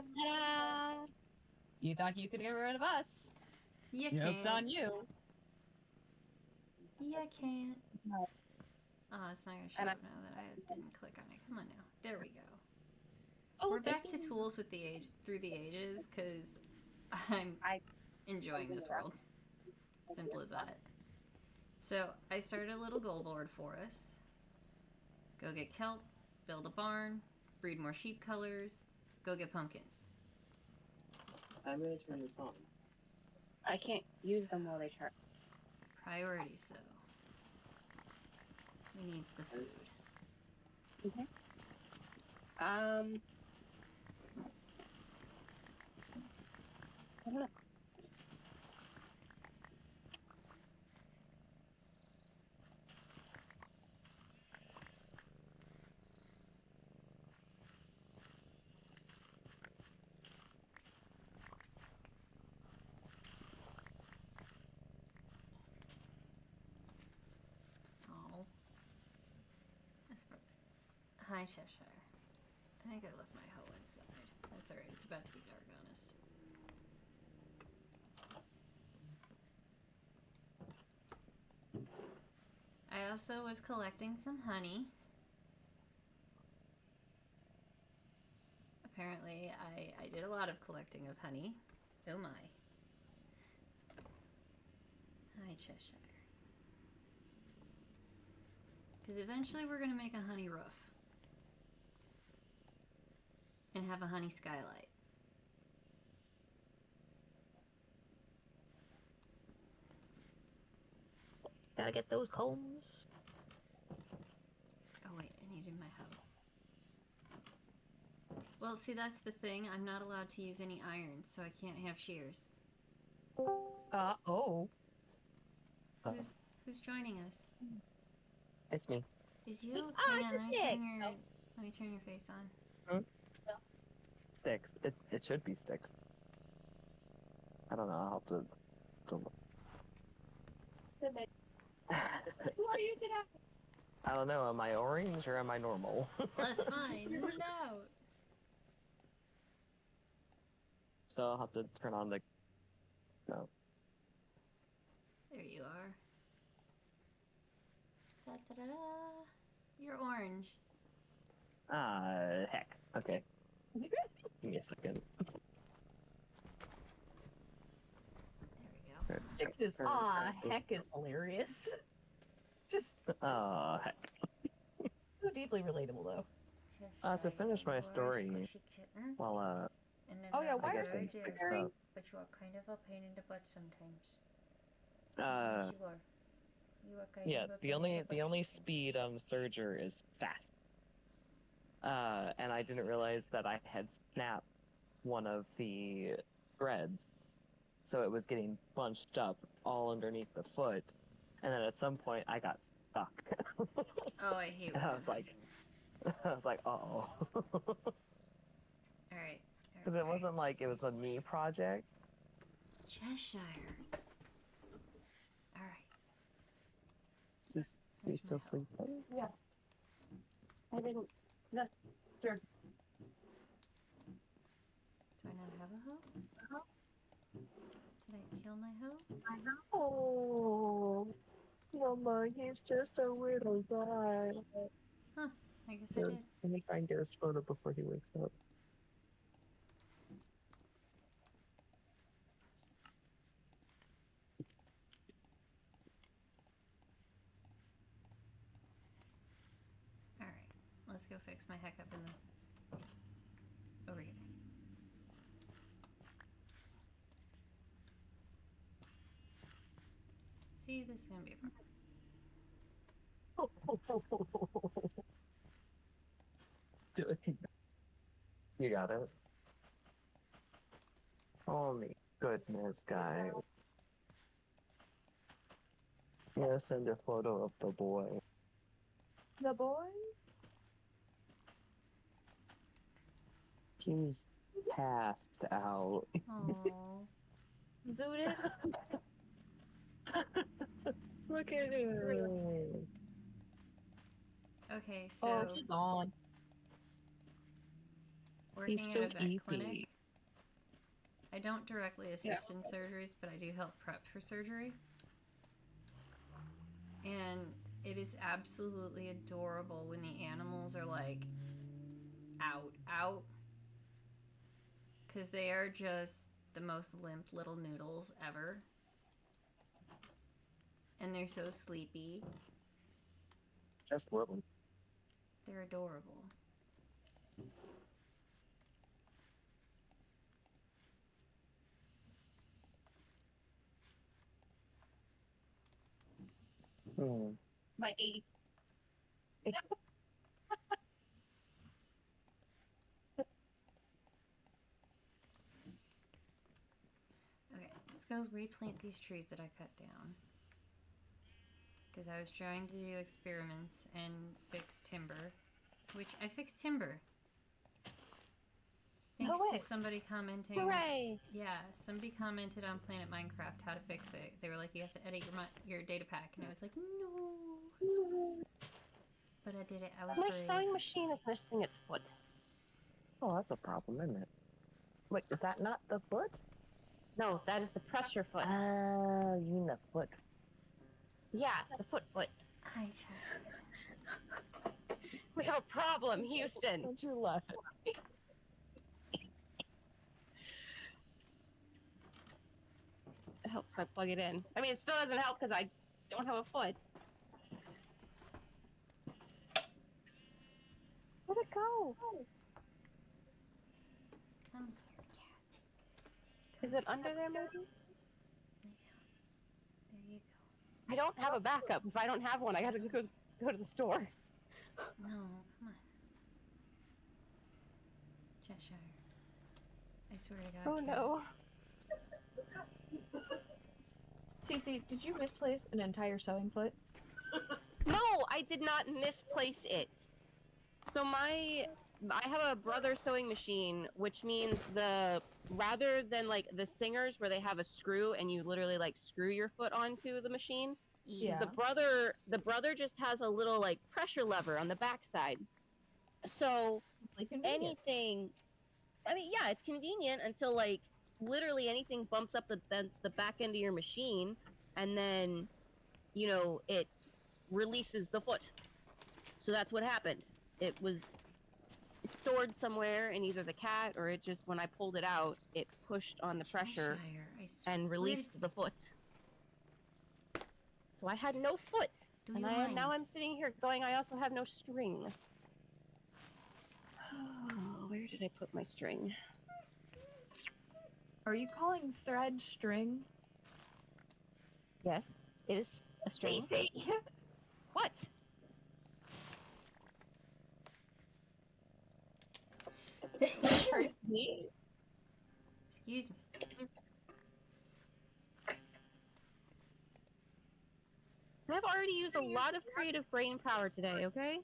Ta-da! You thought you could get rid of us? You Joke's on can't. you. You can't. No. Oh, it's not gonna show up now that I didn't click on it. Come on now. There we go. Oh, We're back to tools with the age through the ages because I'm enjoying this world. Simple as that. So I started a little goal board for us. Go get kelp, build a barn, breed more sheep colors, go get pumpkins. I'm gonna turn this on. I can't use them while they charge. Priorities though. We needs the food. Okay. I don't know. Oh. That's perfect. Hi, Cheshire. I think I left my hoe inside. That's alright, it's about to be dark on us. I also was collecting some honey. Apparently, I did a lot of collecting of honey. Oh my. Hi, Cheshire. Because eventually we're going to make a honey roof. And have a honey skylight. Gotta get those combs. Oh wait, I needed my hoe. Well, see, that's the thing. I'm not allowed to use any iron, so I can't have shears. Oh. Who's joining us? It's me. Is you? Ah, Hang on, it's let me turn your face on. Sticks. It should be sticks. I don't know. I'll have to look. Who are you today? I don't know. Am I orange or am I normal? Let's find out. So I'll have to turn on the. No. There you are. Da, da, da, da. You're orange. Heck. Okay. Give me a second. There we go. Heck is hilarious. Just Heck. so deeply relatable, though. To finish my story, well, Oh yeah, why I are guess you I'm fixed up. But you are kind of a pain in the butt sometimes. Uh, Yes, you are. You are kind yeah. of a The pain only in the butt the only sometimes. speed Surger is fast. And I didn't realize that I had snapped one of the threads, so it was getting bunched up all underneath the foot, and then at some point I got stuck. Oh, I hate when I that was like, happens. uh-oh. Alright. Because it wasn't like it was a me project. Cheshire. Alright. Is he still sleeping? Yeah. I didn't. No, sure. Do I not have a hoe? Did I kill my hoe? Oh, Mama, he's just a little guy. Huh. I guess I did. Let me try and get his photo before he wakes up. Alright. Let's go fix my heck up in the... over here. See, this is gonna be a problem. Do it. You got it. Holy goodness, guy. I'm gonna send a photo of the boy. The boy? He's passed out. Aww. Zooted. Look at him. Okay, so... Oh, she's gone. working He's so at a vet easy. clinic. I don't directly assist in surgeries, but I do help prep for surgery. And it is absolutely adorable when the animals are like out. Because they are just the most limp little noodles ever. And they're so sleepy. Just little. They're adorable. My 80. Okay, let's go replant these trees that I cut down. Because I was trying to do experiments and fix timber. Which I fixed timber. Thanks way. to somebody commenting. Hooray! Yeah, somebody commented on Planet Minecraft how to fix it. They were like, you have to edit your data pack. And I was like, no. But I did it. I was My brave. sewing machine is missing its foot. Oh, that's a problem, isn't it? Wait, is that not the foot? No, that is the pressure foot. Oh, you mean the foot. Yeah, the foot. I just... We have a problem, Houston. Don't you laugh at me. It helps if I plug it in. I mean, it still doesn't help because I don't have a foot. Where'd it go? Come here, cat. Is it under there, maybe? Lay down. There you I don't have a backup. If I don't have one, I gotta go to the store. go. No, come on. Cheshire. I swear to God. Oh cat. no. Cece, did you misplace an entire sewing foot? No, I did not misplace it. So I have a brother sewing machine, which means rather than like the Singers where they have a screw and you literally like screw your foot onto the machine, Yeah. the brother just has a little like pressure lever on the backside. So Like convenient. anything, I mean, yeah, it's convenient until like literally anything bumps up the back end of your machine, and then it releases the foot. So that's what happened. It was stored somewhere in either the cat or it just, when I pulled it out, it pushed on the pressure Cheshire, I swear. and released the foot. So I had no foot. Do And you mind? now I'm sitting here going, I also have no string. Oh, where did I put my string? Are you calling thread string? Yes, it is a string. Cece! What? Curse me? Excuse me. I've already used a lot of creative brain power today, okay?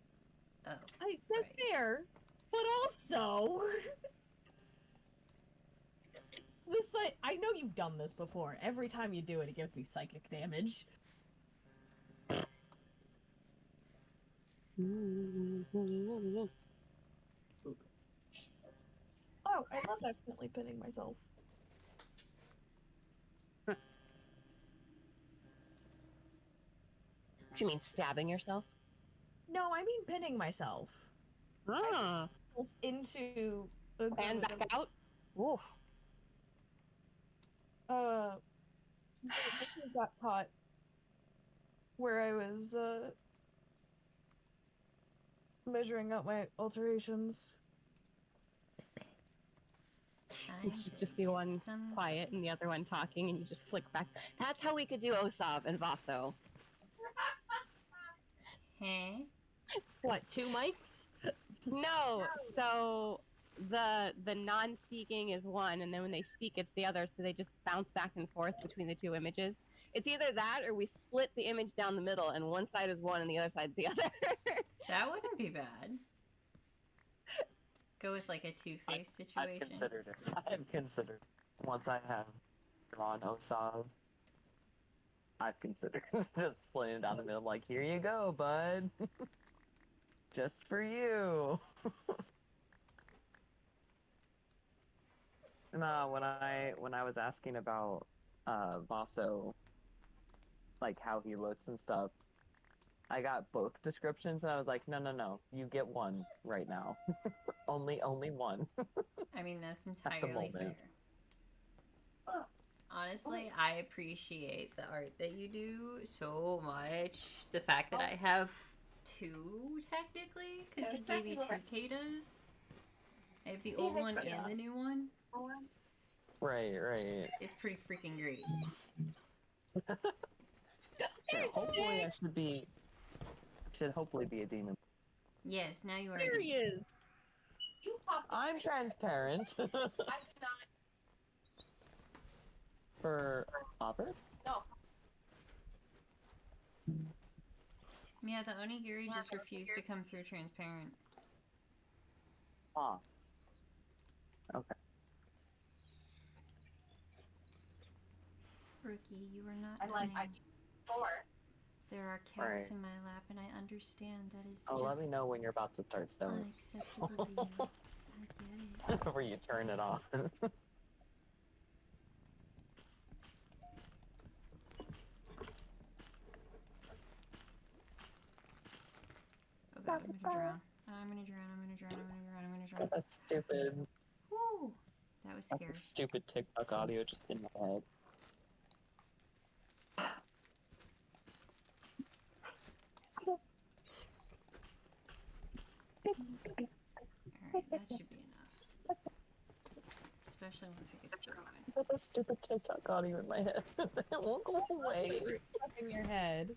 Oh. That's Right. fair, but also... I know you've done this before. Every time you do it, it gives me psychic damage. Oh, I love accidentally pinning myself. What do you mean, stabbing yourself? No, I mean pinning myself. Ah. Into... the And back out? Oof. I got caught where I was, measuring out my alterations. You should just be one quiet and the other one talking, and you just flick back. That's how we could do Osav and Vaso. Hey. What, 2 mics? No, so the non-speaking is one, and then when they speak, it's the other. So they just bounce back and forth between the two images. It's either that, or we split the image down the middle, and one side is one, and the other side's the other. That wouldn't be bad. Go with like a two-face situation. I've considered. Once I have drawn Osav, I've considered just splitting it down the middle, like, here you go, bud. Just for you. No, when I was asking about Vaso, like how he looks and stuff, I got both descriptions and I was like, no, no, no, you get one right now. only one I mean, that's at the entirely fair. moment. Honestly, I appreciate the art that you do so much. The fact that I have two, technically, because you gave me two Katas. I have the old one and the new one. Right. It's pretty freaking great. Yeah, hopefully I should hopefully be a demon. Yes, now you are. There he is. I'm transparent. For Opera? Yeah, the onigiri just refused to come through transparent. Ah. Okay. Rookie, you are not playing. There are cats Right. in my lap, and I understand that is Oh, just let me know when you're about to start sewing. unacceptable to you. I get it. Where you turn it off. Oh god, I'm gonna drown. I'm gonna drown, I'm gonna drown, I'm gonna drown, I'm gonna drown. That's stupid. Woo! That was scary. That's stupid TikTok audio just in my head. Alright, that should be enough. Especially once it gets going. That's a stupid TikTok audio in my head. It won't go away. Stuck in your head.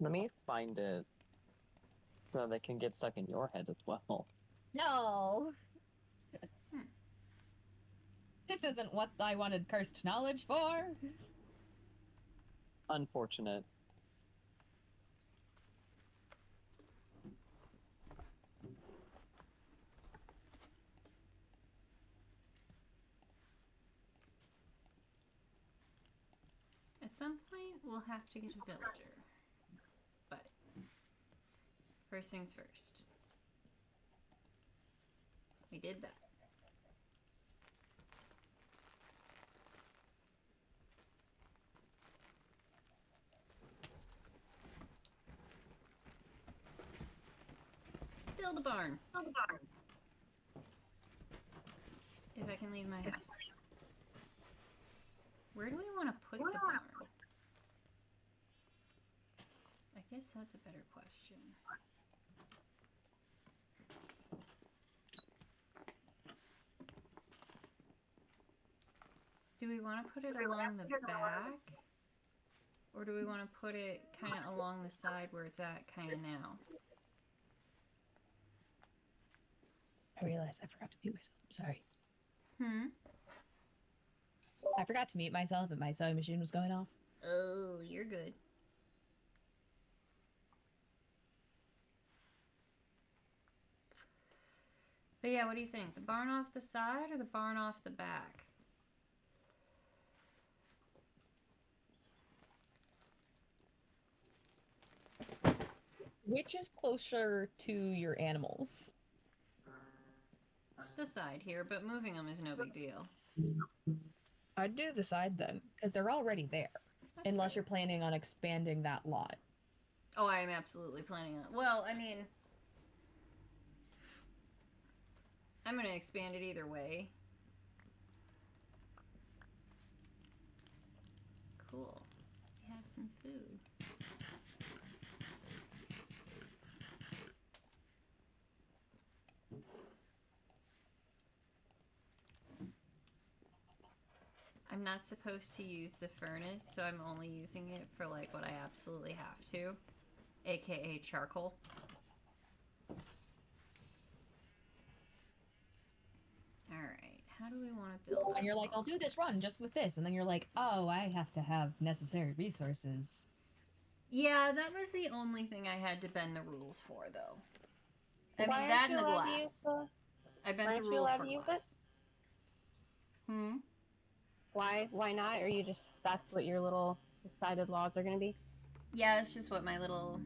Let me find it so they can get stuck in your head as well. No. This isn't what I wanted cursed knowledge for. Unfortunate. At some point, we'll have to get a villager. But, first things first. We did that. Build a barn. If I can leave my house. Where do we want to put the barn? I guess that's a better question. Do we want to put it along the back? Or do we want to put it kind of along the side where it's at kind of now? I realized I forgot to mute myself. I'm sorry. I forgot to mute myself and my sewing machine was going off. Oh, you're good. But yeah, what do you think? The barn off the side or the barn off the back? Which is closer to your animals? The side here, but moving them is no big deal. I'd do the side then, because they're already there. That's Unless fair. you're planning on expanding that lot. Oh, I am absolutely planning on. Well, I mean, I'm gonna expand it either way. Cool. We have some food. I'm not supposed to use the furnace, so I'm only using it for like what I absolutely have to, aka charcoal. Alright, how do we want to build? And you're like, I'll do this run just with this. And then you're like, oh, I have to have necessary resources. Yeah, that was the only thing I had to bend the rules for, though. I Why mean, that aren't and the you allowed to use glass. I bent why the aren't you rules allowed for to use glass. Why not? Or you just that's what your little decided laws are gonna be? Yeah, it's just what my little...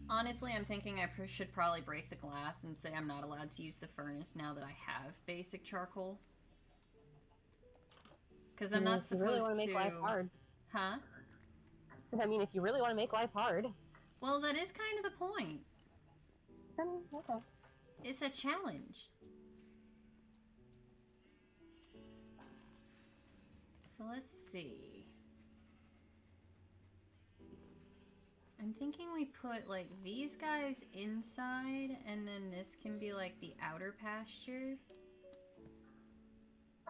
Honestly, I'm thinking I should probably break the glass and say I'm not allowed to use the furnace now that I have basic charcoal. Because I'm not If you really supposed want to to... make life hard. Huh? So, I mean, if you really want to make life hard, Well, that is kind of the point. then okay. It's a challenge. So let's see. I'm thinking we put like these guys inside and then this can be like the outer pasture.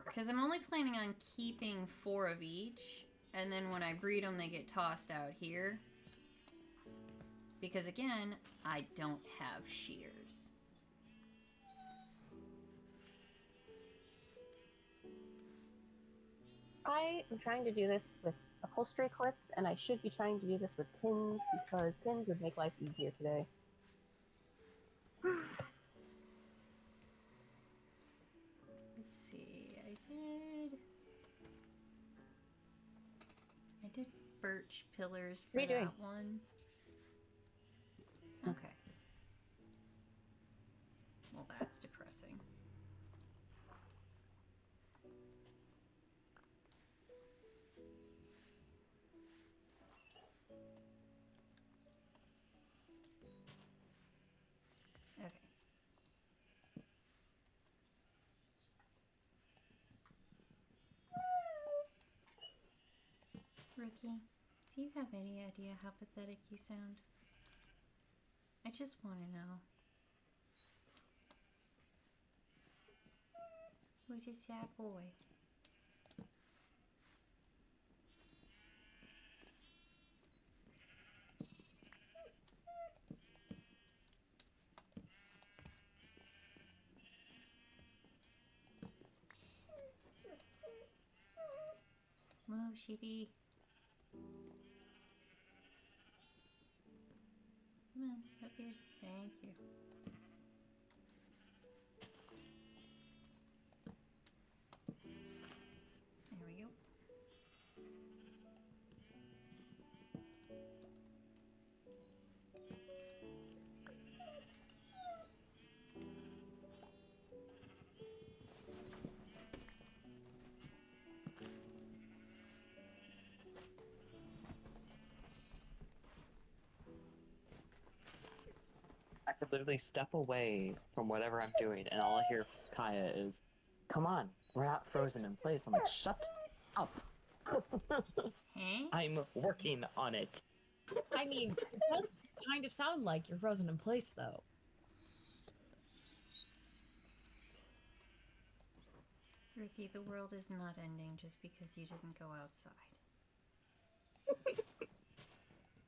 Because I'm only planning on keeping 4 of each, and then when I breed them they get tossed out here. Because again, I don't have shears. I am trying to do this with upholstery clips, and I should be trying to do this with pins, because pins would make life easier today. Let's see, I did birch pillars for What are you doing? that one. Okay. Well, that's depressing. Okay. Ricky, do you have any idea how pathetic you sound? I just want to know. Who's your sad boy? Move, sheepy. Come on, up here. Thank you. There we go. I could literally step away from whatever I'm doing, and all I hear from Kaya is, "Come on, we're not frozen in place." I'm like, "Shut up." Hey? I'm working on it. I mean, it does kind of sound like you're frozen in place, though. Ricky, the world is not ending just because you didn't go outside.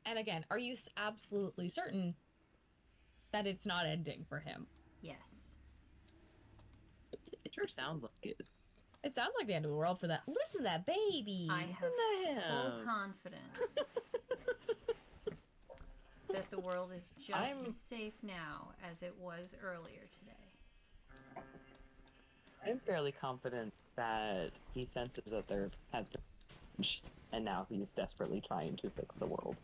And again, are you absolutely certain that it's not ending for him? Yes. It sure sounds like it. It sounds like the end of the world for that. Listen to that baby! I have full Damn. confidence that the world is just as safe now as it was earlier today. I'm fairly confident that he senses that there's has been change, and now he's desperately trying to fix the world.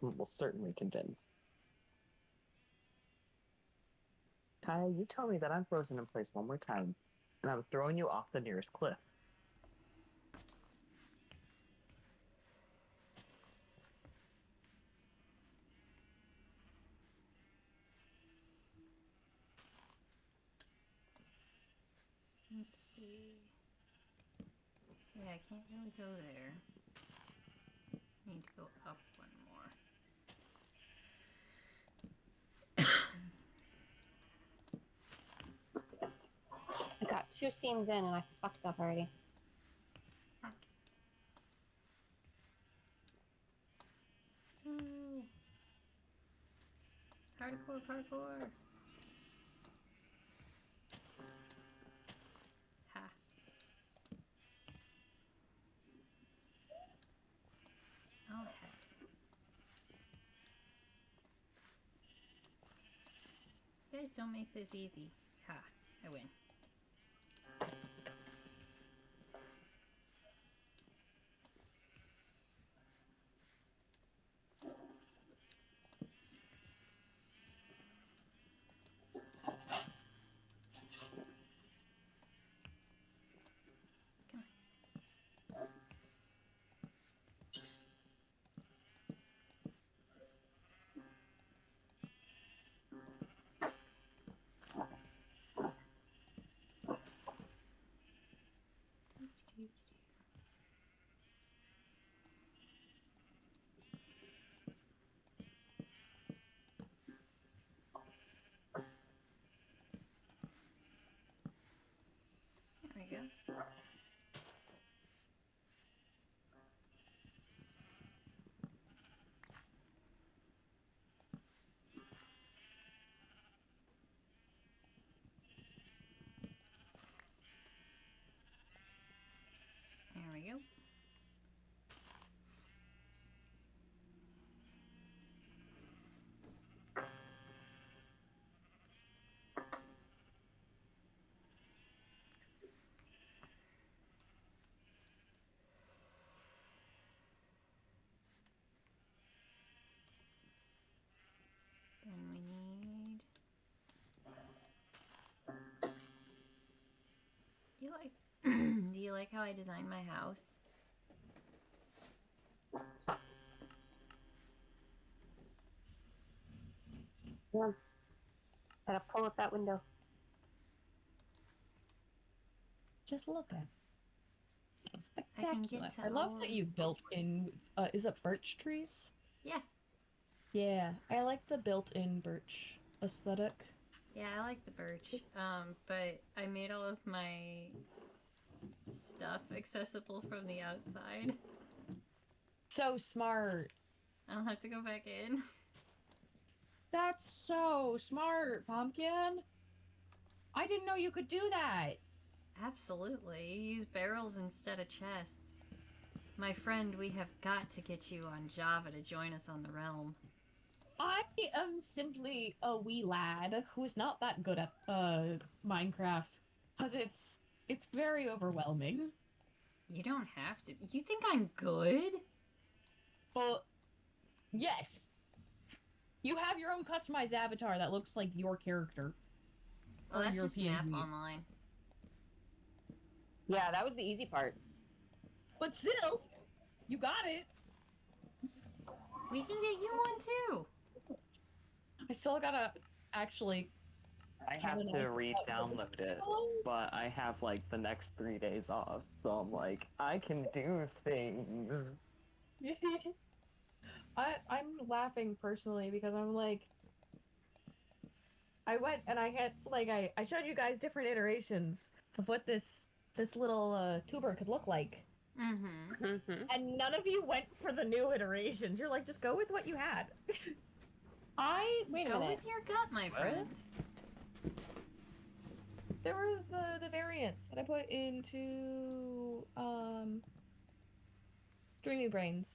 We'll certainly convince. Kaya, you tell me that I'm frozen in place one more time, and I'm throwing you off the nearest cliff. Let's see. Yeah, I can't really go there. I need to go up one more. I got 2 seams in, and I fucked up already. Fuck. No. Hardcore parkour. Ha. Oh heck. You guys don't make this easy. Ha. I win. like how I designed my house? Yeah. Gotta pull up that window. Just look at it. I can get Spectacular. to I love all that of you the- built in, is it birch trees? Yeah. Yeah, I like the built-in birch aesthetic. Yeah, I like the birch. But I made all of my stuff accessible from the outside. So smart. I don't have to go back in. That's so smart, Pumpkin. I didn't know you could do that. Absolutely. You use barrels instead of chests. My friend, we have got to get you on Java to join us on the realm. I am simply a wee lad who's not that good at Minecraft, because it's very overwhelming. You don't have to. You think I'm good? But yes, you have your own customized avatar that looks like your character. Well, Or that's your just map PNG. online. Yeah, that was the easy part. But still, you got it. We can get you one too. I still gotta actually. I have to re-download it, but I have like the next 3 days off, so I'm like, I can do things. I'm laughing personally because I'm like, I went and I had like I showed you guys different iterations of what this little tuber could look like, Mm-hmm. Mm-hmm. and none of you went for the new iterations. You're like, just go with what you had. Wait a Go minute. with your gut, my What? friend. There was the variants that I put into Dreamy Brains,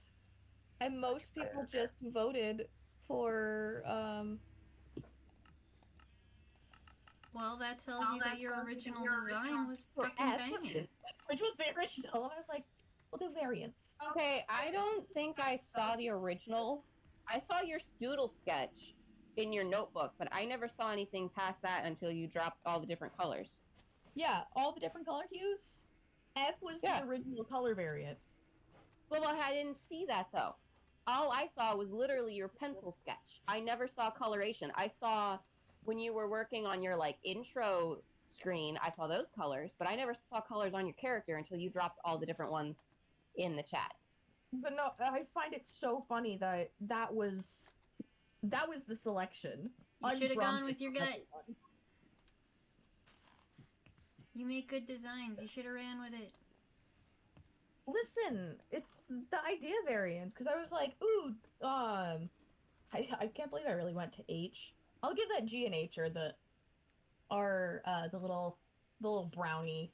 and most people just voted for Well, that tells you that your original design was for fucking F, banging. which was the original, and I was like, we'll do variants. Okay, I don't think I saw the original. I saw your doodle sketch in your notebook, but I never saw anything past that until you dropped all the different colors. Yeah, all the different color hues. F was Yeah. the original color variant. Well, I didn't see that though. All I saw was literally your pencil sketch. I never saw coloration. I saw when you were working on your like intro screen, I saw those colors, but I never saw colors on your character until you dropped all the different ones in the chat. But no, I find it so funny that that was the selection. You should have gone unprompted with your from gut. everyone. You make good designs. You should have ran with it. Listen, it's the idea variants because I was like, ooh, I can't believe I really went to H. I'll give that G and H or the little brownies.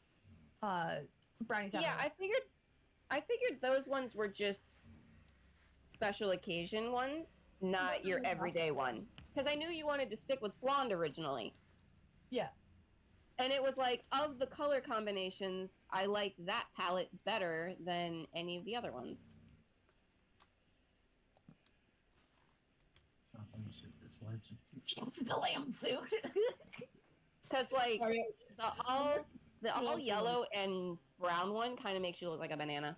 Yeah, I figured those ones were just special occasion ones, not your everyday one. Because I knew you wanted to stick with blonde originally. Yeah. And it was like, of the color combinations, I liked that palette better than any of the other ones. It's a lamb suit. Because like Sorry. the all yellow and brown one kind of makes you look like a banana.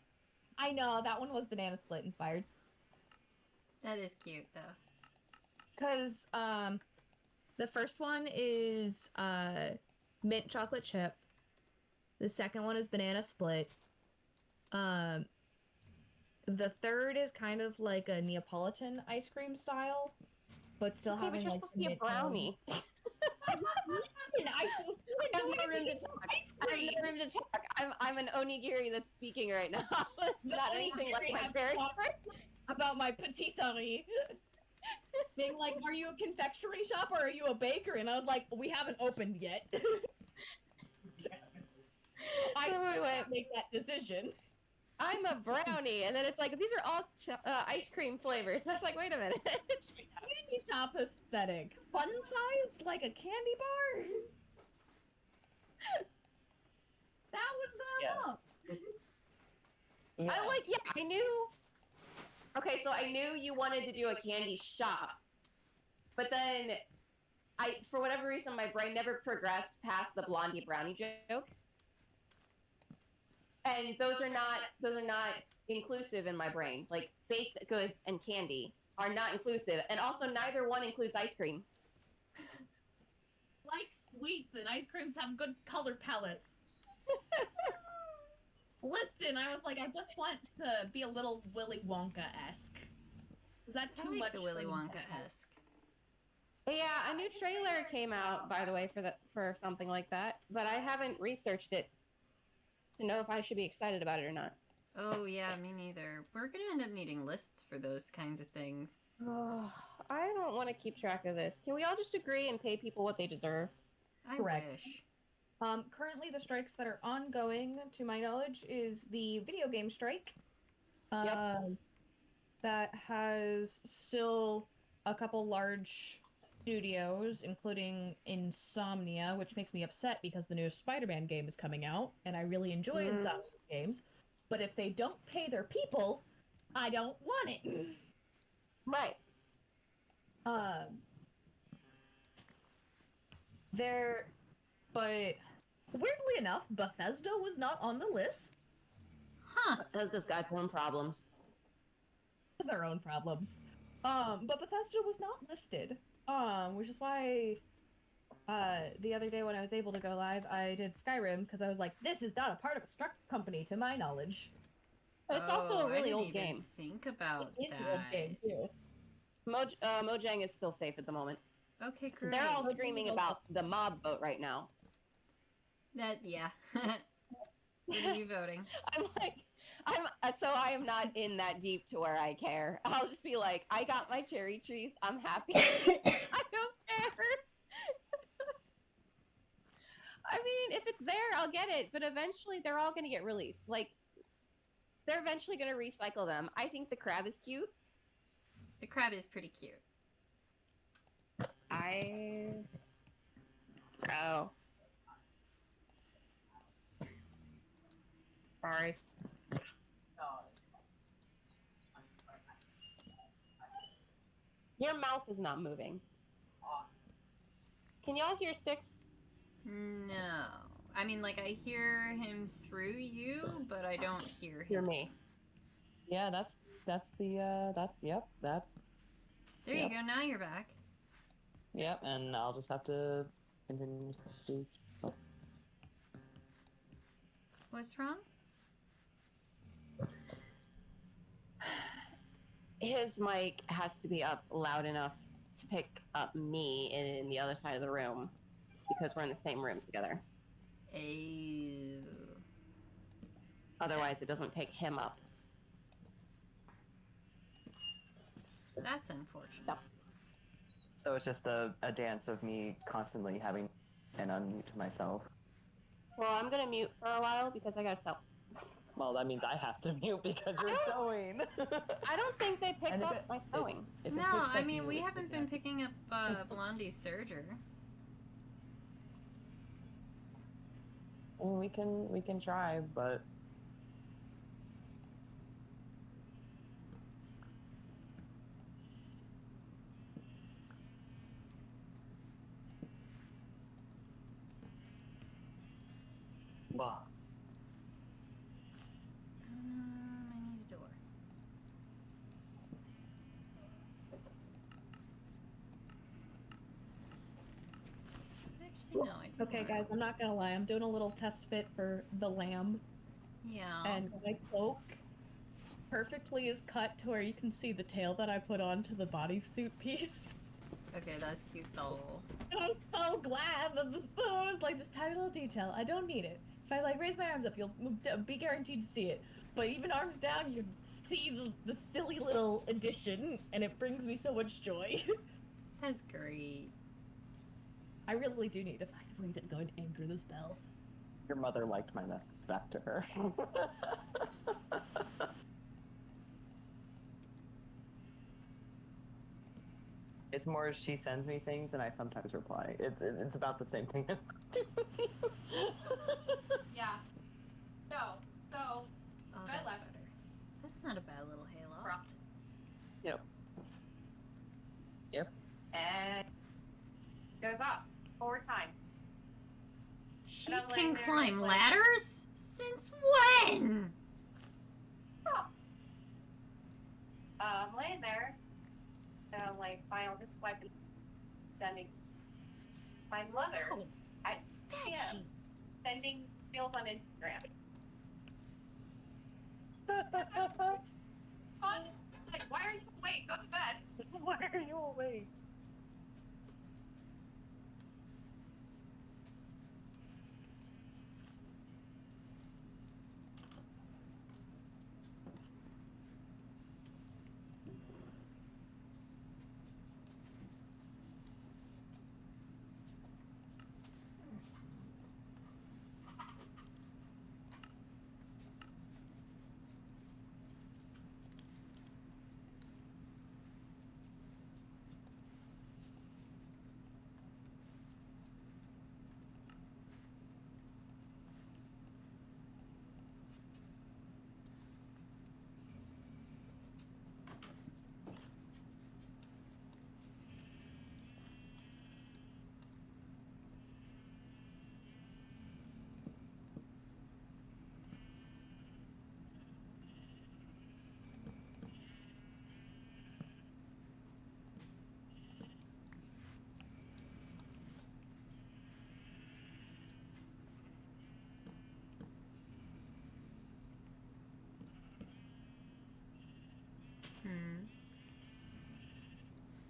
I know that one was Banana Split inspired. That is cute, though. Because the first one is mint chocolate chip. The second one is banana split. The third is kind of like a Neapolitan ice cream style, but still Okay, but having you're like supposed to be a mint brownie. I I have no room to talk. I have no room to talk. I'm an onigiri that's speaking right now. Not anything like my character. About my patisserie. Being like, are you a confectionery shop or are you a bakery? And I was like, we haven't opened yet. I can't make that decision. I'm a brownie, and then it's like these are all ice cream flavors. So it's like, wait a minute. Candy shop aesthetic, fun size like a candy bar. That was that up. I like, yeah, I knew. Okay, so I knew you wanted to do a candy shop, but then for whatever reason, my brain never progressed past the blondie brownie joke. And those are not inclusive in my brain. Like baked goods and candy are not inclusive, and also neither one includes ice cream. Like sweets and ice creams have good color palettes. Listen, I was like, I just want to be a little Willy Wonka-esque. Is that too much? The Willy Wonka-esque. Yeah, a new trailer came out, by the way, for something like that, but I haven't researched it to know if I should be excited about it or not. Oh yeah, me neither. We're gonna end up needing lists for those kinds of things. Oh, I don't want to keep track of this. Can we all just agree and pay people what they deserve? I Correct. wish. Currently the strikes that are ongoing, to my knowledge, is the video game strike. Yep. That has still a couple large studios, including Insomnia, which makes me upset because the new Spider-Man game is coming out, and I really enjoy Insomnia's games. But if they don't pay their people, I don't want it. Right. But weirdly enough, Bethesda was not on the list. Huh. Bethesda's got their own problems. Their own problems. But Bethesda was not listed. Which is why the other day when I was able to go live, I did Skyrim because I was like, this is not a part of a struck company to my knowledge. But it's also a really old even game. Think about It is that. an old game too. Mojang is still safe at the moment. Okay, great. They're all screaming about the mob vote right now. Yeah. What are you voting? I am not in that deep to where I care. I'll just be like, I got my cherry trees. I'm happy. I don't care. I mean, if it's there, I'll get it. But eventually, they're all going to get released. Like, they're eventually going to recycle them. I think the crab is cute. The crab is pretty cute. Oh. Sorry. Your mouth is not moving. Can y'all hear Sticks? No. I mean, like, I hear him through you, but I don't hear him. Hear me. Yeah, that's yep. There you go, now you're back. Yep, and I'll just have to continue to speak. Oh. What's wrong? His mic has to be up loud enough to pick up me in the other side of the room because we're in the same room together. Ew. Otherwise, it doesn't pick him up. That's unfortunate. So it's just a dance of me constantly having and unmute myself. Well, I'm gonna mute for a while because I gotta sew. Well, that means I have to mute because you're sewing. I don't think they picked up my sewing. No, I mean, we haven't been picking up Blondie's serger. We can try, but bah. I need a door. Actually, no, I don't. Okay, guys, I'm not gonna lie. I'm doing a little test fit for the lamb, Yeah. and my cloak perfectly is cut to where you can see the tail that I put onto the bodysuit piece. Okay, that's cute though. I'm so glad that it was like this tiny little detail. I don't need it. If I like raise my arms up, you'll be guaranteed to see it. But even arms down, you see the silly little addition, and it brings me so much joy. That's great. I really do need to find a way to go and anchor this bell. Your mother liked my message back to her. It's more she sends me things and I sometimes reply. It's about the same thing. Yeah. So. Oh, I that's left. better. That's not a bad little halo. Croft. Yep. And goes up 4 times. She And I'm can laying there, climb like- ladders? Since when? I'm laying there, and I'm like, fine, I'll just wipe it. Sending my mother Oh, at bet 2 she. p.m. sending reels on Instagram. Fun. Like, why are you awake? Go to bed. Why are you awake?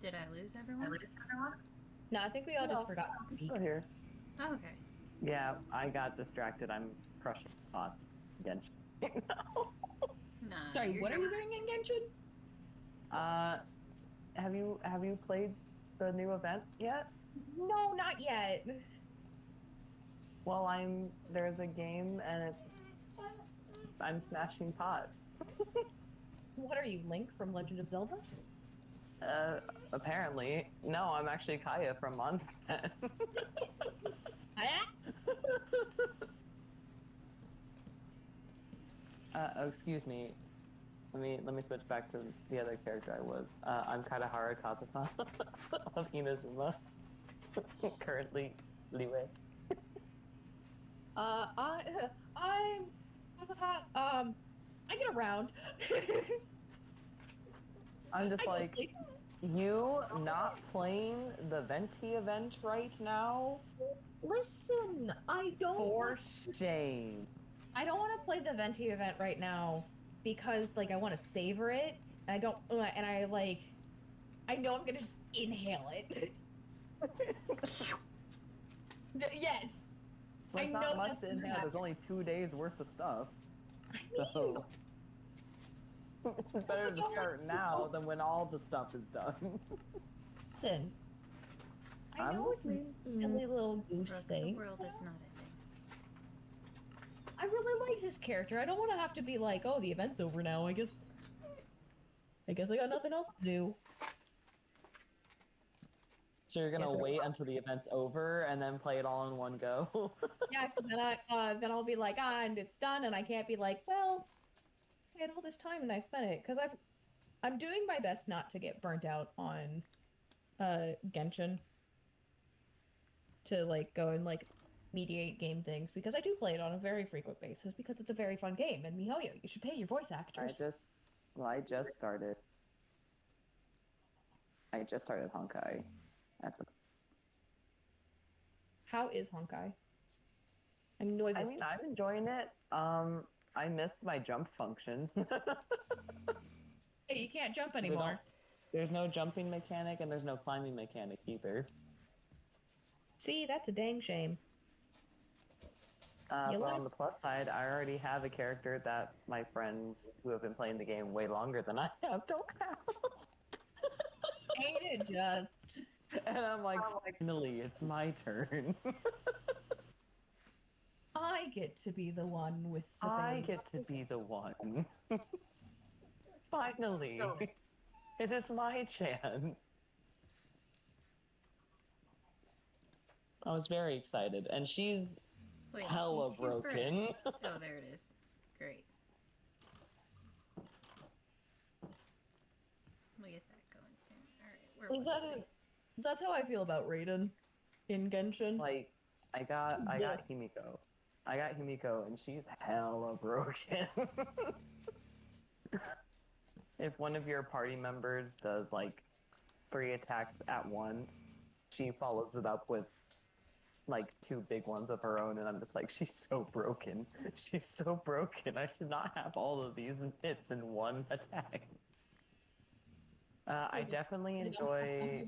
Did I lose everyone? No, I think we all just forgot to I'm speak. still here. Oh, okay. Yeah, I got distracted. I'm crushing pots again. Nah. Sorry, you're what are good. you doing in Genshin? Have you played the new event yet? No, not yet. Well, there's a game and I'm smashing pots. What are you, Link from Legend of Zelda? Apparently. No, I'm actually Kaya from Monster. Oh, excuse me. Let me switch back to the other character I was. I'm Kadahara Katata of Inazuma. Currently Liwe. I get around. I'm just I go like, sleep. you not playing the Venti event right now? Listen, For shame. I don't want to play the Venti event right now because like I want to savor it. And I don't, and I like, I know I'm gonna just inhale it. Yes. Well, it's I know not much that's to gonna inhale. There's only 2 days worth of stuff. I mean, So it's better to start now than when all the stuff is done. listen. I I'm know it's a listening. silly little goose Brooke, thing. the world is not ending. I really like this character. I don't want to have to be like, oh, the event's over now. I guess I got nothing else to do. So you're gonna Yes, wait until the event's over and then play it all in one go? Yeah, because then I'll be like, and it's done, and I can't be like, well, I had all this time and I spent it because I'm doing my best not to get burnt out on Genshin to like go and like mediate game things because I do play it on a very frequent basis because it's a very fun game. And Mihoyo, you should pay your voice actors. I just started Honkai at the How is Honkai? I I'm enjoying it. I missed my jump function. Hey, you can't jump They anymore. There's no jumping mechanic and there's no climbing mechanic either. See, that's a dang shame. But on the plus side, I already have a character that my friends who have been playing the game way longer than I have don't have. Ain't it just? And I'm like, finally, it's my turn. I get to be the one with the I baby. get to be the one. Finally. It is my chance. I was very excited. And she's Wait, hella eat your bread. broken. Oh, there it is. Great. We'll get that going soon. Alright, where was it? That's how I feel about Raiden in Genshin. Like, I got Himiko. I got Himiko, and she's hella broken. If one of your party members does like 3 attacks at once, she follows it up with like 2 big ones of her own, and I'm just like, she's so broken. She's so broken. I should not have all of these hits in one attack. I definitely enjoy.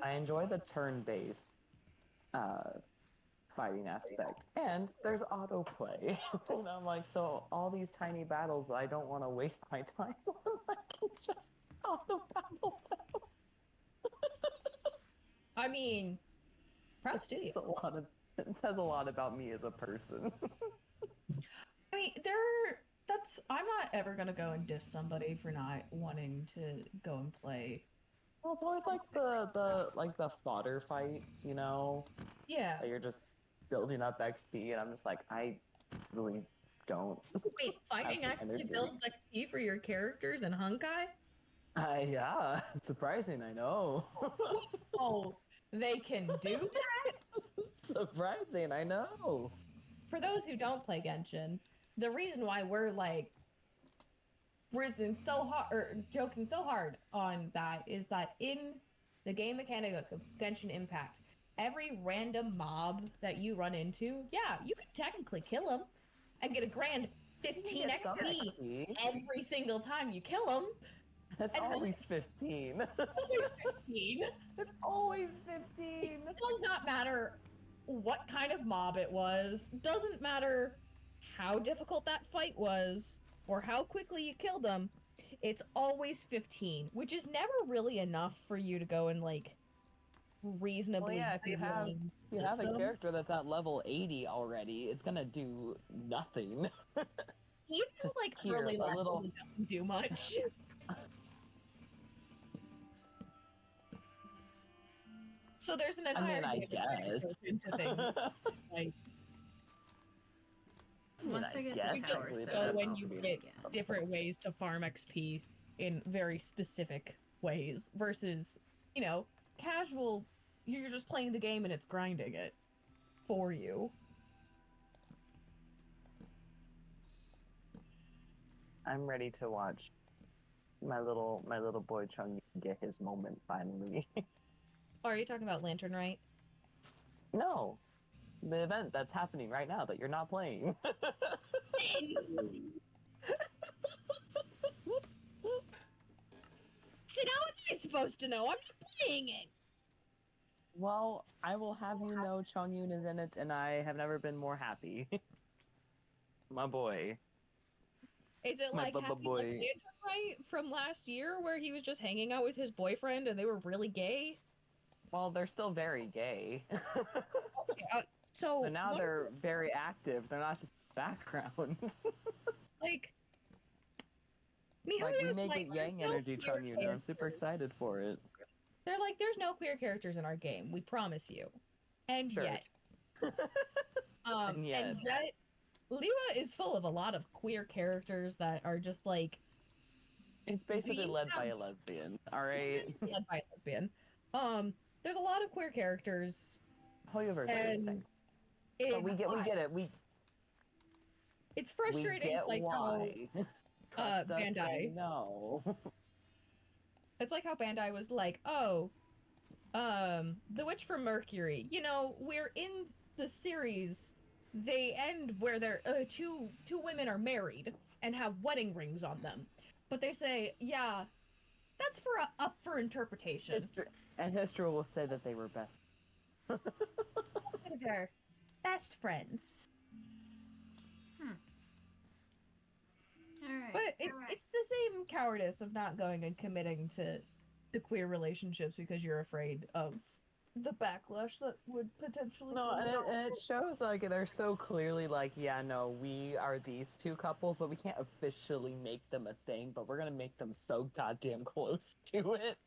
I enjoy the turn-based fighting aspect, and there's autoplay. And I'm like, so all these tiny battles that I don't want to waste my time on, I can just auto battle them. I mean, props to you. It says a lot about me as a person. I mean, I'm not ever gonna go and diss somebody for not wanting to go and play. Well, it's always like the fodder fights, you know? Yeah. That you're just building up XP, and I'm just like, I really don't. Wait, fighting the actually energy. builds XP for your characters in Honkai? Yeah, it's surprising, I know. Oh, they can do that? Surprising, I know. For those who don't play Genshin, the reason why we're like risen so hard or joking so hard on that is that in the game mechanic of Genshin Impact, every random mob that you run into, yeah, you can technically kill them and get a grand 15 XP every single time you kill them. That's always 15. Always 15. It's always 15. It does not matter what kind of mob it was. Doesn't matter how difficult that fight was or how quickly you killed them. It's always 15, which is never really enough for you to go and like reasonably. Well, yeah, if you have a character that's at level 80 already, it's gonna do nothing. Even Just like here, early a levels, little- it doesn't do much. So there's an entire I game that guess. goes into things like Once I get the guess tower that's set so up, when I'll you play get again. different ways to farm XP in very specific ways versus, you know, casual, you're just playing the game and it's grinding it for you. I'm ready to watch my little boy Chung get his moment finally. Oh, are you talking about Lantern Right? No, the event that's happening right now that you're not playing. So how was I supposed to know? I'm not playing it! Well, I will have you know Chongyun is in it, and I have never been more happy. My boy. Is it My like Happy boy. Like Lantern Right from last year where he was just hanging out with his boyfriend and they were really gay? Well, they're still very gay. So now they're very active. They're not just background. like We Mihoyo's make like, it "There's yang no energy queer Chongyun, and I'm super characters." excited for it. They're like, there's no queer characters in our game, we promise you. And Sure. yet. And yet. Liwa is full of a lot of queer characters that are just like It's basically We led by have- a lesbian, alright? led by a lesbian. There's a lot of queer characters Hoyoverse and thing. it, But we get it. it's We frustrating get like why. how Trust us, Bandai we know. it's like how Bandai was like, oh, The Witch from Mercury. You know, we're in the series. They end where they're two women are married and have wedding rings on them, but they say, yeah, that's up for interpretation. History will say that they were best. They're best friends, Alright. but it's the same cowardice of not going and committing to the queer relationships because you're afraid of the backlash that would potentially. No, and it shows like they're so clearly like, yeah, no, we are these two couples, but we can't officially make them a thing, but we're gonna make them so goddamn close to it.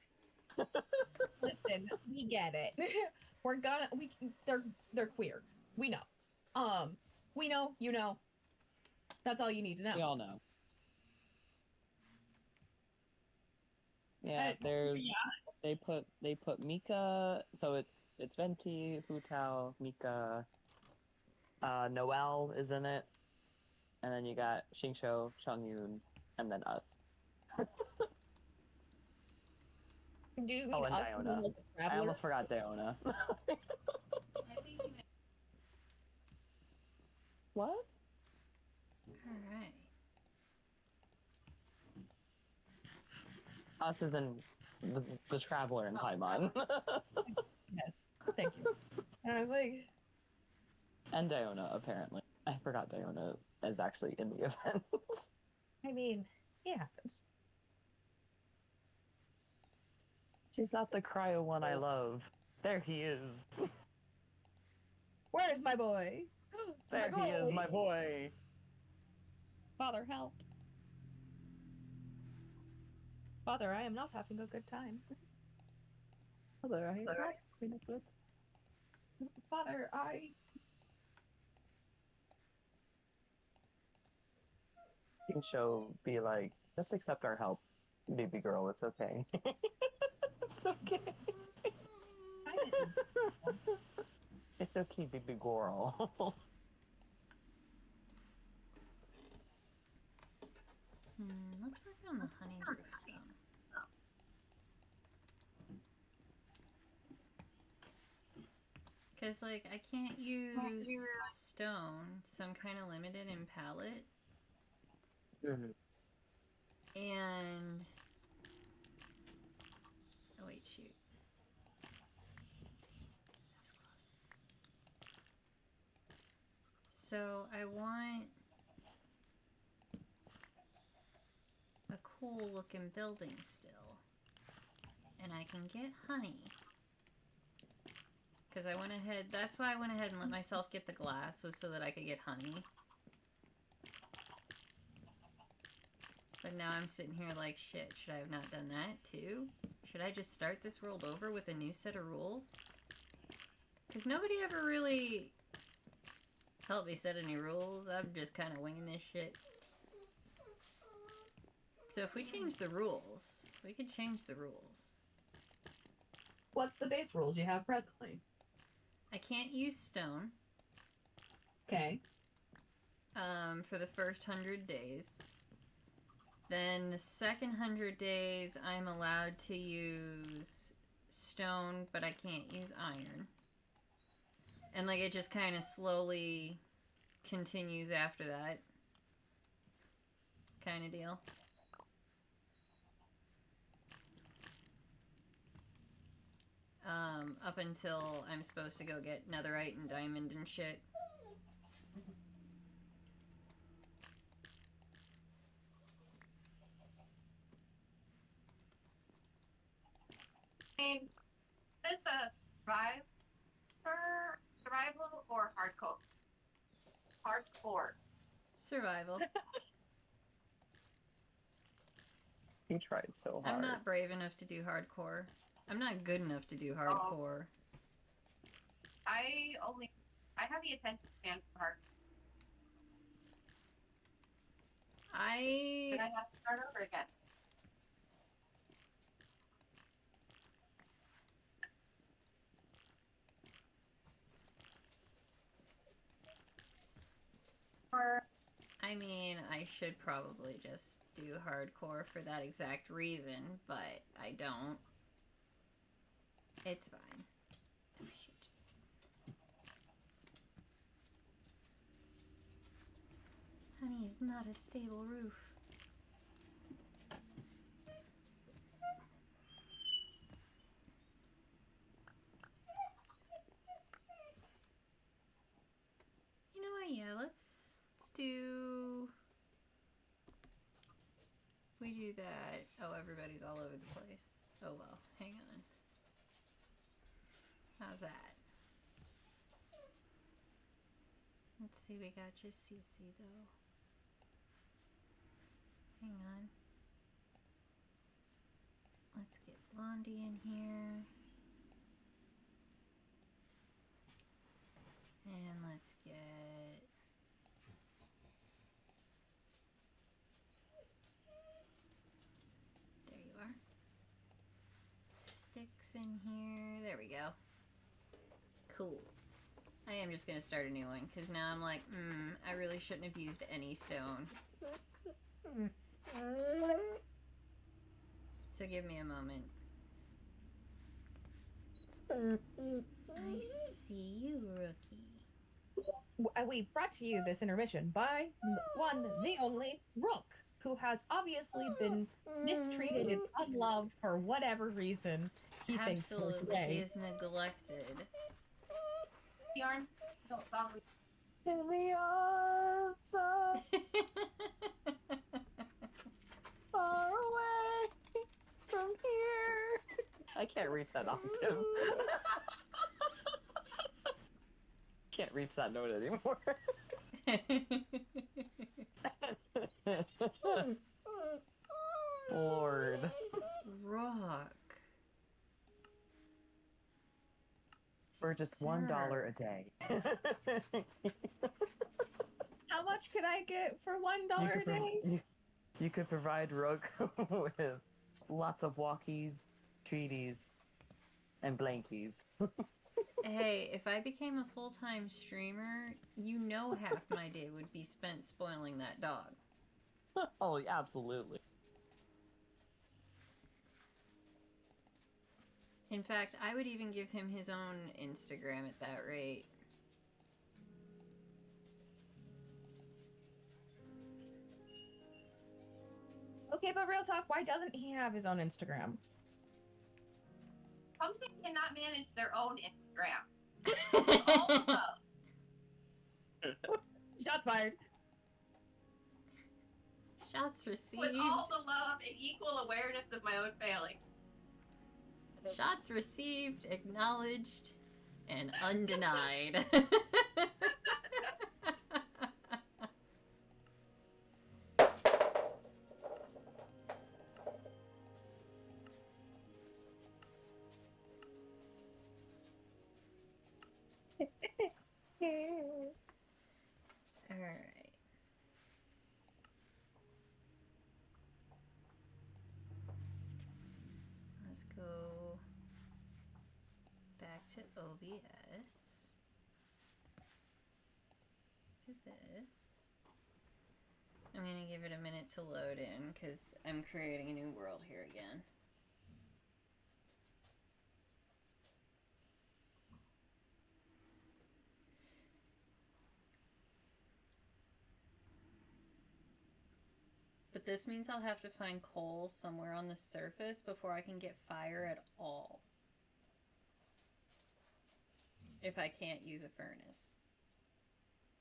Listen, we get it. They're queer. We know. We know, you know. That's all you need to know. We all know. Yeah, they put Mika, so it's Venti, Hu Tao, Mika, Noelle is in it, and then you got Xingqiu, Chongyun, and then us. Do you mean Oh, and us as in, Diona. like, the I traveler? almost forgot Diona. What? Alright. Us is in the traveler in Paimon. Yes. Thank you. And I was like, And Diona, apparently. I forgot Diona is actually in the event. I mean, it happens. She's not the cryo one I love. There he is. Where's my boy? There he is, my boy. Father, help. Father, I am not having a good time. Father, I am not having a good. Father, I... Xingqiu be like, just accept our help, baby girl. It's okay. It's okay. It's okay, baby girl. Let's work on the honey roof some. Because, like, I can't use stone, so I'm kind of limited in palette. And... oh, wait, shoot. That was close. So, I want a cool looking building still. And I can get honey. Because I went ahead, that's why I went ahead and let myself get the glass, was so that I could get honey. But now I'm sitting here like, shit, should I have not done that too? Should I just start this world over with a new set of rules? Because nobody ever really helped me set any rules. I'm just kind of winging this shit. So if we change the rules, we could change the rules. What's the base rules you have presently? I can't use stone. Okay. For the first 100 days. Then the second 100 days, I'm allowed to use stone, but I can't use iron. And, like, it just kind of slowly continues after that. Kind of deal. Up until I'm supposed to go get netherite and diamond and shit. I mean, is this a survival or hardcore? Hardcore. Survival. He tried so hard. I'm not brave enough to do hardcore. I'm not good enough to do hardcore. I have the attention span for hard. Then I have to start over again. I mean, I should probably just do hardcore for that exact reason, but I don't. It's fine. Oh, shoot. Honey is not a stable roof. You know what? Yeah, let's do. We do that. Oh, everybody's all over the place. Oh well, hang on. How's that? Let's see, we got just CC though. Hang on. Let's get Blondie in here. And let's get... there you are. Sticks in here. There we go. Cool. I am just gonna start a new one, because now I'm like, I really shouldn't have used any stone. So give me a moment. I see you, rookie. We brought to you this intermission by one, the only Rook, who has obviously been mistreated and unloved for whatever reason he thinks for Absolutely, today. he is neglected. Yarn. Don't follow me. In the arms of far away from here. I can't reach that octave. Can't reach that note anymore. Lord. Rock. For just $1 a day. How much could I get for $1 a day? You could provide Rook with lots of walkies, treaties, and blankies. Hey, if I became a full-time streamer, you know half my day would be spent spoiling that dog. Oh, absolutely. In fact, I would even give him his own Instagram at that rate. Okay, but real talk, why doesn't he have his own Instagram? Pumpkin cannot manage their own Instagram. All the love. Shots fired. Shots received. With all the love and equal awareness of my own failing. Shots received, acknowledged, and undenied. Alright. Let's go back to OBS. To this. I'm gonna give it a minute to load in because I'm creating a new world here again. But this means I'll have to find coal somewhere on the surface before I can get fire at all. If I can't use a furnace.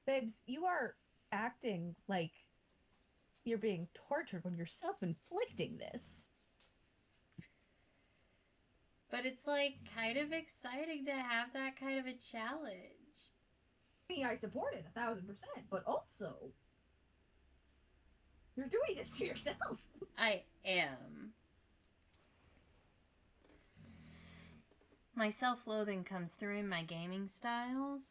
Babes, you are acting like you're being tortured when you're self-inflicting this. But it's like kind of exciting to have that kind of a challenge. I mean, I support it 1000%, but also, you're doing this to yourself. I am. My self-loathing comes through in my gaming styles.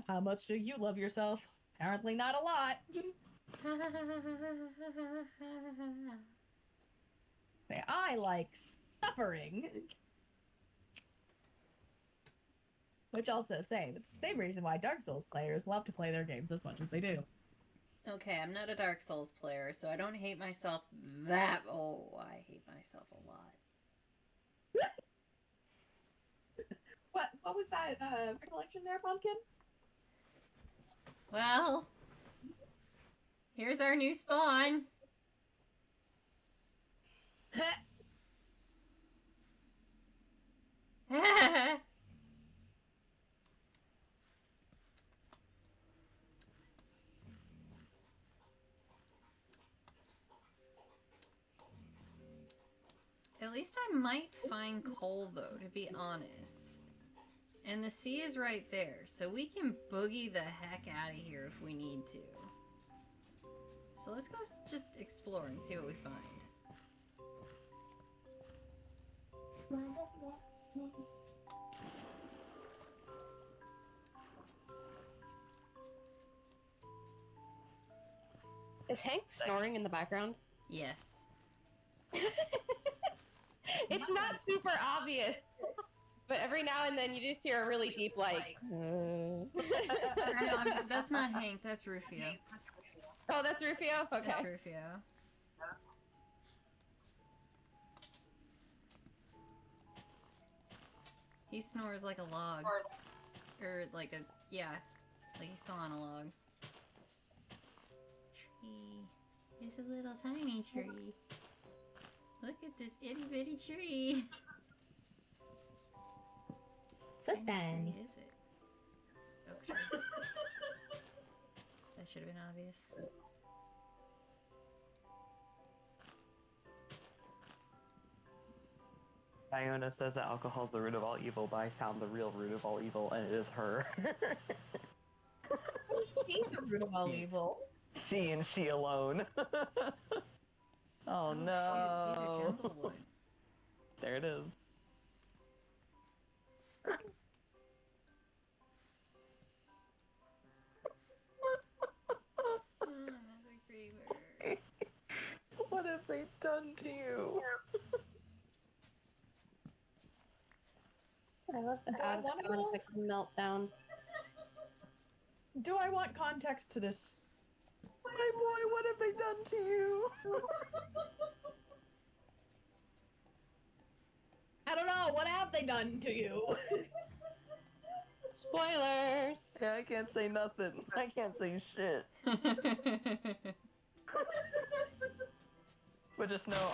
How much do you love yourself? Apparently not a lot. Say, I like suffering. Which also say, it's the same reason why Dark Souls players love to play their games as much as they do. Okay, I'm not a Dark Souls player, so I don't hate myself that... Oh, I hate myself a lot. What was that recollection there, Pumpkin? Well, here's our new spawn. At least I might find coal, though, to be honest. And the sea is right there, so we can boogie the heck out of here if we need to. So let's go just explore and see what we find. Is Hank snoring in the background? Yes. It's not not super obvious, but every now and then you just hear a really deep like. Or no, that's not Hank. That's Rufio. Oh, that's Rufio. Okay. That's Rufio. He snores like a log. Or like a, yeah, like he's still on a log. Tree. It's a little tiny tree. Look at this itty bitty tree. So What kind of tree is it? Oak tree. That should have been obvious. Iona says that alcohol's the root of all evil, but I found the real root of all evil, and it is her. She's the root of all evil. She and she alone. Oh, no. Shoot, these are Templewood. There it is. Another creeper. What have they done to you? I love the out of context meltdown. Do I want context to this? My boy, what have they done to you? I don't know. What have they done to you? Spoilers. Yeah, I can't say nothing. I can't say shit. But just know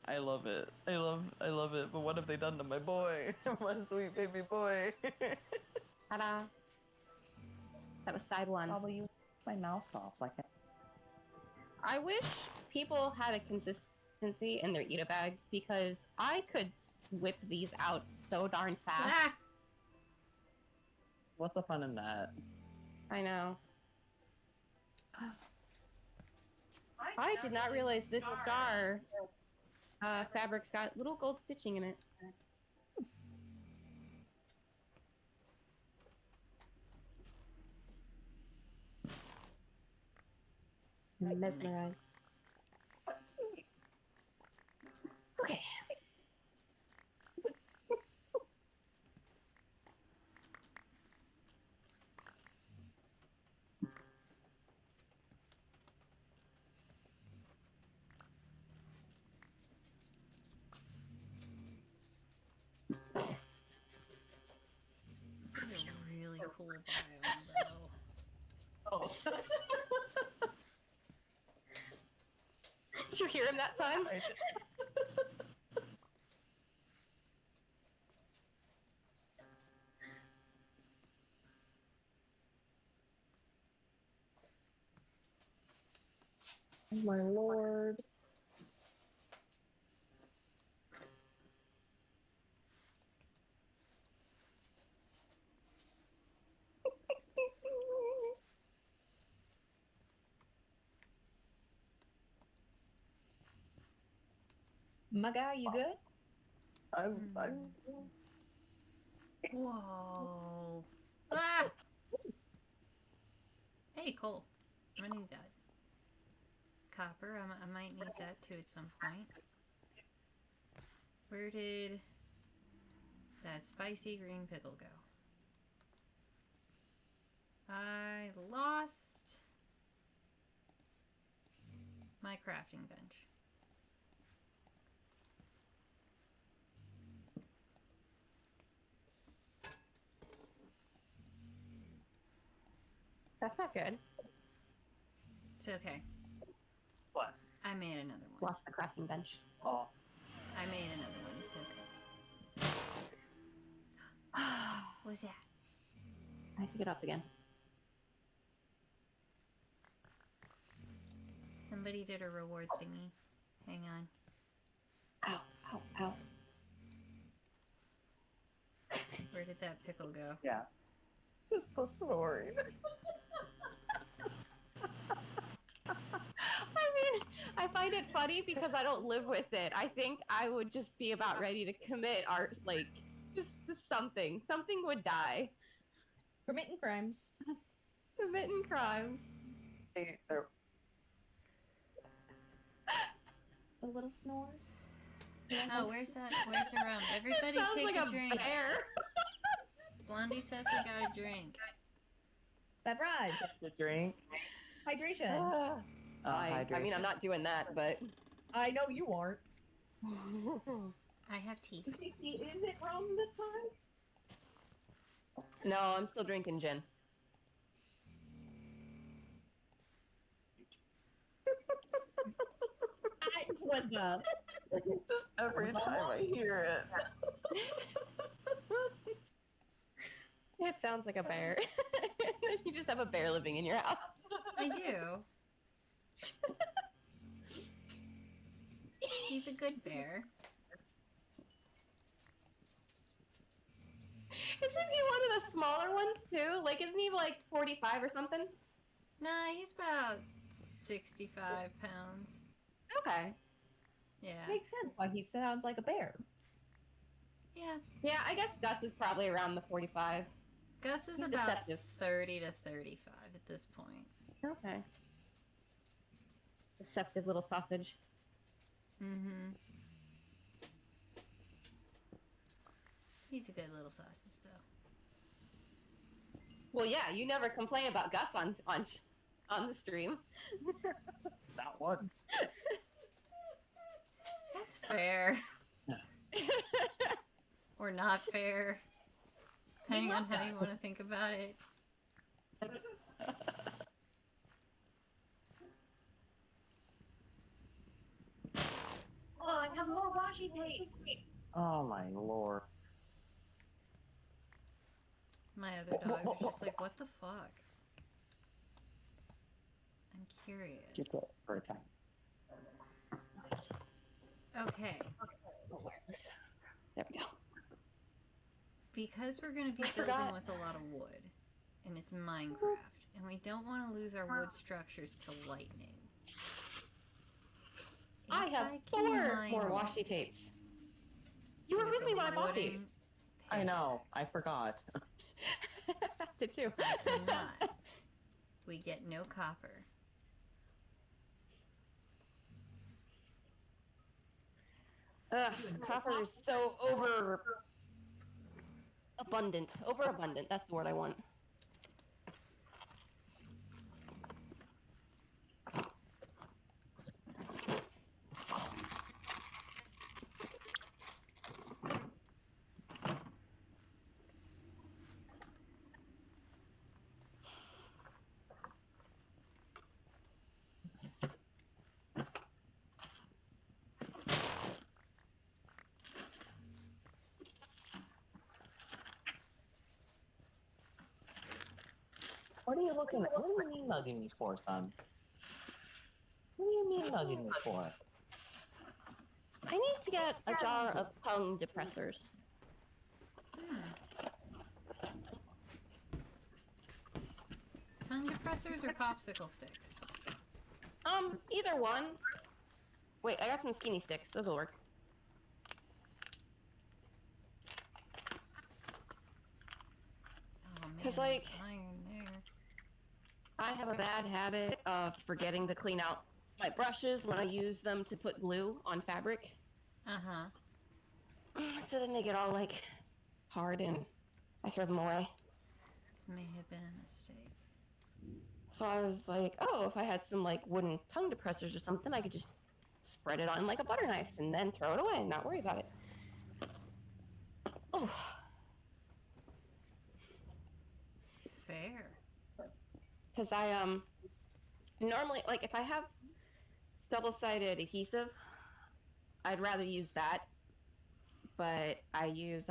I love it. I love it. But what have they done to my boy? My sweet baby boy. Ta-da. That was side one. Probably use my mouse off like that. I wish people had a consistency in their Eat-A bags because I could whip these out so darn fast. Ah! What's the fun in that? I know. I did not realize this star fabric's got little gold stitching in it. Mesmerized. Okay. This is a really cool biome, though. Oh. Did you hear him that time? Oh my lord. My guy, you good? I'm Whoa. Ah! Hey, coal. I'm gonna need that. Copper, I might need that too at some point. Where did that spicy green pickle go? I lost my crafting bench. That's not good. It's okay. What? I made another one. Lost the crafting bench. Oh. I made another one. It's okay. What was that? I have to get up again. Somebody did a reward thingy. Hang on. Ow, ow, ow. Where did that pickle go? Yeah. Just the story. I mean, I find it funny because I don't live with it. I think I would just be about ready to commit art, like, just something. Something would die. Committing crimes. Committing crimes. See, there. The little snores. Oh, where's the rum? Everybody Sounds take like a a drink. bear. Blondie says we got a drink. Beverage. The drink. Hydration. I mean, I'm Hydration. not doing that, but. I know you aren't. I have tea. Cece, is it rum this time? No, I'm still drinking gin. What's up? Just every time I hear it. It sounds like a bear. You just have a bear living in your house. I do. He's a good bear. Isn't he one of the smaller ones too? Like, isn't he like 45 or something? Nah, he's about 65 pounds. Okay. Yeah. Makes sense why he sounds like a bear. Yeah. Yeah, I guess Gus is probably around the 45. Gus is He's about deceptive. 30 to 35 at this point. Okay. Deceptive little sausage. Mm-hmm. He's a good little sausage, though. Well, yeah, you never complain about Gus on the stream. Not one. That's fair. Or not fair. Depending on how you want to think about it. Oh, I have more washi tape. Oh my lord. My other dogs are just like, what the fuck? I'm curious. Just it for a time. Okay. There we go. Because we're going to be I building forgot. with a lot of wood, and it's Minecraft, and we don't want to lose our wood structures to lightning. I If have can 4 mine more washi this tapes. You were with with me a when I bought these. wooden I know. I pickaxe, forgot. Did too. I cannot. We get no copper. Ugh, copper is so abundant. Overabundant, that's the word I want. What are you looking at? What do you mean mugging me for, son? What do you mean mugging me for? I need to get a jar of tongue depressors. Tongue depressors or popsicle sticks? Either one. Wait, I got some skinny sticks. Those will work. Oh man, 'Cause, there's like- iron there. I have a bad habit of forgetting to clean out my brushes when I use them to put glue on fabric. Uh-huh. So then they get all, like, hard and I throw them away. This may have been a mistake. So I was like, oh, if I had some, like, wooden tongue depressors or something, I could just spread it on like a butter knife and then throw it away and not worry about it. Oh. Fair. Because I, normally, like, if I have double-sided adhesive, I'd rather use that. But I use,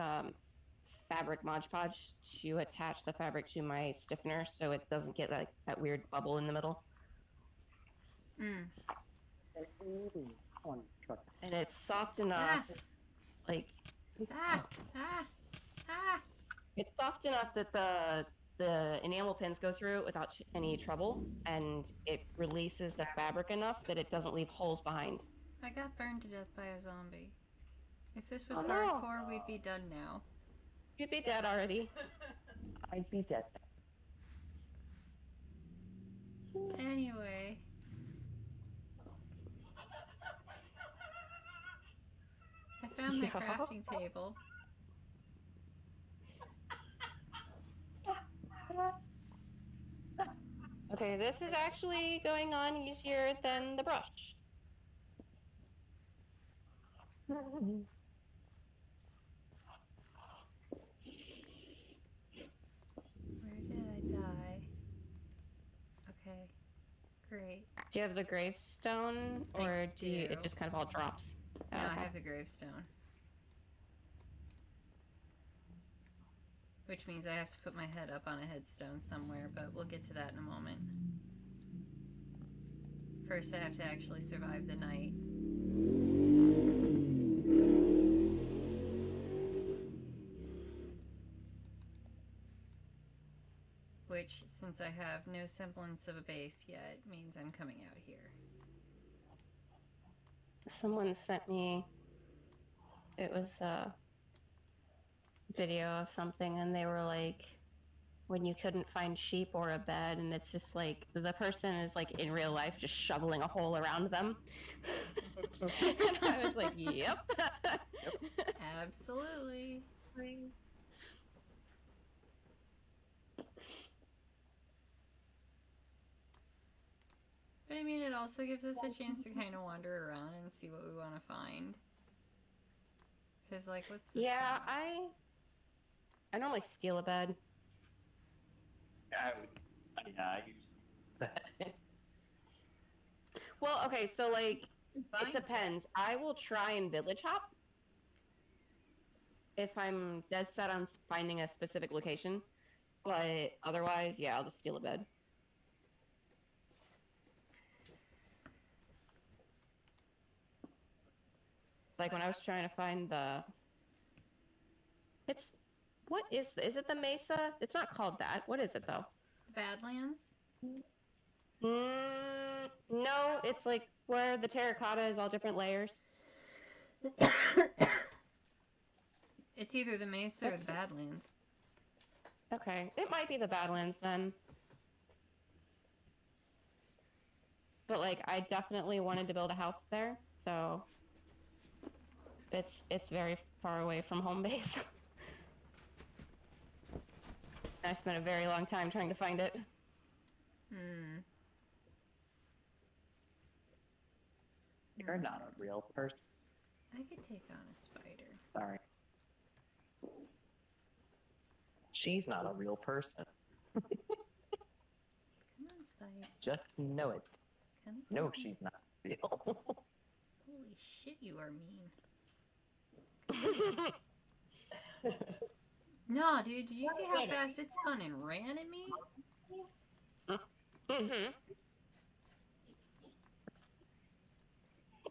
fabric Mod Podge to attach the fabric to my stiffener so it doesn't get, like, that weird bubble in the middle. Mm. And it's soft enough, like, Ah! Ah! Ah! it's soft enough that the enamel pins go through it without any trouble, and it releases the fabric enough that it doesn't leave holes behind. I got burned to death by a zombie. If this was Oh, no. hardcore, we'd be done now. You'd be dead already. I'd be dead. Anyway. Found my Yeah. crafting table. Okay, this is actually going on easier than the brush. Where did I die? Okay, great. Do you have the gravestone, I or do you, do. it just kind of all drops? No, I Okay. have the gravestone. Which means I have to put my head up on a headstone somewhere, but we'll get to that in a moment. First, I have to actually survive the night. Which, since I have no semblance of a base yet, means I'm coming out here. Someone sent me, it was a video of something, and they were like, when you couldn't find sheep or a bed, and it's just like, the person is like in real life just shoveling a hole around them. And I was like, yep. Absolutely. But I mean, it also gives us a chance to kind of wander around and see what we want to find. Because, like, what's this? Yeah, one? I normally steal a bed. I use Well, okay, so like, Fine. it depends. I will try and village hop if I'm dead set on finding a specific location. But otherwise, yeah, I'll just steal a bed. Like when I was trying to find the... What is it the Mesa? It's not called that. What is it though? Badlands? No, it's like where the terracotta is all different layers. It's either the Mesa or the Badlands. Okay, it might be the Badlands then. But like, I definitely wanted to build a house there, so it's very far away from home base. I spent a very long time trying to find it. Hmm. You're not a real person. I could take on a spider. Sorry. She's not a real person. Come on, spider. Just know it. Come No, here. she's not real. Holy shit, you are mean. No, dude, did you see how fast it spun and ran at me? Mm-hmm.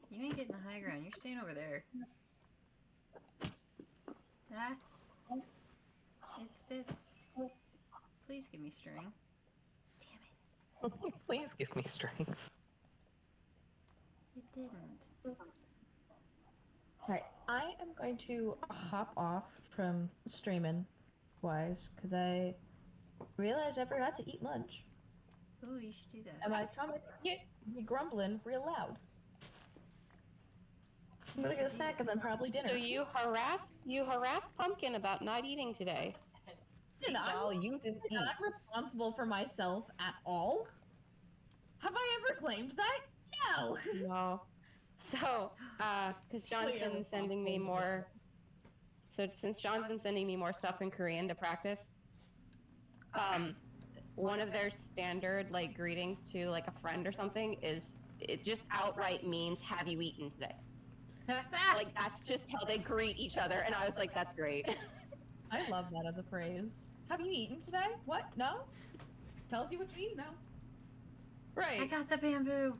You ain't getting the high ground. You're staying over there. Ah. It spits. Please give me string. Damn it. Please give me strength. It didn't. Alright, I am going to hop off from streaming wise because I realized I forgot to eat lunch. Ooh, you should do that. And my stomach be grumbling real loud. I'm gonna get a snack and then probably dinner. So you harassed Pumpkin about not eating today. Did I? Well, you didn't eat. I'm responsible for myself at all? Have I ever claimed that? No! No. So, because John's been sending me more. So since John's been sending me more stuff in Korean to practice, one of their standard like greetings to like a friend or something is it just outright means "Have you eaten today?" Like that's just how they greet each other, and I was like, "That's great." I love that as a phrase. Have you eaten today? What? No? Tells you what you eat, no. Right. I got the bamboo.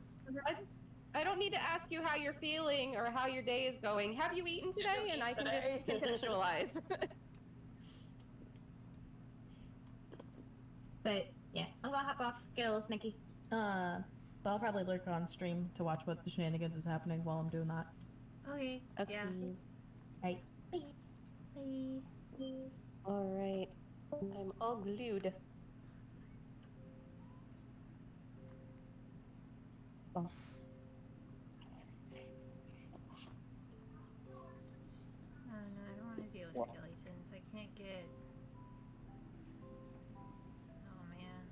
I don't need to ask you how you're feeling or how your day is going. Have you eaten today? And I can just contextualize. But yeah, I'm gonna hop off, get a little snacky. But I'll probably lurk on stream to watch what the shenanigans is happening while I'm doing that. Okay. Yeah. Hey. Bye. Bye. All right. I'm all glued. skeletons. I can't get... Oh, man.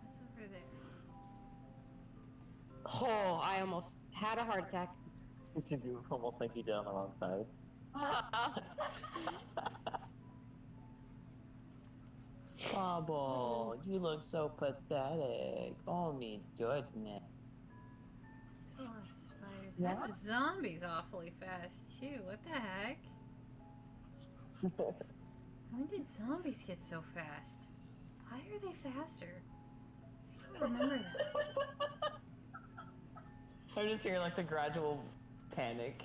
What's over there? Oh, I almost had a heart attack. You almost think you did on the wrong side. Bobble, you look so pathetic. Oh, me goodness. There's a lot of spiders. Yeah. That zombie's awfully fast, too. What the heck? When did zombies get so fast? Why are they faster? I don't remember that. I'm just hearing like the gradual panic.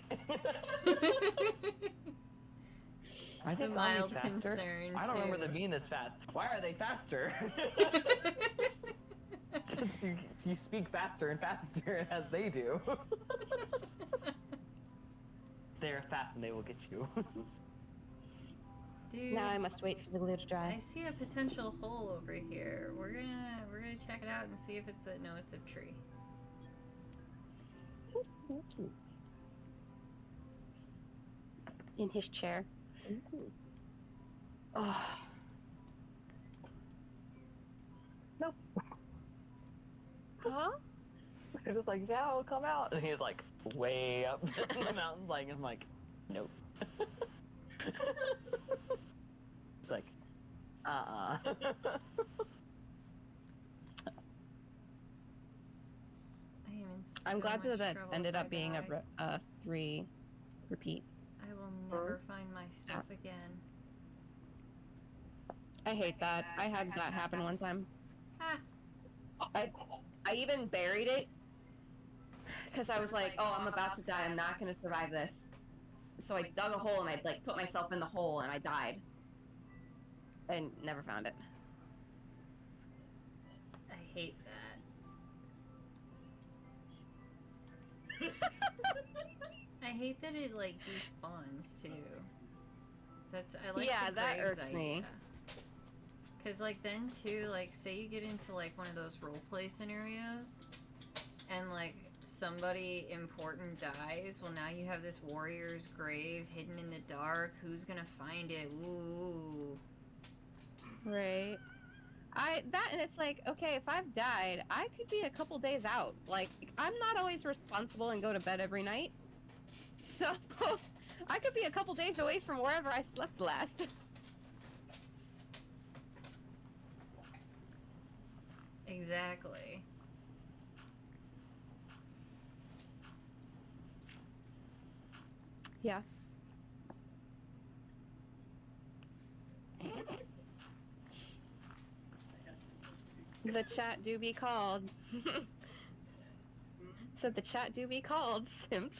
Are The the mild zombies faster? concern, I don't remember too. them being this fast. Why are they faster? Just you speak faster and faster as they do. They are fast and they will get you. Dude, Now I must wait for the glue to I dry. see a potential hole over here. We're gonna check it out and see if it's a... No, it's a tree. In his chair. Oh. Nope. Huh? They're just like, yeah, I'll come out. And he's like, way up in the mountains. Like, I'm like, nope. It's like, I am in so I'm glad much that trouble ended if up I being die. a 3 repeat. I will never find my stuff again. I hate that. I had that happen one time. Ah, I even buried it because I was like, oh, I'm about to die. I'm not going to survive this. So I dug a hole and I like put myself in the hole and I died. And never found it. I hate that. I hate that it like despawns too. I like Yeah, the that graves irks idea. me. Cause like then too, like say you get into like one of those roleplay scenarios, and like somebody important dies. Well, now you have this warrior's grave hidden in the dark. Who's gonna find it? Ooh. Right. And it's like, okay, if I've died, I could be a couple days out. Like, I'm not always responsible and go to bed every night. So, I could be a couple days away from wherever I slept last. Exactly. Yeah. The chat do be called. Said the chat do be called, simps.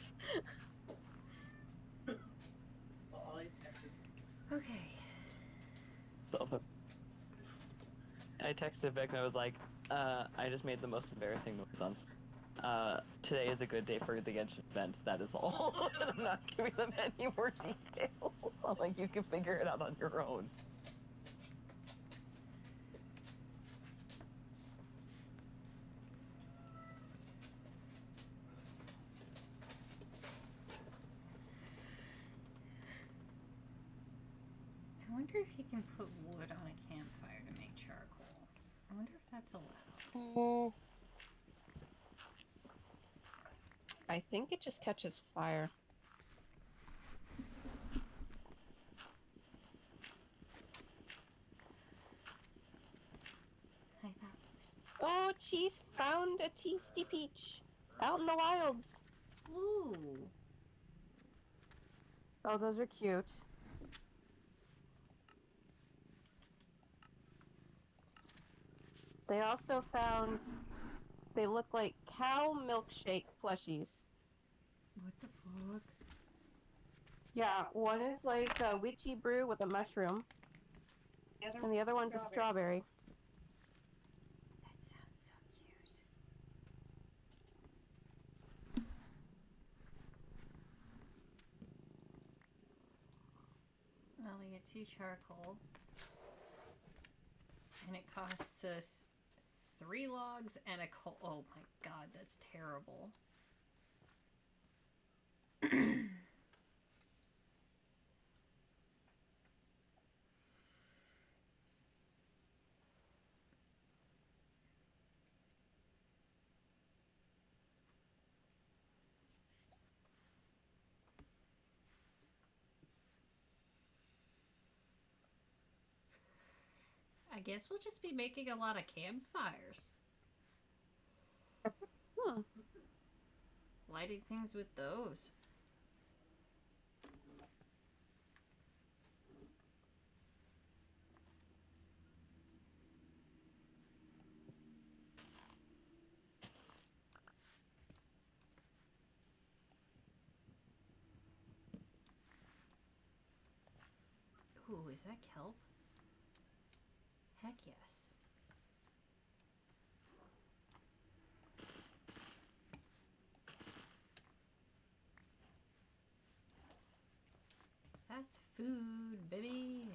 Okay. so I texted Vic and I was like, I just made the most embarrassing noise on. Today is a good day for the Genshin event. That is all. I'm not giving them any more details. I'm like, you can figure it out on your own. I wonder if you can put wood on a campfire to make charcoal. I wonder if that's allowed. I think it just catches fire. I thought. Oh, Cheese found a tasty peach out in the wilds. Ooh. Oh, those are cute. They also found, they look like cow milkshake plushies. What the fuck? Yeah, one is like a witchy brew with a mushroom, and the other one's a strawberry. That sounds so cute. Well, we get 2 charcoal. And it costs us 3 logs and a coal. Oh my god, that's terrible. I guess we'll just be making a lot of campfires. Hmm. Lighting things with those. Ooh, is that kelp? Heck yes. That's food, baby.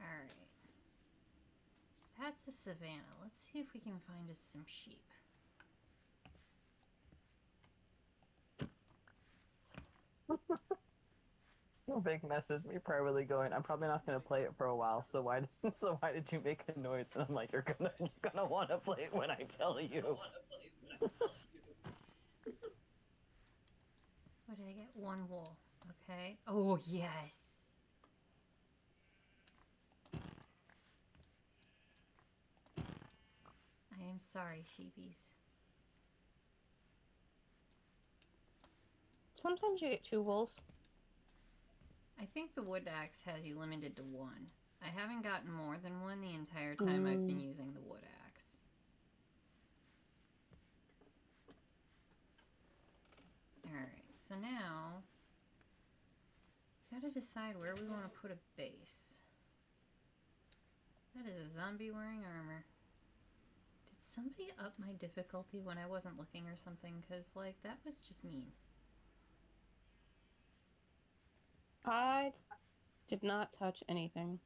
Alright. That's a savanna. Let's see if we can find us some sheep. Big message me privately going, I'm probably not gonna play it for a while, so why so why did you make a noise? And I'm like, you're gonna wanna play it when I tell you. What did I get? One wool. Okay. Oh, yes. I am sorry, sheepies. Sometimes you get 2 wolves. I think the wood axe has you limited to 1. I haven't gotten more than 1 the entire time I've been using the wood axe. Alright, so now gotta decide where we want to put a base. That is a zombie wearing armor. Did somebody up my difficulty when I wasn't looking or something? Because, like, that was just mean. I did not touch anything.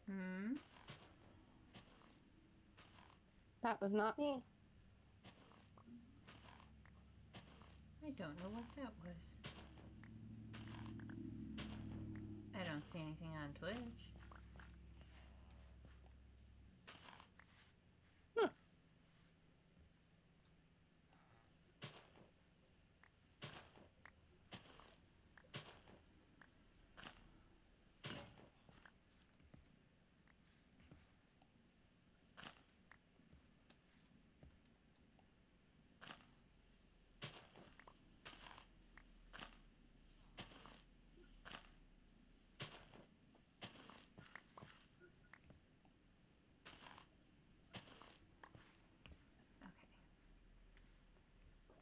Hmm? That was not me. I don't know what that was. I don't see anything on Twitch. Okay.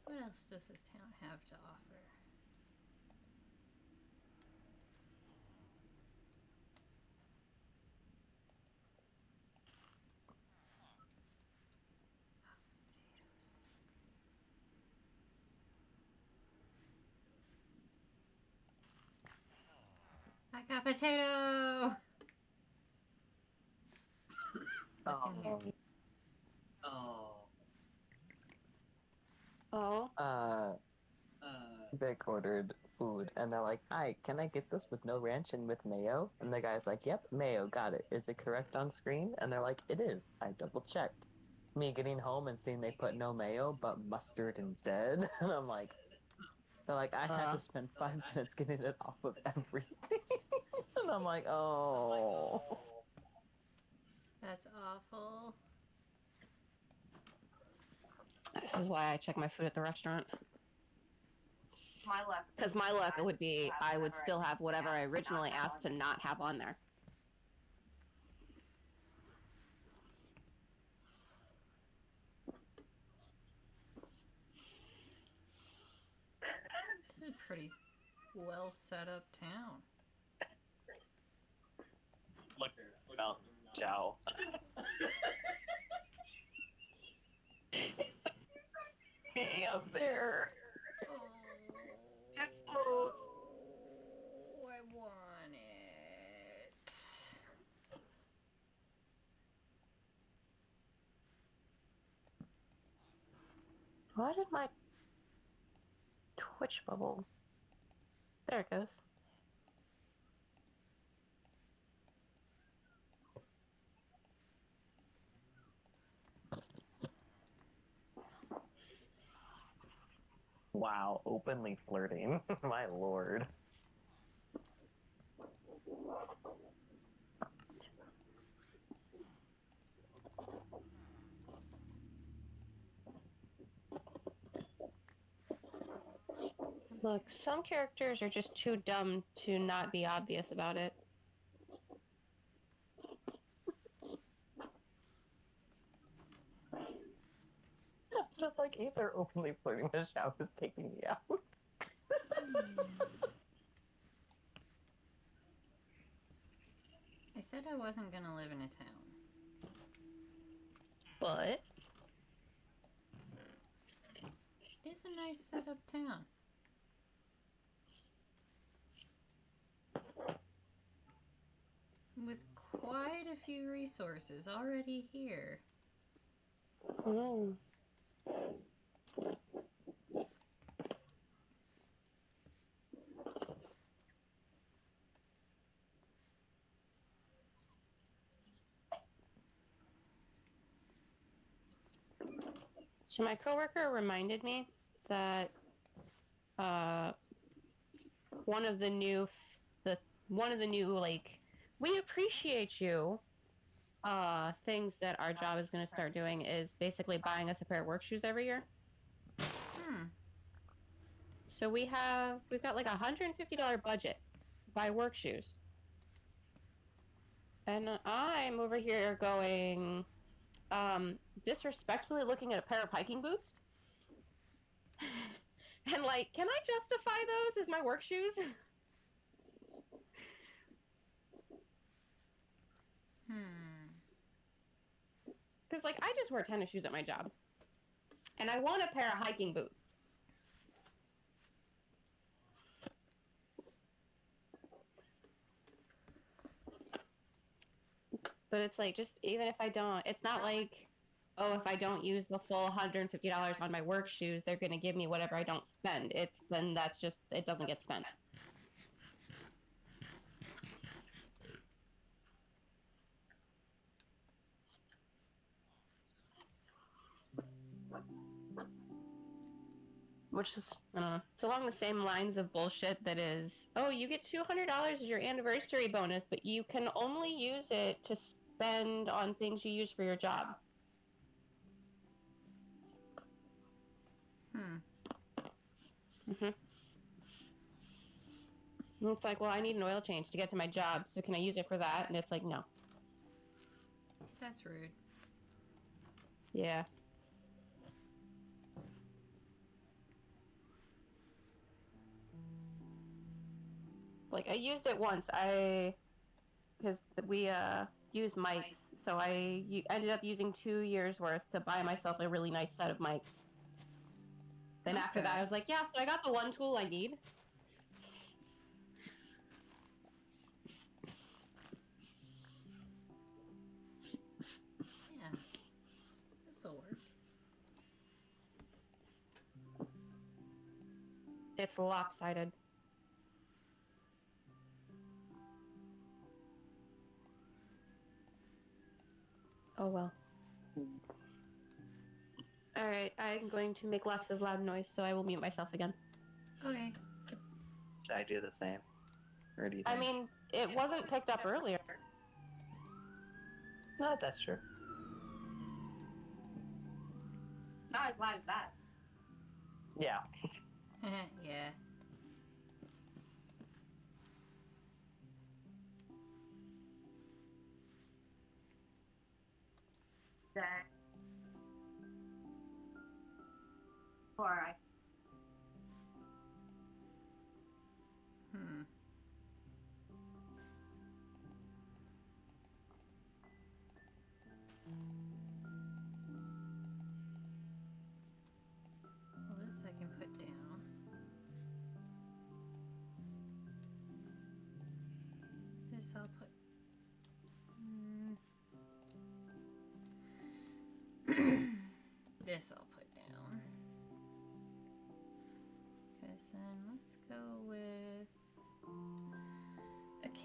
What else does this town have to offer? I got potato! What's in here? Oh. Vic ordered food, and they're like, hi, can I get this with no ranch and with mayo? And the guy's like, yep, mayo, got it. Is it correct on screen? And they're like, it is. I double checked. Me getting home and seeing they put no mayo, but mustard instead. And I'm like, they're like, I had to spend 5 minutes getting it off of everything. And I'm like, oh. That's awful. This is why I check my food at the restaurant. My luck. Because my luck would be I would still have whatever I originally asked to not have on there. This is a pretty well set up town. Look about Jow. Hey, up there. Oh, I want it. Why did my Twitch bubble? There it goes. Wow, openly flirting. My lord. Look, some characters are just too dumb to not be obvious about it. Just like if they're openly flirting, the shower is taking me out. I said I wasn't gonna live in a town. But It's a nice set up town. With quite a few resources already here. So my coworker reminded me that one of the new like, we appreciate you things that our job is going to start doing is basically buying us a pair of work shoes every year. So we've got like $150 budget to buy work shoes. And I'm over here going disrespectfully looking at a pair of hiking boots. And like, can I justify those as my work shoes? Because like, I just wear tennis shoes at my job. And I want a pair of hiking boots. But it's like, just even if I don't, it's not like, oh, if I don't use the full $150 on my work shoes, they're going to give me whatever I don't spend. Then that's just, it doesn't get spent. Which is, it's along the same lines of bullshit that is, oh, you get $200 as your anniversary bonus, but you can only use it to spend on things you use for your job. And it's like, well, I need an oil change to get to my job, so can I use it for that? And it's like, no. That's rude. Yeah. Like, I used it once. Because we use mics, so I ended up using 2 years worth to buy myself a really nice set of mics. Then after that, I was like, yeah, so I got the one tool I need. Yeah, this'll work. It's lopsided. Oh well. Alright, I'm going to make lots of loud noise, so I will mute myself again. Okay. Should I do the same? Or do you I think? mean, it wasn't picked up earlier. No, that's true. Not as loud as that. Yeah. Yeah. That. Or I. Well, this I can put down. This I'll put. This I'll put down.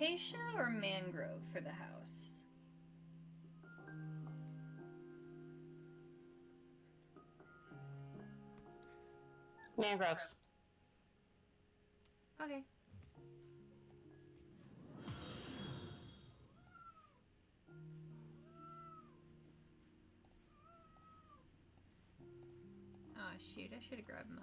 acacia or mangrove for the house? Mangroves. Okay. Oh shoot, I should have grabbed mud.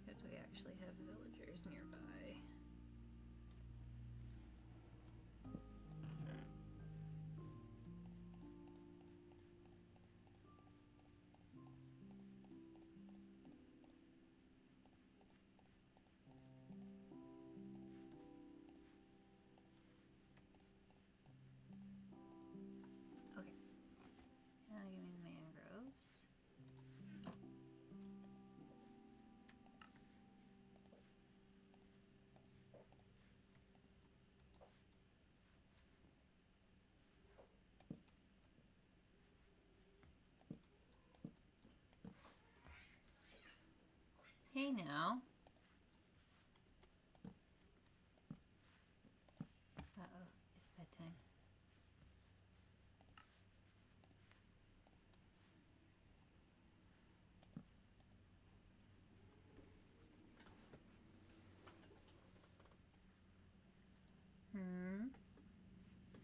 Because we actually have villagers nearby. Okay. Now give me the mangroves. Hey now. Uh-oh, it's bedtime.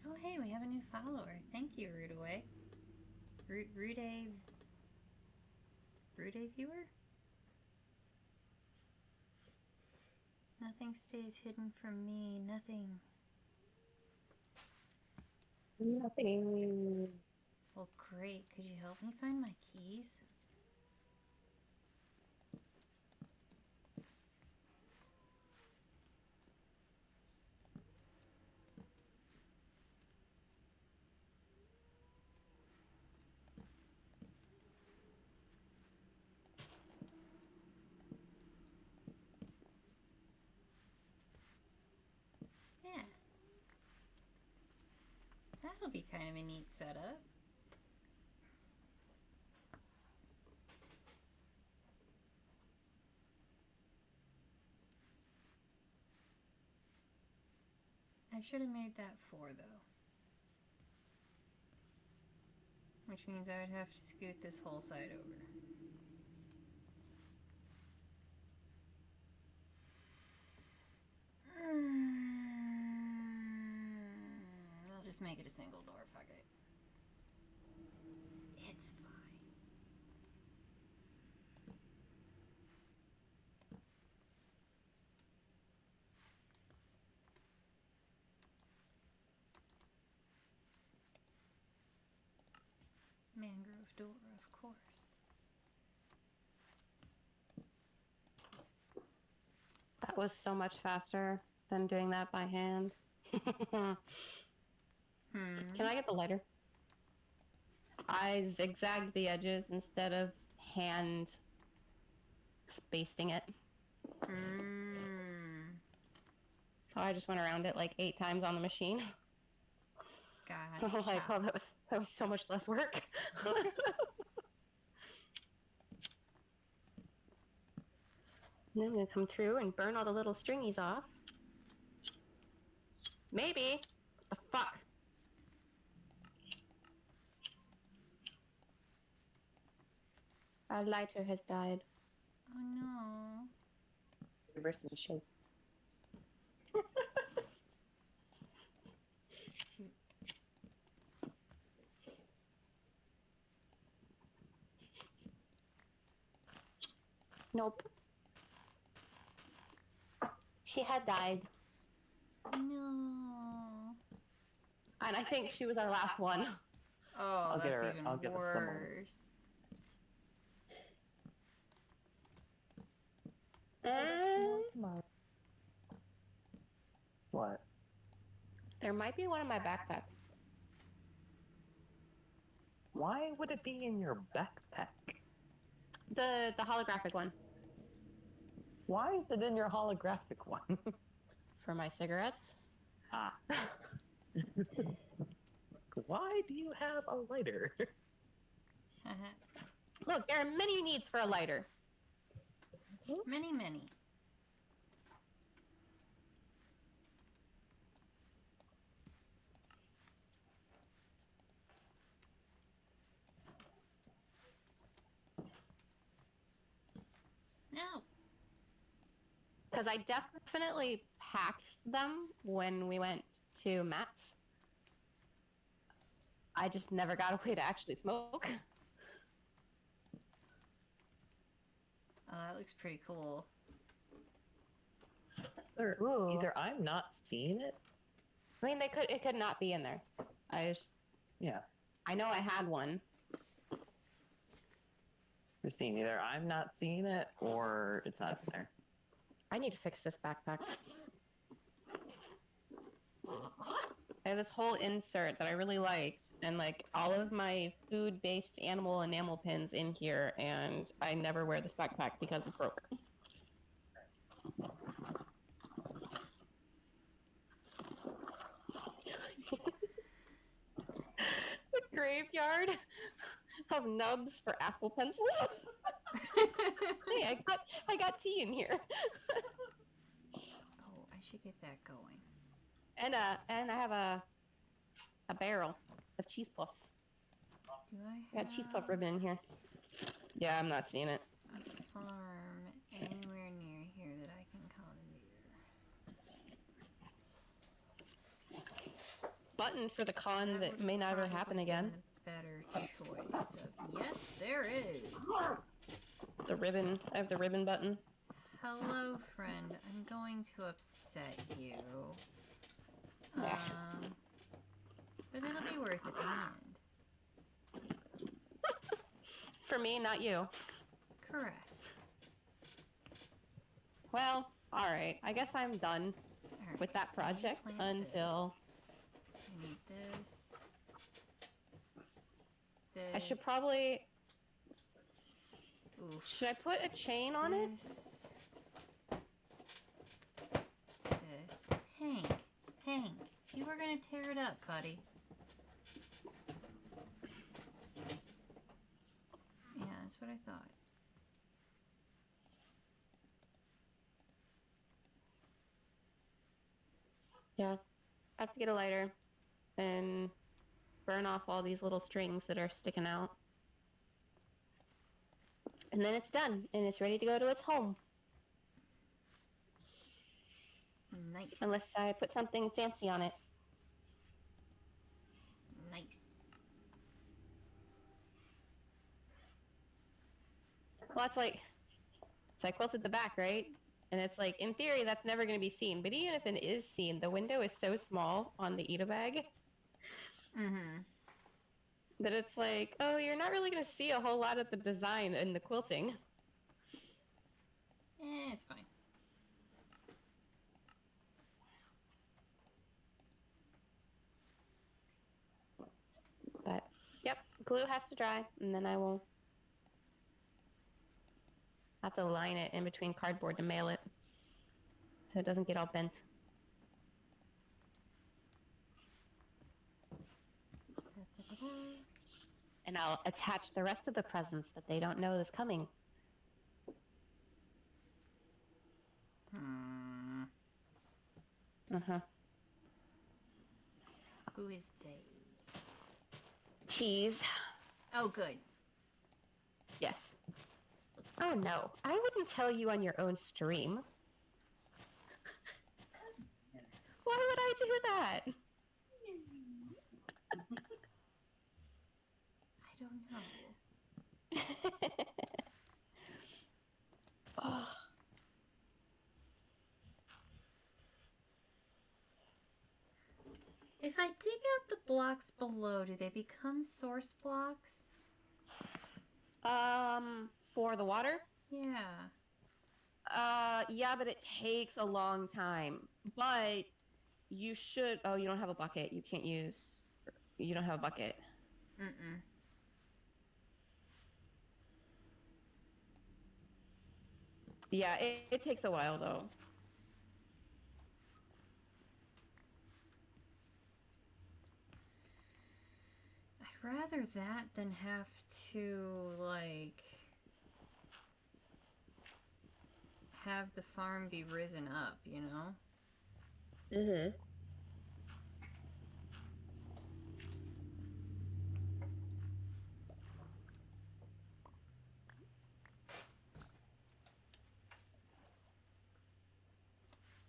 Oh hey, we have a new follower. Thank you, Rudaway. Rude viewer? Nothing stays hidden from me. Nothing. Nothing. Well, great. Could you help me find my keys? Yeah. That'll be kind of a neat setup. I should have made that 4 though. Which means I would have to scoot this whole side over. I'll just make it a single door, fuck it. It's fine. Mangrove door, of course. That was so much faster than doing that by hand. Can I get the lighter? I zigzagged the edges instead of hand spacing it. So I just went around it like 8 times on the machine. Gotcha. I was like, oh, that was so much less work. And then I'm gonna come through and burn all the little stringies off. Maybe. What the fuck? Our lighter has died. Oh no. Reverse and shape. Shoot. Nope. She had died. No. And I think she was our last one. Oh, I'll get that's her- even I'll get a similar. worse. What? There might be one in my backpack. Why would it be in your backpack? The holographic one. Why is it in your holographic one? For my cigarettes. Ah. Why do you have a lighter? Look, there are many needs for a lighter. Many, many. No. Because I definitely packed them when we went to Matt's. I just never got a way to actually smoke. Oh, that looks pretty cool. Ooh. Either I'm not seeing it. I mean, it could not be in there. Yeah. I know I had one. You're seeing either I'm not seeing it or it's not in there. I need to fix this backpack. I have this whole insert that I really liked, and like all of my food-based animal enamel pins in here, and I never wear this backpack because it's broken. The graveyard of nubs for Apple pencils. Hey, I got tea in here. Oh, I should get that going. And I have a barrel of cheese puffs. Do I I have got cheese puff ribbon in here. Yeah, I'm not seeing it. a farm anywhere near here that I can commandeer? Button for the con that would may never probably happen been again. the better choice of, yes, there is. The ribbon. I have the ribbon button. Hello, friend. I'm going to upset you. Yeah. But it'll be worth it in the end. For me, not you. Correct. Well, alright. I guess I'm done Alright, with that I need to project plant until... this. I need this. This. I should probably... Oof. Should I put a chain on it? This. Hank, you were gonna tear it up, buddy. Yeah, that's what I thought. Yeah. I have to get a lighter and burn off all these little strings that are sticking out. And then it's done, and it's ready to go to its home. Nice. Unless I put something fancy on it. Nice. Well, it's like I quilted the back, right? And it's like, in theory, that's never going to be seen. But even if it is seen, the window is so small on the Ita bag Mm-hmm. that it's like, oh, you're not really going to see a whole lot of the design in the quilting. It's fine. But, yep, glue has to dry, and then I will have to line it in between cardboard to mail it so it doesn't get all bent. And I'll attach the rest of the presents that they don't know is coming. Uh-huh. Who is they? Cheese. Oh, good. Yes. Oh no, I wouldn't tell you on your own stream. Why would I do that? I don't know. Oh. If I dig out the blocks below, do they become source blocks? For the water? Yeah. Yeah, but it takes a long time. But you should. Oh, you don't have a bucket. You can't use. You don't have a bucket. Mm-mm. Yeah, it takes a while though. I'd rather that than have to, like, have the farm be risen up, you know? Mm-hmm.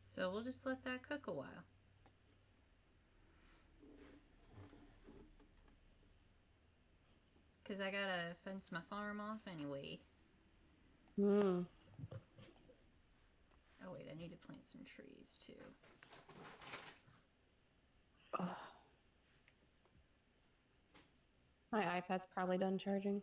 So we'll just let that cook a while. Because I gotta fence my farm off anyway. Hmm. Oh wait, I need to plant some trees too. Oh. My iPad's probably done charging.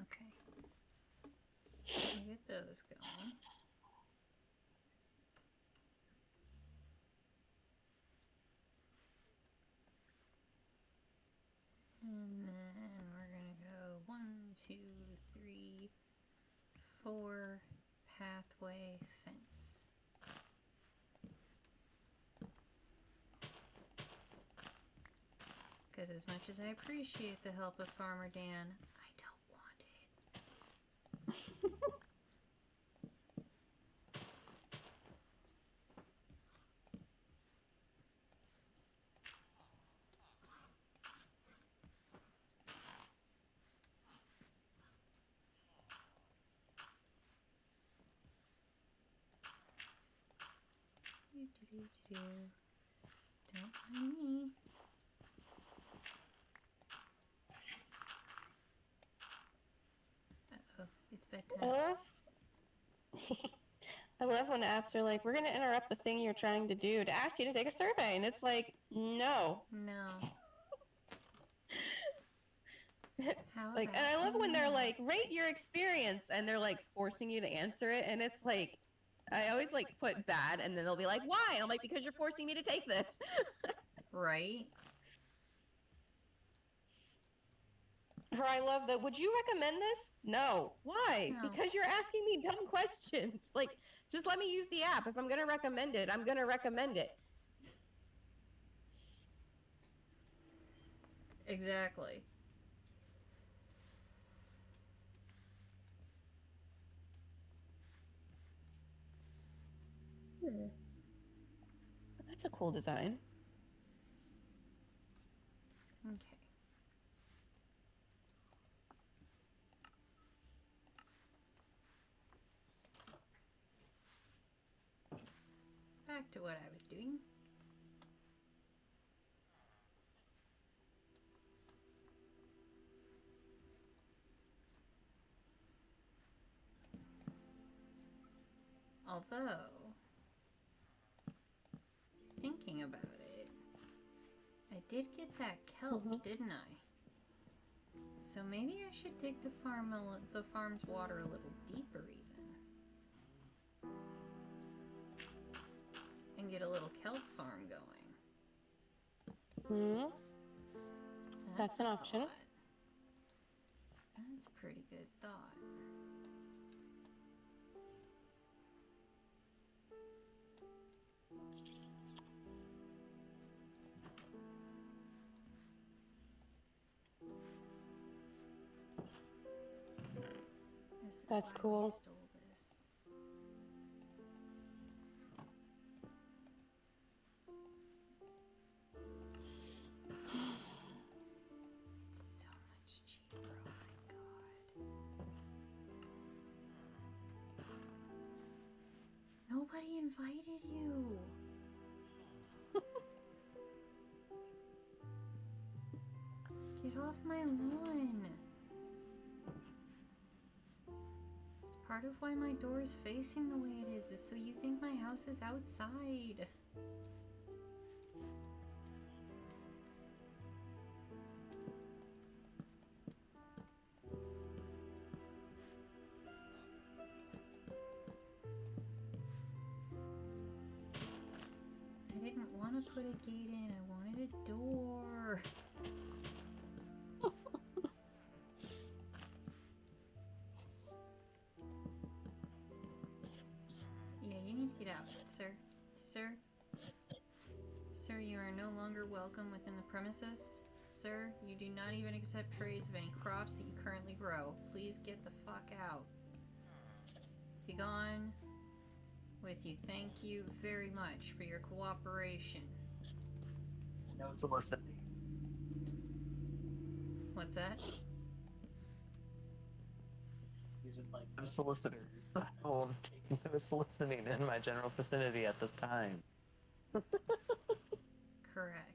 Okay. I'll get those going. And then we're gonna go 1, 2, 3, 4 pathway fence. Because as much as I appreciate the help of Farmer Dan, I don't want it. Don't mind me. Uh-oh, it's I bedtime. love. I love when apps are like, "We're gonna interrupt the thing you're trying to do to ask you to take a survey," and it's like, no. No. How Like, about and I love when they're no? like, "Rate your experience," and they're like forcing you to answer it, and it's like, I always like put bad, and then they'll be like, "Why?" And I'm like, "Because you're forcing me to take this." Right? Or I love the, "Would you recommend this?" No. Why? No. Because you're asking me dumb questions. Like, just let me use the app. If I'm gonna recommend it, I'm gonna recommend it. Exactly. That's a cool design. Okay. Back to what I was doing. Although, thinking about it, I did get that kelp, didn't I? So maybe I should dig the farm's water a little deeper even. And get a little kelp farm going. Hmm. That's an option. Thought. That's a pretty good thought. This is That's why cool. we stole this. It's so much cheaper, oh my god. Nobody invited you. Get off my lawn. Part of why my door is facing the way it is so you think my house is outside. I didn't want to put a gate in, I wanted a door. Yeah, you need to get out, sir. Sir? Sir, you are no longer welcome within the premises. Sir, you do not even accept trades of any crops that you currently grow. Please get the fuck out. Be gone with you. Thank you very much for your cooperation. No soliciting. What's that? You're just like, I'm solicitors. Oh, I'm taking no soliciting in my general vicinity at this time. Correct.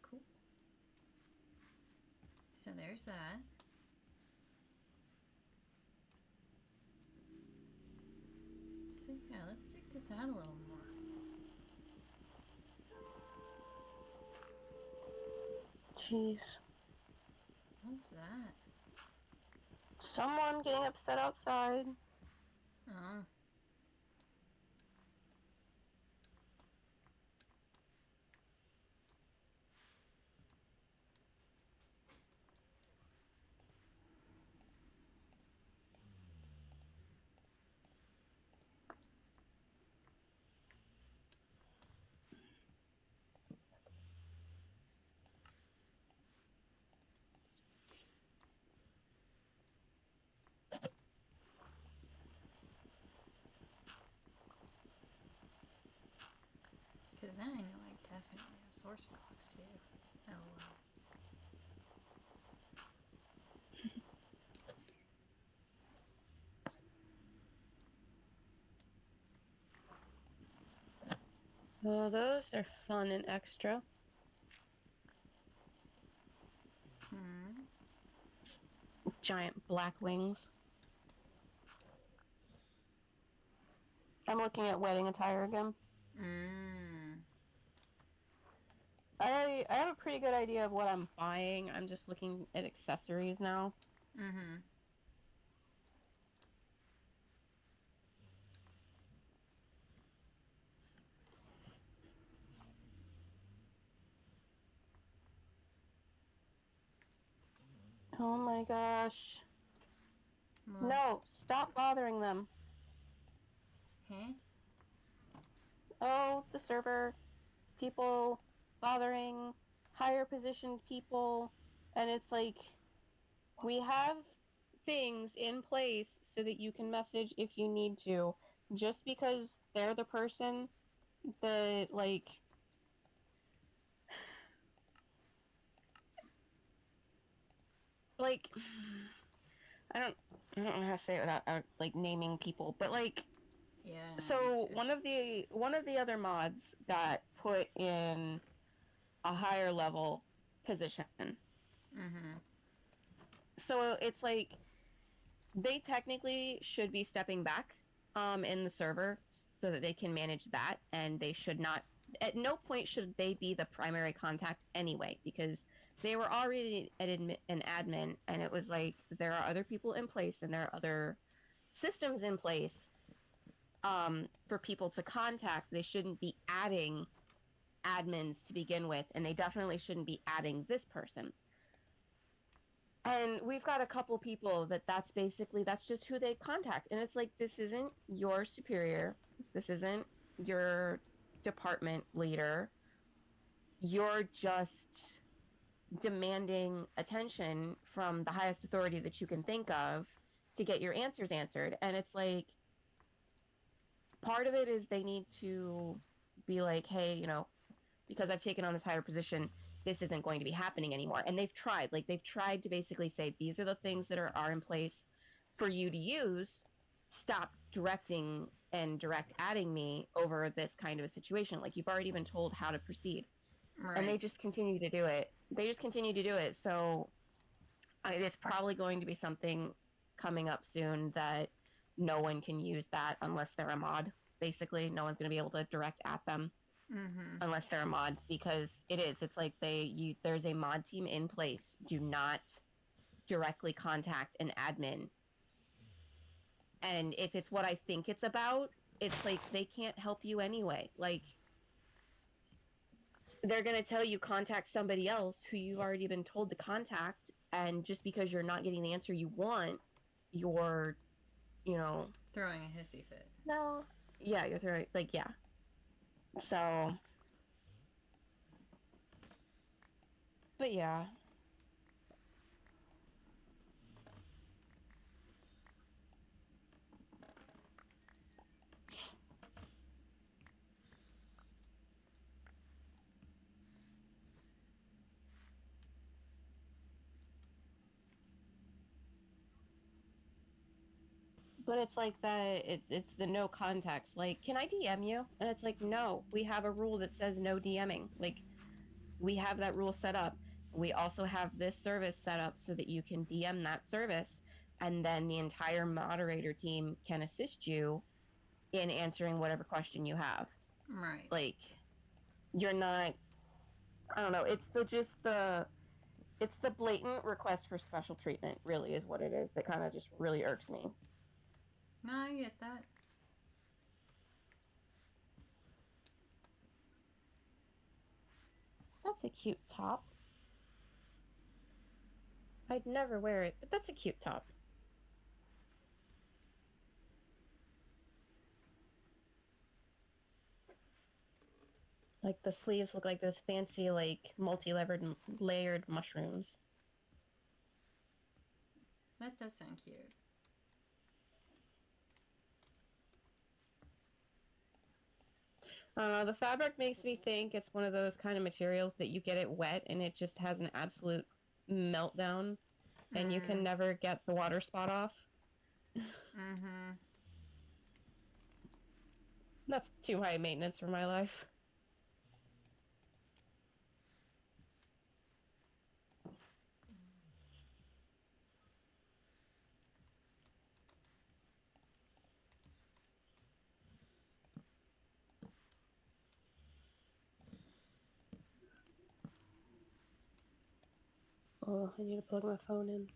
Cool. So there's that. So yeah, let's take this out a little more. Jeez. What was that? Someone getting upset outside. Oh. Because then I know I definitely have source blocks too. LOL. Oh, those are fun and extra. Hmm. Giant black wings. I'm looking at wedding attire again. Mmm. I have a pretty good idea of what I'm buying. I'm just looking at accessories now. Mm-hmm. Oh my gosh. What? No, stop bothering them. Huh? Oh, the server, people bothering higher positioned people. And it's like, we have things in place so that you can message if you need to. Just because they're the person that, like, I don't know how to say it without like naming people, but like, Yeah. so one of the other mods got put in a higher level position. Mm-hmm. So it's like they technically should be stepping back in the server so that they can manage that, and they should not, at no point should they be the primary contact anyway, because they were already an admin, and it was like there are other people in place and there are other systems in place for people to contact. They shouldn't be adding admins to begin with, and they definitely shouldn't be adding this person. And we've got a couple people that's basically, that's just who they contact. And it's like, this isn't your superior. This isn't your department leader. You're just demanding attention from the highest authority that you can think of to get your answers answered. And it's like, part of it is they need to be like, hey, you know, because I've taken on this higher position, this isn't going to be happening anymore. And they've tried to basically say, these are the things that are in place for you to use. Stop directing and direct adding me over this kind of a situation. Like, you've already been told how to proceed. Right. And they just continue to do it. So it's probably going to be something coming up soon that no one can use that unless they're a mod. Basically, no one's going to be able to direct at them unless they're a mod, because it's like there's a mod team in place. Do not directly contact an admin. And if it's what I think it's about, it's like they can't help you anyway. Like, they're going to tell you contact somebody else who you've already been told to contact, and just because you're not getting the answer you want, you're, you know, throwing a hissy fit. No. Yeah, you're throwing, like, yeah. So, but yeah. But it's like it's the no context. Like, can I DM you? And it's like, no, we have a rule that says no DMing. Like, we have that rule set up. We also have this service set up so that you can DM that service, and then the entire moderator team can assist you in answering whatever question you have. Right. Like, you're not, I don't know, it's the blatant request for special treatment, really, is what it is, that kind of just really irks me. No, I get that. That's a cute top. I'd never wear it, but that's a cute top. Like, the sleeves look like those fancy, like, layered mushrooms. That does sound cute. The fabric makes me think it's one of those kind of materials that you get it wet and it just has an absolute meltdown, and you can never get the water spot off. That's too high maintenance for my life. Oh, I need to plug my phone in.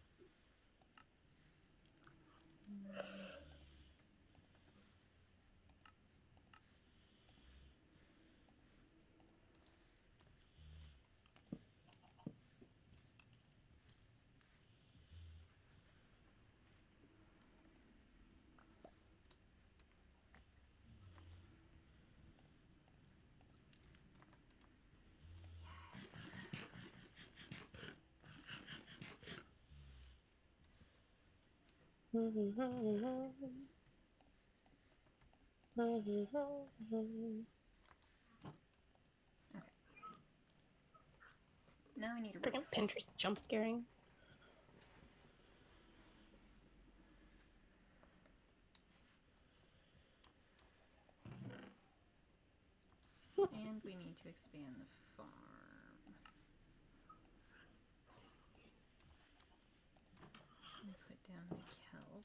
Okay. Now I need a Freaking Pinterest jump scaring. And we need to expand the farm. And put down the kelp.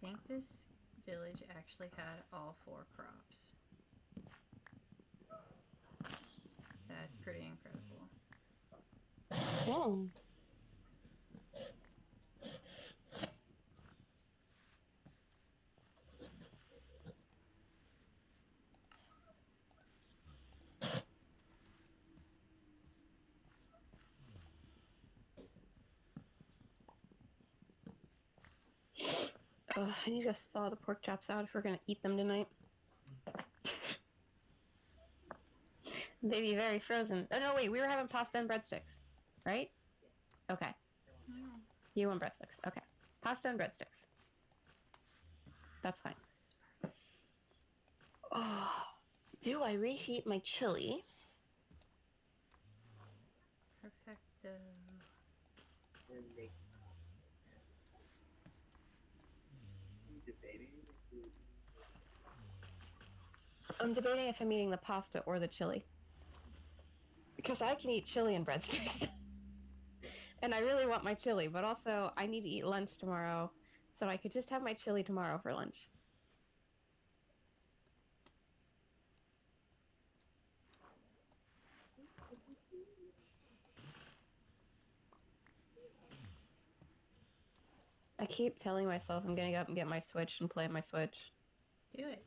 think this village actually had all 4 crops. That's pretty incredible. Hmm. Oh, I need to thaw the pork chops out if we're gonna eat them tonight. They'd be very frozen. Oh no, wait, we were having pasta and breadsticks, right? Okay. Mm. You want breadsticks? Okay. Pasta and breadsticks. That's fine. Oh, do I reheat my chili? Perfecto. I'm debating if I'm eating the pasta or the chili. Because I can eat chili and breadsticks. And I really want my chili, but also I need to eat lunch tomorrow, so I could just have my chili tomorrow for lunch. I keep telling myself I'm gonna get up and get my Switch and play my Switch. Do it.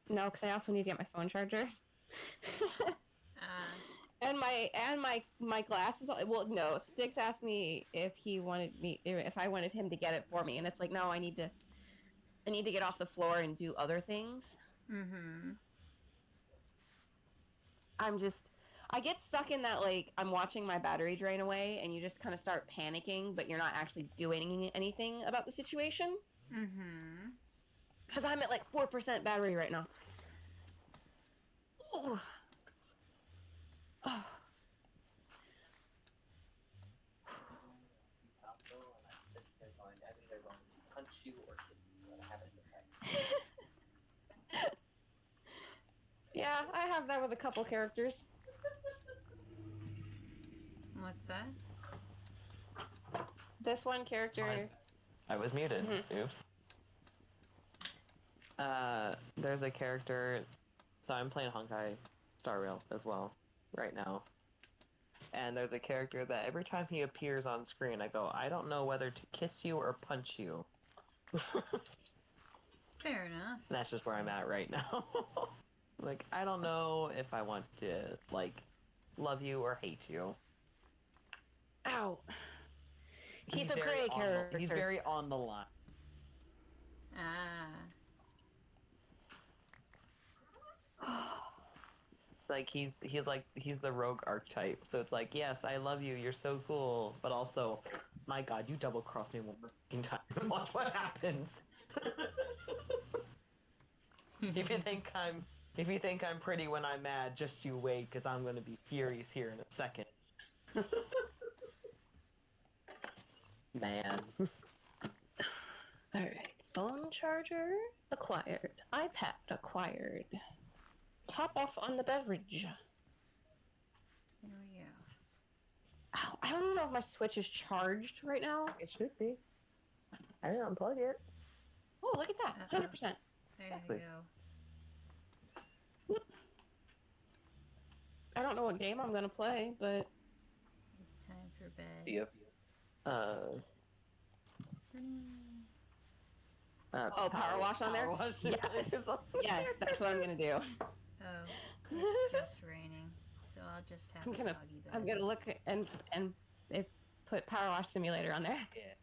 No, because I also need to get my phone charger. And my glasses. Well, no. Sticks asked me if I wanted him to get it for me, and it's like, no, I need to get off the floor and do other things. Mm-hmm. I get stuck in that, like, I'm watching my battery drain away, and you just kind of start panicking, but you're not actually doing anything about the situation. Mm-hmm. Because I'm at like 4% battery right now. Oh. Oh. Yeah, I have that with a couple characters. What's that? This one character. I was muted. Mhm. Oops. There's a character. So I'm playing Honkai Star Rail as well right now. And there's a character that every time he appears on screen, I go, I don't know whether to kiss you or punch you. Fair enough. And that's just where I'm at right now. Like, I don't know if I want to, like, love you or hate you. Ow. He's a gray character. He's very on the line. Like, he's the rogue archetype. So it's like, yes, I love you, you're so cool, but also, my god, you double crossed me one more fucking time. Watch what happens. If you think I'm pretty when I'm mad, just you wait, because I'm gonna be furious here in a second. Man. Alright. Phone charger acquired. iPad acquired. Top off on the beverage. There we go. Ow, I don't even know if my Switch is charged right now. It should be. I didn't unplug it. Oh, look at that. 100%. There Exactly. you go. I don't know what game I'm gonna play, but It's time for bed. Do you? Power wash on there? Power wash. Yes. Yes, that's what I'm gonna do. Oh, it's just raining, so I'll just have a soggy bed. I'm gonna look and put Power Wash Simulator on there. Yeah.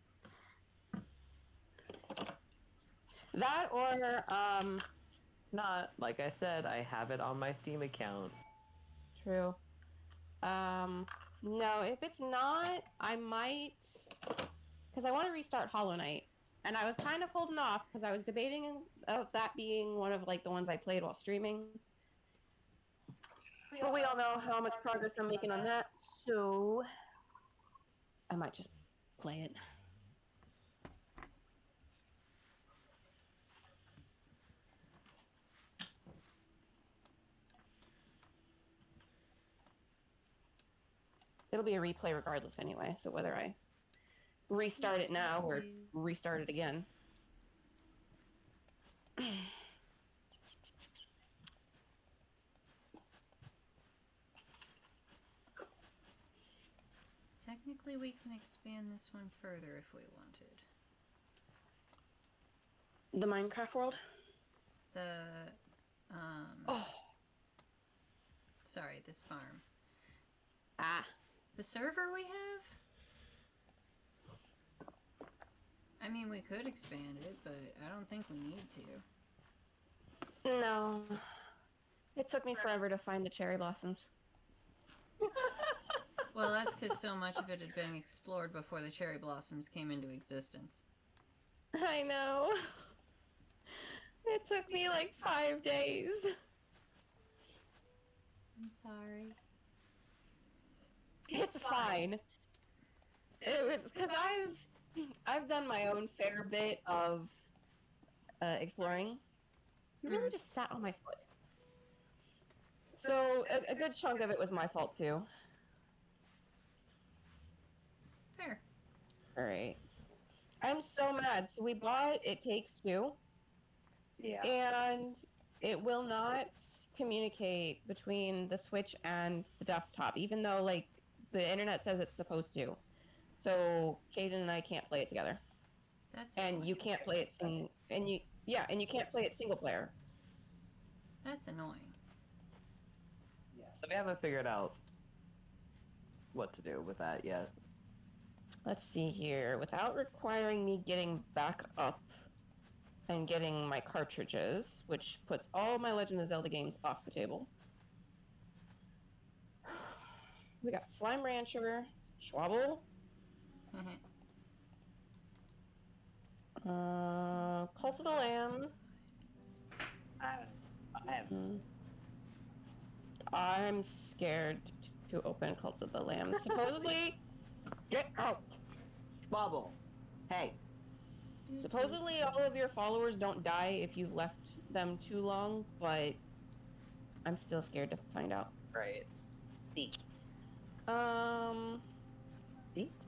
That or Not, like I said, I have it on my Steam account. True. No, if it's not, I might, because I want to restart Hollow Knight, and I was kind of holding off because I was debating of that being one of like the ones I played while streaming. But we all know how much progress I'm making on that, so I might just play it. It'll be a replay regardless anyway, so whether I restart it now or restart it again. technically we can expand this one further if we wanted. The Minecraft world? The, Oh. sorry, this farm. Ah. The server we have? I mean, we could expand it, but I don't think we need to. No. It took me forever to find the cherry blossoms. Well, that's because so much of it had been explored before the cherry blossoms came into existence. I know. It took me like 5 days. I'm sorry. It's fine. It was because I've done my own fair bit of exploring. You really just sat on my foot. So a good chunk of it was my fault too. Fair. All right. I'm so mad. So we bought It Takes Two. Yeah. And it will not communicate between the Switch and the desktop, even though like the internet says it's supposed to. So Caden and I can't play it together. That's And annoying. you can't play it and you can't play it single player. That's annoying. So we haven't figured out what to do with that yet. Let's see here. Without requiring me getting back up and getting my cartridges, which puts all my Legend of Zelda games off the table. We got Slime Rancher, Schwabble, Cult of the Lamb. I'm scared to open Cult of the Lamb. Supposedly, get out, Bubble. Hey. Supposedly, all of your followers don't die if you left them too long, but I'm still scared to find out. Right. Seat. Seat?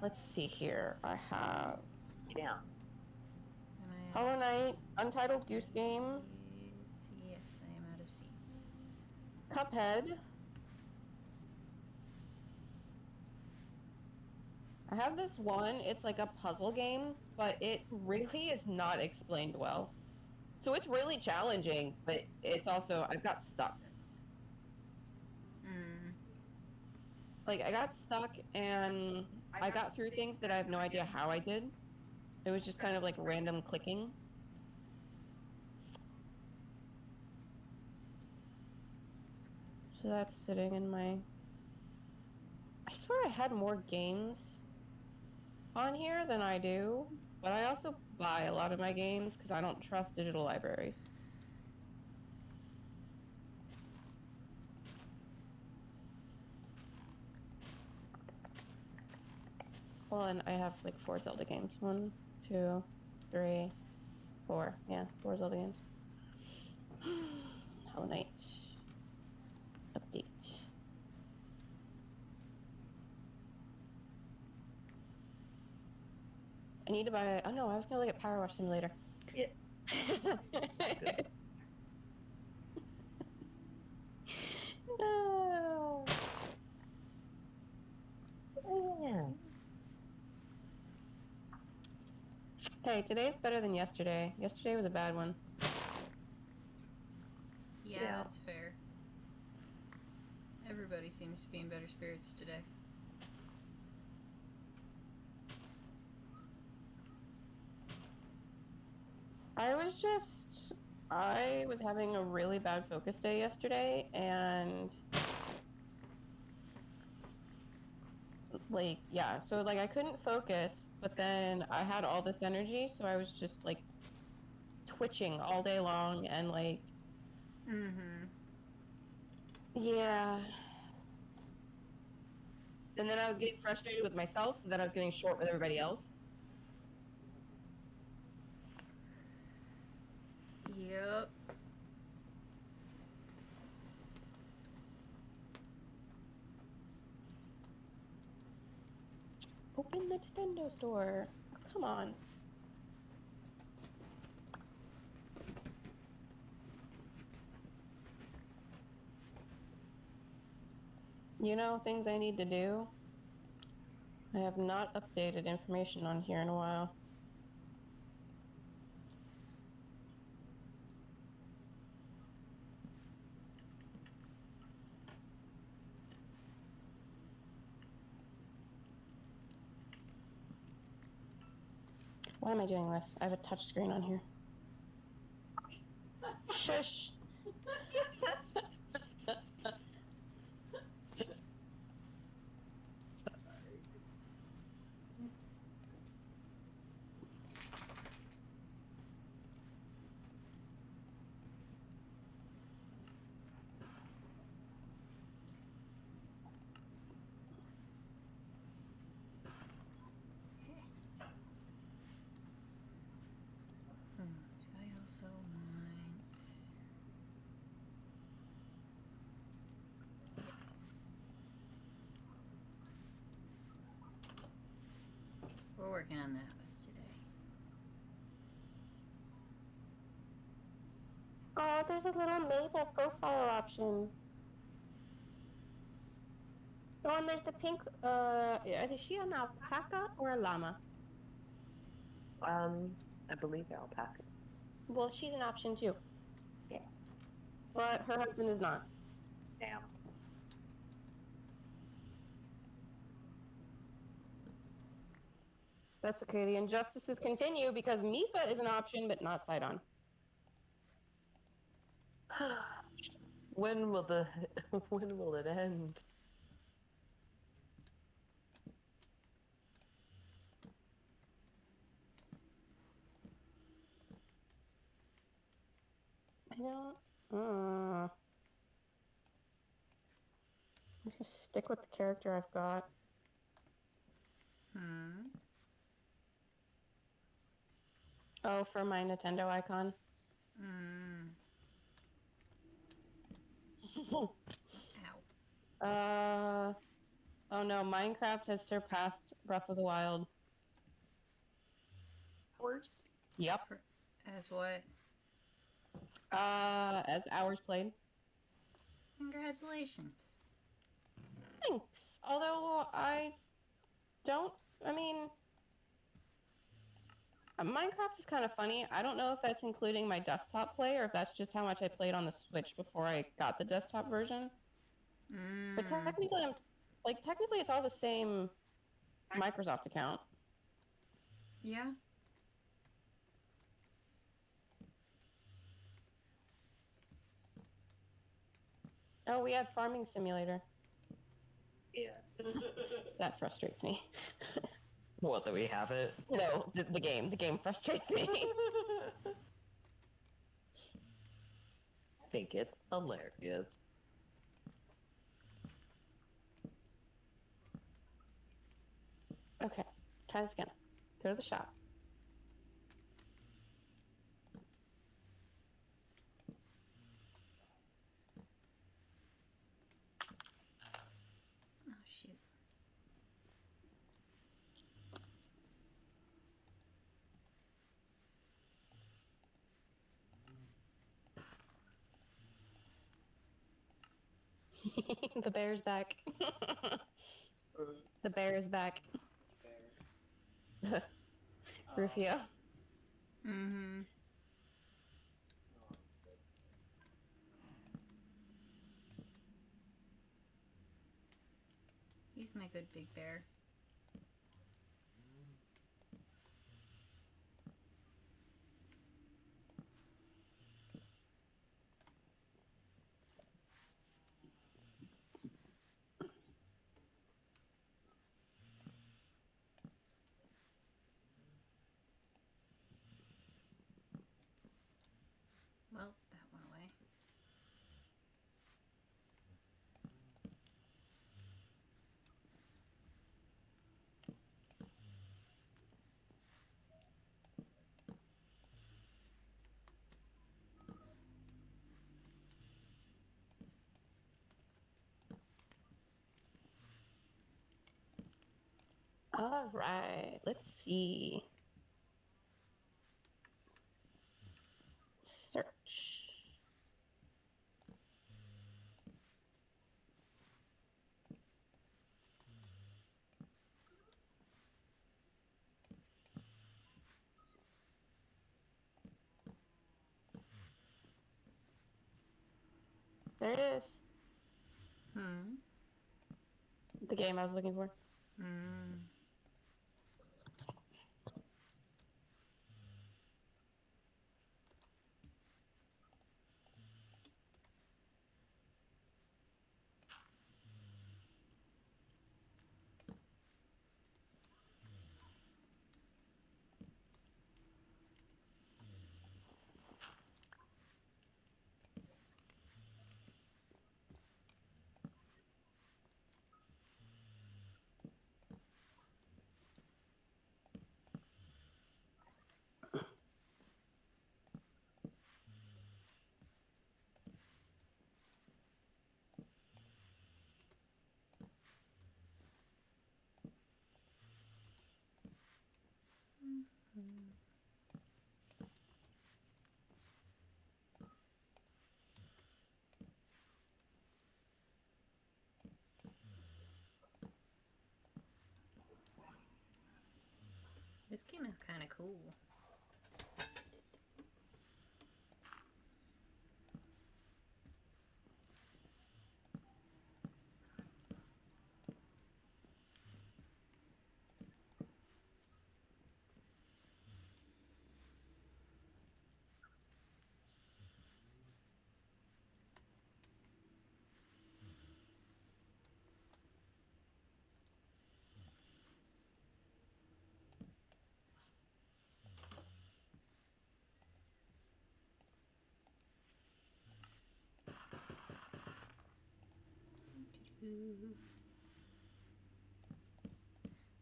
Let's see here. I have Sit down. Hollow Knight, Untitled Goose Game, Yes, I am out of seats. Cuphead. I have this one, it's like a puzzle game, but it really is not explained well. So it's really challenging, but it's also, I've got stuck. Like, I got stuck and I got through things that I have no idea how I did. It was just kind of like random clicking. So that's sitting in my... I swear I had more games on here than I do, but I also buy a lot of my games because I don't trust digital libraries. Well, and I have like 4 Zelda games. 1, 2, 3, 4. Yeah, 4 Zelda games. Hollow Knight. Update. I need to buy... Oh no, I was gonna look at Power Wash Simulator. Yeah. No. Yeah. Hey, today's better than yesterday. Yesterday was a bad one. Yeah, that's fair. Everybody seems to be in better spirits today. I was having a really bad focus day yesterday, and like, yeah, so like I couldn't focus, but then I had all this energy, so I was just like twitching all day long and like, yeah. And then I was getting frustrated with myself, so then I was getting short with everybody else. Yep. Open the Nintendo store. Come on. You know, things I need to do. I have not updated information on here in a while. Why am I doing this? I have a touch screen on here. Shush! I also want... Yes. We're working on the house today. Oh, there's a little Mabel profile option. Oh, and there's the pink, is she an alpaca or a llama? I believe alpaca. Well, she's an option too. Yeah. But her husband is not. Damn. That's okay, the injustices continue because Mifa is an option, but not Sidon. When will when will it end? I don't. I'm just stick with the character I've got. Oh, for my Nintendo icon. Ow. Oh no, Minecraft has surpassed Breath of the Wild. Hours? Yep. As what? As hours played. Congratulations. Thanks. Although I mean, Minecraft is kind of funny. I don't know if that's including my desktop play or if that's just how much I played on the Switch before I got the desktop version. But technically, technically it's all the same Microsoft account. Yeah. Oh, we have Farming Simulator. Yeah. That frustrates me. What, that we have it? No, the game. The game frustrates me. I think it's hilarious. Okay, try this again. Go to the shop. Oh, shoot. The bear's back. The bear is back. Rufio. Mm-hmm. He's my good big bear. Well, that went away. All right, let's see. Search. There it is. Hmm. The game I was looking for. Hmm. This came out kind of cool.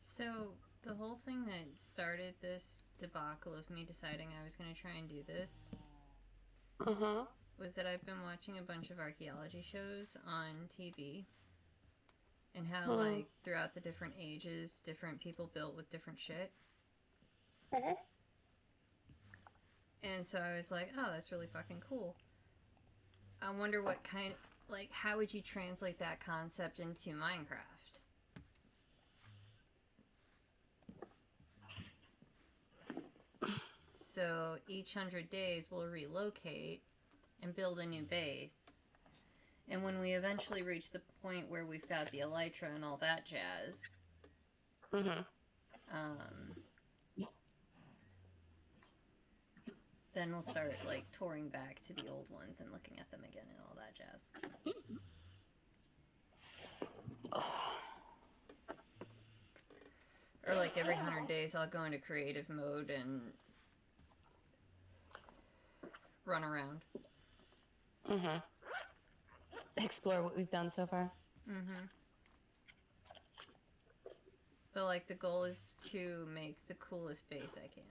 So, the whole thing that started this debacle of me deciding I was going to try and do this was that I've been watching a bunch of archaeology shows on TV, and how, like, throughout the different ages, different people built with different shit. And so I was like, oh, that's really fucking cool. I wonder what kind, like, how would you translate that concept into Minecraft? So each 100 days we'll relocate and build a new base. And when we eventually reach the point where we've got the elytra and all that jazz, then we'll start, like, touring back to the old ones and looking at them again and all that jazz. Or, like, every 100 days I'll go into creative mode and run around. Explore what we've done so far. But, like, the goal is to make the coolest base I can.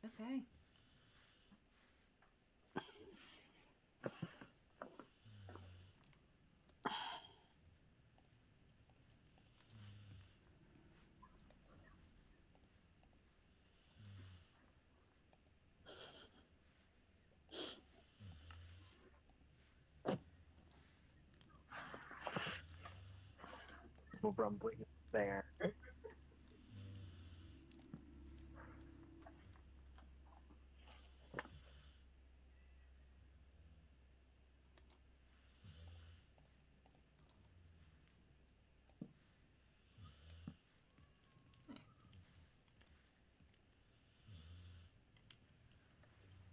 Okay. Rumbling there.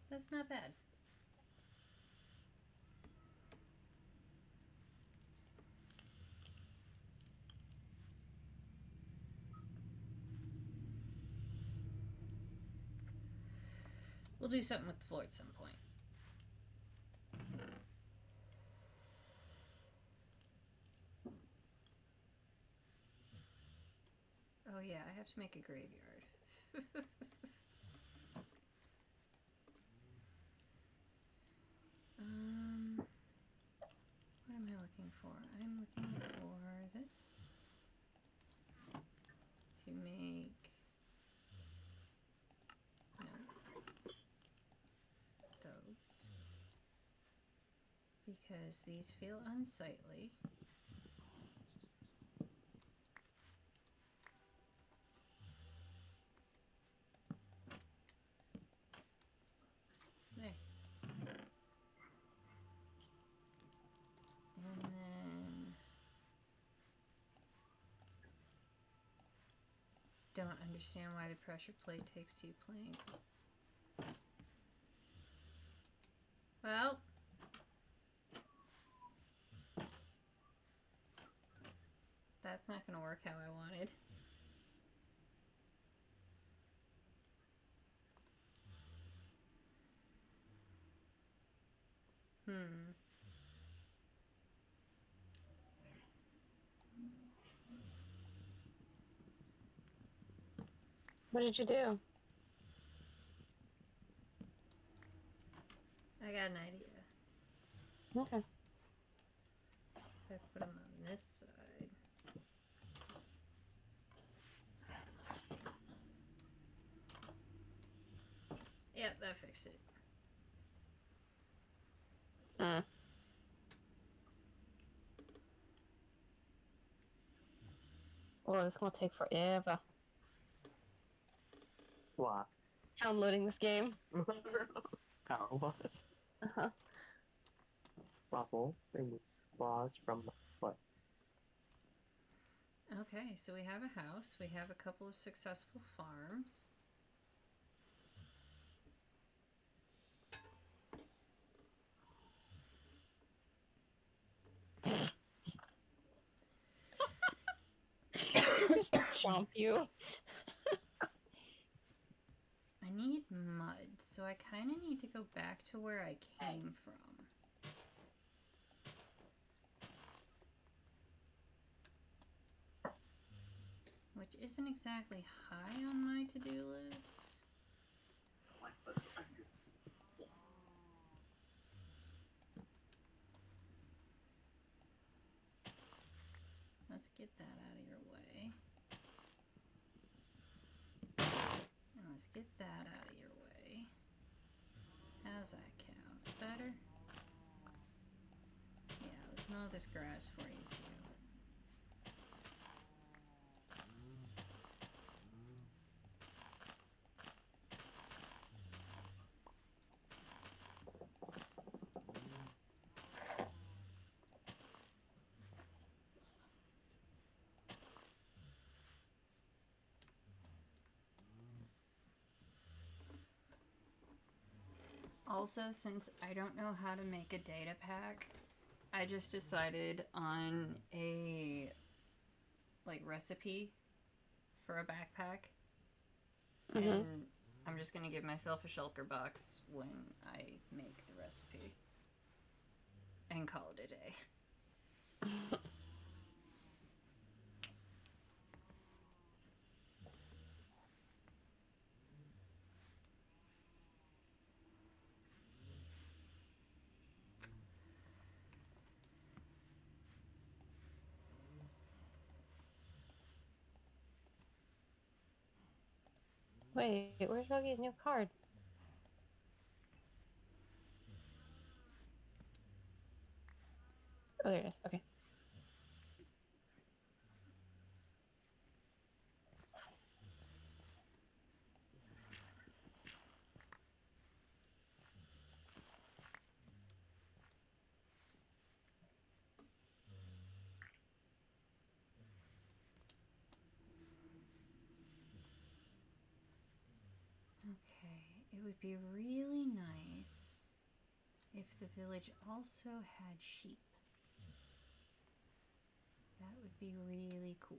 That's not bad. We'll do something with the floor at some point. yeah, I have to make a graveyard. What am I looking for? I'm looking for this to make, no, those, because these feel unsightly. There. And then don't understand why the pressure plate takes 2 planks. Well, that's not going to work how I wanted. What did you do? I got an idea. Okay. If I put them on this side. Yep, that fixed it. Oh, this is gonna take forever. What? Downloading this game. Power what? Uh-huh. Waffle. Laws from what? Okay, so we have a house. We have a couple of successful farms. Just chomp you. I need mud, so I kind of need to go back to where I came from. Which isn't exactly high on my to-do list. Let's get that out of your way. And let's get that out of your way. How's that, cows? Better? Yeah, let's mow this grass for you too. Also, since I don't know how to make a data pack, I just decided on a recipe for a backpack, and I'm just gonna give myself a shulker box when I make the recipe and call it a day. Wait, where's Ruggy's new card? Oh, there it is. Okay. Okay, it would be really nice if the village also had sheep. That would be really cool.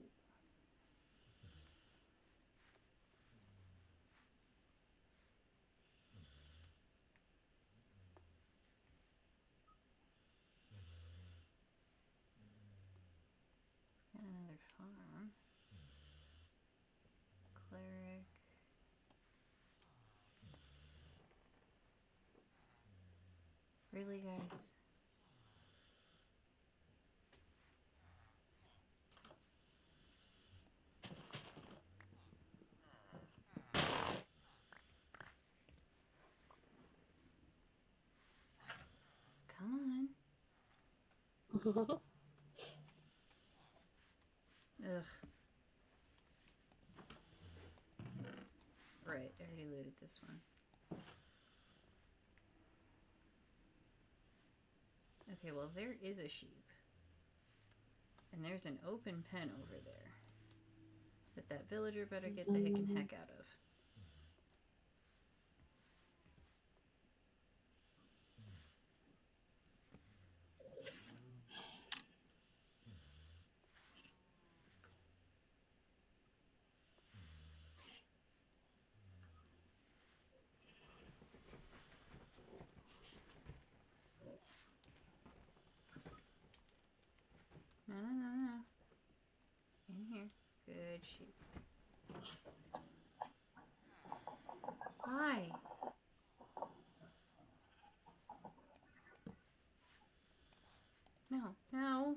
And another farm. Really, guys? Come on. Ugh. Right, I already looted this one. Okay, well, there is a sheep. And there's an open pen over there that villager better get the hickin' heck out of. No, no, no, no. In here. Good sheep. Why? No, no.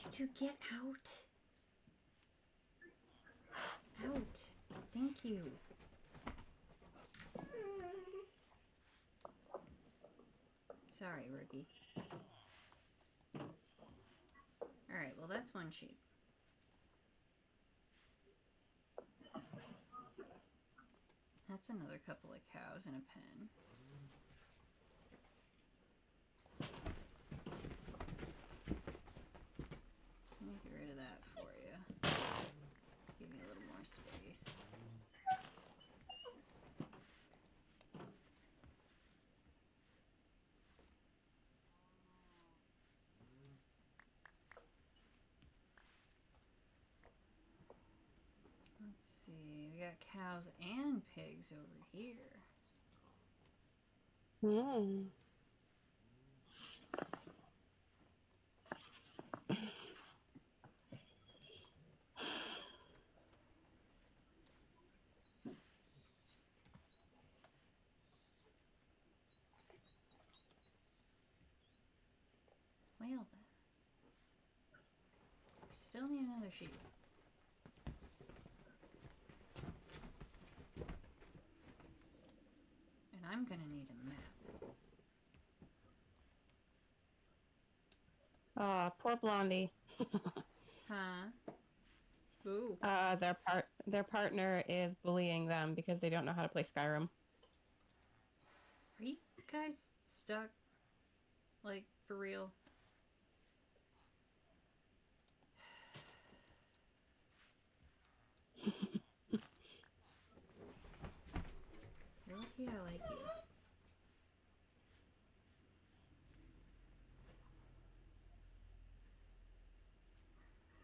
Would you get out? Out. Thank you. Sorry, rookie. Alright, well that's one sheep. That's another couple of cows in a pen. Let me get rid of that for you. Give me a little more space. Let's see, we got cows and pigs over here. Hmm. Well then. We still need another sheep. And I'm gonna need a map. Ah, poor Blondie. Huh? Ooh. Their partner is bullying them because they don't know how to play Skyrim. Are you guys stuck? Like, for real? You're lucky I like you.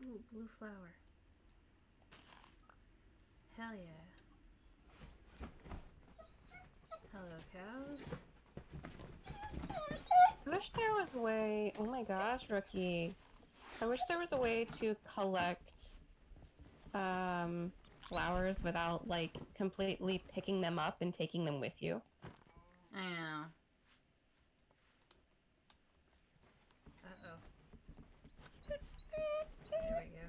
Ooh, blue flower. Hell yeah. Hello, cows. I wish there was a way. Oh my gosh, rookie. I wish there was a way to collect flowers without like completely picking them up and taking them with you. I know. Uh-oh. There we go.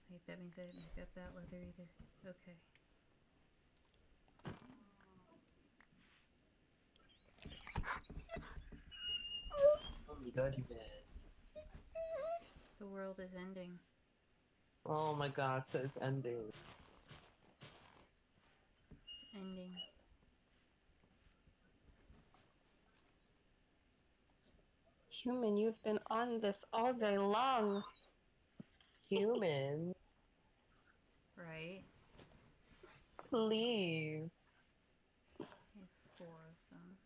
Wait, that means I didn't pick up that leather either. Okay. Oh my goodness. The world is ending. Oh my gosh, it's ending. It's ending. Human, you've been on this all day long. Humans, Right? please. I have 4 of them.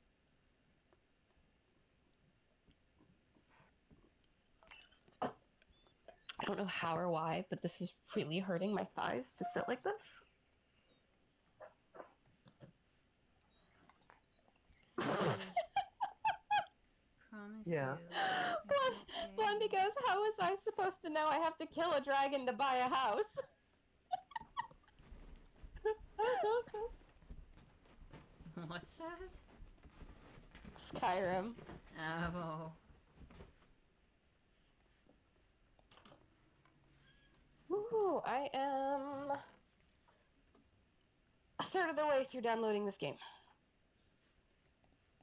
I don't know how or why, but this is really hurting my thighs to sit like this. Yeah. Blondie goes, how was I supposed to know I have to kill a dragon to buy a house? What's that? Skyrim. Oh. Ooh, I am a third of the way through downloading this game.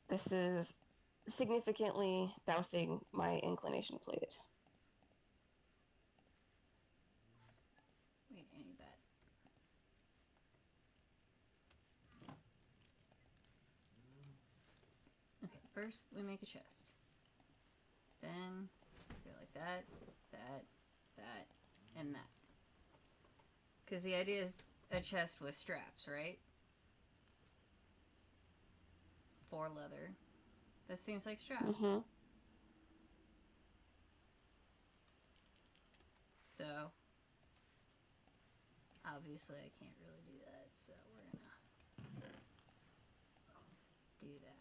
This is significantly dousing my inclination to play it. Wait, I need that. Okay, first we make a chest. Then go like that, and that. Because the idea is a chest with straps, right? For leather. That seems like straps. Mm-hmm. So, obviously I can't really do that, so we're gonna do that.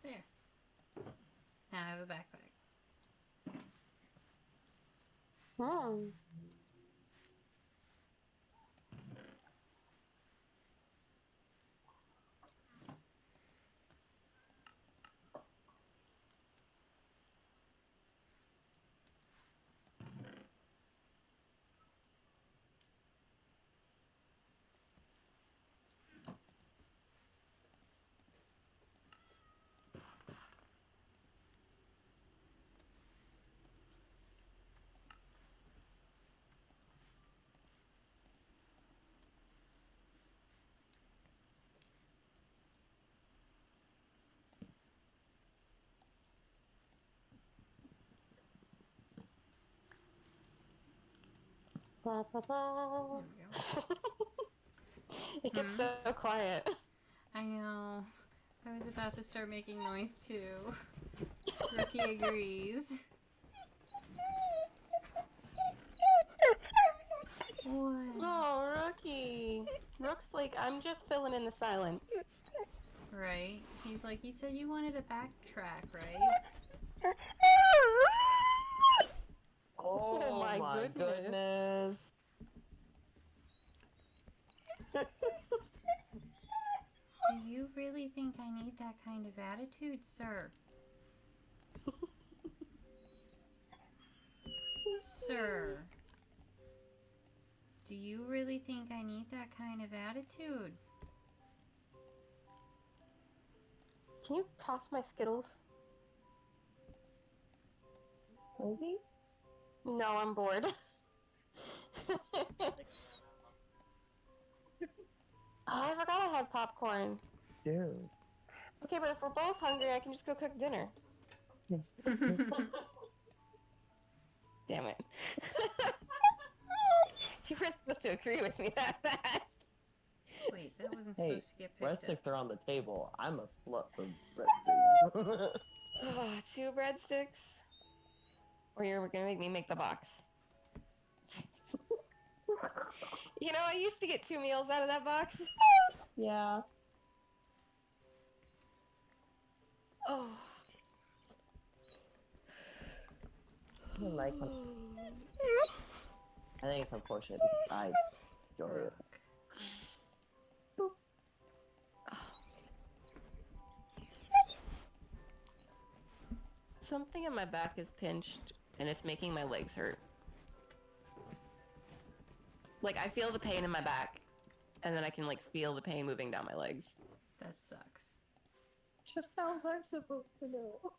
There. Now I have a backpack. Hmm. Blah, blah, blah. There we go. It gets so quiet. I know. I was about to start making noise too. Rookie agrees. What? Oh, Rookie. Rook's like, I'm just filling in the silence. Right? He's like, you said you wanted to backtrack, right? Oh my my goodness. Do you really think I need that kind of attitude, sir? Sir. Do you really think I need that kind of attitude? Can you toss my Skittles? Maybe? No, I'm bored. Oh, I forgot I had popcorn. Dude. Okay, but if we're both hungry, I can just go cook dinner. Damn it. You weren't supposed to agree with me that fast. Wait, that wasn't Hey, supposed to get picked up. breadsticks are on the table. I'm a slut for breadsticks. Oh, 2 breadsticks? Or you're gonna make me make the box? You know, I used to get 2 meals out of that box. Yeah. Oh. I think it's unfortunate. I enjoy it. Something in my back is pinched, and it's making my legs hurt. Like, I feel the pain in my back, and then I can, like, feel the pain moving down my legs. That sucks. Just how I'm supposed to know.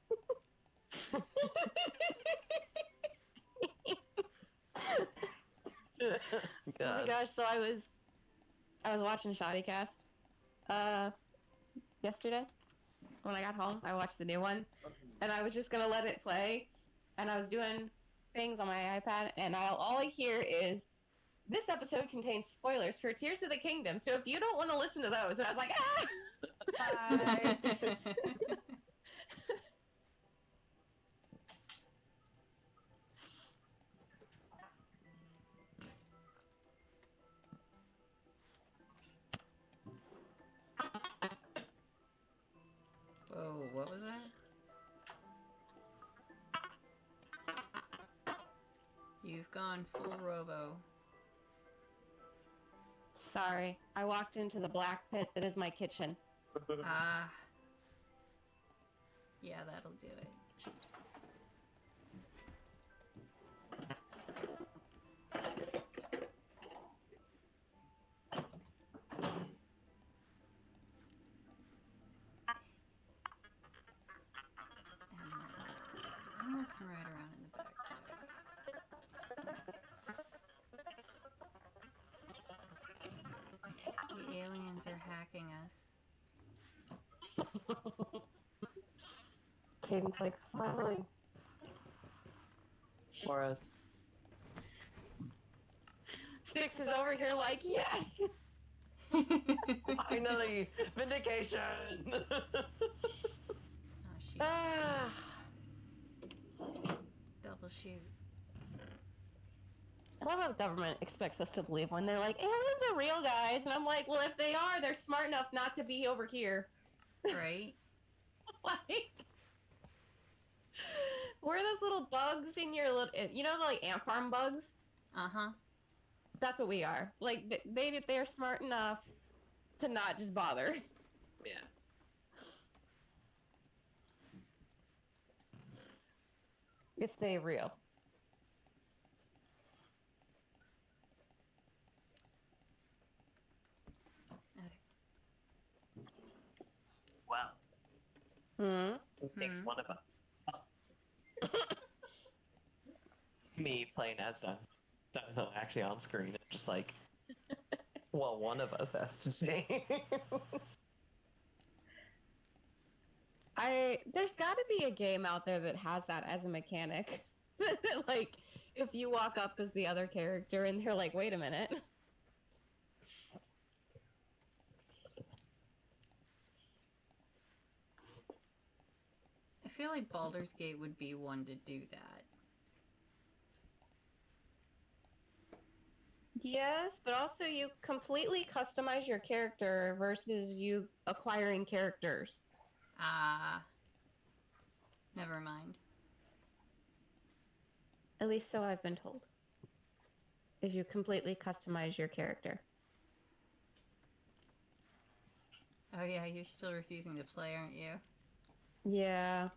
Oh my gosh, so I was watching Shoddycast yesterday. When I got home, I watched the new one, and I was just gonna let it play, and I was doing things on my iPad, and all I hear is, "This episode contains spoilers for Tears of the Kingdom, so if you don't want to listen to those," and I was like, ah! Bye. Whoa, what was that? You've gone full robo. Sorry, I walked into the black pit that is my kitchen. Ah. Yeah, that'll do it. I'm looking right around in the back there. The aliens are hacking us. Caden's like, finally. For us. Six is over here like, yes! Finally! Vindication! Oh, shoot. Ah. Double shoot. I love how the government expects us to believe when they're like, aliens are real, guys. And I'm like, well, if they are, they're smart enough not to be over here. Right? Like, where are those little bugs in your little, you know, the, like, ant farm bugs? Uh-huh. That's what we are. Like, they're smart enough to not just bother. Yeah. If they real. Wow. Hmm? It takes one of us. Me playing as them. No, actually on screen, it's just like, well, one of us has to say. There's gotta be a game out there that has that as a mechanic. Like, if you walk up as the other character and they're like, wait a minute. I feel like Baldur's Gate would be one to do that. Yes, but also you completely customize your character versus you acquiring characters. Ah. Never mind. At least so I've been told. Is you completely customize your character. Oh yeah, you're still refusing to play, aren't you? Yeah.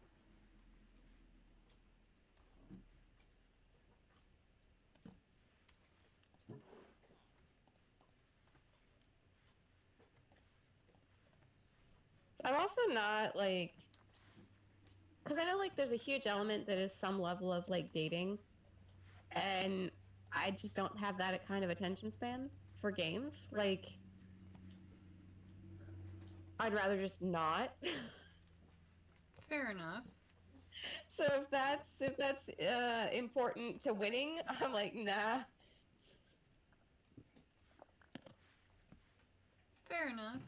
I'm also not, like... Because I know, like, there's a huge element that is some level of, like, dating. And I just don't have that kind of attention span for games. Like, I'd rather just not. Fair enough. So if that's important to winning, I'm like, nah. Fair enough.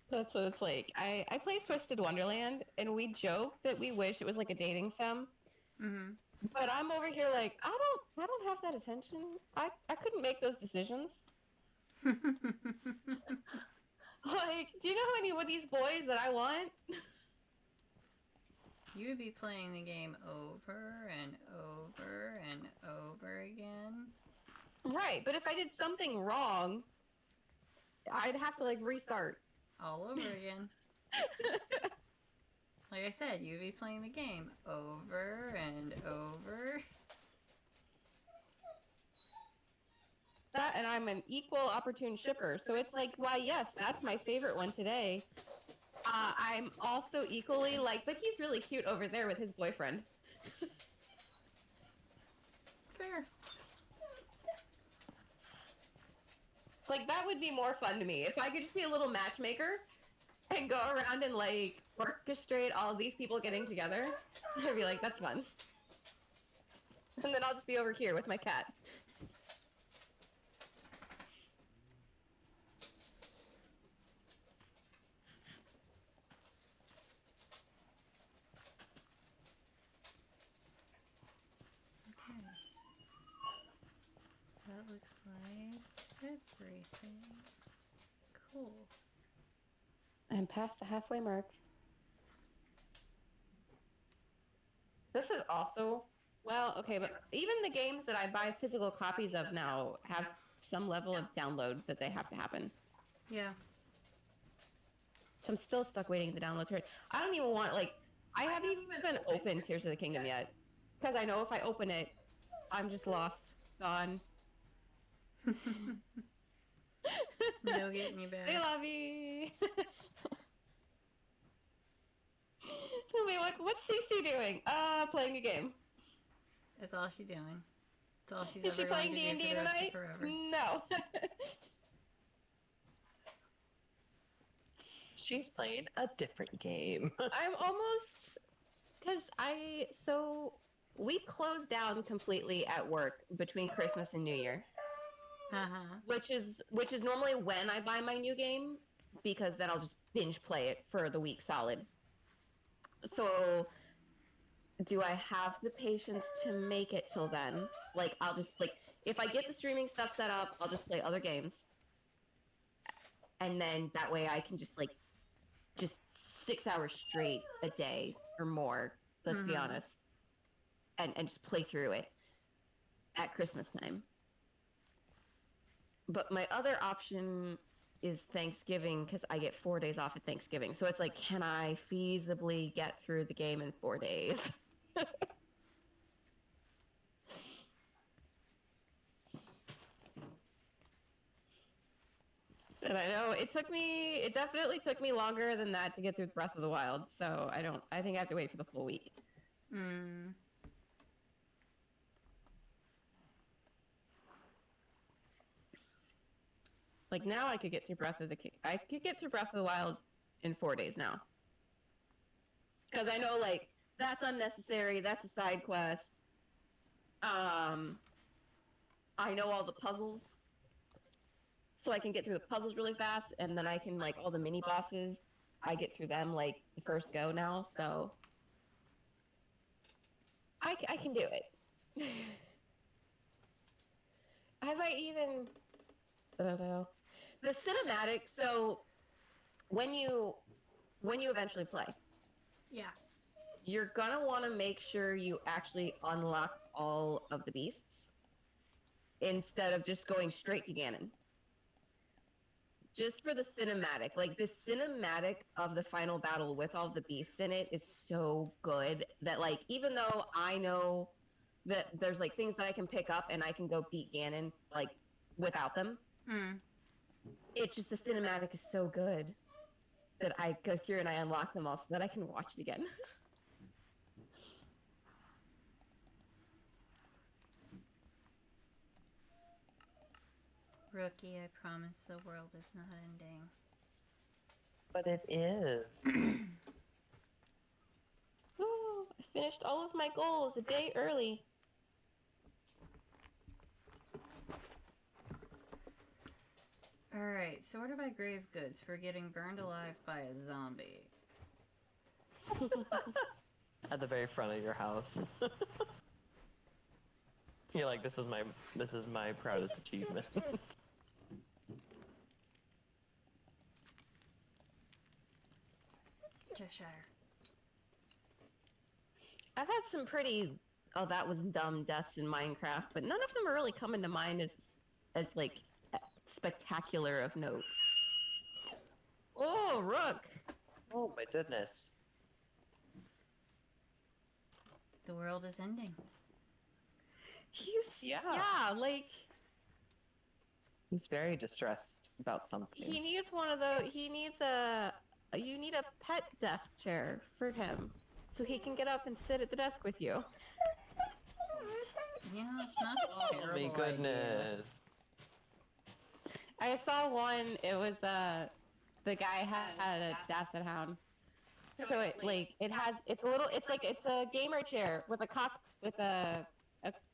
That's what it's like. I play Twisted Wonderland, and we joke that we wish it was like a dating sim. Mm-hmm. But I'm over here like, I don't have that attention. I couldn't make those decisions. Like, do you know any of these boys that I want? You would be playing the game over and over and over again. Right, but if I did something wrong, I'd have to like restart. All over again. Like I said, you would be playing the game over and over. That, and I'm an equal opportune shipper, so it's like, why, yes, that's my favorite one today. I'm also equally like, but he's really cute over there with his boyfriend. Fair. Like, that would be more fun to me. If I could just be a little matchmaker and go around and, like, orchestrate all these people getting together, I'd be like, that's fun. And then I'll just be over here with my cat. Okay. That looks like everything. Cool. I'm past the halfway mark. This is also, well, okay, but even the games that I buy physical copies of now have some level of download that they have to happen. Yeah. So I'm still stuck waiting for the download to. I don't even want, like, I haven't even opened Tears of the Kingdom yet. Because I know if I open it, I'm just lost. Gone. No getting you back. They love me. Tell me, like, what's Cece doing? Playing a game. That's all she's doing. That's all she's Is she ever going playing to do D&D for the rest tonight? of forever. No. She's playing a different game. I'm almost, because we closed down completely at work between Christmas and New Year, which is normally when I buy my new game, because then I'll just binge play it for the week solid. So, do I have the patience to make it till then? Like, I'll just, like, if I get the streaming stuff set up, I'll just play other games. And then that way I can just, like, just 6 hours straight a day or more, let's be honest. And just play through it at Christmas time. But my other option is Thanksgiving, because I get 4 days off at Thanksgiving. So it's like, can I feasibly get through the game in 4 days? And I know it definitely took me longer than that to get through Breath of the Wild. So I think I have to wait for the full week. Like, now I could get through Breath of the Wild in 4 days now. Because I know, like, that's unnecessary, that's a side quest. I know all the puzzles. So I can get through the puzzles really fast, and then I can, like, all the mini bosses, I get through them, like, the first go now, so I can do it. I might even, I don't know. The cinematic, so when you eventually play, you're gonna want to make sure you actually unlock all of the beasts instead of just going straight to Ganon. Just for the cinematic, like, the cinematic of the final battle with all the beasts in it is so good that, like, even though I know that there's, like, things that I can pick up and I can go beat Ganon, like, without them, it's just the cinematic is so good that I go through and I unlock them all so that I can watch it again. Rookie, I promise the world is not ending. But it is. Ooh, I finished all of my goals a day early. Alright, sorted by grave goods for getting burned alive by a zombie. At the very front of your house. You're like, this is my proudest achievement. Cheshire. I've had some pretty, oh, that was dumb deaths in Minecraft, but none of them are really coming to mind as like, spectacular of note. Oh, Rook! Oh my goodness. The world is ending. Yeah, like, he's very distressed about something. he needs one of those, he needs a You need a pet desk chair for him, so he can get up and sit at the desk with you. Yeah, it's not a Oh terrible my idea. goodness. I saw one. It was the guy had a basset hound. So it's a gamer chair with a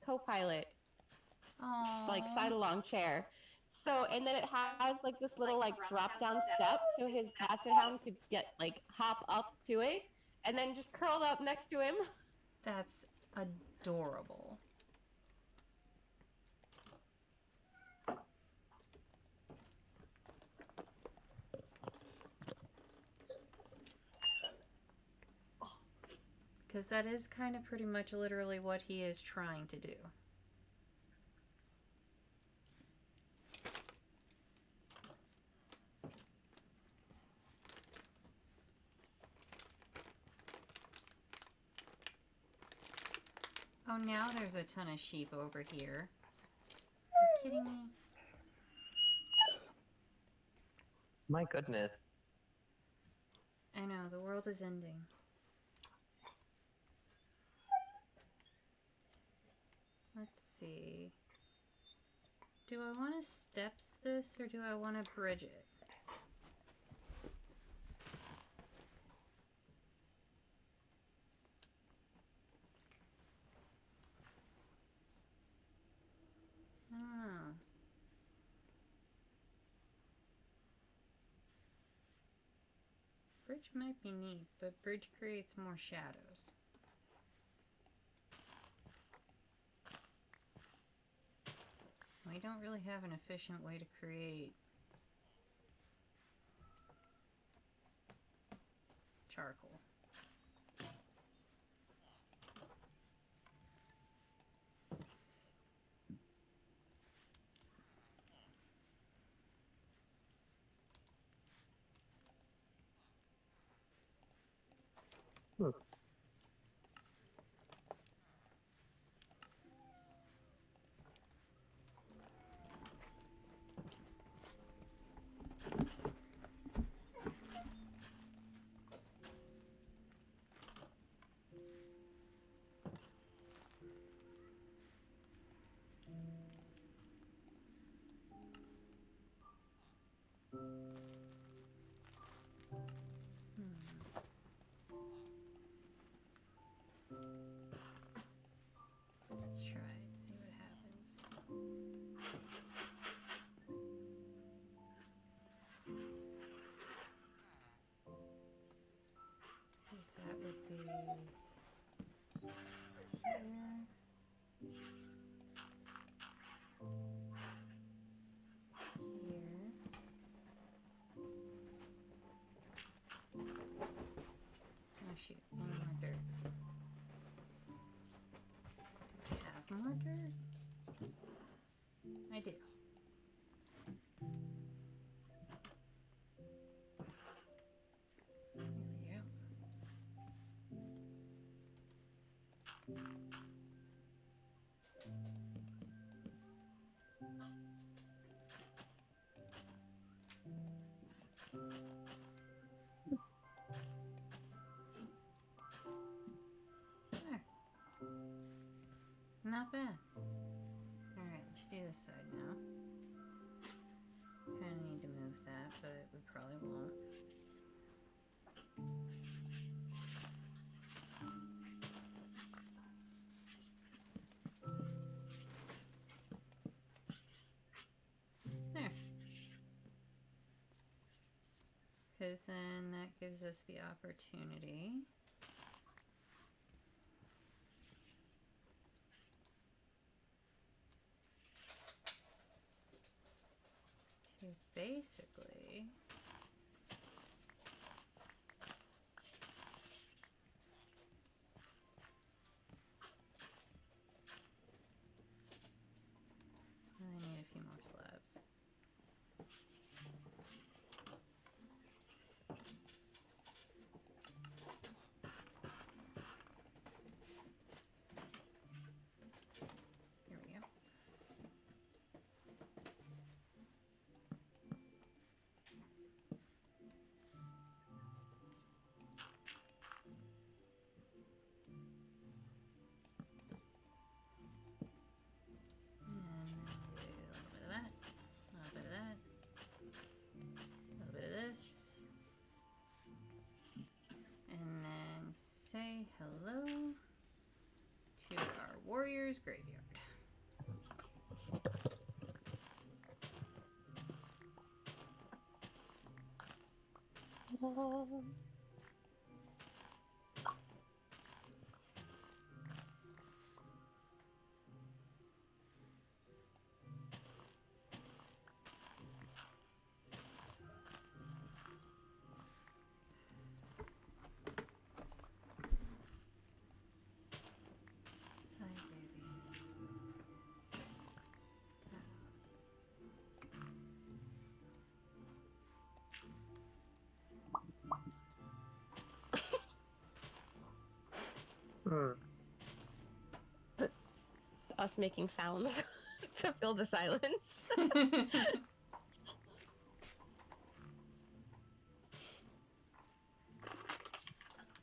co-pilot, like Aww. side along chair. So and then it has like this little like drop down step, so his basset hound could get like hop up to it, and then just curled up next to him. That's adorable. Because that is kind of pretty much literally what he is trying to do. Oh, now there's a ton of sheep over here. Are you kidding me? My goodness. I know, the world is ending. Let's see. Do I want to steps this or do I want to bridge it? I don't know. Bridge might be neat, but bridge creates more shadows. We don't really have an efficient way to create charcoal. Let's try it, see what happens. Because that would be here. Here. Oh shoot, I need more dirt. Do I have more dirt? I do. Here we go. There. Not bad. Alright, let's do this side now. Kinda need to move that, but we probably won't. There. Because then that gives us the opportunity to basically I need a few more slabs. Here we go. Hi, baby. Us making sounds to fill the silence.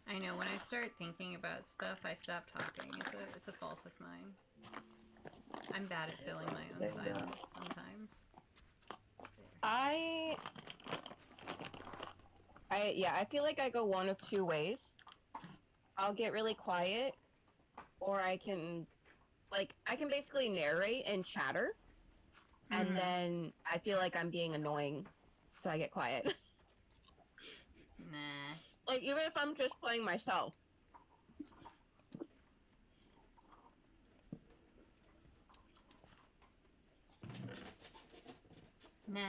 I know, when I start thinking about stuff, I stop talking. It's a fault of mine. I'm bad at filling my own silence sometimes. I feel like I go one of two ways. I'll get really quiet, or I can basically narrate and chatter, and then I feel like I'm being annoying, so I get quiet. Nah. Like, even if I'm just playing myself. Nah.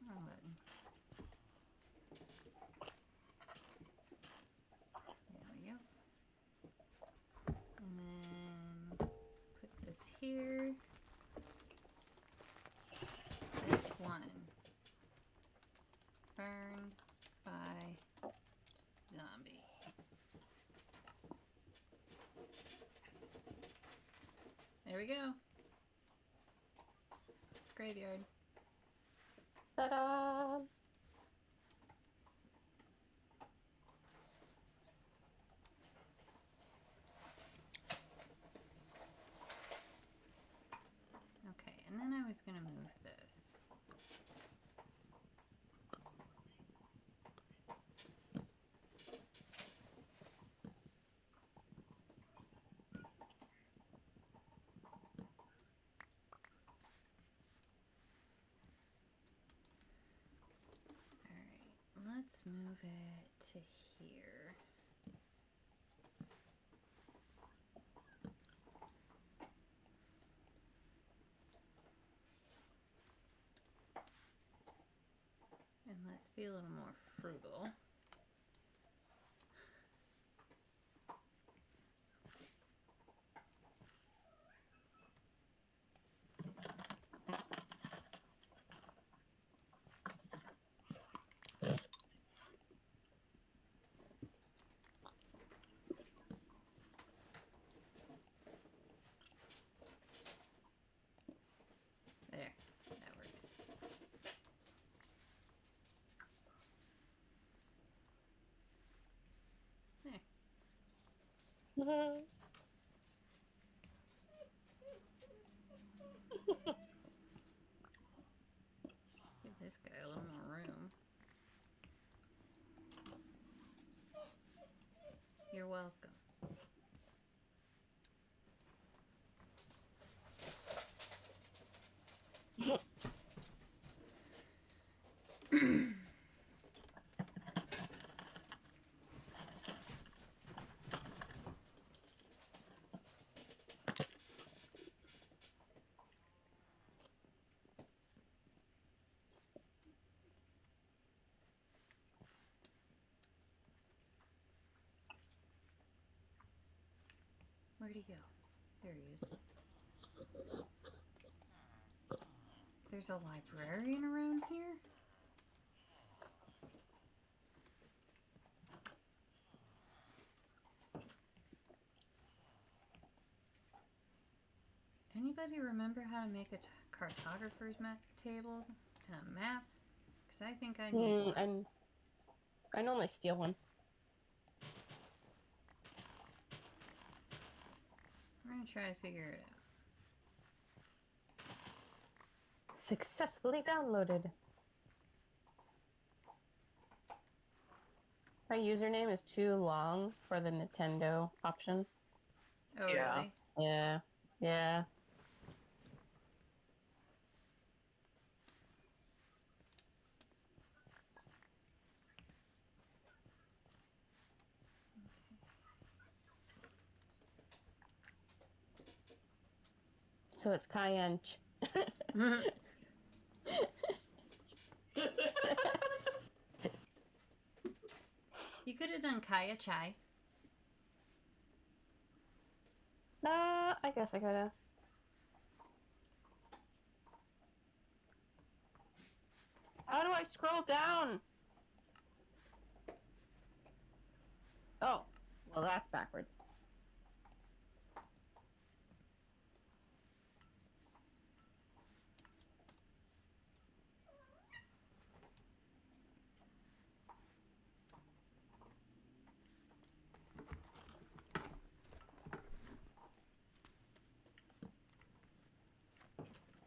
Wrong button. There we go. And then put this here. This one. Burned by zombie. There we go. Graveyard. Ta-da! Okay, and then I was gonna move this. Alright, let's move it to here. And let's be a little more frugal. There, that works. There. Give this guy a little more room. You're welcome. Where'd he go? There he is. There's a librarian around here? Anybody remember how to make a cartographer's table and a map? Because I think I need one. I normally steal one. We're gonna try to figure it out. Successfully downloaded. My username is too long for the Nintendo option. Oh, Yeah. really? Yeah. Yeah. So it's Cayenne. You could have done Kaya Chai. I guess I coulda. How do I scroll down? Oh, well, that's backwards.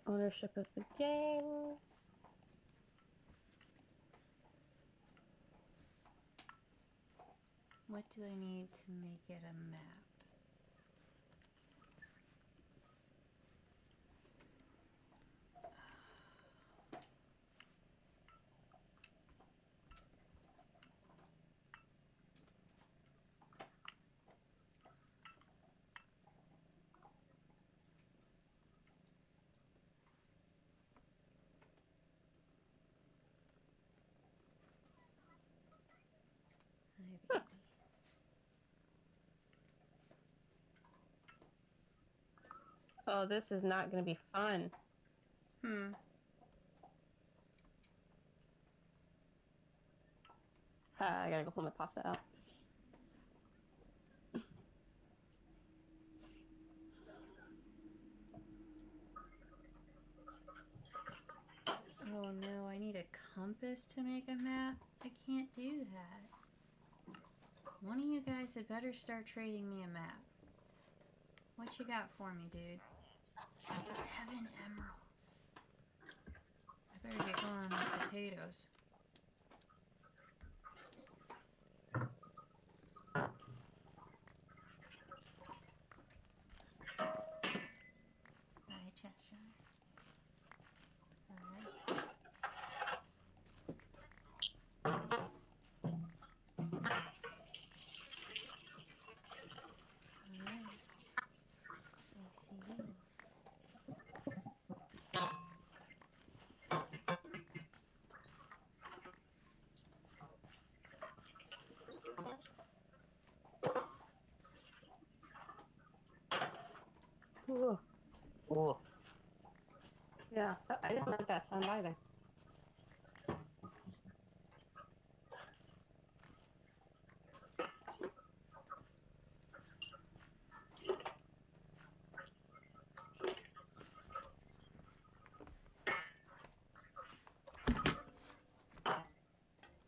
Ownership of the game. What do I need to make it a map? Hi, baby. Oh, this is not going to be fun. I gotta go pull my pasta out. Oh no, I need a compass to make a map? I can't do that. One of you guys had better start trading me a map. What you got for me, dude? 7 emeralds. I better get going on those potatoes. Hi, Cheshire. Hi. Alright. I see you. Ooh. Ooh. Yeah, I didn't like that sound either.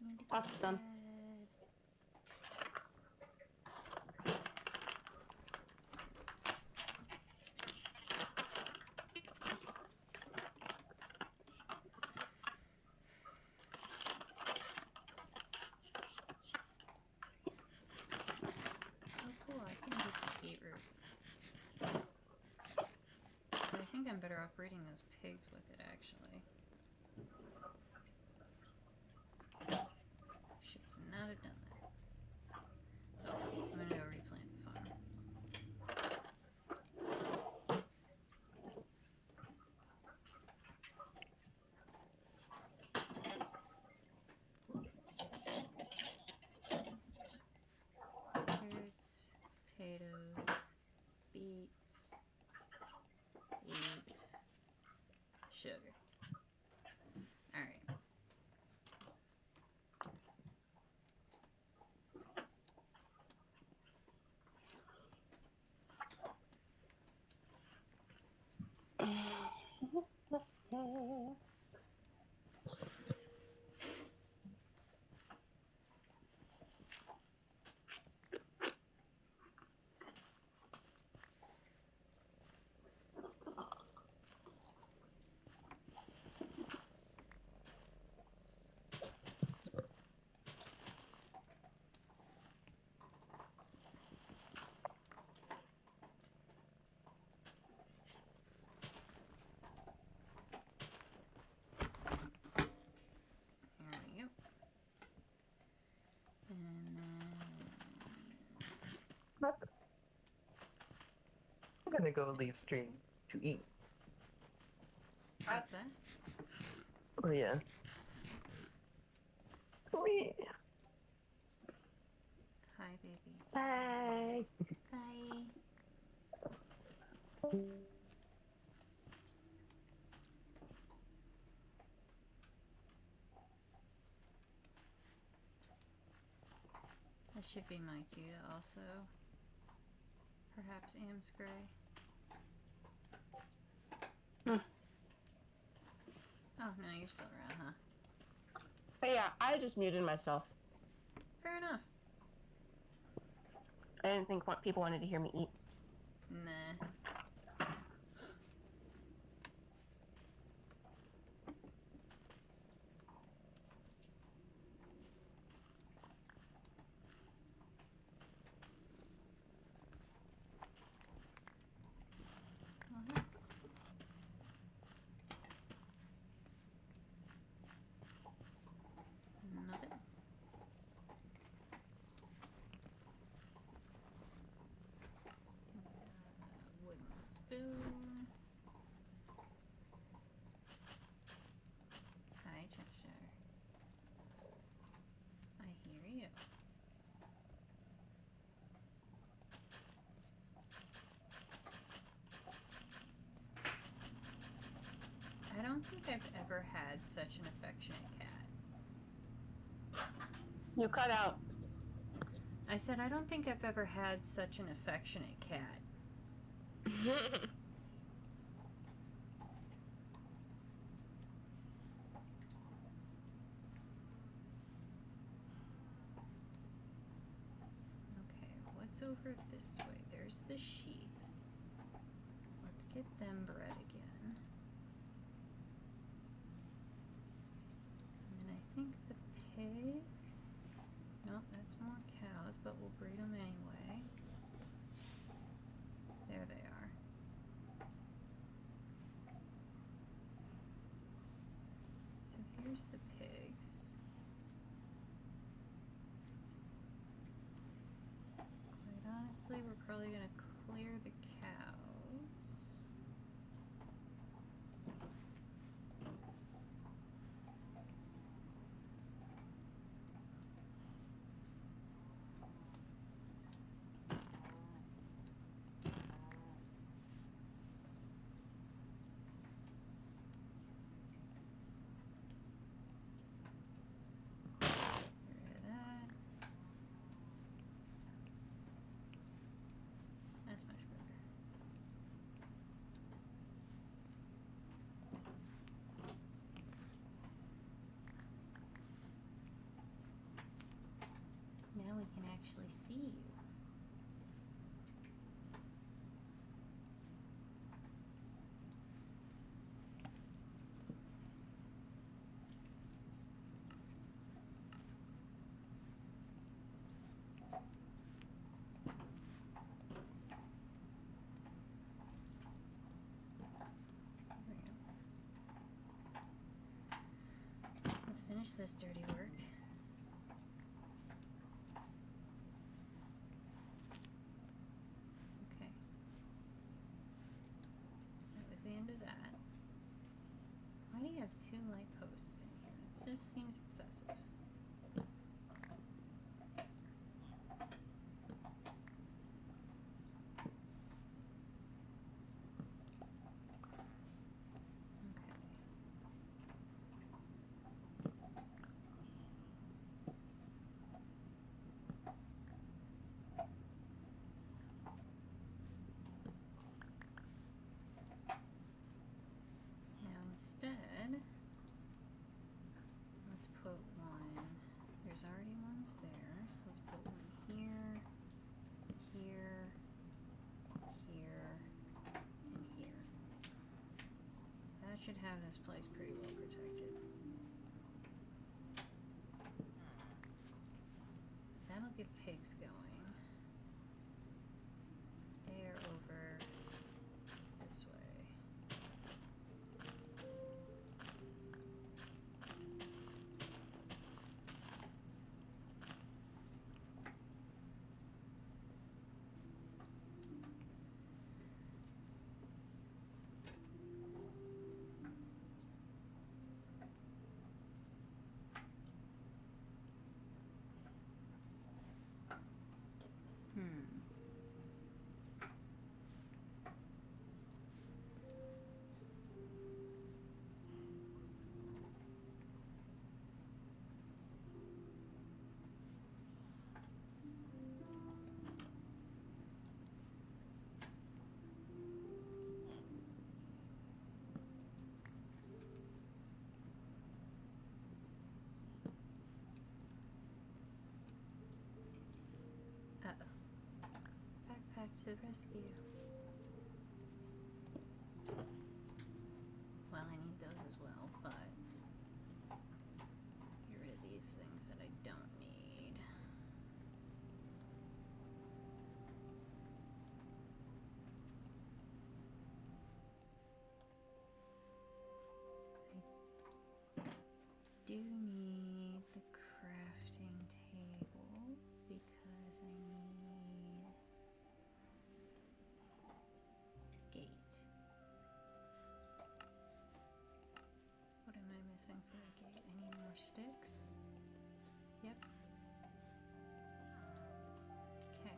Need to Pasta's go to done. bed. Oh cool, I can just defeat root. But I think I'm better off breeding those pigs with it, actually. Should not have done that. Oh, I'm gonna go replant the farm. Carrots, potatoes, beets, wheat, sugar. Alright. gonna go leave stream to eat. What's that? Oh yeah. Wee. Hi, baby. Bye. Bye. That should be my cue to also perhaps Amscray. Oh, no, you're still around, huh? But yeah, I just muted myself. Fair enough. I didn't think people wanted to hear me eat. Nah. Uh-huh. Nothing. Wooden spoon. Hi, Cheshire. I hear you. I don't think I've ever had such an affectionate cat. You cut out. I said I don't think I've ever had such an affectionate cat. Okay, what's over this way? There's the sheep. Let's get them bred again. And then I think the pigs. Nope, that's more cows, but we'll breed them anyway. There they are. So here's the pigs. Quite honestly, we're probably going to clear the cows. Get rid of that. That's much better. Now we can actually see you. There we go. Let's finish this dirty work. Okay. That was the end of that. Why do you have 2 light posts in here? It just seems excessive. Okay. Now instead, let's put one. There's already ones there, so let's put one here, here, here, and here. That should have this place pretty well protected. That'll get pigs going. They're over this way. To the rescue. Well, I need those as well, but get rid of these things that I don't need. I do need the crafting table because I need gate. What am I missing for a gate? I need more sticks. Yep. Okay.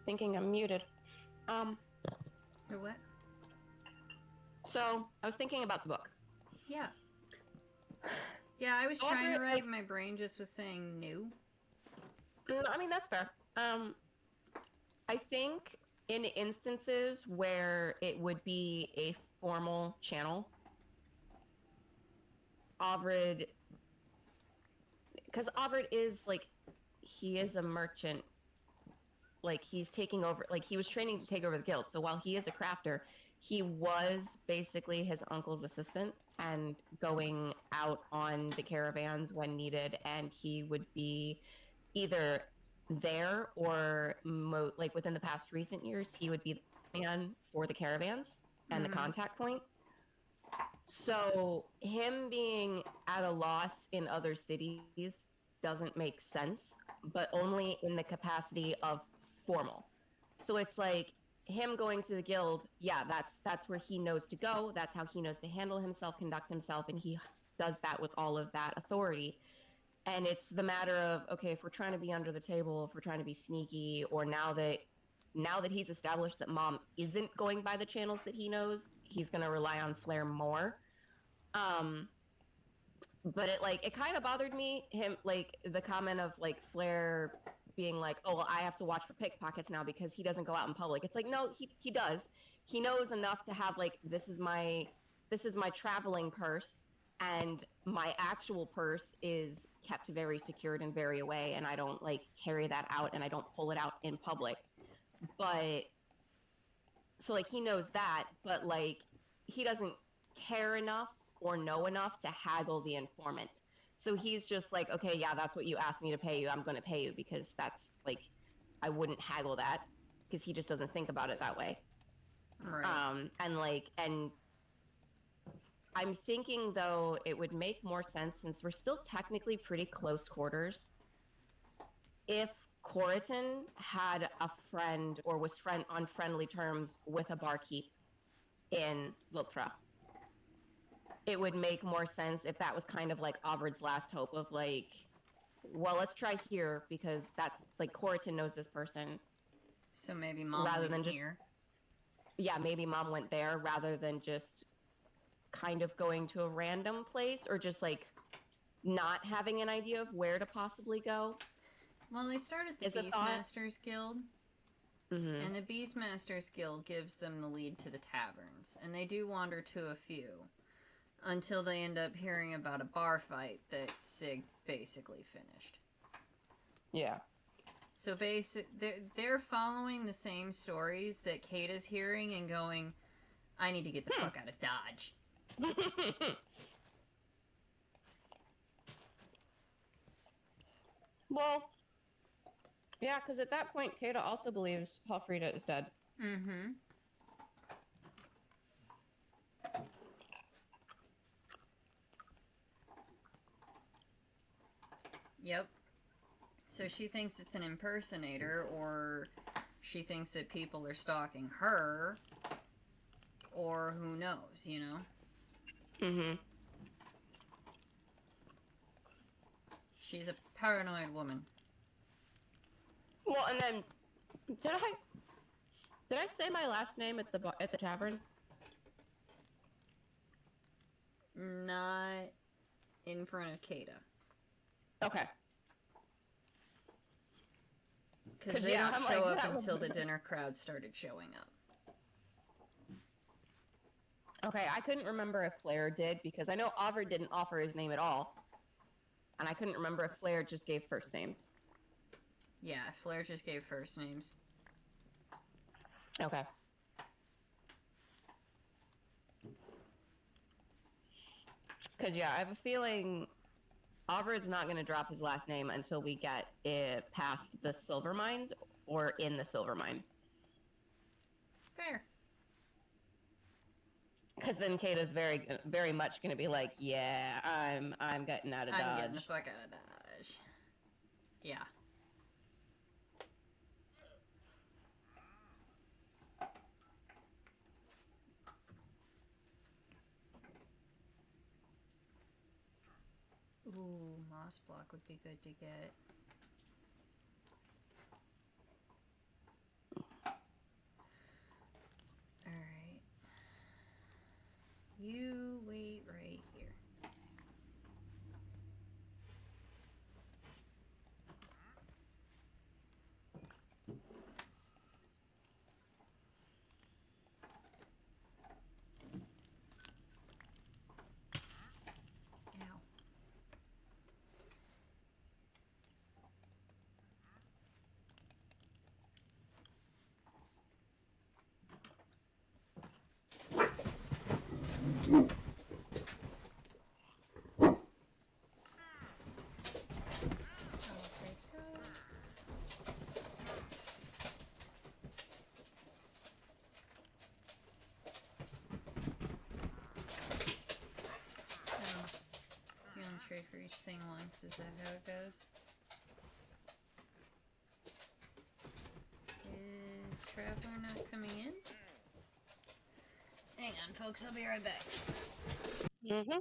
Thinking I'm muted. The what? So I was thinking about the book. Yeah. Yeah, I was I'll trying to agree, write, like- my brain just was saying new. I mean, that's fair. I think in instances where it would be a formal channel, Ovid, because Ovid is like, he is a merchant. Like, he's taking over, like, he was training to take over the guild. So while he is a crafter, he was basically his uncle's assistant and going out on the caravans when needed. And he would be either there or like within the past recent years, he would be the man for the caravans and the contact point. So him being at a loss in other cities doesn't make sense, but only in the capacity of formal. So it's like him going to the guild, yeah, that's where he knows to go, that's how he knows to handle himself, conduct himself, and he does that with all of that authority. And it's the matter of, okay, if we're trying to be under the table, if we're trying to be sneaky, or now that he's established that Mom isn't going by the channels that he knows, he's going to rely on Flair more. But it kind of bothered me, him, like, the comment of, like, Flair being like, oh, well, I have to watch for pickpockets now because he doesn't go out in public. It's like, no, he does. He knows enough to have, like, this is my traveling purse, and my actual purse is kept very secured and very away, and I don't, like, carry that out, and I don't pull it out in public. But, so, like, he knows that, but, like, he doesn't care enough or know enough to haggle the informant. So he's just like, okay, yeah, that's what you asked me to pay you. I'm going to pay you because that's, like, I wouldn't haggle that because he just doesn't think about it that way. Right. And I'm thinking, though, it would make more sense, since we're still technically pretty close quarters, if Coriton had a friend or was on friendly terms with a barkeep in Viltra. It would make more sense if that was kind of like Ovid's last hope of, like, well, let's try here because that's, like, Coriton knows this person. So maybe Mom rather went than here. Yeah, maybe Mom went there rather than just kind of going to a random place, or just, like, not having an idea of where to possibly go. Well, they started the Beastmasters Guild, and the Beastmasters Guild gives them the lead to the taverns, and they do wander to a few, until they end up hearing about a bar fight that Sig basically finished. Yeah. So they're following the same stories that Kata's hearing and going, I need to get the fuck out of Dodge. Well, yeah, because at that point, Kata also believes Hofrida is dead. Mm-hmm. Yep. So she thinks it's an impersonator, or she thinks that people are stalking her, or who knows, you know? Mm-hmm. She's a paranoid woman. Well, and then did I say my last name at the tavern? Not in front of Kata. Okay. Because they don't I'm show like, up that until was- the dinner crowd started showing up. Okay, I couldn't remember if Flair did, because I know Ovid didn't offer his name at all. And I couldn't remember if Flair just gave first names. Yeah, Flair just gave first names. Okay. Because, yeah, I have a feeling Ovid's not going to drop his last name until we get it past the silver mines or in the silver mine. Fair. Because then Kata's very much going to be like, yeah, I'm getting out of Dodge. I'm getting the fuck out of Dodge. Yeah. Ooh, moss block would be good to get. Alright. You wait right here. Ow. You only trade for each thing once, is that how it goes? Is Traveler not coming in? Hang on, folks, I'll be right back. Mm-hmm.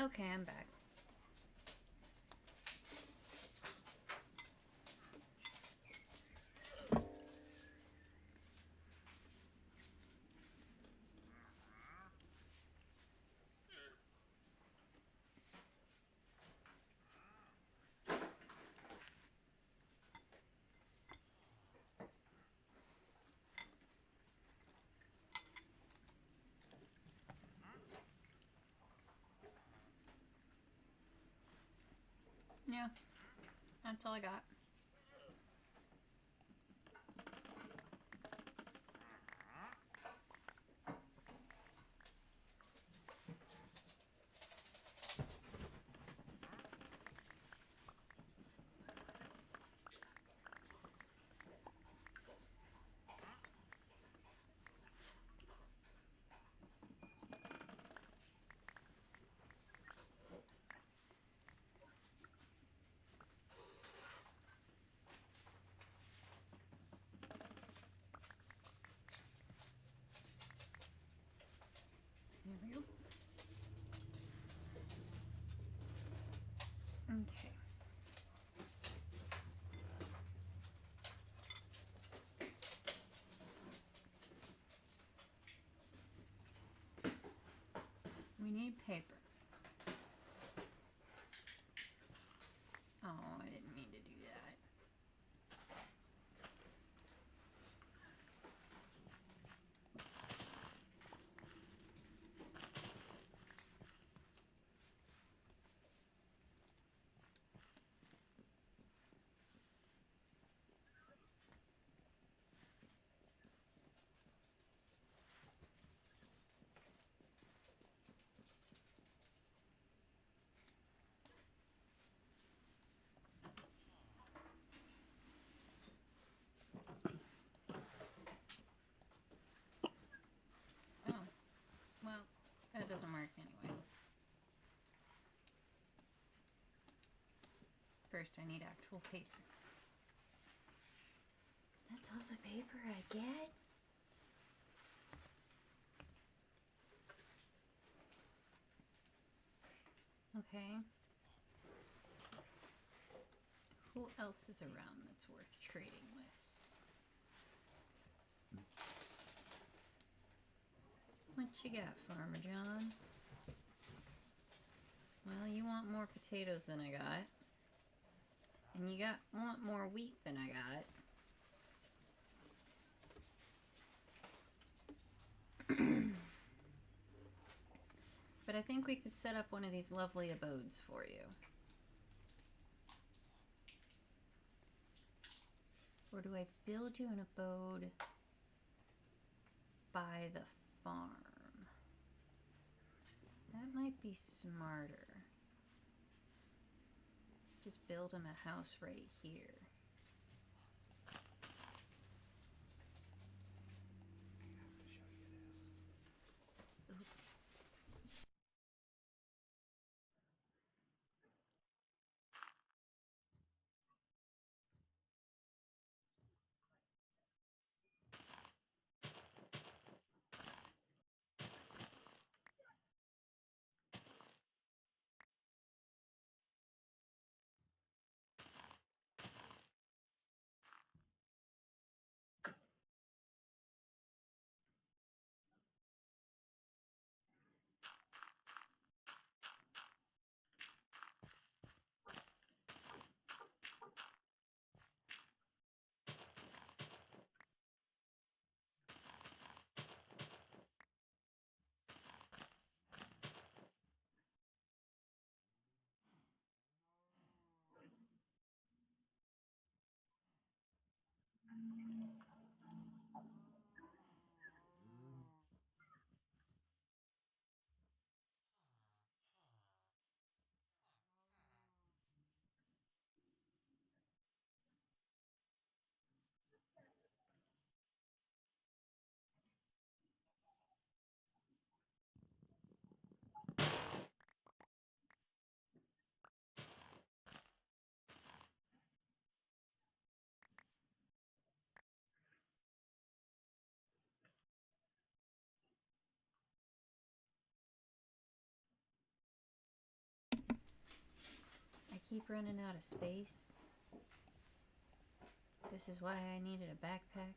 Okay, I'm back. Yeah, that's all I got. need paper. Oh, I didn't mean to do that. Oh, well, that doesn't work anyway. First, I need actual paper. That's all the paper I get? Okay. Who else is around that's worth trading with? What you got, Farmer John? Well, you want more potatoes than I got. And you want more wheat than I got. But I think we could set up one of these lovely abodes for you. Or do I build you an abode by the farm? That might be smarter. Just build him a house right here. I keep running out of space. This is why I needed a backpack.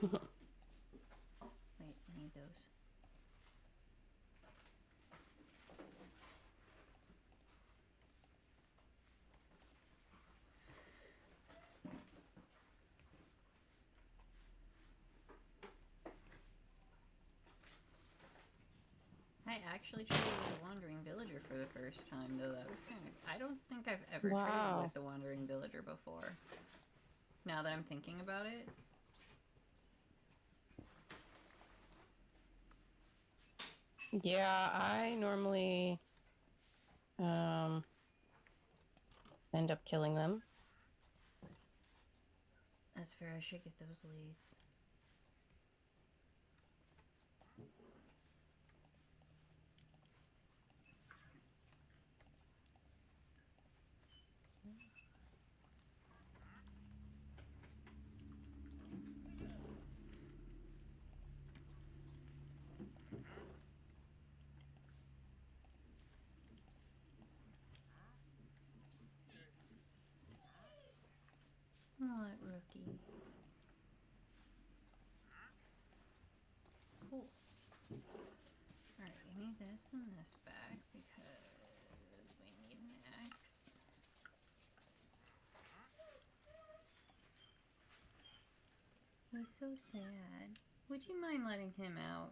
Wait, I need those. I actually traded with a wandering villager for the first time, though. That was kind of... I don't think I've ever traded with the wandering villager before. Now that I'm thinking about it. Yeah, I normally end up killing them. That's fair, I should get those leads. Oh, that rookie. Cool. Alright, give me this and this back because we need an axe. He's so sad. Would you mind letting him out?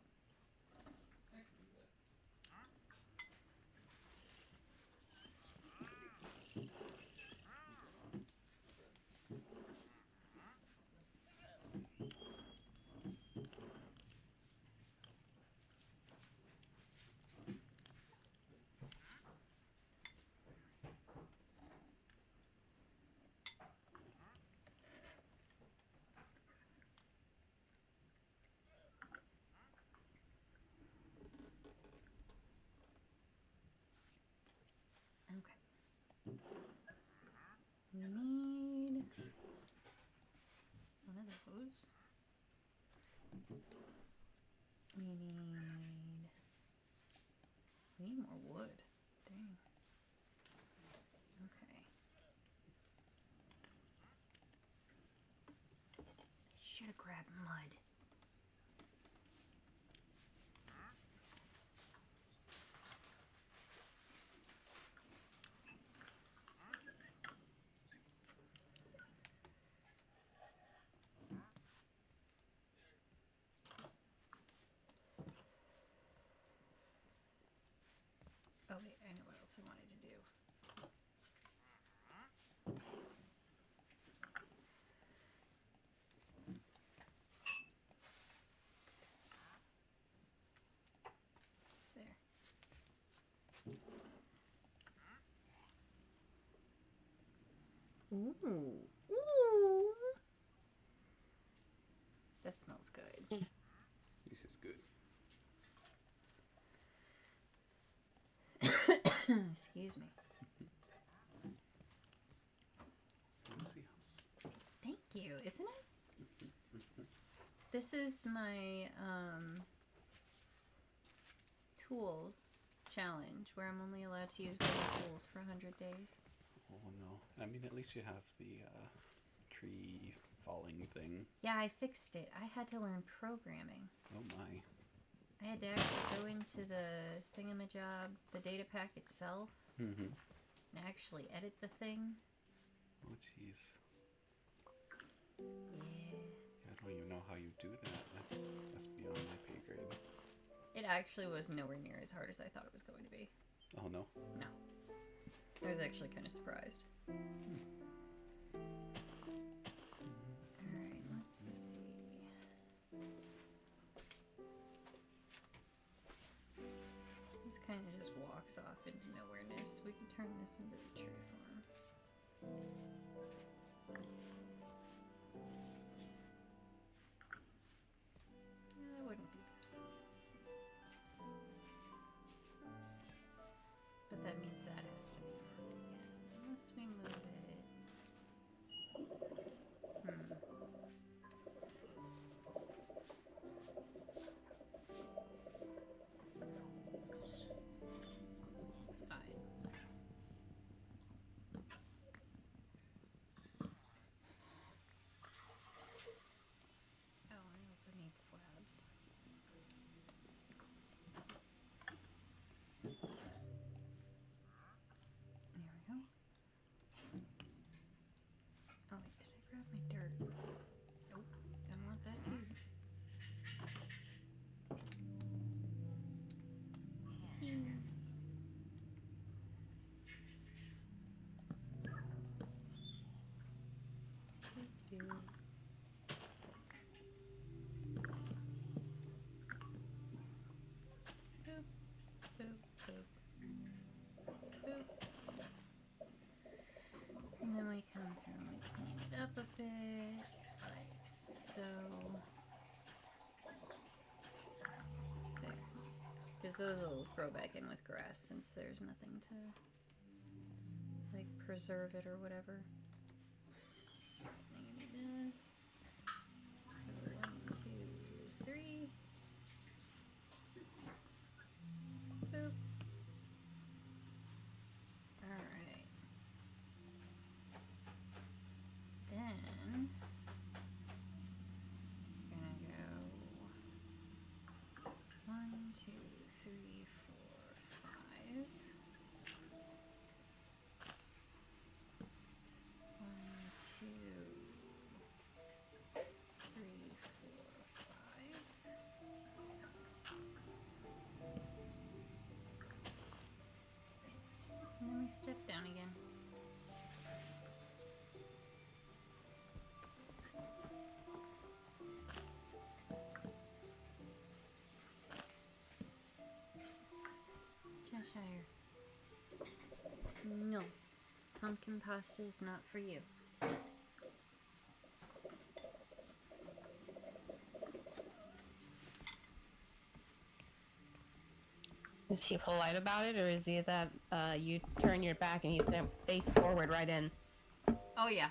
Okay. We need one of those. We need more wood. Dang. Okay. Should have grabbed mud. Oh wait, I know what else I wanted to do. There. Ooh. Ooh. That smells good. This is good. Excuse me. Fancy house. Thank you, isn't it? This is my tools challenge where I'm only allowed to use one tools for 100 days. Oh no. I mean, at least you have the tree falling thing. Yeah, I fixed it. I had to learn programming. Oh my. I had to actually go into the thingamajob, the data pack itself, Mm-hmm. and actually edit the thing. Oh jeez. Yeah. I don't even know how you do that. That's beyond my pay grade. It actually was nowhere near as hard as I thought it was going to be. Oh no. No. I was actually kind of surprised. Alright, let's see. This kind of just walks off into nowhereness. We can turn this into the tree farm. Yeah, that wouldn't be bad. But that means that has to be perfect again. Unless we move it. It's fine. Oh, I also need slabs. There we go. Oh wait, did I grab my dirt? Nope, don't want that too. Boop, boop, boop. Boop. And then we come through and we clean it up a bit, like so. There. Because those will grow back in with grass since there's nothing to, like, preserve it or whatever. Then give me this. 1, 2, 3. Boop. Alright. Then we're gonna go 1, 2, 3, Cheshire. No. Pumpkin pasta is not for you. Is he polite about it, or is he that you turn your back and he's gonna face forward right in? Oh, yeah.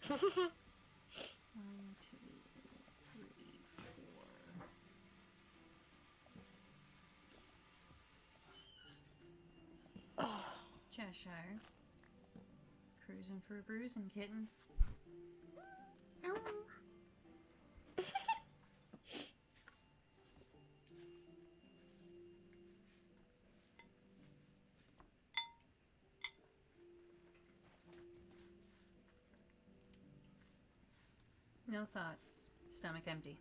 1, 2, 3, 4. Oh. Cheshire. Cruising for a bruising, kitten. No thoughts. Stomach empty.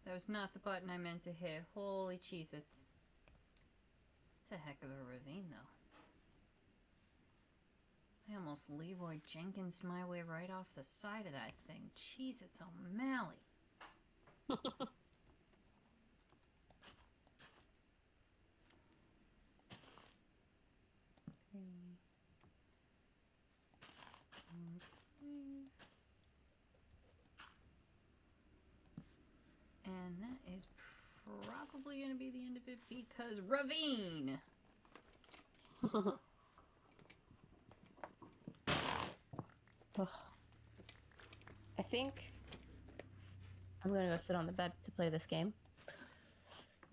That was not the button I meant to hit. Holy Cheez-Its. It's a heck of a ravine, though. I almost Leroy Jenkins my way right off the side of that thing. Cheez-Its O'Malley. And that is probably going to be the end of it because ravine! I think I'm gonna go sit on the bed to play this game.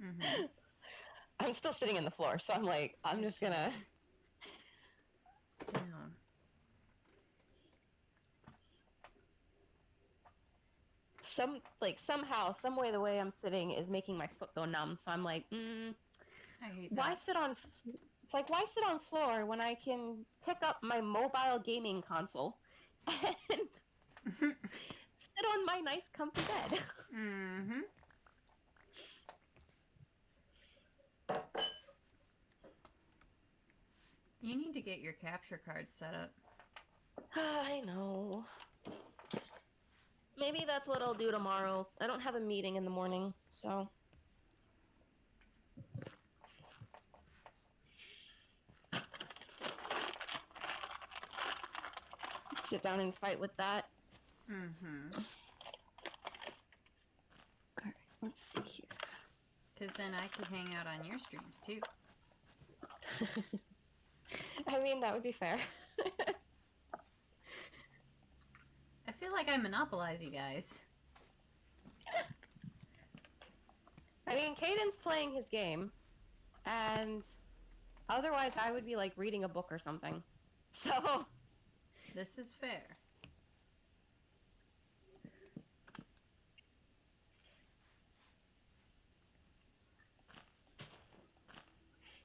Mm-hmm. I'm still sitting in the floor, so I'm like, I'm just gonna... Down. Somehow, some way the way I'm sitting is making my foot go numb, so I'm like, I hate why that. sit on... It's like, why sit on floor when I can pick up my mobile gaming console and sit on my nice comfy bed? Mm-hmm. You need to get your capture card set up. I know. Maybe that's what I'll do tomorrow. I don't have a meeting in the morning, so... sit down and fight with that. Mm-hmm. Alright, let's see here. Because then I could hang out on your streams, too. I mean, that would be fair. I feel like I monopolize you guys. I mean, Caden's playing his game, and otherwise I would be, like, reading a book or something. So... This is fair.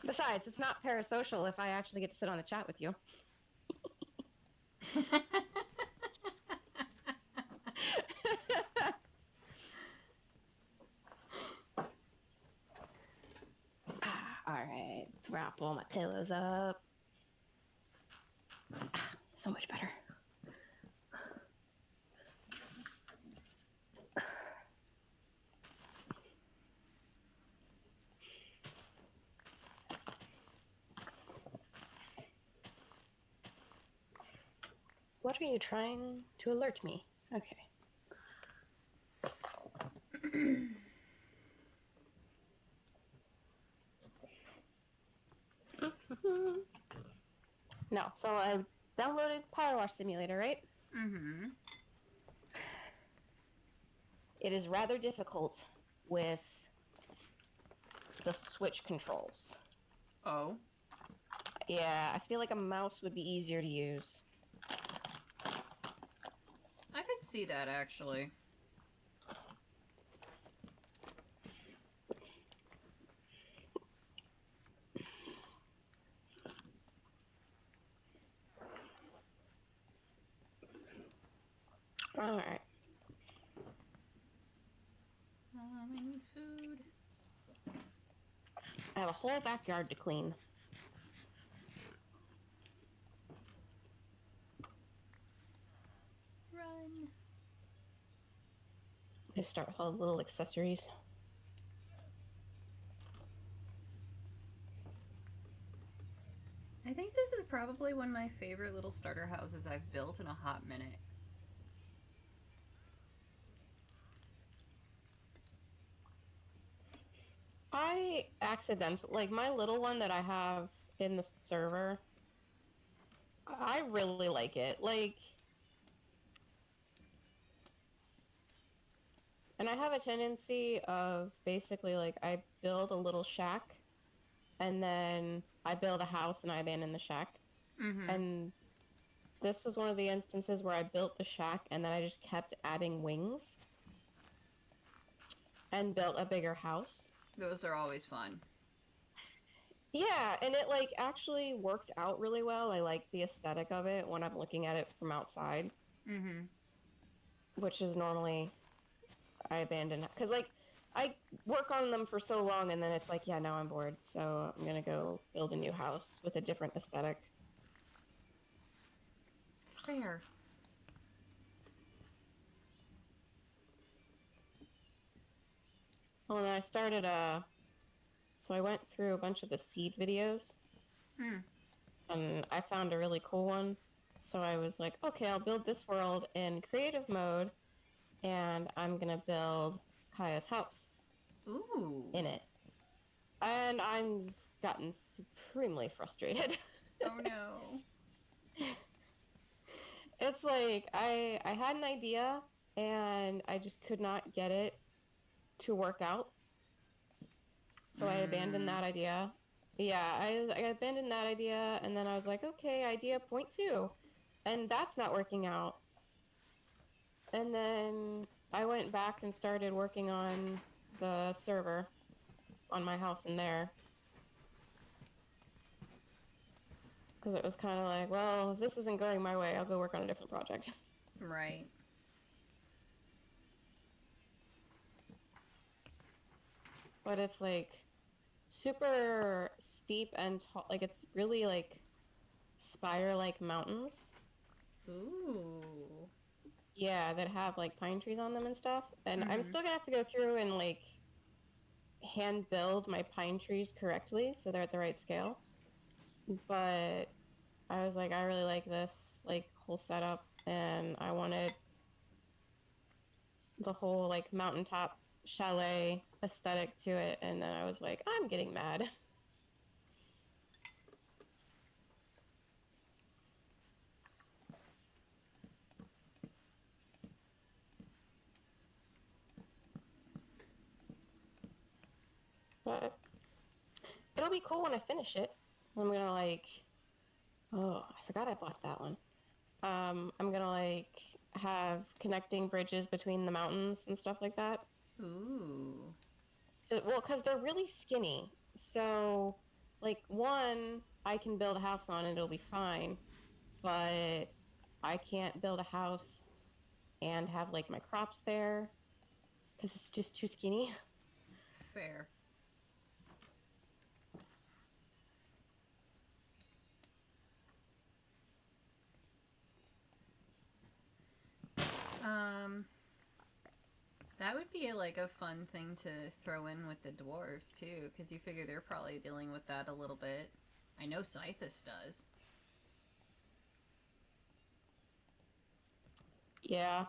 Besides, it's not parasocial if I actually get to sit on the chat with you. Alright, wrap all my pillows up. So much better. What are you trying to alert me? Okay. No, so I downloaded Power Wash Simulator, right? Mm-hmm. It is rather difficult with the Switch controls. Oh. Yeah, I feel like a mouse would be easier to use. I could see that, actually. Alright. I need food. I have a whole backyard to clean. Run. I start with all the little accessories. I think this is probably one of my favorite little starter houses I've built in a hot minute. I accidentally, like my little one that I have in the server, I really like it. Like, and I have a tendency of basically like I build a little shack and then I build a house and I abandon the shack. Mm-hmm. And this was one of the instances where I built the shack and then I just kept adding wings and built a bigger house. Those are always fun. Yeah, and it like actually worked out really well. I like the aesthetic of it when I'm looking at it from outside, Mm-hmm. which is normally I abandon because like I work on them for so long and then it's like, yeah, now I'm bored, so I'm gonna go build a new house with a different aesthetic. Fair. Well, then I started so I went through a bunch of the seed videos. Hmm. And I found a really cool one. So I was like, okay, I'll build this world in creative mode, and I'm gonna build Kaya's house Ooh. in it. And I'm gotten supremely frustrated. Oh no. It's like I had an idea and I just could not get it to work out. So I abandoned that idea. Yeah, I abandoned that idea and then I was like, okay, idea point two. And that's not working out. And then I went back and started working on the server on my house in there. Because it was kind of like, well, if this isn't going my way, I'll go work on a different project. Right. But it's like super steep and tall. Like it's really like spire-like mountains. Ooh. Yeah, that have like pine trees on them and stuff. And I'm Mhm. still gonna have to go through and like hand build my pine trees correctly so they're at the right scale. But I was like, I really like this like whole setup, and I wanted the whole like mountaintop chalet aesthetic to it. And then I was like, I'm getting mad. But it'll be cool when I finish it. I'm gonna like, oh, I forgot I bought that one. I'm gonna like have connecting bridges between the mountains and stuff like that. Ooh. Well, because they're really skinny. So, like, one, I can build a house on and it'll be fine. But I can't build a house and have, like, my crops there because it's just too skinny. Fair. That would be like a fun thing to throw in with the dwarves too, because you figure they're probably dealing with that a little bit. I know Scythus does. Yeah.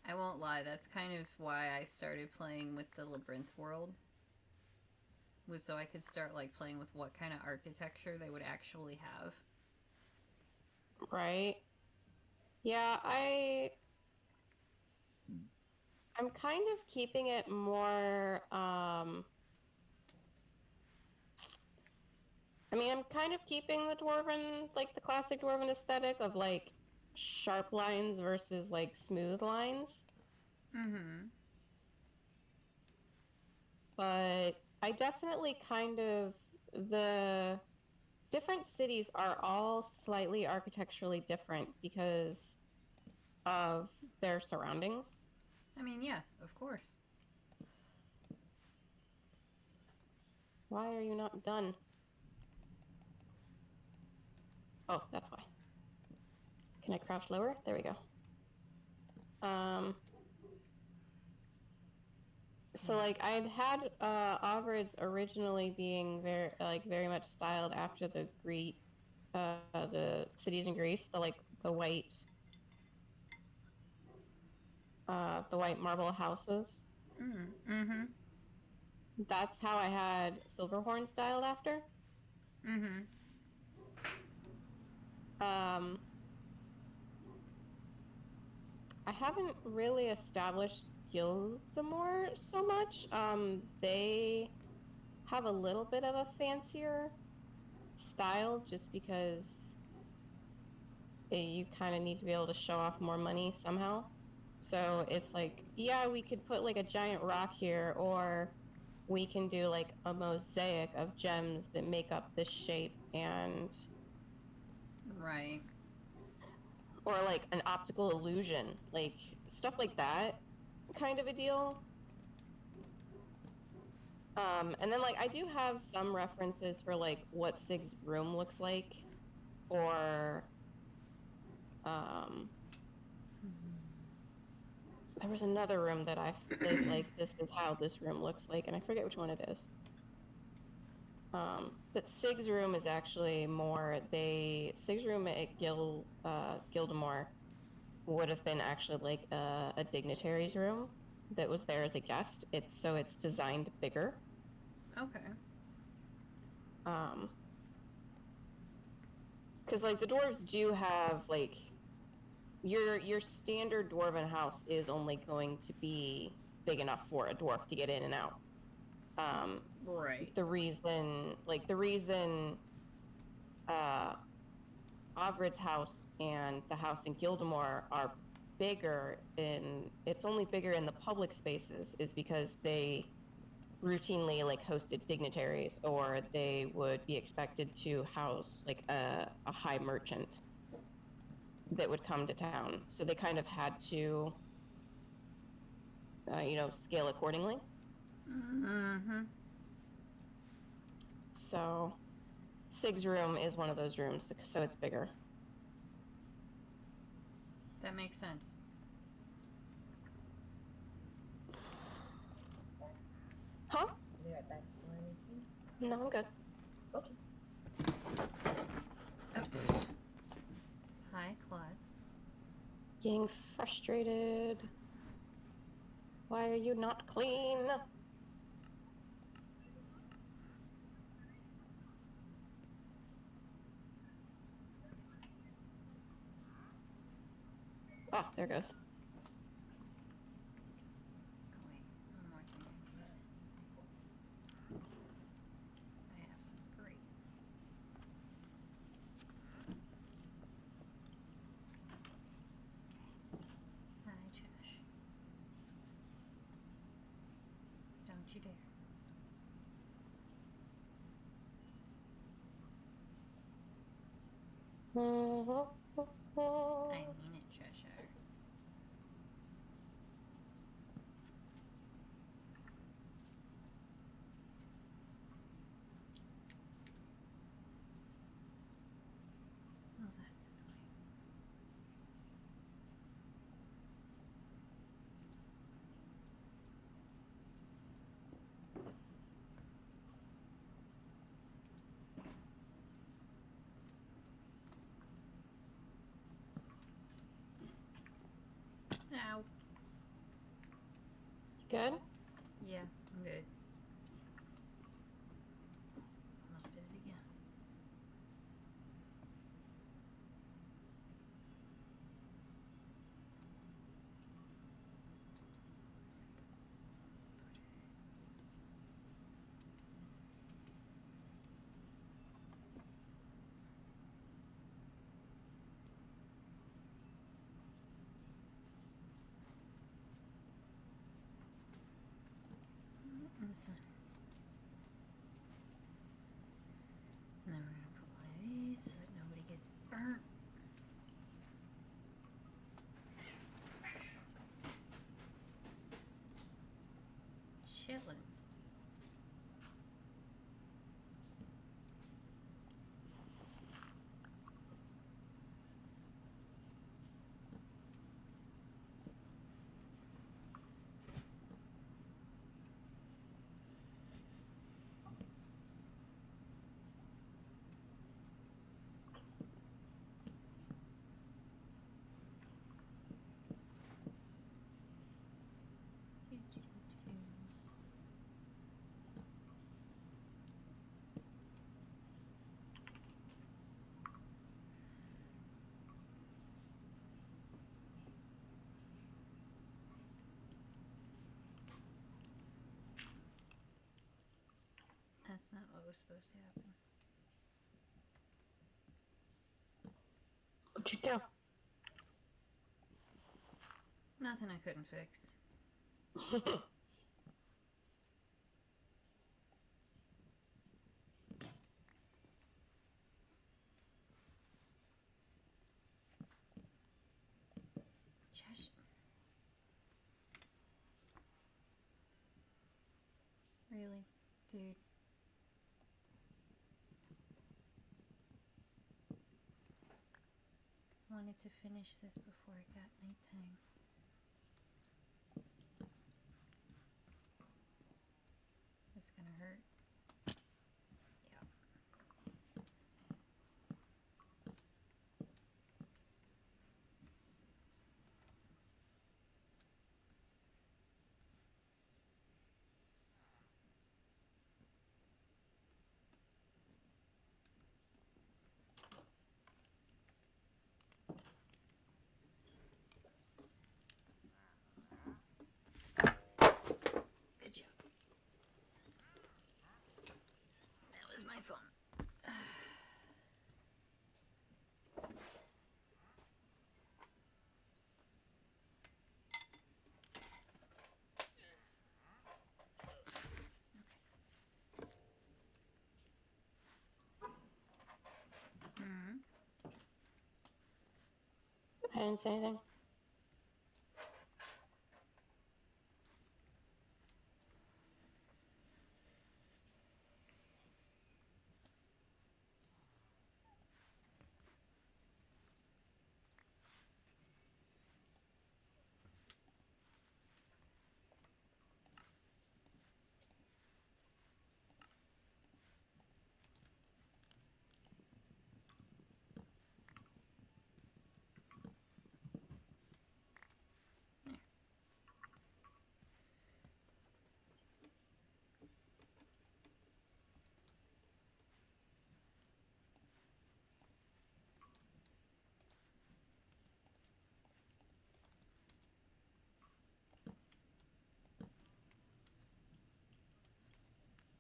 I won't won't lie, that's kind of why I started playing with the Labyrinth world. Was so I could start like playing with what kind of architecture they would actually have. Right. Yeah, I'm kind of keeping it more I mean, I'm kind of keeping the dwarven, like the classic dwarven aesthetic of like sharp lines versus like smooth lines. Mm-hmm. But I definitely kind of, the different cities are all slightly architecturally different because of their surroundings. I mean, yeah, of course. Why are you not done? Oh, that's why. Can I crouch lower? There we go. So like I'd had Avrids originally being very much styled after the the cities in Greece, the white the white marble houses. Mm-hmm. That's how I had Silverhorn styled after. Mm-hmm. I haven't really established Gildemore so much. They have a little bit of a fancier style just because you kind of need to be able to show off more money somehow. So it's like, yeah, we could put like a giant rock here, or we can do like a mosaic of gems that make up this shape, and Right. or like an optical illusion, like stuff like that kind of a deal. And then like I do have some references for like what Sig's room looks like, or there was another room that I was like, this is how this room looks like, and I forget which one it is. But Sig's room is actually more Sig's room at Gildemore would have been actually like a dignitary's room that was there as a guest. It's designed bigger. Okay. Because like the dwarves do have like your standard dwarven house is only going to be big enough for a dwarf to get in and out. Right. The reason Ogred's house and the house in Gildemore are bigger it's only bigger in the public spaces is because they routinely like hosted dignitaries, or they would be expected to house like a high merchant that would come to town. So they kind of had to, scale accordingly. Mm-hmm. So Sig's room is one of those rooms, so it's bigger. That makes sense. Huh? Be right back. No, I'm good. Oh. Hi, Klutz. Getting frustrated. Why are you not clean? Oh, there it goes. Oh, wait. One more thing I need. I have some great. Hi, Josh. Don't you dare. I mean it, Cheshire. Well, that's annoying. good? Yeah, I'm good. Almost did it again. In the sun. And then we're gonna put one of these so that nobody gets burnt. Chitlins. That's not what was supposed to happen. What'd you do? Nothing I couldn't fix. Just really, dude. Wanted to finish this before it got nighttime. It's gonna hurt. Yeah. Good job. That was my phone. Mm-hmm. I didn't say anything.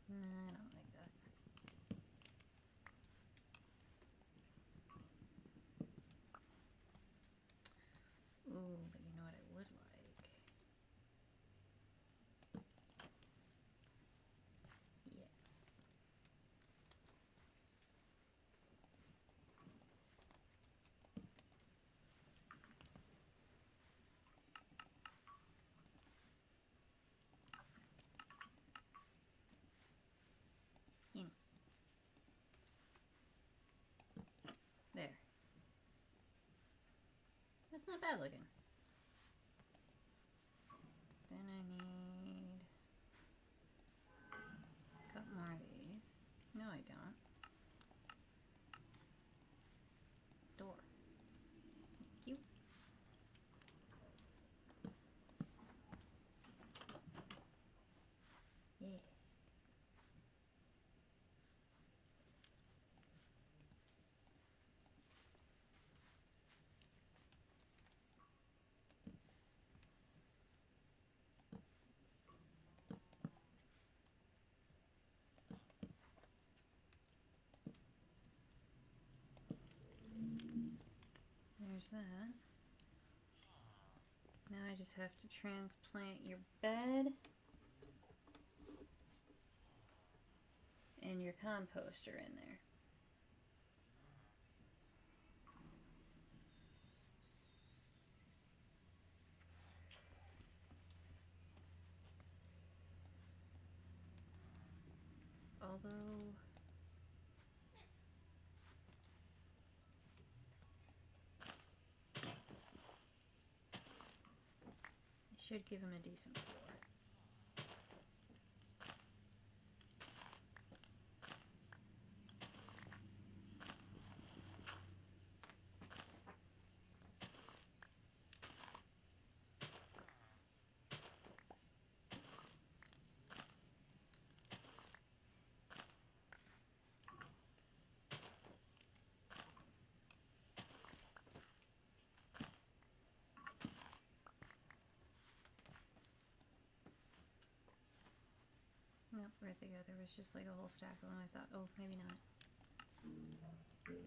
I don't like that. Ooh, but you know what I would like? Yes. There. That's not bad looking. Then I need a couple more of these. No, I don't. Door. Thank you. there's that. Now I just have to transplant your bed and your composter in there. Although it should give him a decent floor. Nope, where'd they go? There was just like a whole stack of them. I thought, oh, maybe not. Okay.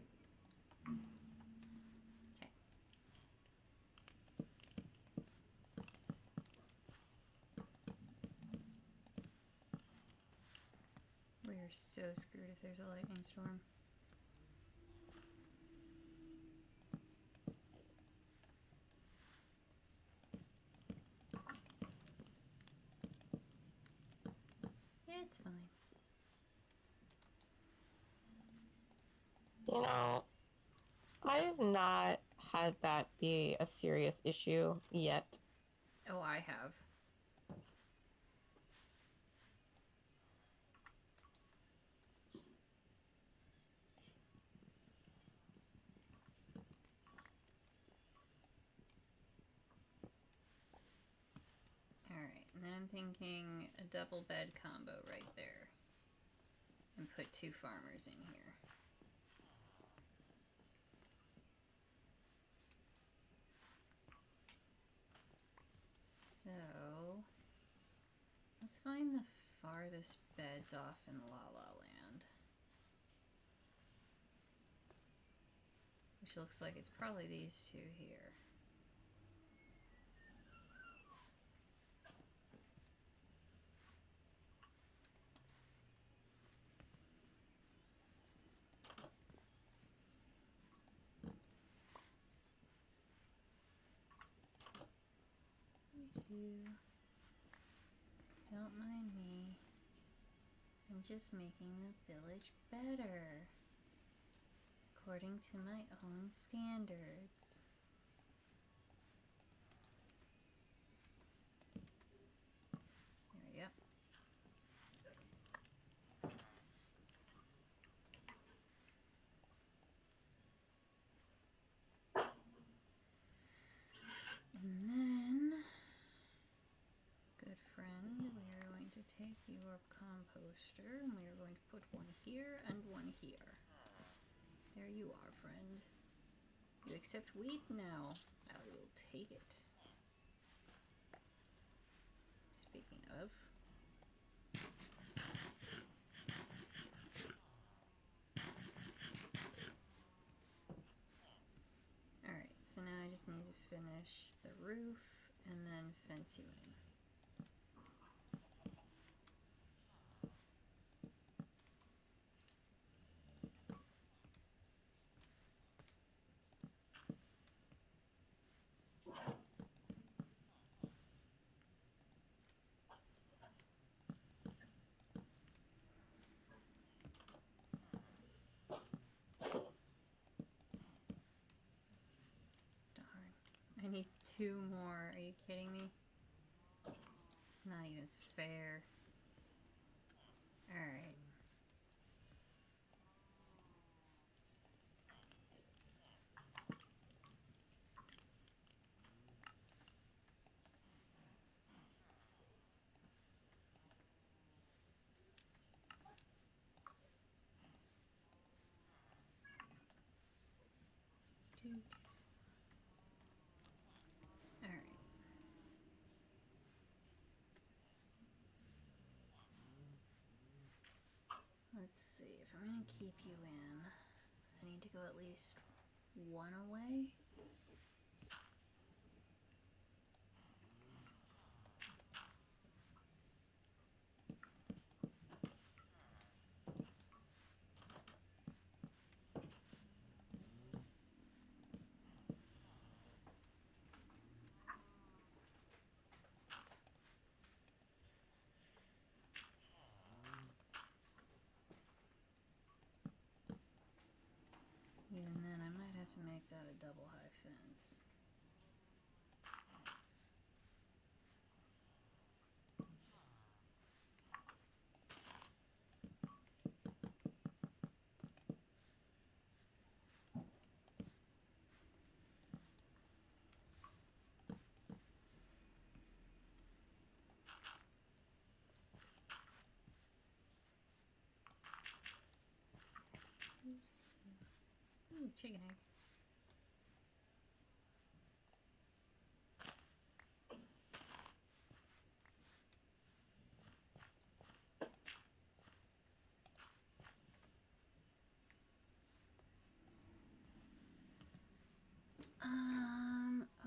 We're so screwed if there's a lightning storm. It's fine. You know, I have not had that be a serious issue yet. Oh, I have. Alright, and then I'm thinking a double bed combo right there. And put 2 farmers in here. So, let's find the farthest beds off in La La Land. Which looks like it's probably these 2 here. Don't mind me. I'm just making the village better. According to my own standards. There we go. And then, good friend, we are going to take your composter and we are going to put one here and one here. There you are, friend. You accept wheat now. I will take it. Speaking of. Alright, so now I just need to finish the roof and then fence you in. I need 2 more. Are you kidding me? It's not even fair. Alright. Alright. Let's see, if I'm gonna keep you in, I need to go at least 1 away. Even then, I might have to make that a double high fence. Ooh, chicken egg.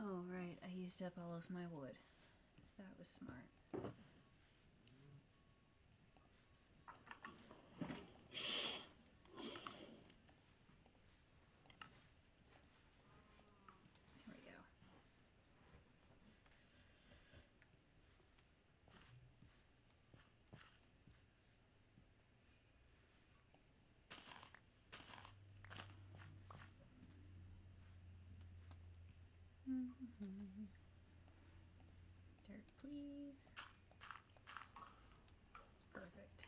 Oh right, I used up all of my wood. That was smart. There we go. Dirt, please. Perfect.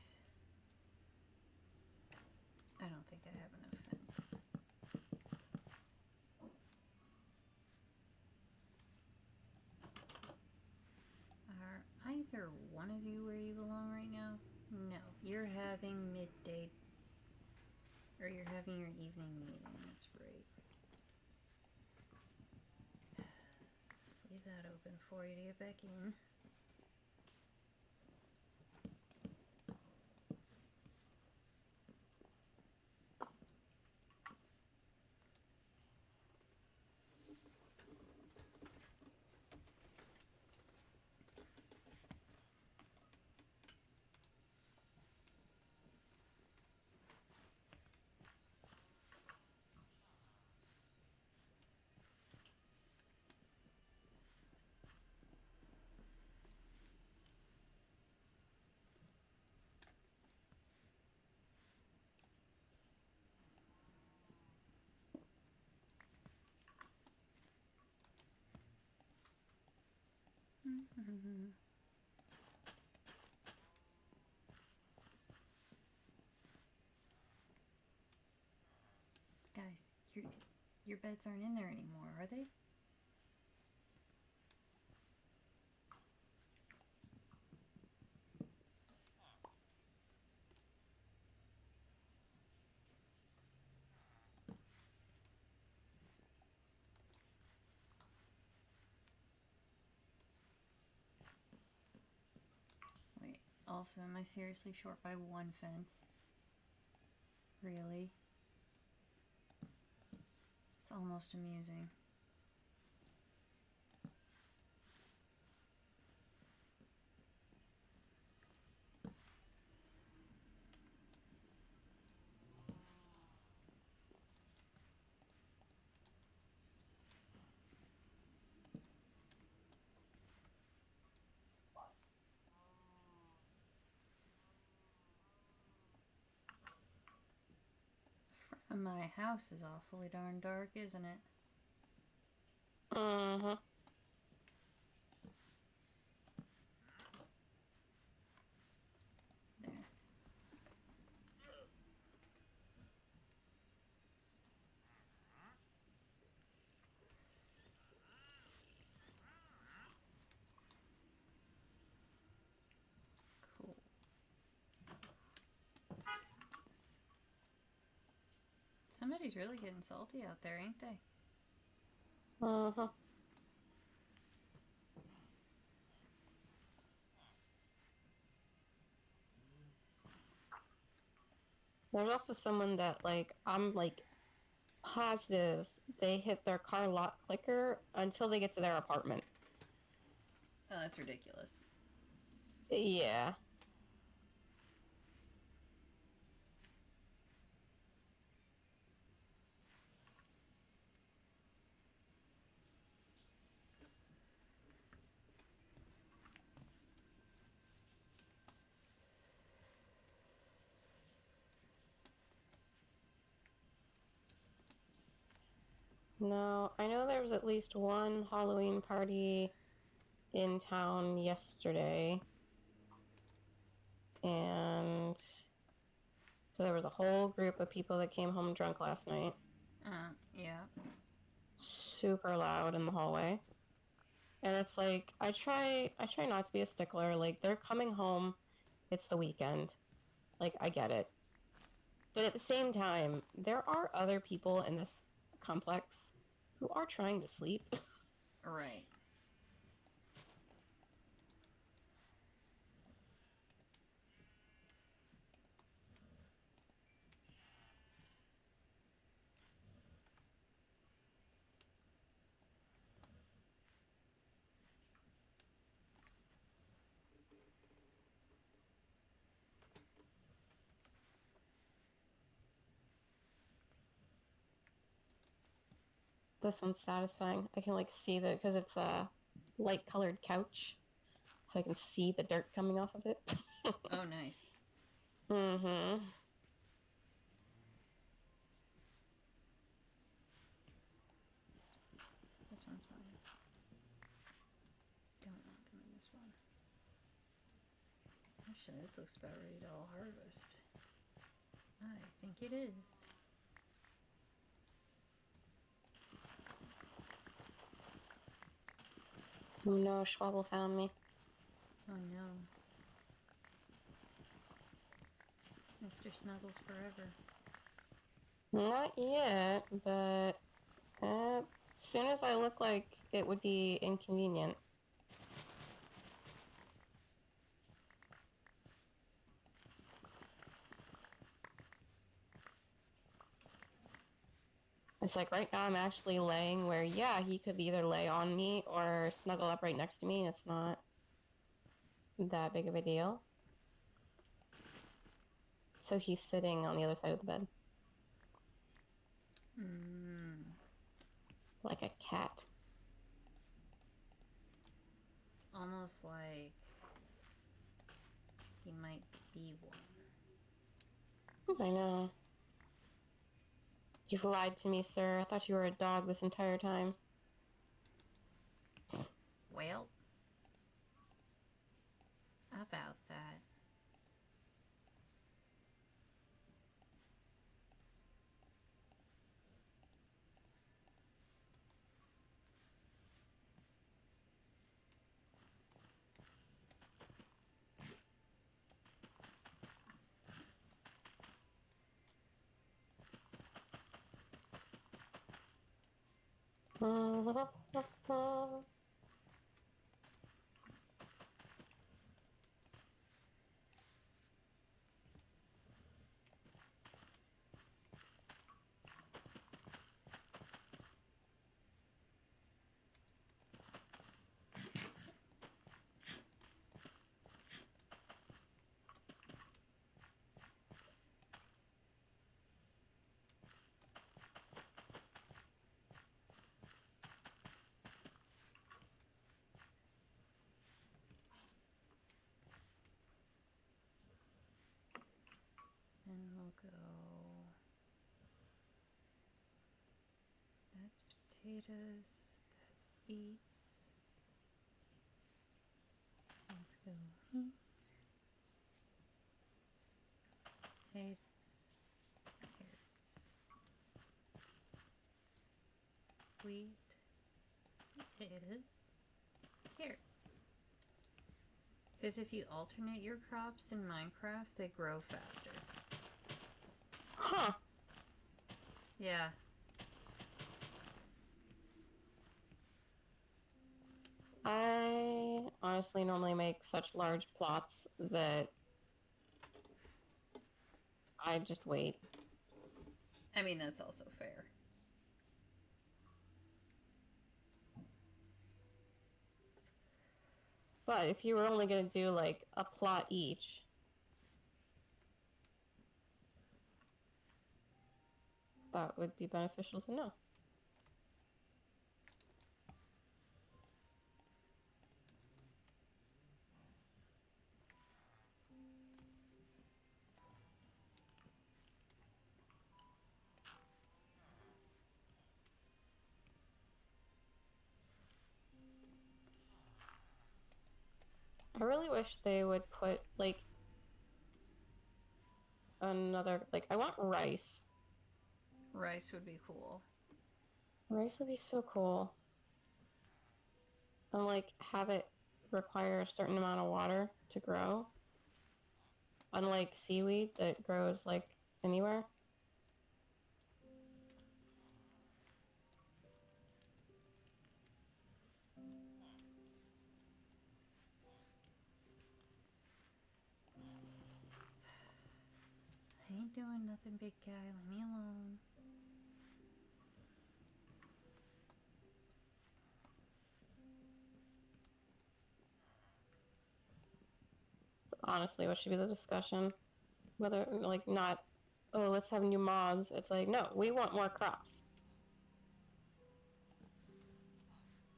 I don't think I have enough fence. Are either one of you where you belong right now? No, you're having midday, or you're having your evening meeting, that's right. Let's leave that open for you to get back in. Guys, your beds aren't in there anymore, are they? Wait, also, am I seriously short by one fence? Really? It's almost amusing. My house is awfully darn dark, isn't it? Uh-huh. There. Cool. Somebody's really getting salty out there, ain't they? Uh-huh. There's also someone that, like, I'm, like, positive they hit their car lock clicker until they get to their apartment. Oh, that's ridiculous. Yeah. No, I know there was at least one Halloween party in town yesterday. And so there was a whole group of people that came home drunk last night. Yeah. Super loud in the hallway. And it's like I try not to be a stickler. Like, they're coming home, it's the weekend. Like, I get it. But at the same time, there are other people in this complex who are trying to sleep. Right. This one's satisfying. I can like see the, because it's a light colored couch, so I can see the dirt coming off of it. Oh, nice. Mm-hmm. This one's mine. Don't want them in this one. Actually, this looks about ready to all harvest. I think it is. No, Schwabble found me. Oh no. Mr. Snuggles forever. Not yet, but as soon as I look like it would be inconvenient. It's like right now I'm actually laying where, yeah, he could either lay on me or snuggle up right next to me, and it's not that big of a deal. So he's sitting on the other side of the bed. Like a cat. It's almost like he might be one. I know. You've lied to me, sir. I thought you were a dog this entire time. Well, about that. And we'll go. That's potatoes. That's beets. Let's go wheat. Potatoes. Carrots. Wheat. Potatoes. Carrots. Because if you alternate your crops in Minecraft, they grow faster. Huh. Yeah. I honestly normally make such large plots that I just wait. I mean, that's also fair. But if you were only going to do like a plot each, that would be beneficial to know. I really wish they would put like another, like, I want rice. Rice would be cool. Rice would be so cool. And like have it require a certain amount of water to grow. Unlike seaweed that grows like anywhere. I ain't doing nothing, big guy. Leave me alone. Honestly, what should be the discussion? Whether, like, not, oh, let's have new mobs. It's like, no, we want more crops.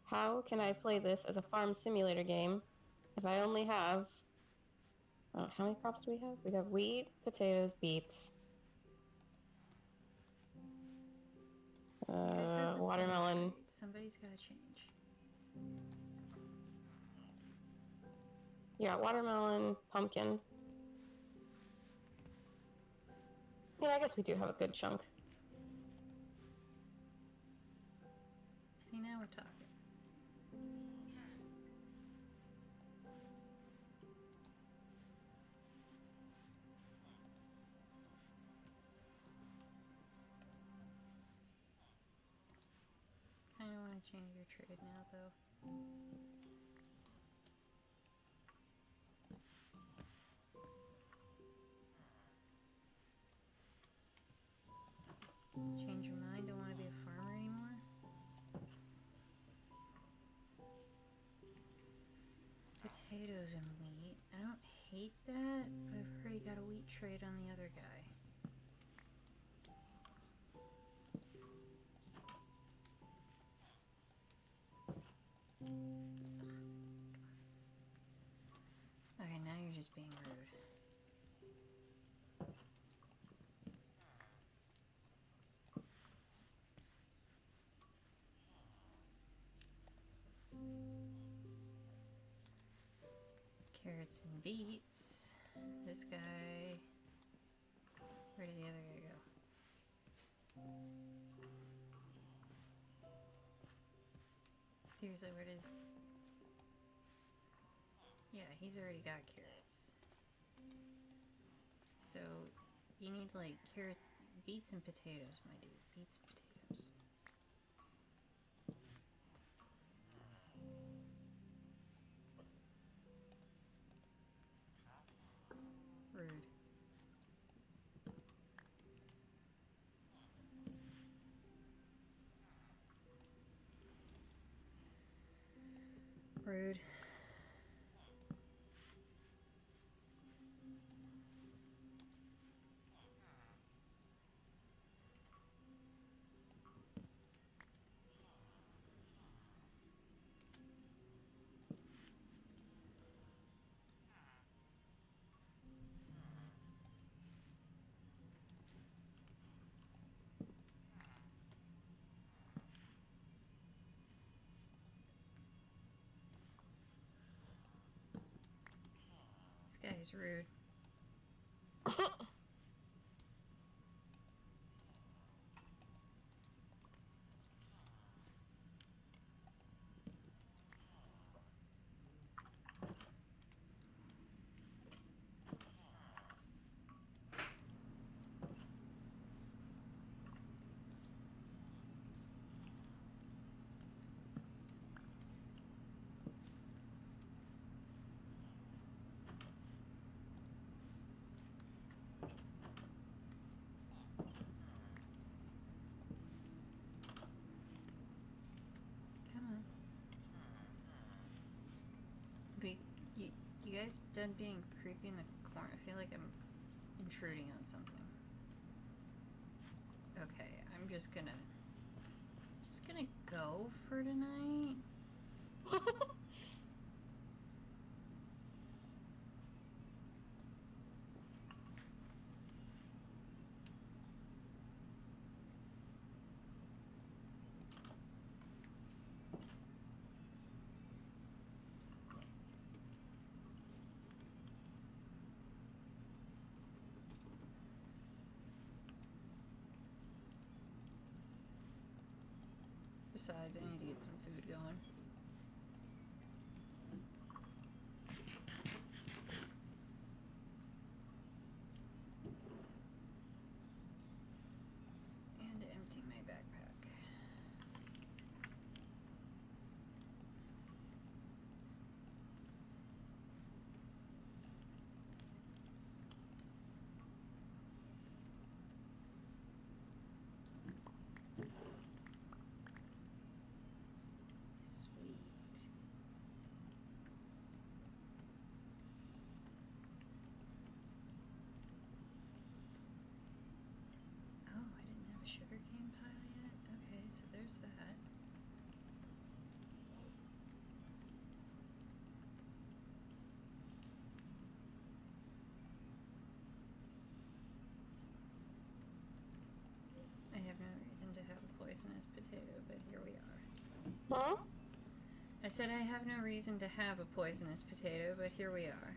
How can I play this as a farm simulator game if I only have... how many crops do we have? We have wheat, potatoes, beets. You guys have the Watermelon. same trait. Somebody's gotta change. Yeah, watermelon, pumpkin. Yeah, I guess we do have a good chunk. See, now we're talking. Kinda wanna change your trade now, though. Change your mind? Don't want to be a farmer anymore? Potatoes and wheat. I don't hate that, but I've already got a wheat trade on the other guy. Okay, now you're just being rude. Carrots and beets. This guy. Where did the other guy go? Seriously, where did... Yeah, he's already got carrots. So, you need like beets and potatoes, my dude. Beets and potatoes. Rude. Rude. This guy is rude. guys done being creepy in the corner? I feel like I'm intruding on something. Okay, I'm just gonna go for tonight. Besides, I need to get some food going. And empty my backpack. Sweet. Oh, I didn't have a sugarcane pile yet? Okay, so there's that. I have no reason to have a poisonous potato, but here we are. Huh? I said I have no reason to have a poisonous potato, but here we are.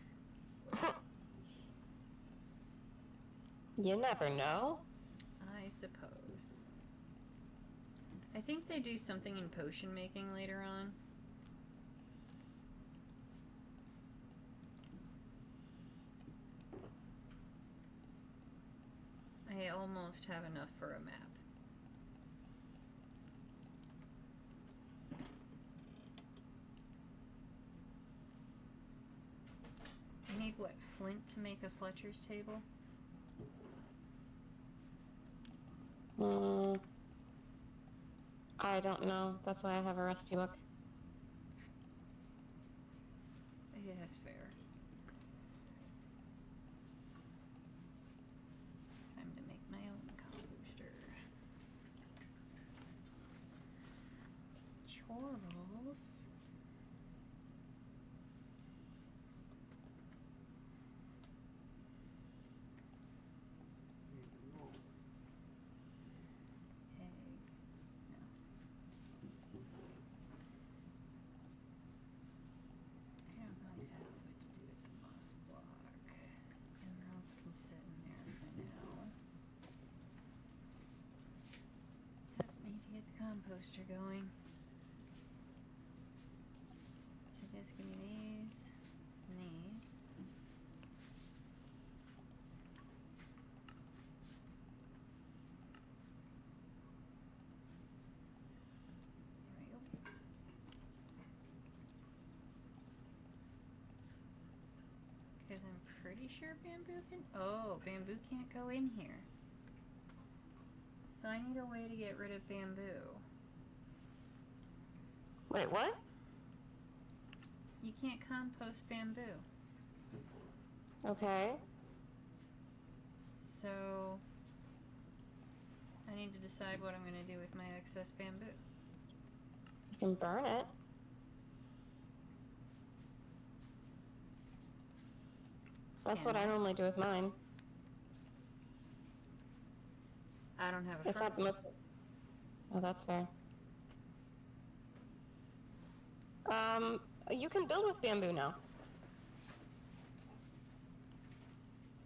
You never know. I suppose. I think they do something in potion making later on. I almost have enough for a map. I need, what, flint to make a Fletcher's table? I don't know. That's why I have a recipe book. Yeah, that's fair. Time to make my own composter. Chorals. I don't know exactly what to do with the moss block. Emeralds can sit in there for now. Yep, need to get the composter going. So I guess give me these and these. There we go. Because I'm pretty sure bamboo can... Oh, bamboo can't go in here. So I need a way to get rid of bamboo. Wait, what? You can't compost bamboo. Okay. So I need to decide what I'm going to do with my excess bamboo. You can burn it. That's what I normally do with mine. I don't have a It's not the furnace. most... Oh, that's fair. You can build with bamboo now.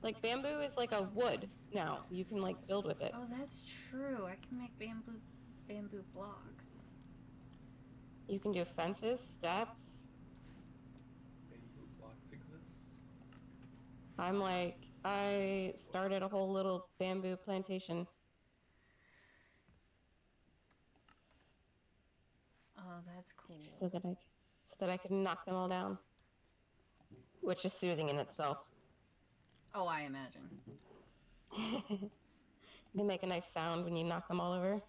Like, bamboo is like a wood now. You can, like, build with it. Oh, that's true. I can make bamboo blocks. You can do fences, steps. Bamboo blocks exist. I started a whole little bamboo plantation. Oh, that's cool. So that I could knock them all down. Which is soothing in itself. Oh, I imagine. They make a nice sound when you knock them all over.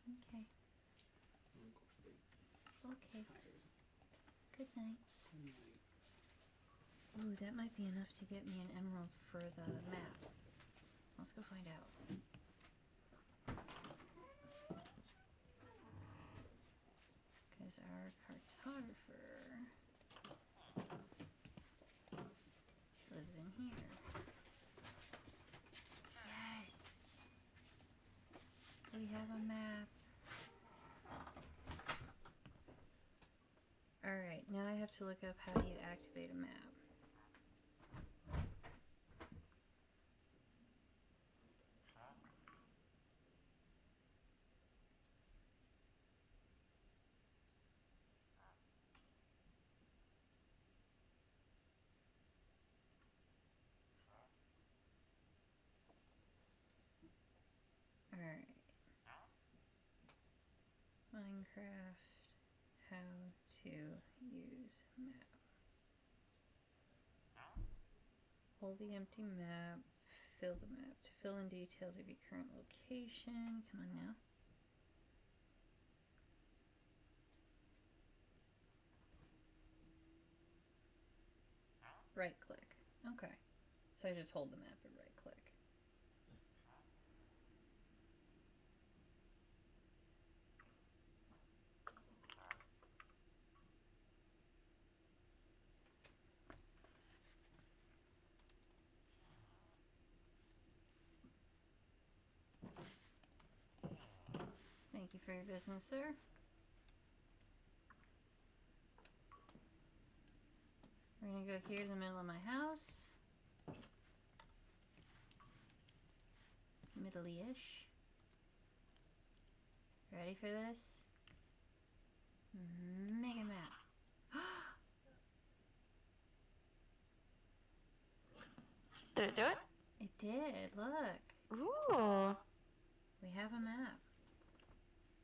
Okay. I'll go sleep. Okay. Tired. Good night. Good night. Ooh, that might be enough to get me an emerald for the map. Let's go find out. Because our cartographer lives in here. Yes! We have a map. Alright, now I have to look up how you activate a map. Alright. Minecraft, how to use map. Hold the empty map, fill the map. To fill in details of your current location. Come on now. Right click. Okay. So I just hold the map and right click. Thank you for your business, sir. We're gonna go here to the middle of my house. Middle-ish. Ready for this? Mega map. Did it do it? It did, look. Ooh. We have a map.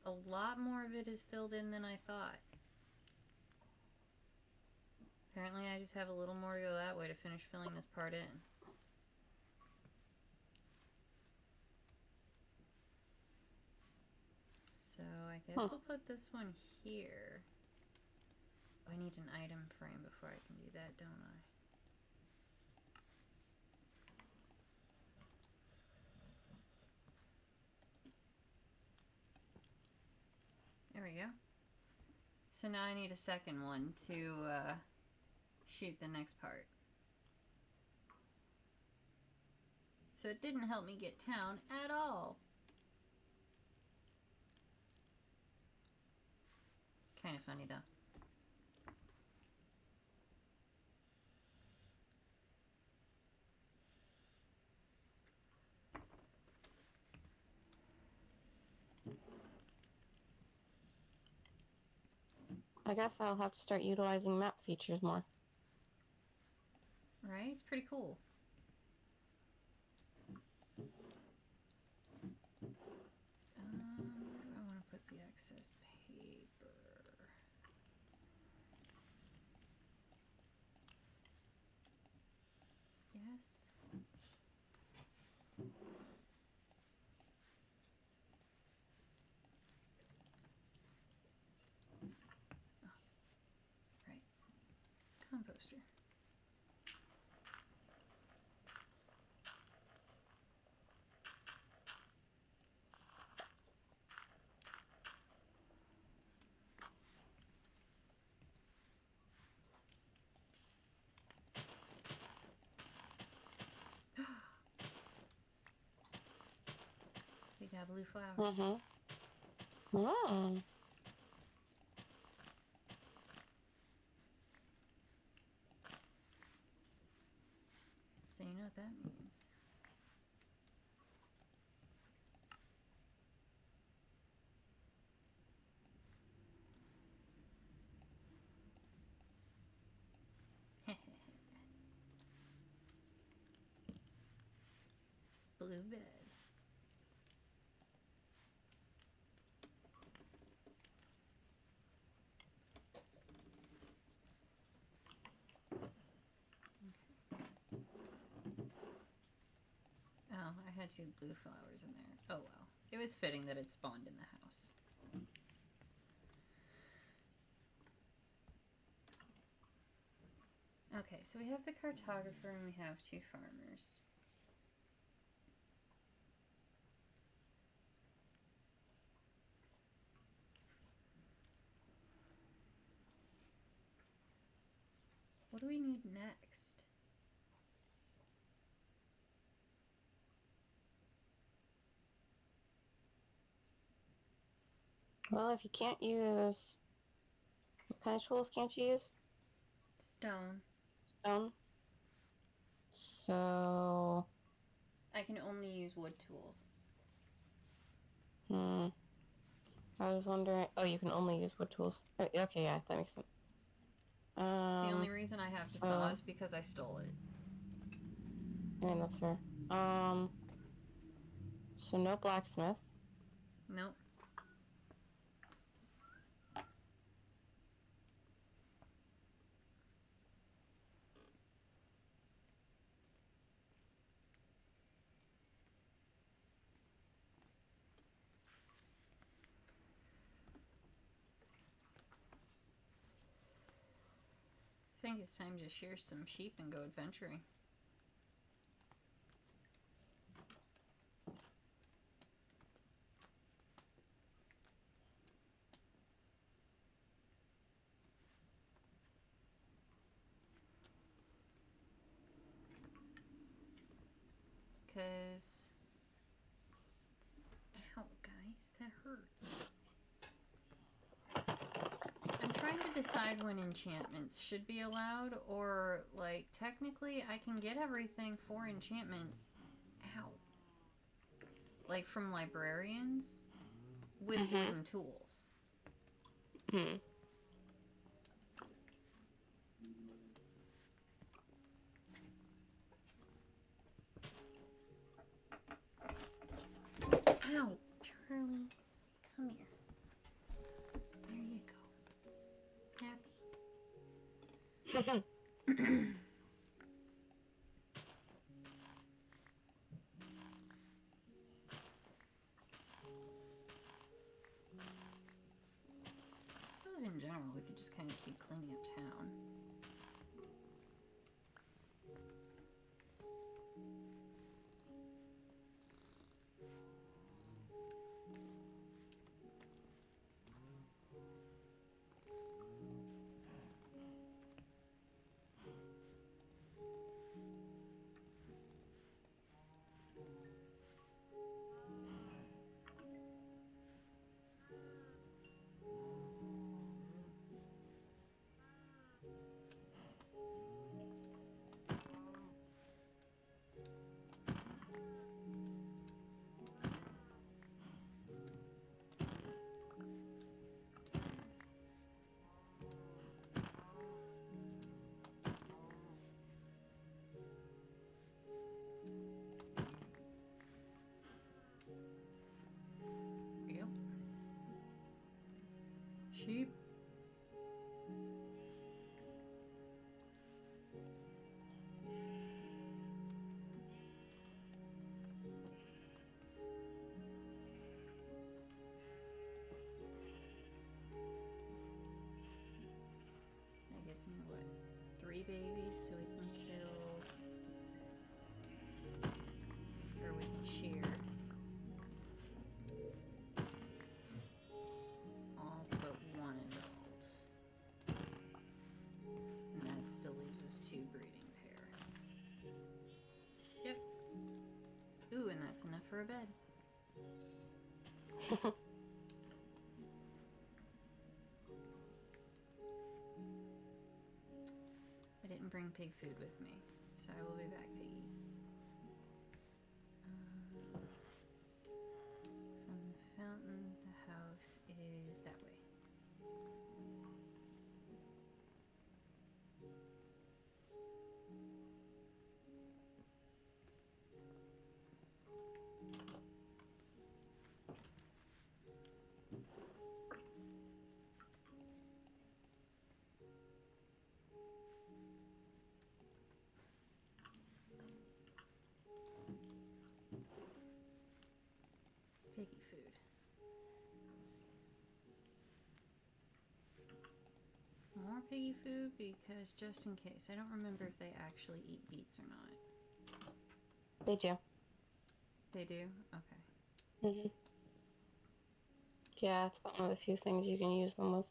A lot more of it is filled in than I thought. Apparently I just have a little more to go that way to finish filling this part in. So I guess we'll put this one here. I need an item frame before I can do that, don't I? There we go. So now I need a second one to shoot the next part. So it didn't help me get town at all. Kind of funny though. I guess I'll have to start utilizing map features more. Right? It's pretty cool. Where do I want to put the excess paper? Yes. Oh, right. Composter. We got blue flowers. Mm-hmm. Mm. So you know what that means. Blue bed. Oh, I had 2 blue flowers in there. Oh well. It was fitting that it spawned in the house. Okay, so we have the cartographer and we have 2 farmers. What do we need next? Well, if you can't use... What kind of tools can't you use? Stone. Stone? So... I can only use wood tools. I was wondering... Oh, you can only use wood tools. Okay, yeah, that makes sense. The only reason I have the saw is because I stole it. I mean, that's fair. So no blacksmith. Nope. I think it's time to shear some sheep and go adventuring. Because... Ow, guys, that hurts. I'm trying to decide when enchantments should be allowed, or, like, technically I can get everything for enchantments, ow, like from librarians, with wooden tools. Ow, Charlie, come here. There you go. Happy? I suppose in general we could just kind of keep cleaning up town. Yep. Sheep. That gives me what? 3 babies, so we can kill, or we can shear all but 1 adult. And that still leaves us 2 breeding pair. Yep. Ooh, and that's enough for a bed. I didn't bring pig food with me, so I will be back, piggies. From the fountain, the house is that way. seafood because just in case. I don't remember if they actually eat beets or not. They do. They do? Okay. Hmm. Yeah, it's about one of the few things you can use them with.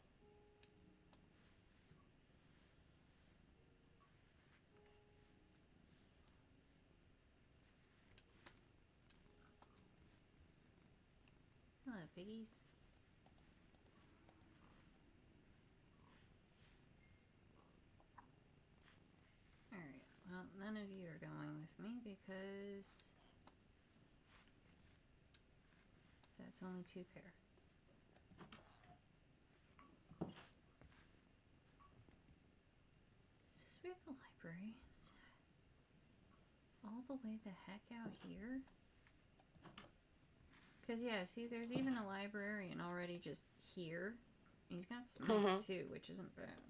Hello, piggies. Alright, well, none of you are going with me because that's only 2 pair. Is this where the librarian is at? All the way the heck out here? Because, yeah, see, there's even a librarian already just here. And he's got smite, too, which isn't bad.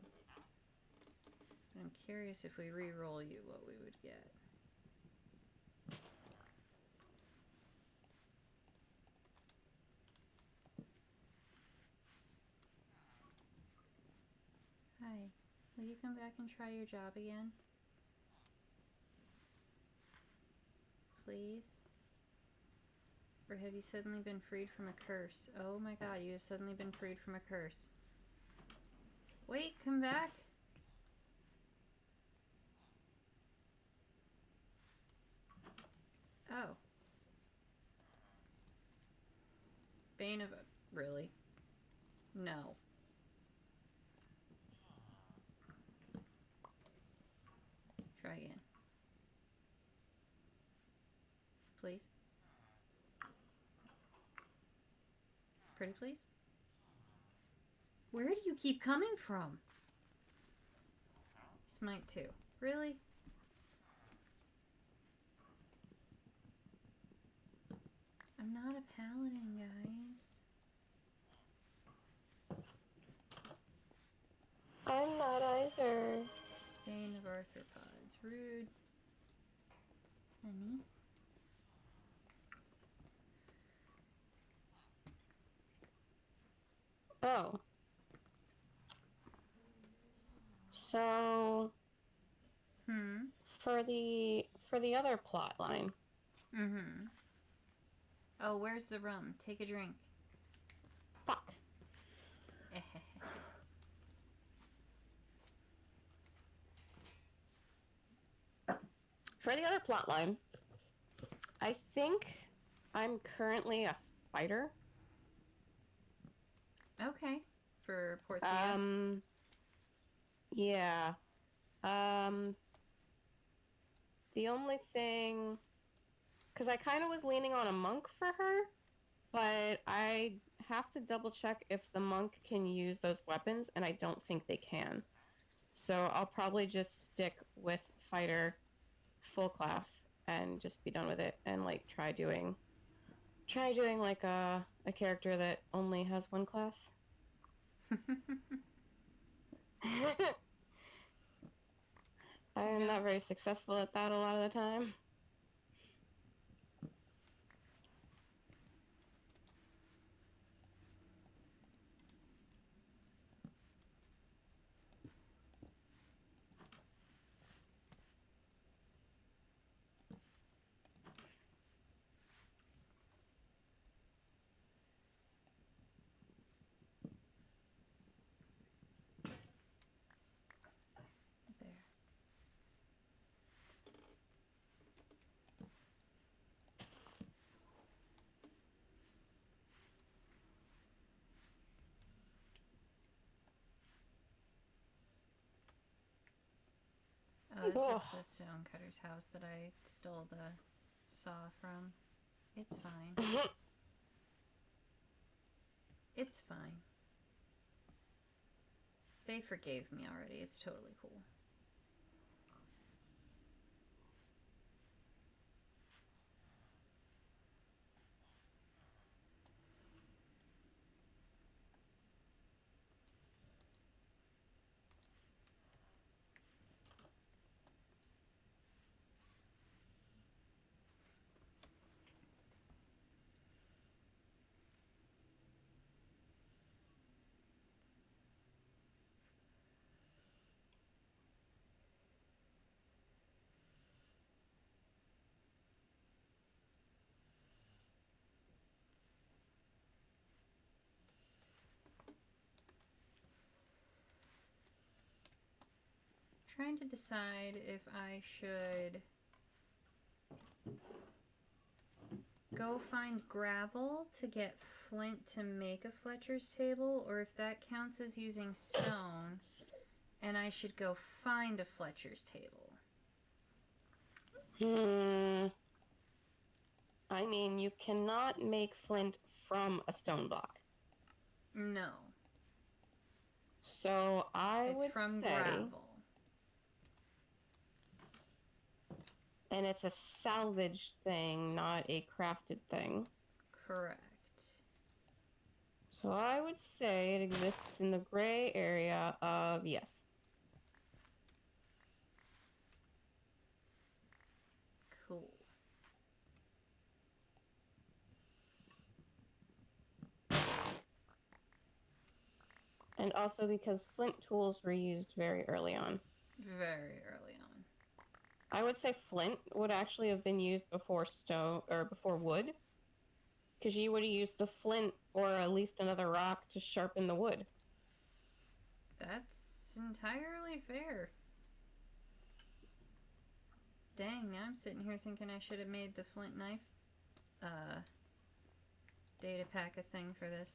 But I'm curious if we re-roll you, what we would get. Hi. Will you come back and try your job again? Please? Or have you suddenly been freed from a curse? Oh my god, you have suddenly been freed from a curse. Wait, come back! Oh. Bane of a... Really? No. Try again. Please? Pretty please? Where do you keep coming from? Smite 2. Really? I'm not a paladin, guys. I'm not either. Bane of arthropods. Rude. Honey. Oh. So for the other plot line. Mm-hmm. Oh, where's the rum? Take a drink. Fuck. For the other plot line, I think I'm currently a fighter. Okay. For Porthia? Yeah. The only thing... Because I kind of was leaning on a monk for her, but I have to double check if the monk can use those weapons, and I don't think they can. So I'll probably just stick with fighter full class and just be done with it, and like try doing like a character that only has one class. I am not very successful at that a lot of the time. There. Oh, this is the stonecutter's house that I stole the saw from. It's fine. It's fine. They forgave me already. It's totally cool. trying to decide if I should go find gravel to get flint to make a Fletcher's table, or if that counts as using stone, and I should go find a Fletcher's table. I mean, you cannot make flint from a stone block. No. So I It's would from say, gravel. and it's a salvaged thing, not a crafted thing. Correct. So I would say it exists in the gray area of yes. Cool. And also because flint tools were used very early on. Very early on. I would say flint would actually have been used before stone or before wood. Because you would have used the flint or at least another rock to sharpen the wood. That's entirely fair. Dang, now I'm sitting here thinking I should have made the flint knife data pack a thing for this.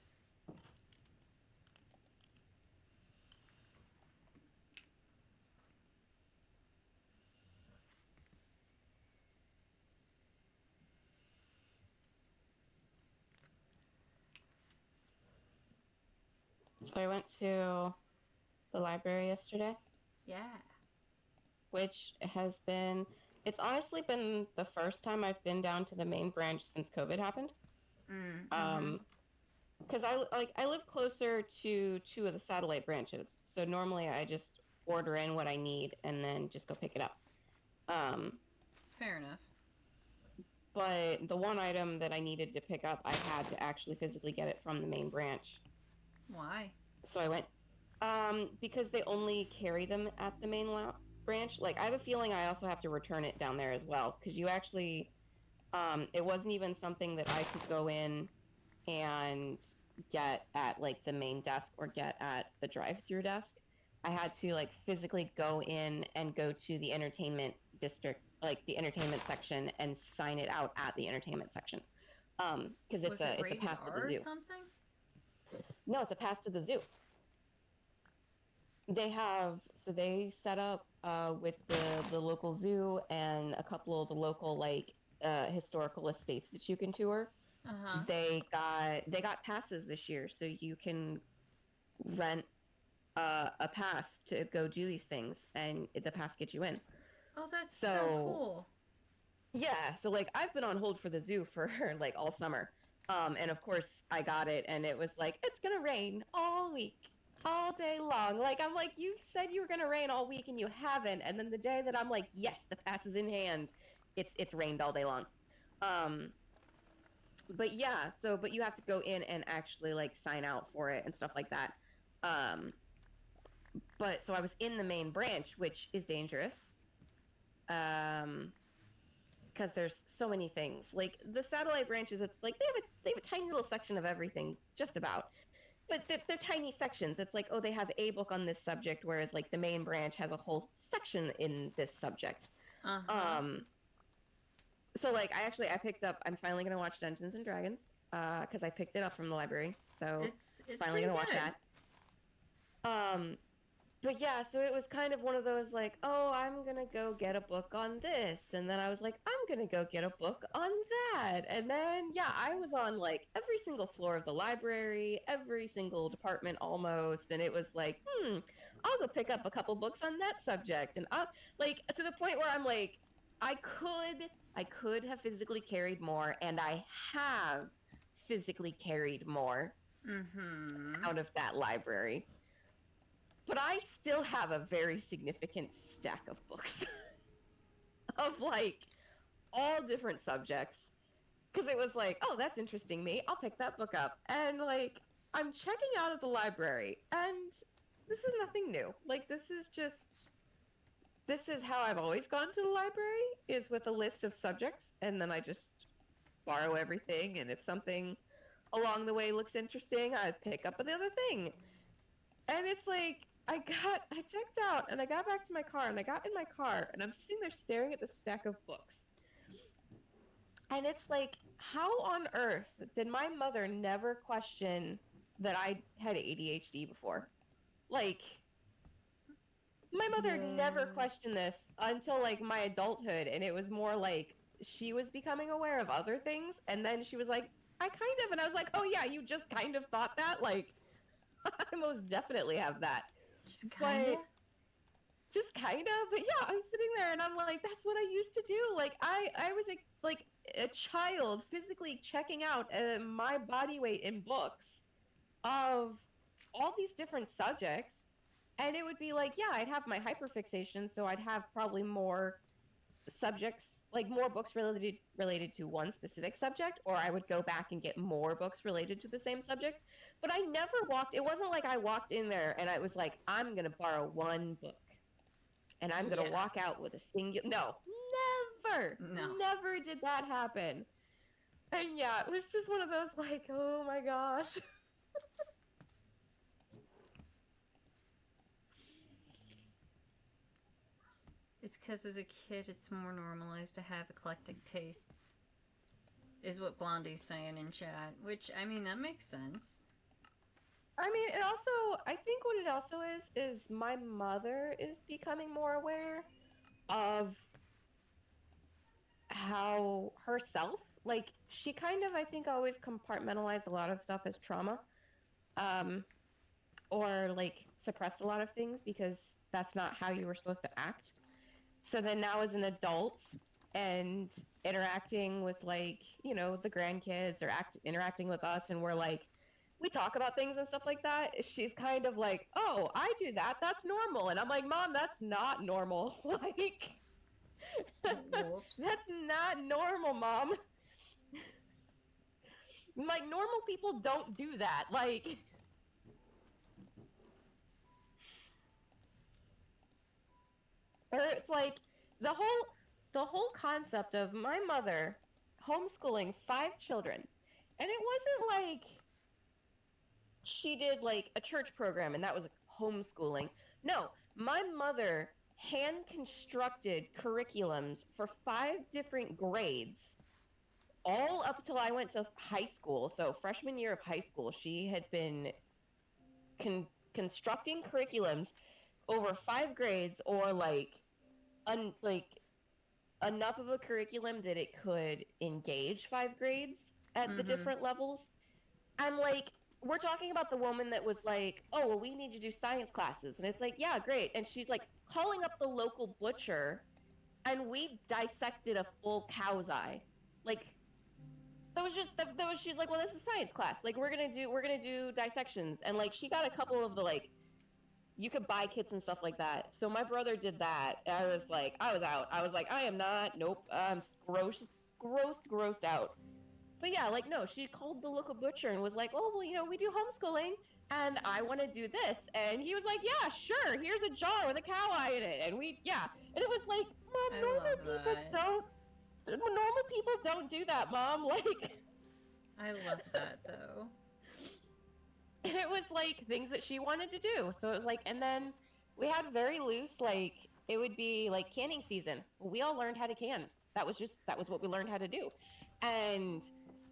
So I went to the library yesterday. Yeah. Which has been, it's honestly been the first time I've been down to the main branch since COVID happened. Because I live closer to 2 of the satellite branches, so normally I just order in what I need and then just go pick it up. Fair enough. But the one item that I needed to pick up, I had to actually physically get it from the main branch. Why? So I went, because they only carry them at the main branch. Like, I have a feeling I also have to return it down there as well, because you actually, it wasn't even something that I could go in and get at, like, the main desk or get at the drive-through desk. I had to, like, physically go in and go to the entertainment district, like, the entertainment section, and sign it out at the entertainment section. Because it's a pass to the zoo. Or something? No, it's a pass to the zoo. They set up with the local zoo and a couple of the local, like, historical estates that you can tour. Uh-huh. They got passes this year, so you can rent a pass to go do these things, and the pass gets you in. Oh, that's so cool. Yeah, so, like, I've been on hold for the zoo for, like, all summer. And of course I got it, and it was like, it's gonna rain all week, all day long. Like, I'm like, you said you were gonna rain all week and you haven't. And then the day that I'm like, yes, the pass is in hand, it's rained all day long. But yeah, but you have to go in and actually, like, sign out for it and stuff like that. But so I was in the main branch, which is dangerous. Because there's so many things. Like, the satellite branches, it's like they have a tiny little section of everything, just about. But they're tiny sections. It's like, oh, they have a book on this subject, whereas, like, the main branch has a whole section in this subject. Uh-huh. So, like, I picked up, I'm finally going to watch Dungeons & Dragons, because I picked it up from the library. So, It's finally going to watch that. But yeah, so it was kind of one of those, like, oh, I'm gonna go get a book on this, and then I was like, I'm gonna go get a book on that, and then, yeah, I was on, like, every single floor of the library, every single department almost, and it was like, I'll go pick up a couple books on that subject, and I'll, like, to the point where I'm like, I could have physically carried more, and I have physically carried more out of that library. But I still have a very significant stack of books of, like, all different subjects. Because it was like, oh, that's interesting me. I'll pick that book up. And, like, I'm checking out of the library, and this is nothing new. Like, this is how I've always gone to the library, is with a list of subjects, and then I just borrow everything, and if something along the way looks interesting, I pick up another thing. And it's like, I checked out and I got back to my car and I got in my car and I'm sitting there staring at the stack of books. And it's like, how on earth did my mother never question that I had ADHD before? Like, my mother never questioned this until like my adulthood, and it was more like she was becoming aware of other things, and then she was like, I kind of, and I was like, oh yeah, you just kind of thought that? Like, I most definitely have that. Just kinda? Just kind of, but yeah, I'm sitting there and I'm like, that's what I used to do. Like, I was like a child physically checking out my body weight in books of all these different subjects. And it would be like, yeah, I'd have my hyperfixation, so I'd have probably more subjects, like more books related to one specific subject, or I would go back and get more books related to the same subject. But I never walked, it wasn't like I walked in there and I was like, I'm going to borrow one book and I'm going to walk out with a single, no, never did that happen. And yeah, it was just one of those like, oh my gosh. It's because as a kid, it's more normalized to have eclectic tastes. Is what Blondie's saying in chat. Which, I mean, that makes sense. I mean, it also, I think what it also is my mother is becoming more aware of how herself, like, she kind of, I think, always compartmentalized a lot of stuff as trauma. Or, like, suppressed a lot of things because that's not how you were supposed to act. So then now as an adult and interacting with like, you know, the grandkids or interacting with us and we're like, we talk about things and stuff like that, she's kind of like, oh, I do that. That's normal. And I'm like, Mom, that's not normal. Like, whoops. That's not normal, Mom. Like, normal people don't do that. Like, or it's like the whole concept of my mother homeschooling 5 children. And it wasn't like she did like a church program and that was homeschooling. No, my mother hand constructed curriculums for 5 different grades all up till I went to high school. So freshman year of high school, she had been constructing curriculums over 5 grades, or like enough of a curriculum that it could engage 5 grades at the different levels. And like, we're talking about the woman that was like, oh, well, we need to do science classes. And it's like, yeah, great. And she's like calling up the local butcher and we dissected a full cow's eye. Like, she's like, well, this is science class. Like, we're gonna do dissections. And like, she got a couple of the like, you could buy kits and stuff like that. So my brother did that. And I was out. I was like, I am not, nope. I'm grossed out. But yeah, like, no, she called the local butcher and was like, oh, well, you know, we do homeschooling and I want to do this. And he was like, yeah, sure. Here's a jar with a cow eye in it. And and it was like, Mom, normal people don't do that, Mom. Like, I love that, though. And it was like things that she wanted to do. So it was like, and then we had very loose, like, it would be like canning season. We all learned how to can. That was what we learned how to do. And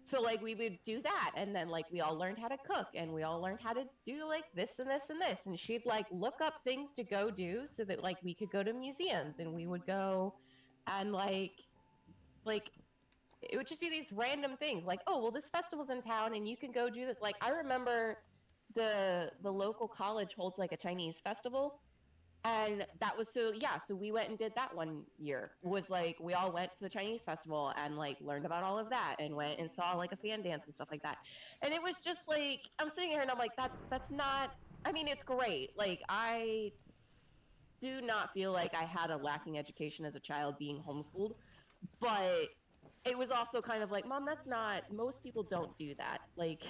so like we would do that, and then like we all learned how to cook, and we all learned how to do like this and this and this. And she'd like look up things to go do so that like we could go to museums, and we would go and like it would just be these random things like, oh, well, this festival's in town and you can go do this. Like, I remember the local college holds like a Chinese festival. And that was so we went and did that one year. Was like, we all went to the Chinese festival and like learned about all of that and went and saw like a fan dance and stuff like that. And it was just like, I'm sitting here and I'm like, that's not, I mean, it's great. Like, I do not feel like I had a lacking education as a child being homeschooled, but it was also kind of like, Mom, that's not, most people don't do that. Like,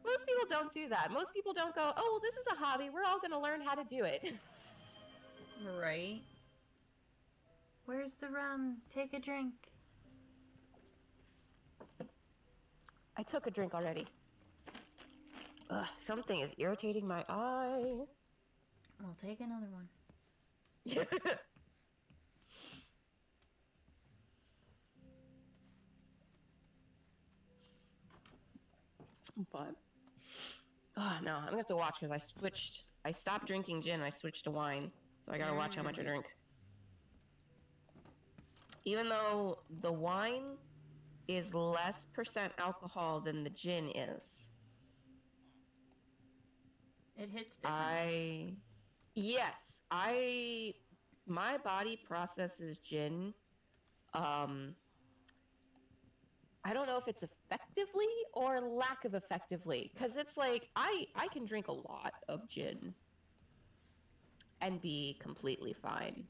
most people don't do that. Most people don't go, oh, well, this is a hobby. We're all going to learn how to do it. Right. Where's the rum? Take a drink. I took a drink already. Ugh, something is irritating my eye. We'll take another one. But oh no, I'm gonna have to watch because I stopped drinking gin. I switched to wine, so I gotta watch how much I drink. Even though the wine is less percent alcohol than the gin is. It hits differently. My body processes gin. I don't know if it's effectively or lack of effectively, because it's like I can drink a lot of gin and be completely fine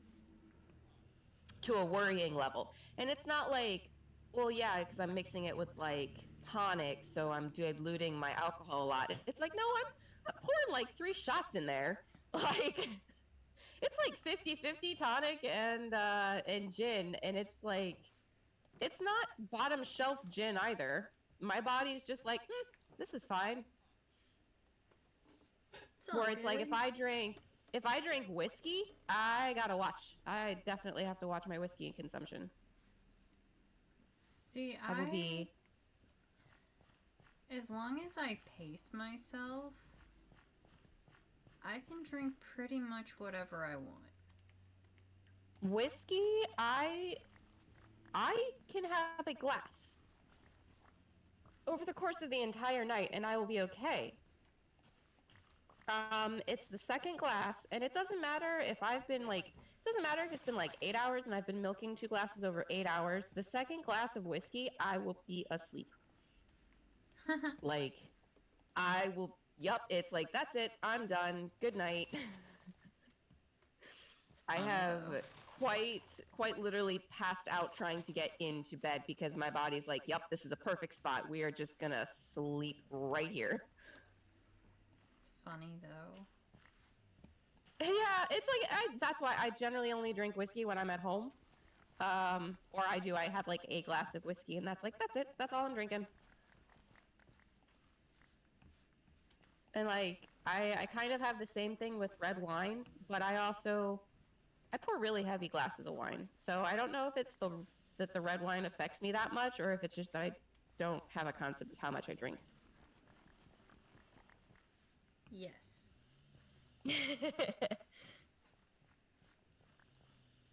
to a worrying level. And it's not like, well, yeah, because I'm mixing it with like tonic, so I'm diluting my alcohol a lot. It's like, no, I'm pouring like 3 shots in there. Like, it's like 50-50 tonic and gin, and it's like, it's not bottom shelf gin either. My body's just like, this is fine. Where it's like, if I drink whiskey, I gotta watch. I definitely have to watch my whiskey consumption. See, as long as I pace myself, I can drink pretty much whatever I want. Whiskey, I can have a glass over the course of the entire night, and I will be okay. It's the second glass, and it doesn't matter if it's been like 8 hours and I've been milking 2 glasses over 8 hours. The second glass of whiskey, I will be asleep. Like, it's like, that's it, I'm done, good night. I have quite literally passed out trying to get into bed because my body's like, yep, this is a perfect spot. We are just gonna sleep right here. It's funny though. Yeah, it's like, that's why I generally only drink whiskey when I'm at home. Or I have like a glass of whiskey, and that's it, that's all I'm drinking. And like, I kind of have the same thing with red wine, but I pour really heavy glasses of wine. So I don't know if it's that the red wine affects me that much, or if it's just that I don't have a concept of how much I drink. Yes.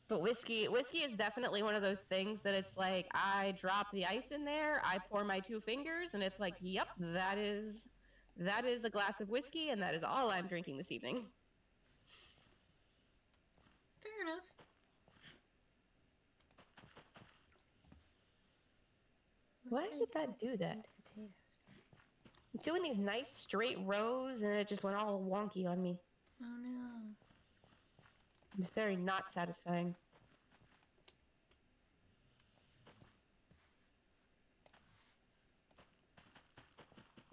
But whiskey is definitely one of those things that it's like, I drop the ice in there, I pour my 2 fingers, and it's like, yep, that is a glass of whiskey, and that is all I'm drinking this evening. Fair enough. Why did that do that? Potatoes. I'm doing these nice straight rows, and it just went all wonky on me. Oh no. It's very not satisfying.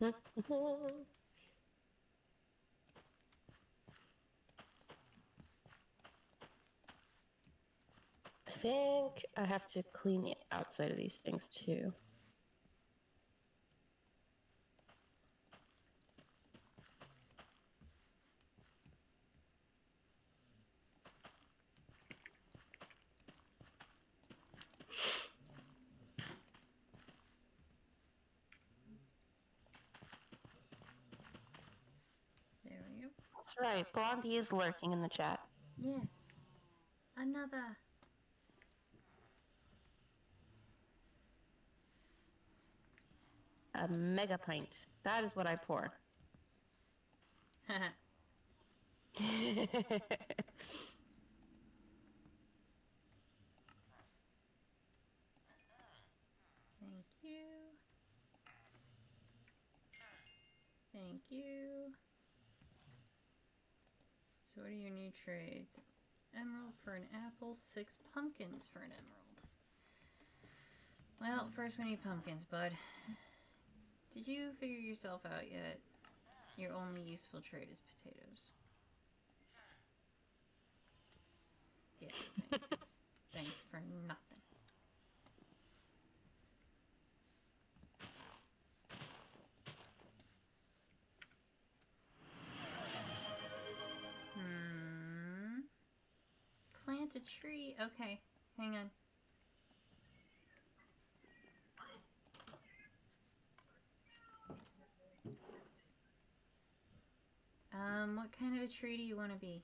I think I have to clean the outside of these things too. There we go. That's right. Blondie is lurking in the chat. Yes. Another. A mega pint. That is what I pour. Thank you. Thank you. So what are your new trades? Emerald for an apple, 6 pumpkins for an emerald. Well, first we need pumpkins, bud. Did you figure yourself out yet? Your only useful trade is potatoes. Yeah, thanks. Thanks for nothing. tree. Okay, hang on. What kind of a tree do you want to be?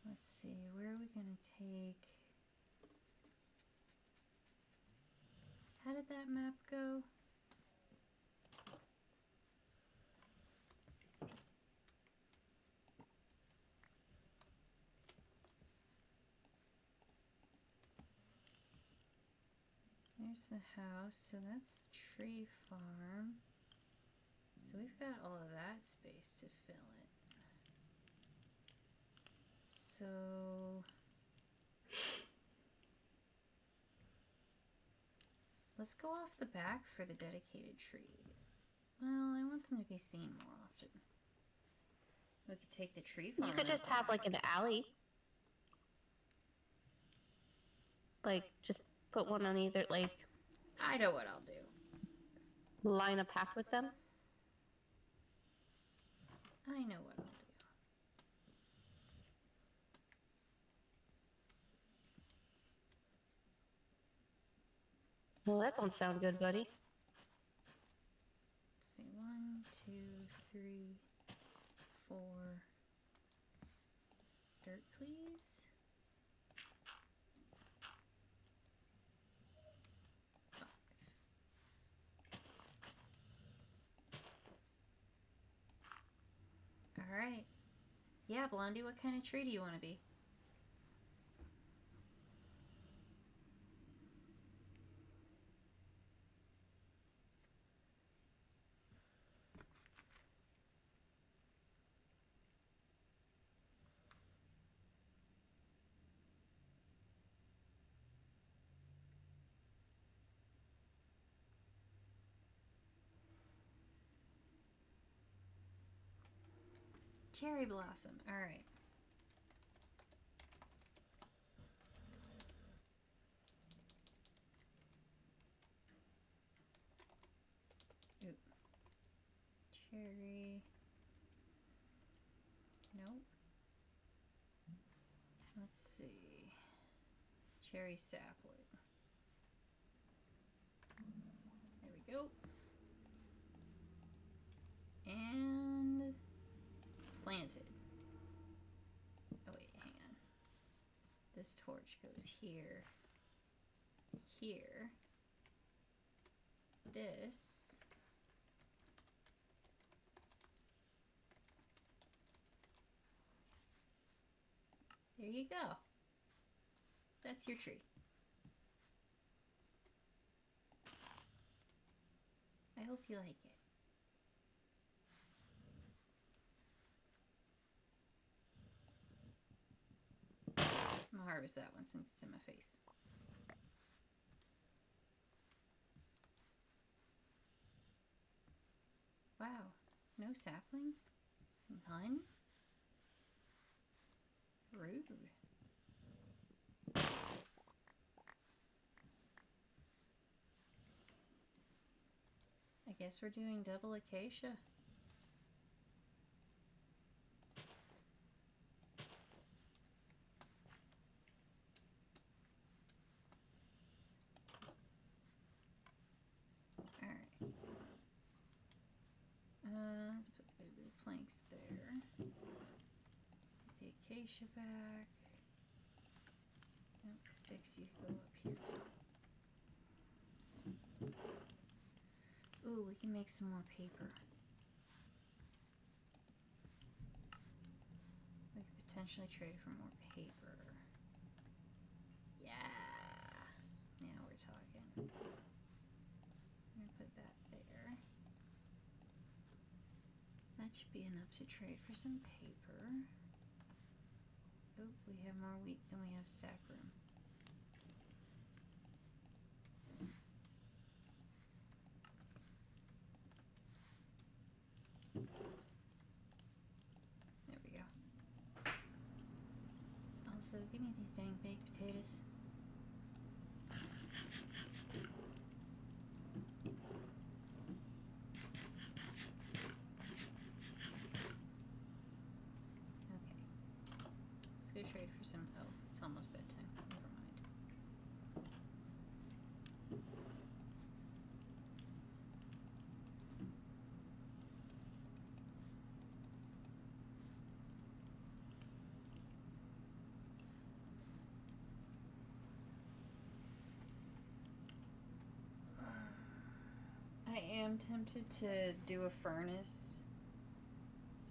Let's see, where are we gonna take... How did that map go? There's the house, so that's the tree farm. So we've got all of that space to fill it. So... let's go off the back for the dedicated trees. Well, I want them to be seen more often. We could take the tree farm. You could just have like an alley. Like, just put one on either, like, I know what I'll do. line a path with them. I know what I'll do. Well, that don't sound good, buddy. Let's see, 1, 2, 3, 4. Dirt, please. 5. All right. Yeah, Blondie, what kind of tree do you want to be? Cherry blossom. All right. Oop. Cherry. Nope. Let's see. Cherry sapling. There we go. And planted. Oh wait, hang on. This torch goes here. Here. This. There you go. That's your tree. I hope you like it. I'm gonna harvest that one since it's in my face. Wow, no saplings? None? Rude. I guess we're doing double acacia. Alright. Let's put the planks there. Put the acacia back. Nope, sticks, you go up here. Ooh, we can make some more paper. We could potentially trade for more paper. Yeah! Now we're talking. I'm gonna put that there. That should be enough to trade for some paper. Oh, we have more wheat than we have stack room. There we go. Also, give me these dang baked potatoes. trade for some... Oh, it's almost bedtime. Never mind. I am tempted to do a furnace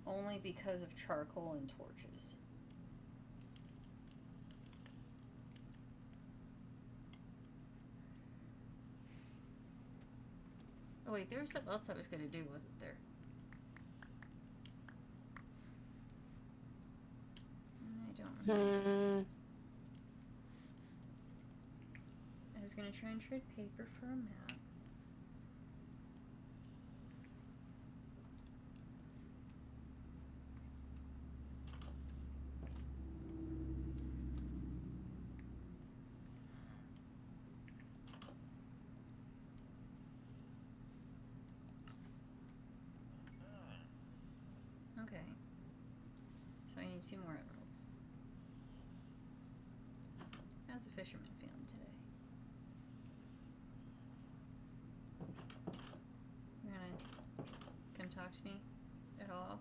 only because of charcoal and torches. Oh wait, there was something else I was going to do, wasn't there? I don't remember. I was going to try and trade paper for a map. Okay. So I need 2 more emeralds. How's the fisherman feeling today? You gonna come talk to me at all?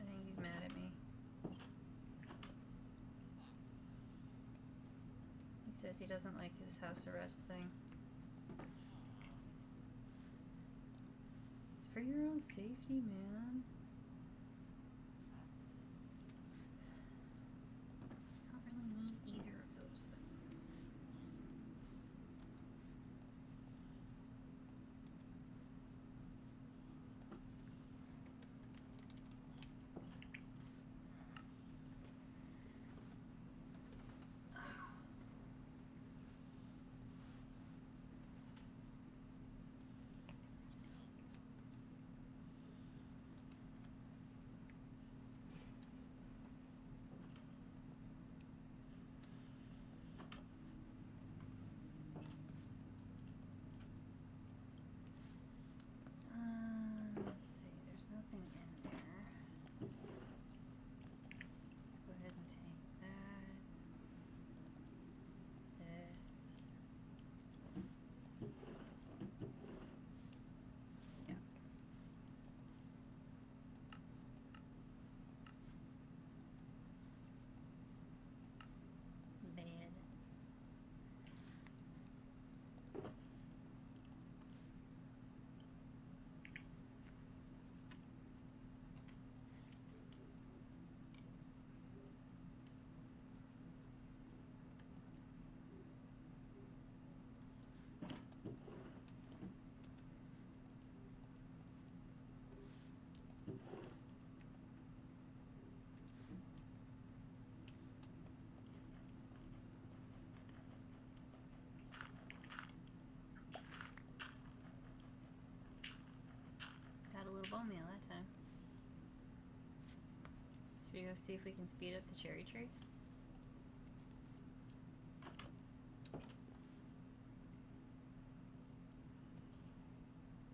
I think he's mad at me. He says he doesn't like his house arrest thing. It's for your own safety, man. I don't really need either of those things. Let's see, there's nothing in there. Let's go ahead and take that. This. Yeah. Bed. Got a little bone meal that time. Should we go see if we can speed up the cherry tree?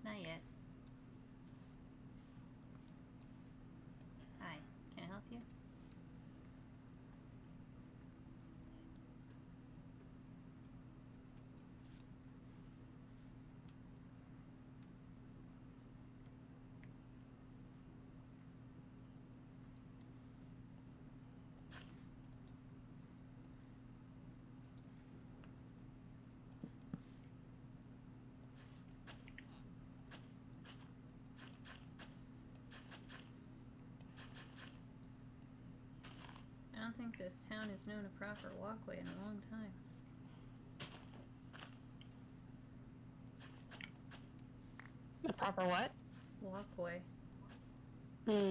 Not yet. Hi, can I help you? I don't think this town has known a proper walkway in a long time. A proper what? Walkway. Okay,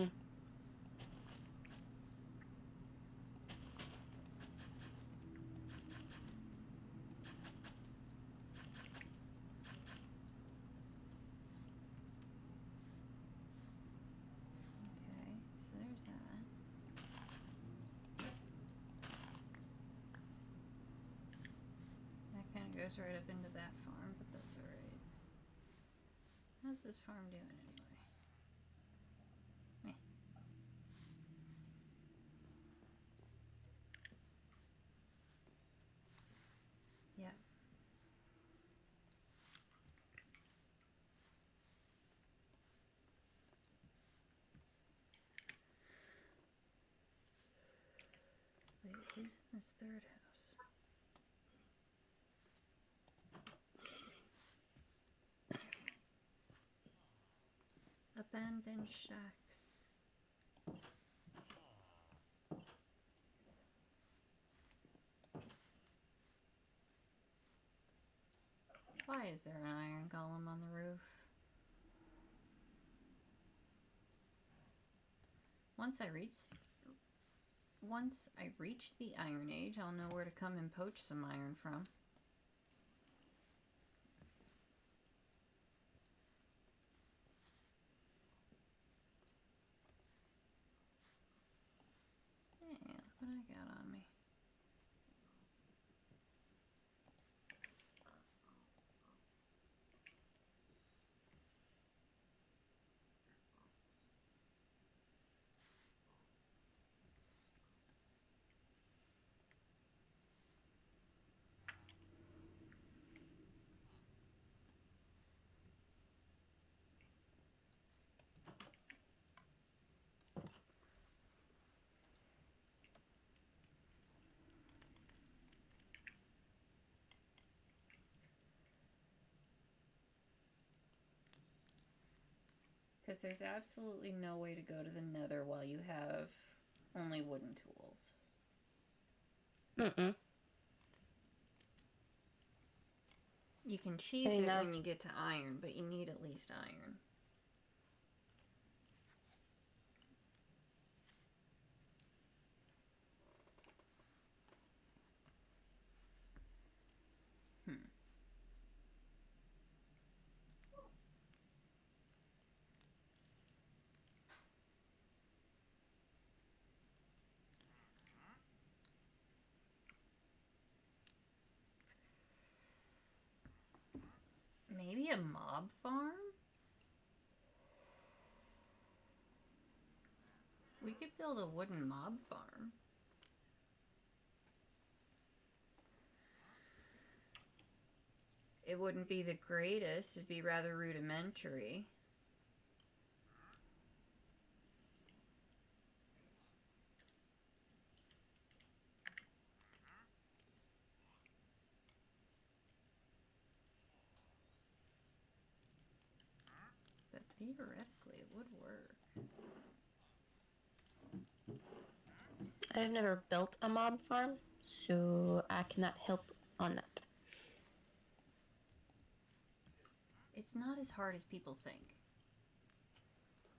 so there's that. That kind of goes right up into that farm, but that's alright. How's this farm doing anyway? Meh. Wait, who's in this third house? Abandoned shacks. Why is there an iron golem on the roof? Once I reach the Iron Age, I'll know where to come and poach some iron from. Hey, look what I got on me. Because there's absolutely no way to go to the Nether while you have only wooden tools. Mm-mm. You can cheese I mean, it when you get to iron, but you need at least iron. Maybe a mob farm? We could build a wooden mob farm. It wouldn't be the greatest, it'd be rather rudimentary. But theoretically, it would work. I've never built a mob farm, so I cannot help on that. It's not as hard as people think.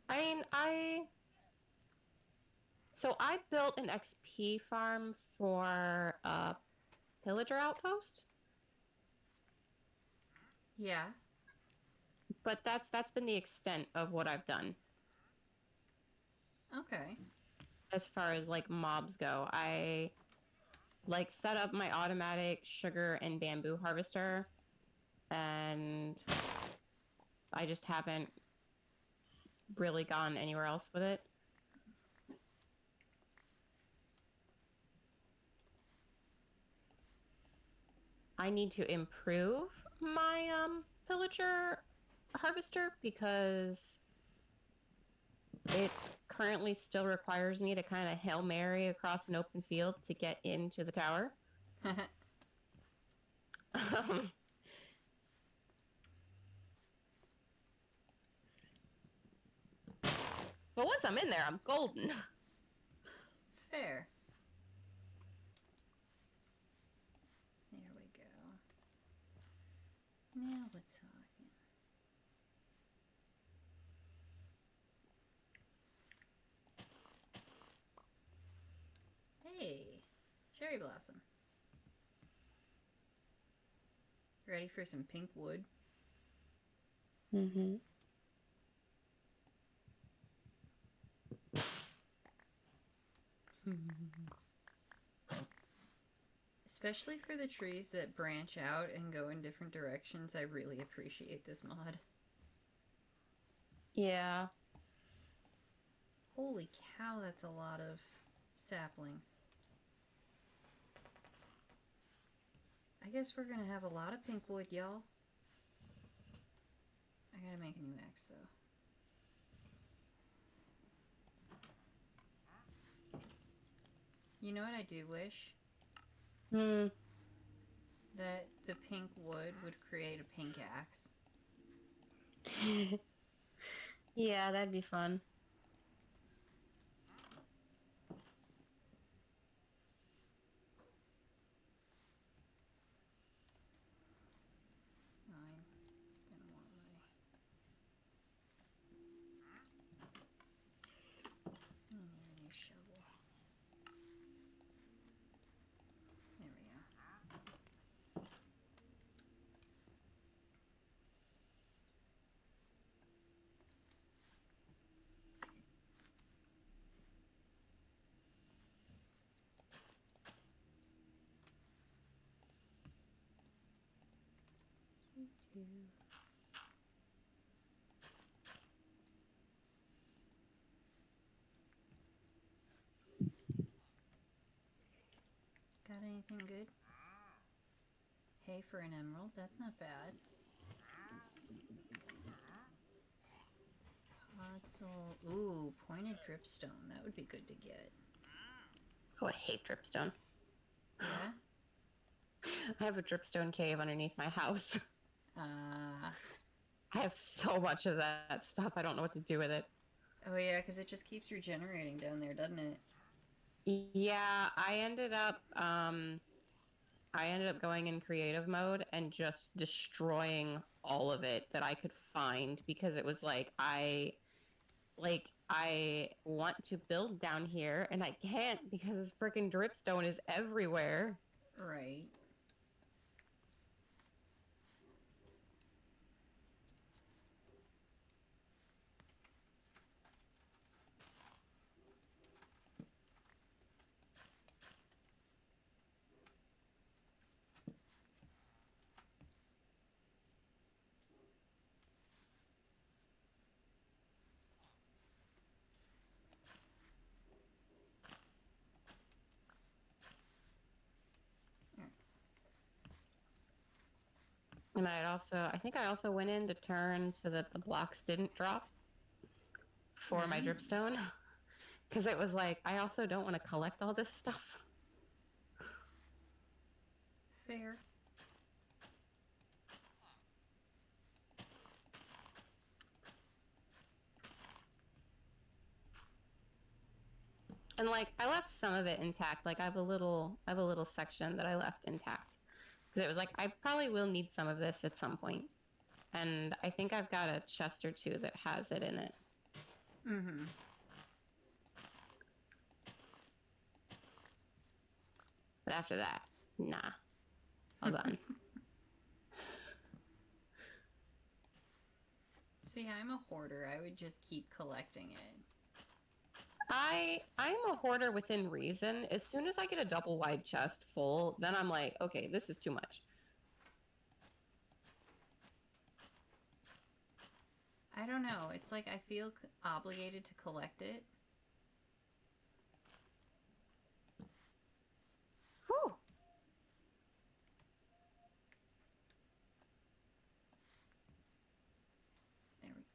I mean, So I built an XP farm for a pillager outpost, Yeah. but that's been the extent of what I've done Okay. as far as like mobs go. I like set up my automatic sugar and bamboo harvester, and I just haven't really gone anywhere else with it. I need to improve my pillager harvester because it currently still requires me to kind of Hail Mary across an open field to get into the tower. Um, but once I'm in there, I'm golden. Fair. There we go. Now we're talking. Hey, cherry blossom. Ready for some pink wood? Mm-hmm. Especially for the trees that branch out and go in different directions, I really appreciate this mod. Yeah. Holy cow, that's a lot of saplings. I guess we're gonna have a lot of pink wood, y'all. I gotta make a new axe, though. You know what I do wish? Hmm. That the pink wood would create a pink axe. Yeah, that'd be fun. I didn't want my... I need a new shovel. There we go. Got anything good? Hay for an emerald, that's not bad. Podzol. Ooh, pointed dripstone. That would be good to get. Oh, I hate dripstone. Yeah? I have a dripstone cave underneath my house. I have so much of that stuff. I don't know what to do with it. Oh yeah, because it just keeps regenerating down there, doesn't it? Yeah, I ended up going in creative mode and just destroying all of it that I could find because it was I want to build down here and I can't because this freaking dripstone is everywhere. Right. And I think I also went in to turn so that the blocks didn't drop for my dripstone. Because it was I also don't want to collect all this stuff. Fair. And I left some of it intact. I have a little section that I left intact. Because it was I probably will need some of this at some point. And I think I've got a chest or two that has it in it. Mm-hmm. But after that, nah. All done. See, I'm a hoarder. I would just keep collecting it. I'm a hoarder within reason. As soon as I get a double wide chest full, then I'm like, okay, this is too much. I don't know. It's I feel obligated to collect it. Whew. There we go.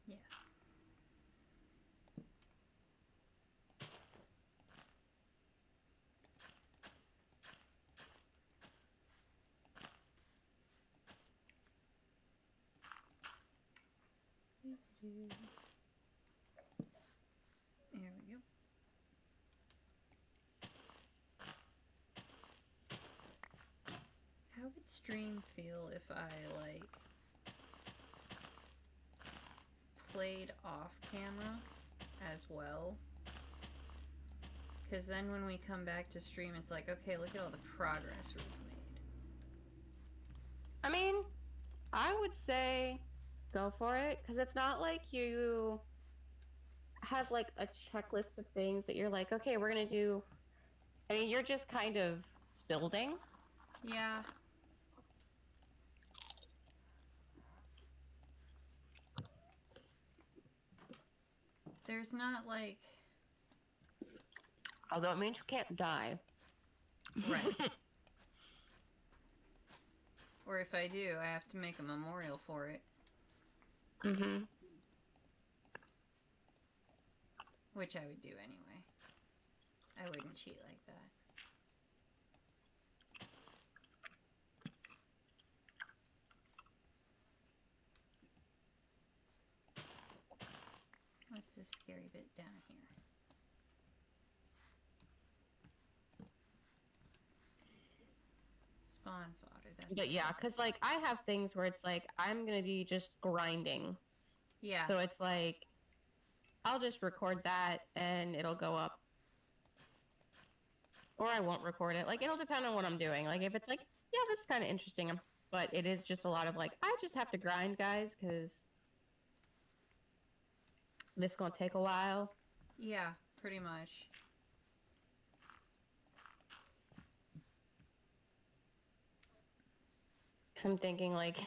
Yeah. There we go. How would stream feel if I raid off camera as well. Because then when we come back to stream, it's like, okay, look at all the progress we've made. I mean, I would say go for it, because it's not like you have like a checklist of things that you're like, okay, we're gonna do. I mean, you're just kind of building. Yeah. There's not like... Although it means you can't die. Right. Or if I do, I have to make a memorial for it. Mm-hmm. Which I would do anyway. I wouldn't cheat like that. What's this scary bit down here? Spawn fodder. That's But yeah, because like I have things where it's like I'm gonna be just grinding. yeah. So it's like I'll just record that and it'll go up. Or I won't record it. Like it'll depend on what I'm doing. Like if it's like, yeah, that's kind of interesting, but it is just a lot of like I just have to grind, guys, because this is gonna take a while. Yeah, pretty much. I'm thinking like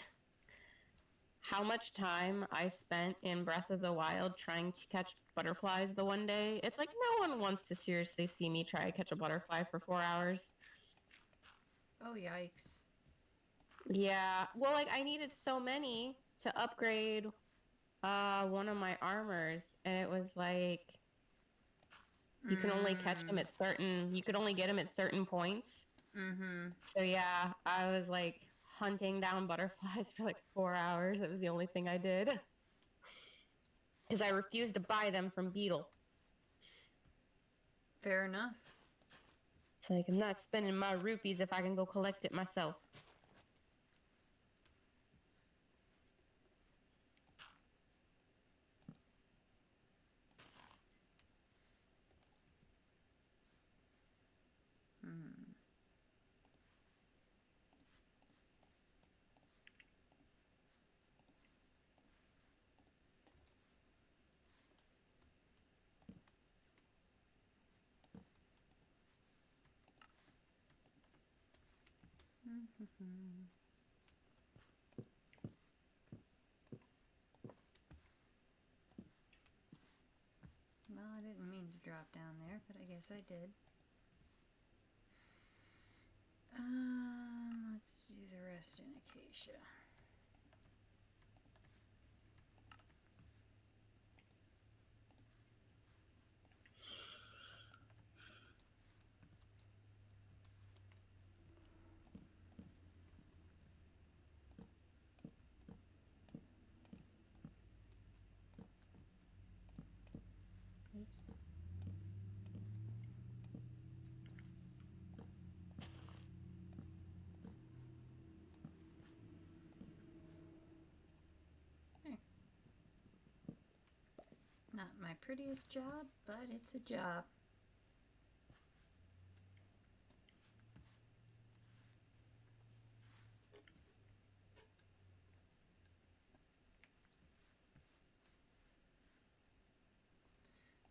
how much time I spent in Breath of the Wild trying to catch butterflies the one day. It's like no one wants to seriously see me try to catch a butterfly for 4 hours. Oh, yikes. Yeah, well, like I needed so many to upgrade one of my armors, and it was like you can only catch them at certain. You could only get them at certain points. Mm-hmm. So yeah, I was like hunting down butterflies for like 4 hours. It was the only thing I did because I refused to buy them from Beetle. Fair enough. It's like I'm not spending my rupees if I can go collect it myself. Well, I didn't mean to drop down there, but I guess I did. Let's do the rest in Acacia. Oops. There. Not my prettiest job, but it's a job.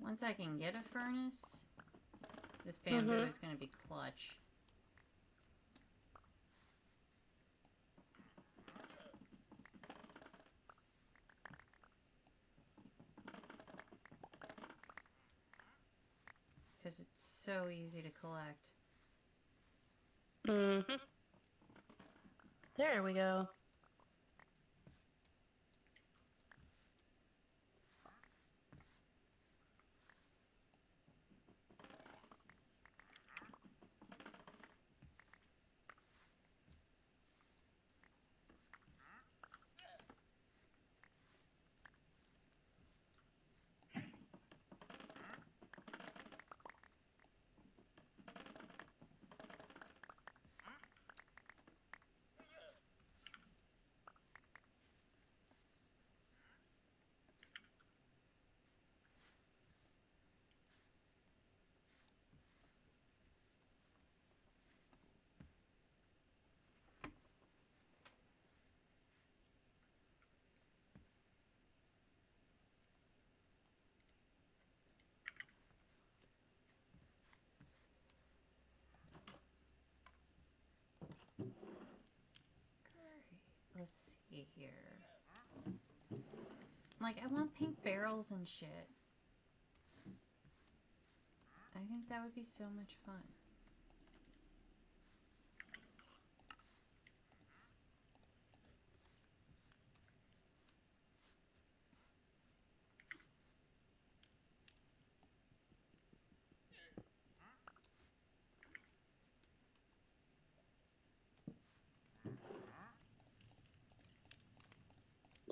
Once I can get a furnace, this bamboo is going to be clutch. Because it's so easy to collect. Mm-hmm. There we go. see here. Like, I want pink barrels and shit. I think that would be so much fun.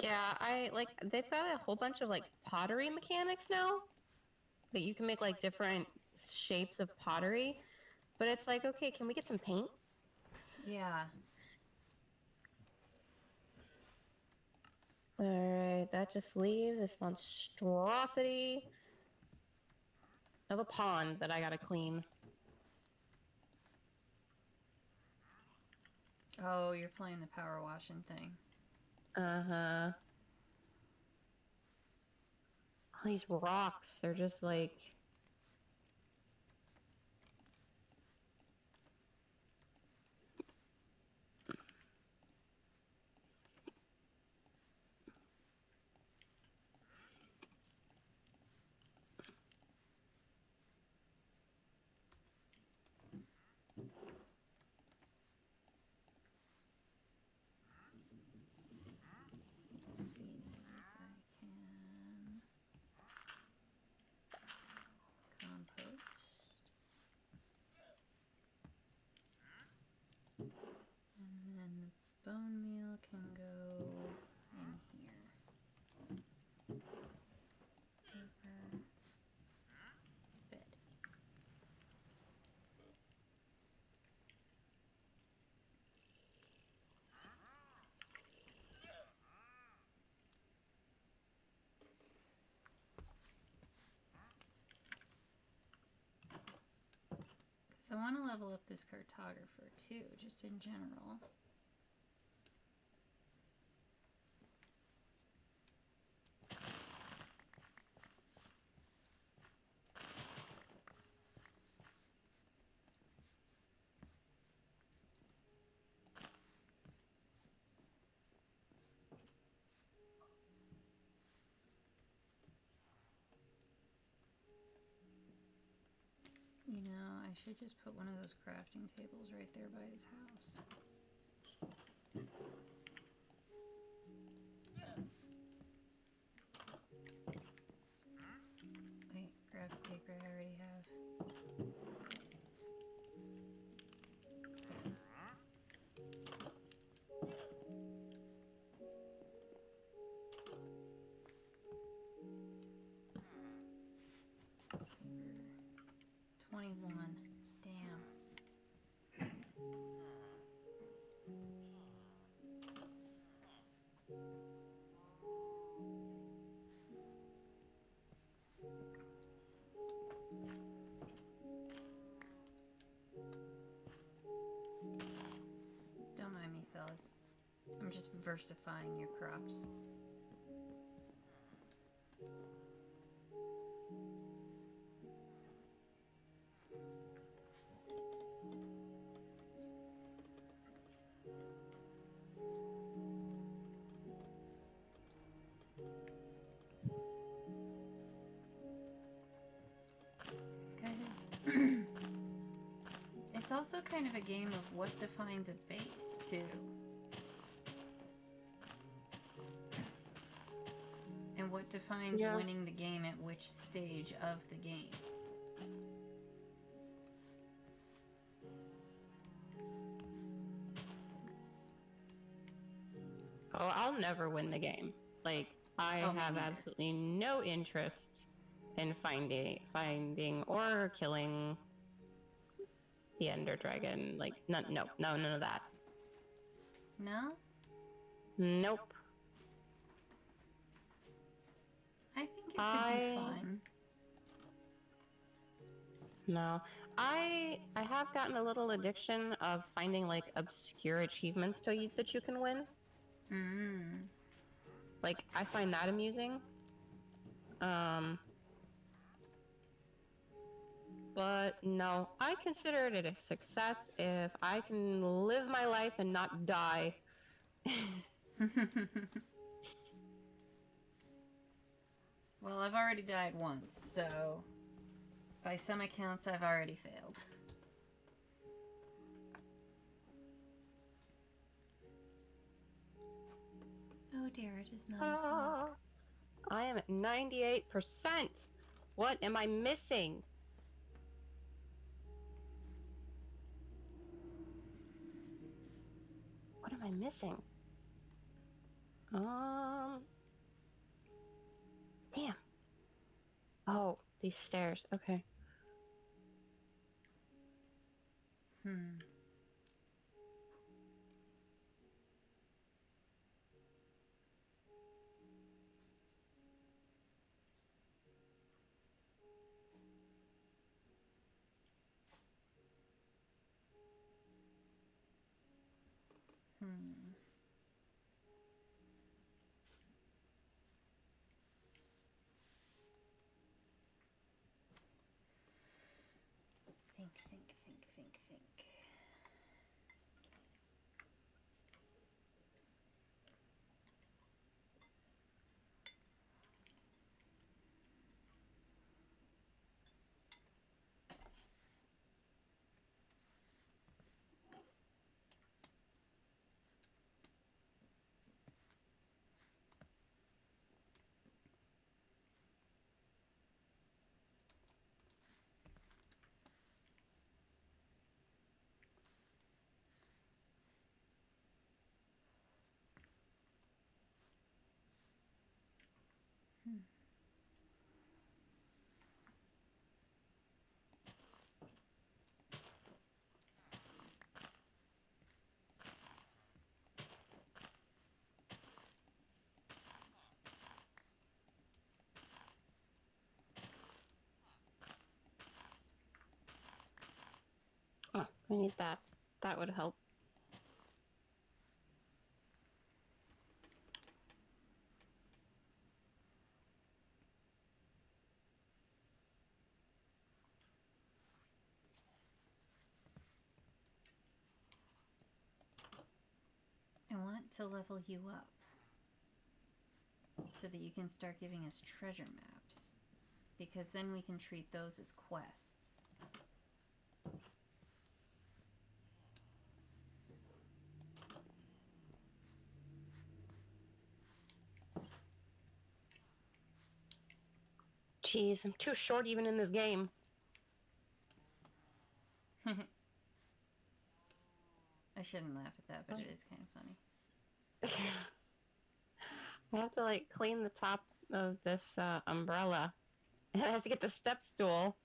Yeah, I like they've got a whole bunch of like pottery mechanics now that you can make like different shapes of pottery. But it's like, okay, can we get some paint? Yeah. Alright, that just leaves this monstrosity of a pond that I gotta clean. Oh, you're playing the power washing thing. Uh-huh. All these rocks, they're just like... Let's see what I can compost. And then the bone meal can go in here. Paper. Bed. Because I want to level up this cartographer too, just in general. You know, I should just put one of those crafting tables right there by his house. Wait, graph paper I already have. Paper. 21. Damn. Don't mind me, fellas. I'm just versifying your crops. Because it's also kind of a game of what defines a base, too. And what defines winning the game at which stage of the game. Oh, I'll never win the game. Like, I have absolutely no interest in finding or killing the Ender Dragon. Like, no, none of that. No? Nope. I think it could be fun. No. I have gotten a little addiction of finding, like, obscure achievements that you can win. Like, I find that amusing. But no, I consider it a success if I can live my life and not die. Well, I've already died once, so by some accounts, I've already failed. Oh dear, it is 9 o'clock. I am at 98%. What am I missing? What am I missing? Damn. Oh, these stairs. Okay. Think. Oh, I need that. That would help. I want to level you up so that you can start giving us treasure maps, because then we can treat those as quests. Jeez, I'm too short even in this game. I shouldn't laugh at that, but it is kind of funny. I have to like clean the top of this umbrella, and I have to get the step stool,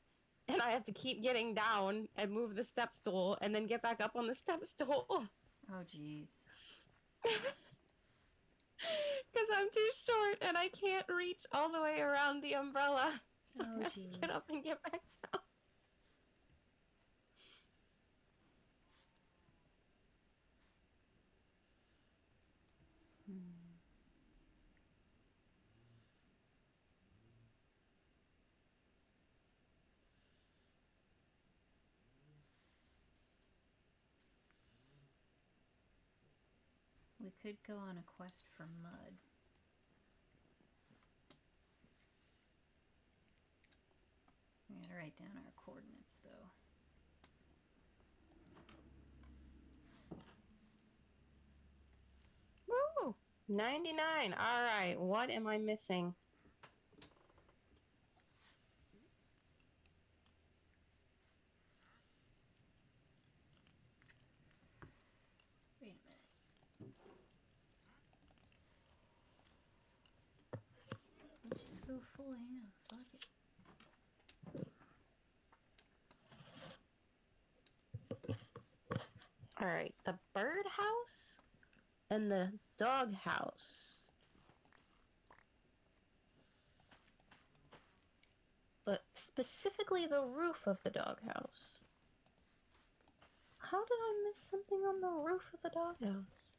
and I have to keep getting down and move the step stool, and then get back up on the step stool. Oh jeez. Because I'm too short and I can't reach all the way around the umbrella. So Oh I have to jeez. get up and get back down. We could go on a quest for mud. We gotta write down our coordinates though. Woo! 99. All right, what am I missing? Wait a minute. Let's just go full ham. Fuck it. All right, the birdhouse and the doghouse. But specifically the roof of the doghouse. How did I miss something on the roof of the doghouse?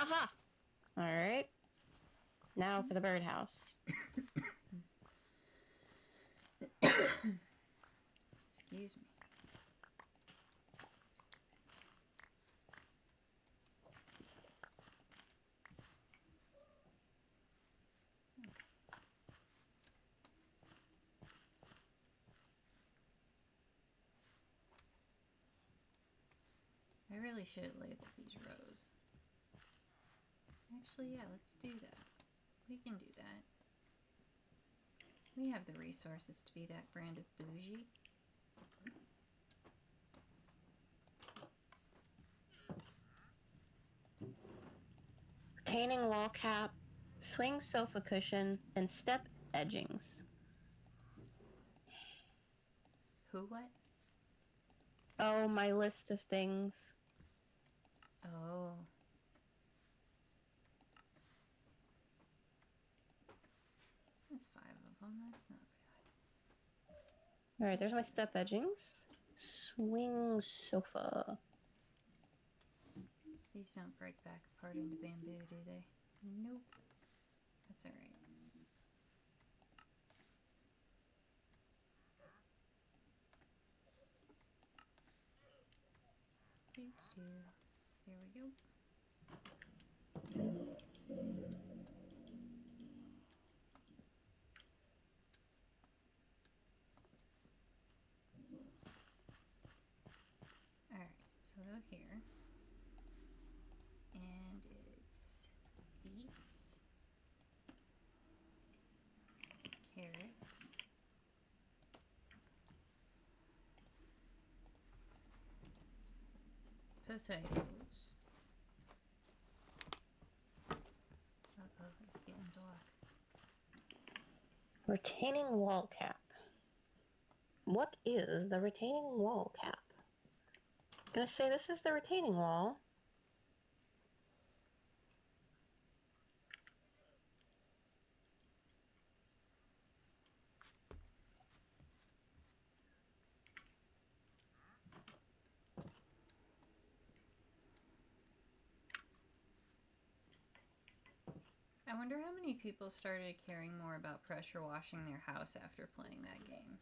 Aha! Alright. Now for the birdhouse. Excuse me. I really should label these rows. Actually, yeah, let's do that. We can do that. We have the resources to be that brand of bougie. Retaining wall cap, swing sofa cushion, and step edgings. Who what? Oh, my list of things. Oh. That's 5 of them. That's not bad. Alright, there's my step edgings. Swing sofa. These don't break back apart into bamboo, do they? Nope. That's alright. There we go. Alright, so go here. And it's beets, carrots, potatoes. Uh-oh, it's getting dark. Retaining wall cap. What is the retaining wall cap? I'm gonna say this is the retaining wall. I wonder how many people started caring more about pressure washing their house after playing that game.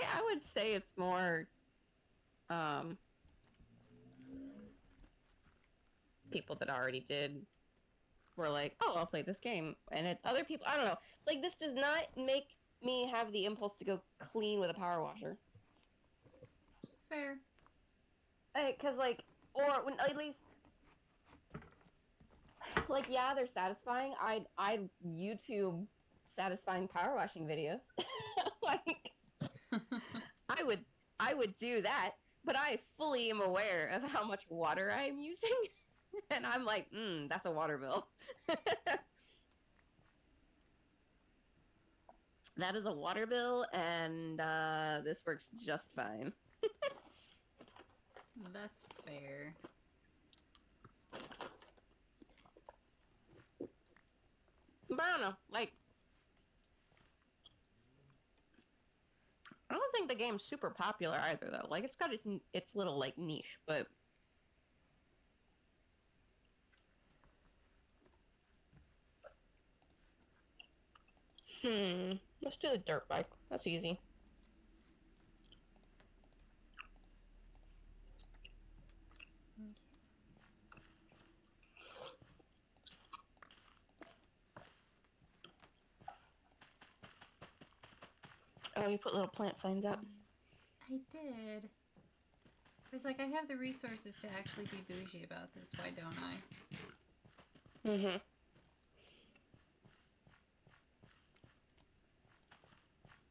I would say it's more people that already did were like, oh, I'll play this game. And it's other people, I don't know. Like, this does not make me have the impulse to go clean with a power washer. Fair. Because, like, or when at least, like, yeah, they're satisfying. I'd YouTube satisfying power washing videos. Like, I would do that, but I fully am aware of how much water I am using. And I'm like, that's a water bill. That is a water bill, and this works just fine. That's fair. But I don't know, like, I don't think the game's super popular either, though. Like, it's got its little, like, niche, but... Let's do the dirt bike. That's easy. Oh, you put little plant signs up? I did. I was like, I have the resources to actually be bougie about this. Why don't I? Mm-hmm.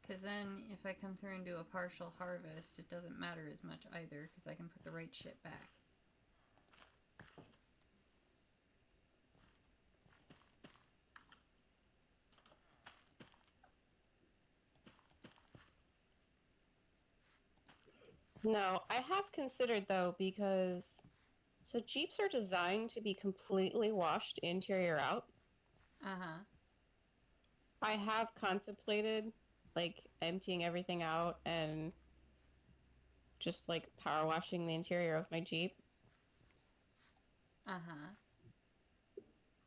Because then if I come through and do a partial harvest, it doesn't matter as much either, because I can put the right shit back. No, I have considered, though, because... So Jeeps are designed to be completely washed interior out. Uh-huh. I have contemplated, like, emptying everything out and just like power washing the interior of my Jeep. Uh-huh.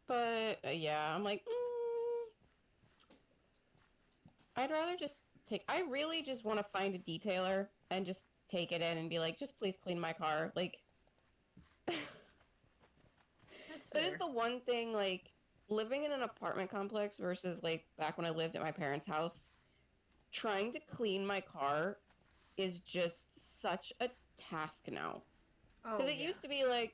But yeah, I'm like, I'd rather just I really just want to find a detailer and just take it in and be like, just please clean my car. Like, That's that fair. is the one thing, like, living in an apartment complex versus, like, back when I lived at my parents' house, trying to clean my car is just such a task now. Oh, Because it yeah. used to be like,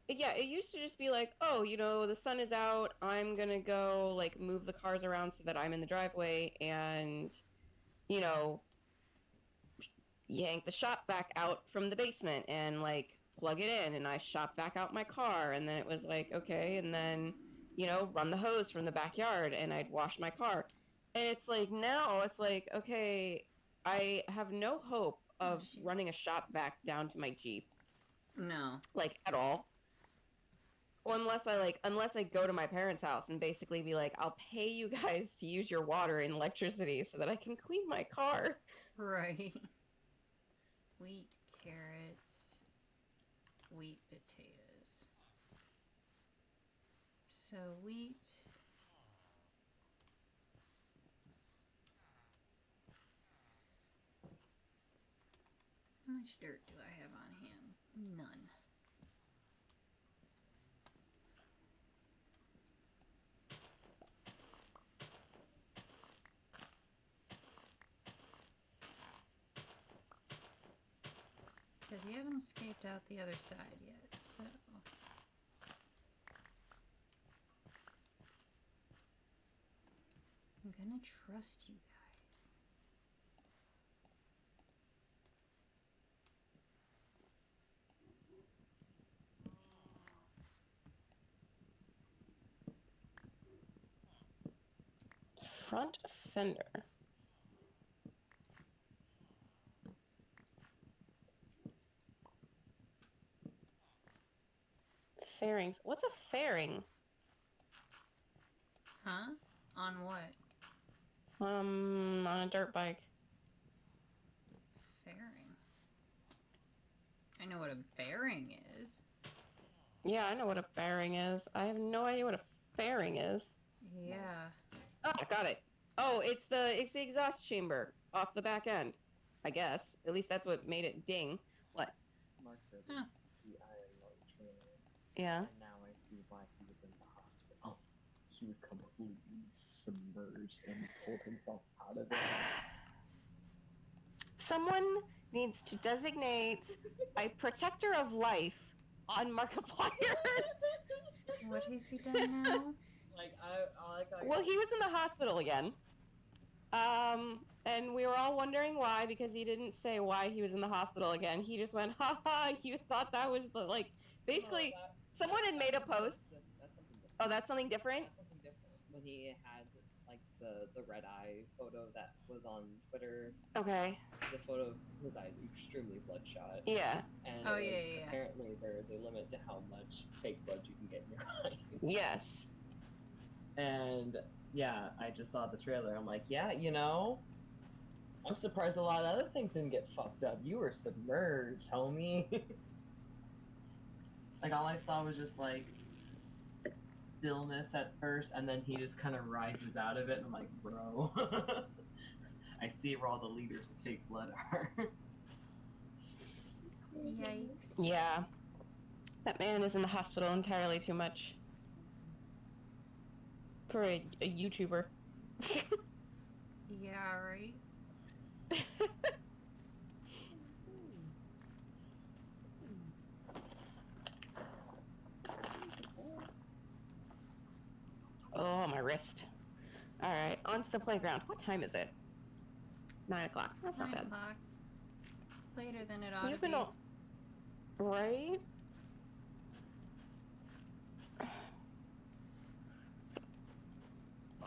yeah, it used to just be like, oh, you know, the sun is out, I'm gonna go, like, move the cars around so that I'm in the driveway and, you know, yank the shop back out from the basement and, like, plug it in, and I shop back out my car, and then it was like, okay, and then, you know, run the hose from the backyard, and I'd wash my car. And it's like, now it's like, okay, I have no hope of shoot. running a shop vac down to my Jeep, No. like, at all. Unless I go to my parents' house and basically be like, I'll pay you guys to use your water and electricity so that I can clean my car. Right. Wheat, carrots, wheat, potatoes. So wheat. How much dirt do I have on hand? None. Because you haven't escaped out the other side yet, so... I'm gonna trust you guys. Front fender. Fairings. What's a fairing? Huh? On what? On a dirt bike. Fairing. I know what a bearing is. Yeah, I know what a bearing is. I have no idea what a fairing is. Yeah. Oh, I got it. Oh, it's the exhaust chamber off the back end. I guess. At least that's what made it ding. What? Mark Huh. the Iron Lung trailer. Yeah. And now I see why he was in the hospital. He was completely submerged and pulled himself out of it. Someone needs to designate a protector of life on Markiplier. What has he done now? Well, he was in the hospital again. And we were all wondering why, because he didn't say why he was in the hospital again. He just went, ha ha, you thought that was the, like, basically, someone had made a post. That's something different. Oh, that's something different? That's something different. When he had, like, the red eye photo that was on Twitter. Okay. The photo of his eyes extremely bloodshot. Yeah. And Oh, yeah. apparently there is a limit to how much fake blood you can get in your eyes. Yes. And yeah, I just saw the trailer. I'm like, yeah, you know, I'm surprised a lot of other things didn't get fucked up. You were submerged, homie. Like, all I saw was just, like, stillness at first, and then he just kind of rises out of it, and I'm like, bro. I see where all the liters of fake blood are. Yikes. Yeah. That man is in the hospital entirely too much. For a YouTuber. Yeah, right? Oh, my wrist. Alright, on to the playground. What time is it? 9 o'clock. That's 9 not bad. o'clock. Later than it ought You've to been be. all... Right?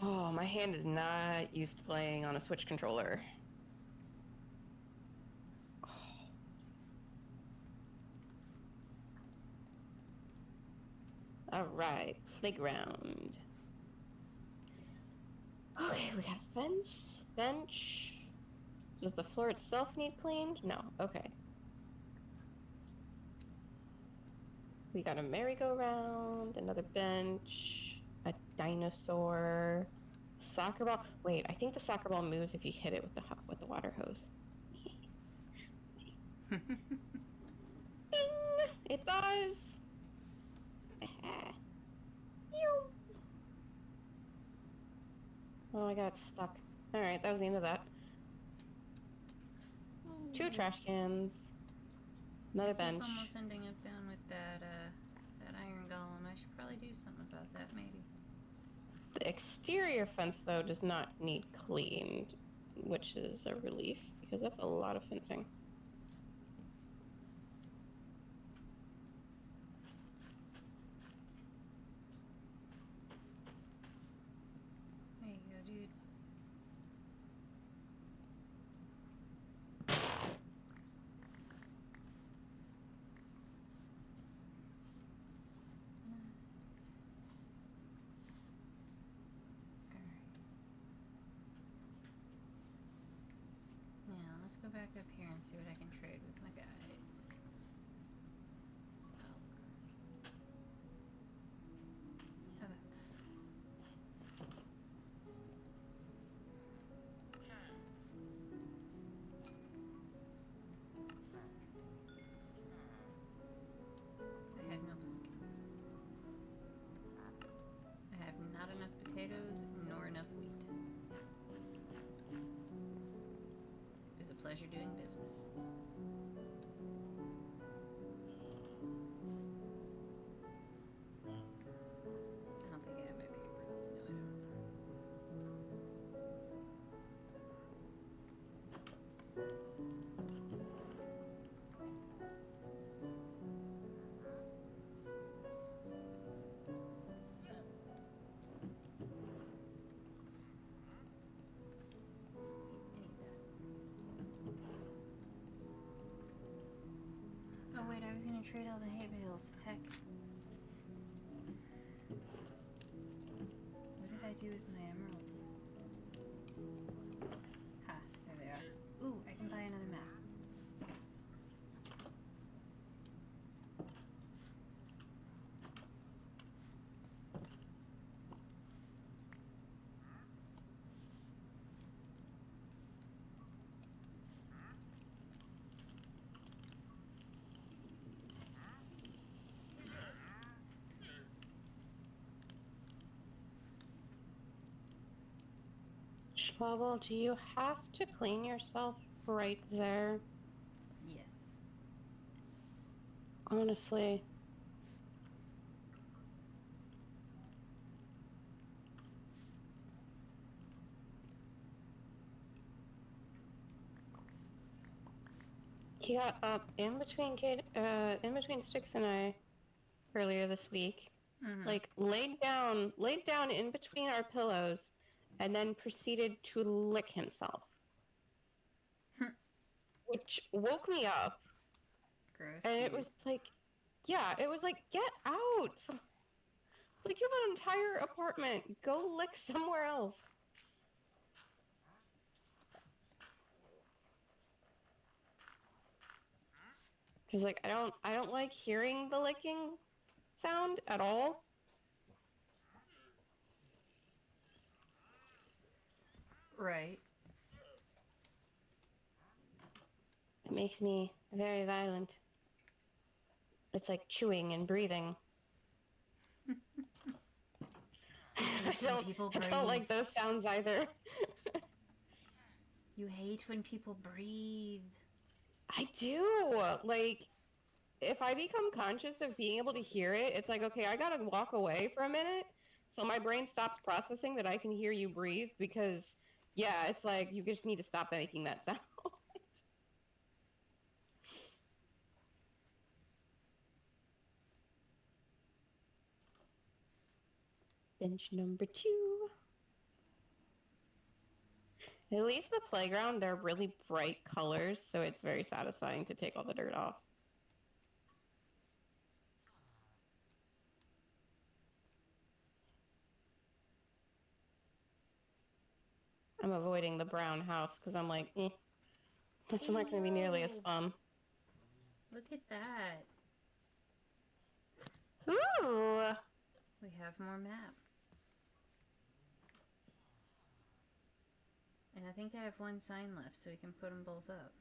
Oh, my hand is not used to playing on a Switch controller. Alright, playground. Okay, we got a fence, bench. Does the floor itself need cleaned? No, okay. We got a merry-go-round, another bench, a dinosaur, soccer ball. Wait, I think the soccer ball moves if you hit it with the water hose. Ding! It does. Oh, I got stuck. All right, that was the end of that. Two trash cans. Another bench. I'm almost ending up down with that iron golem. I should probably do something about that, maybe. The exterior fence, though, does not need cleaned, which is a relief, because that's a lot of fencing. There you go, dude. Now, let's go back up here and see what I can trade with my guys. How about that? I have no pumpkins. I have not enough potatoes nor enough wheat. It was a pleasure doing business. I don't think I have my paper. No, I don't. I need that. Oh wait, I was gonna trade all the hay bales. Heck. What did I do with my emeralds? Ha, there they are. Ooh, I can buy another map. Schwabble, do you have to clean yourself right there? Yes. Honestly. He got up in between Sticks and I earlier this week. Mm-hmm. Like laid down in between our pillows, and then proceeded to lick himself. Which woke me up. Gross. And dude. it was like, yeah, it was like, get out! Like, you have an entire apartment. Go lick somewhere else. Cause like, I don't like hearing the licking sound at all. Right. It makes me very violent. It's like chewing and breathing. When people I don't like those sounds either. You hate when people breathe. I do. Like, if I become conscious of being able to hear it, it's like, okay, I gotta walk away for a minute so my brain stops processing that I can hear you breathe, because, yeah, it's like, you just need to stop making that sound. Bench number 2. At least the playground, they're really bright colors, so it's very satisfying to take all the dirt off. I'm avoiding the brown house because I'm like, that's not going to be nearly as fun. Look at that. Ooh. We have more map. And I think I have one sign left, so we can put them both up.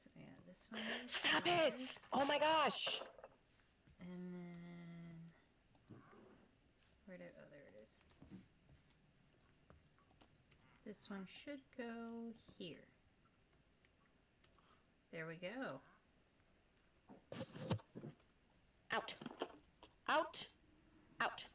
So yeah, this one goes Stop here. it! Oh my gosh! And then... oh, there it is. This one should go here. There we go. Out. Out. Out.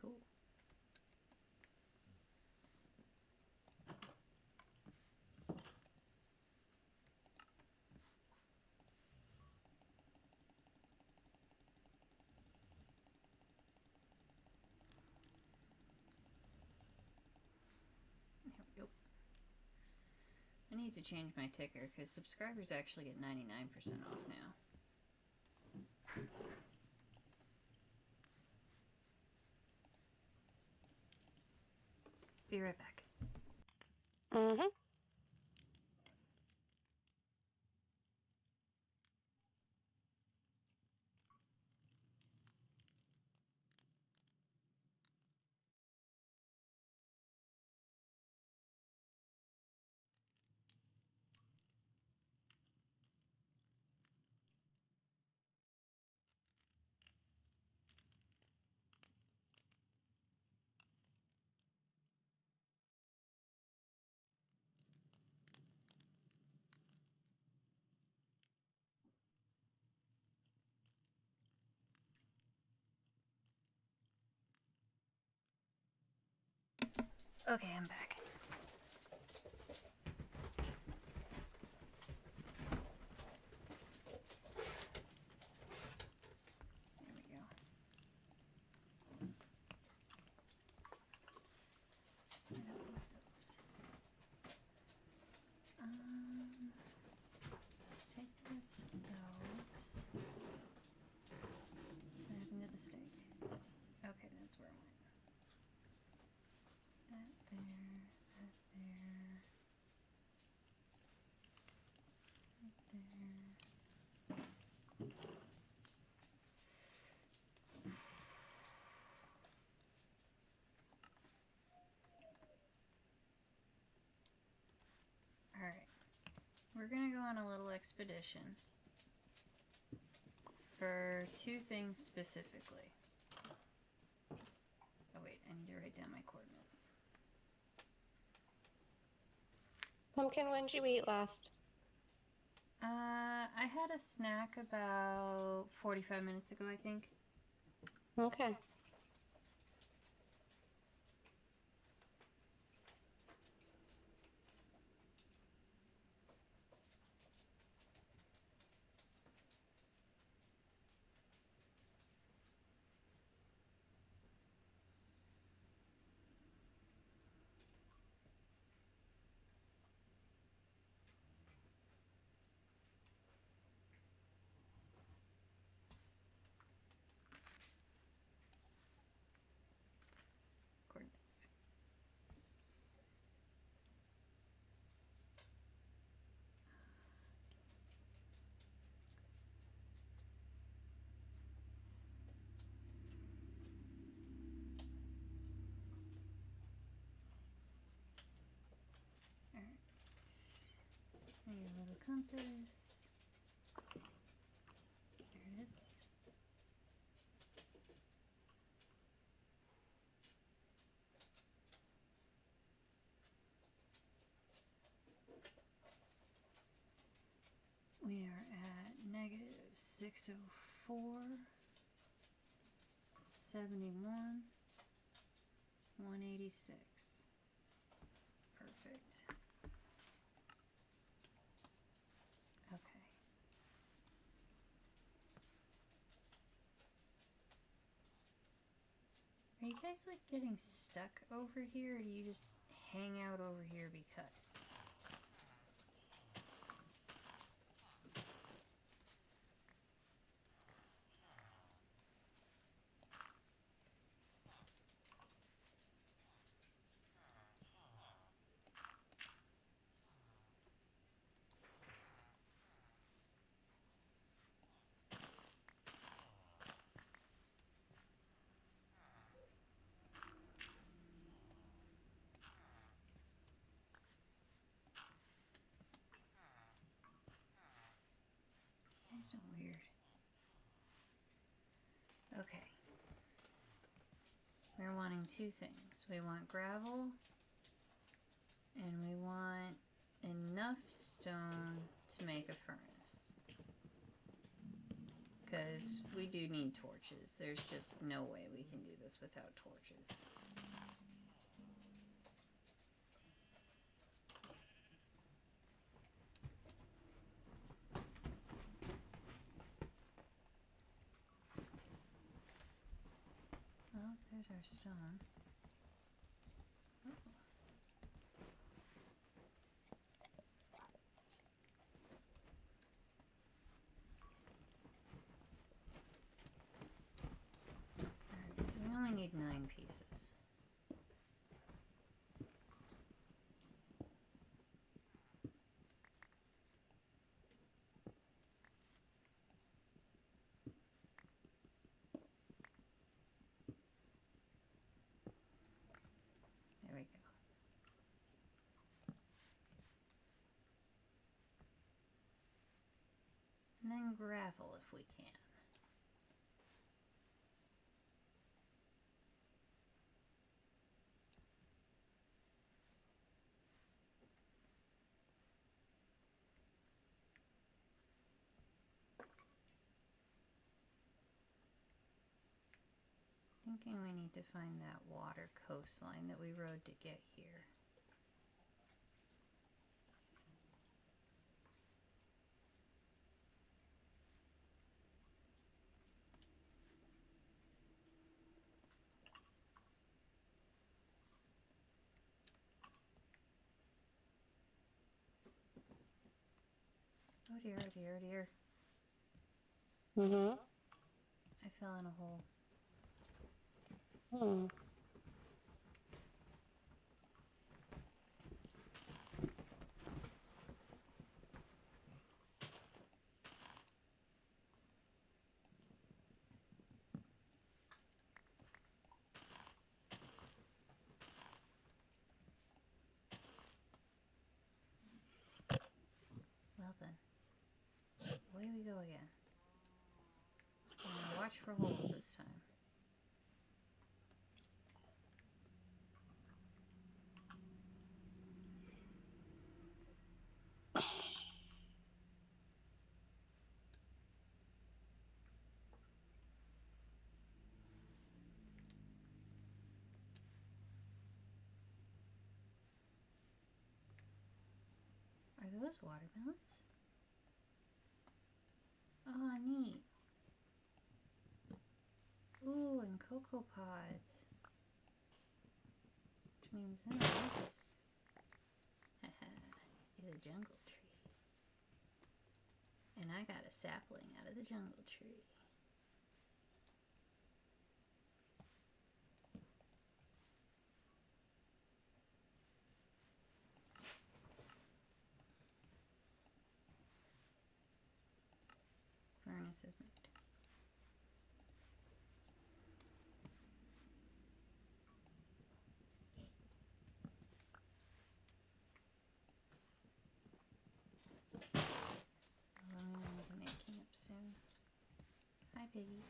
Cool. There we go. I need to change my ticker because subscribers actually get 99% off now. Be right back. Mm-hmm. Okay, I'm back. There we go. Let's take the rest of those. What happened to the steak? Okay, that's where I went. That there, that there, that there. Alright. We're gonna go on a little expedition for two things specifically. Oh wait, I need to write down my coordinates. Pumpkin, when did you eat last? I had a snack about 45 minutes ago, I think. Okay. compass. There it is. We are at negative 604, 71, 186. Perfect. Okay. Are you guys like getting stuck over here, or do you just hang out over here because? That's so weird. Okay. We're wanting two things. We want gravel, and we want enough stone to make a furnace. Because we do need torches. There's just no way we can do this without torches. Well, there's our stone. Oh. Alright, so we only need 9 pieces. There we go. And then gravel if we can. Thinking we need to find that water coastline that we rode to get here. Oh dear, oh dear, oh dear. Mm-hmm. I fell in a hole. Hmm. Well then. Away we go again. I'm gonna watch for holes this time. Are those watermelons? Oh, neat. Ooh, and cocoa pods. Which means this is a jungle tree. And I got a sapling out of the jungle tree. Furnace is made. Piggy.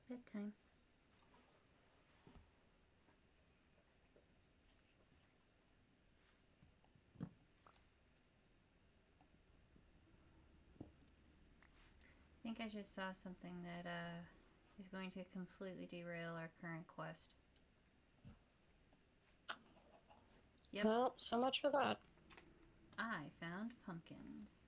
Bedtime. I think I just saw something that is going to completely derail our current quest. Yep. Well, so much for that. I found pumpkins.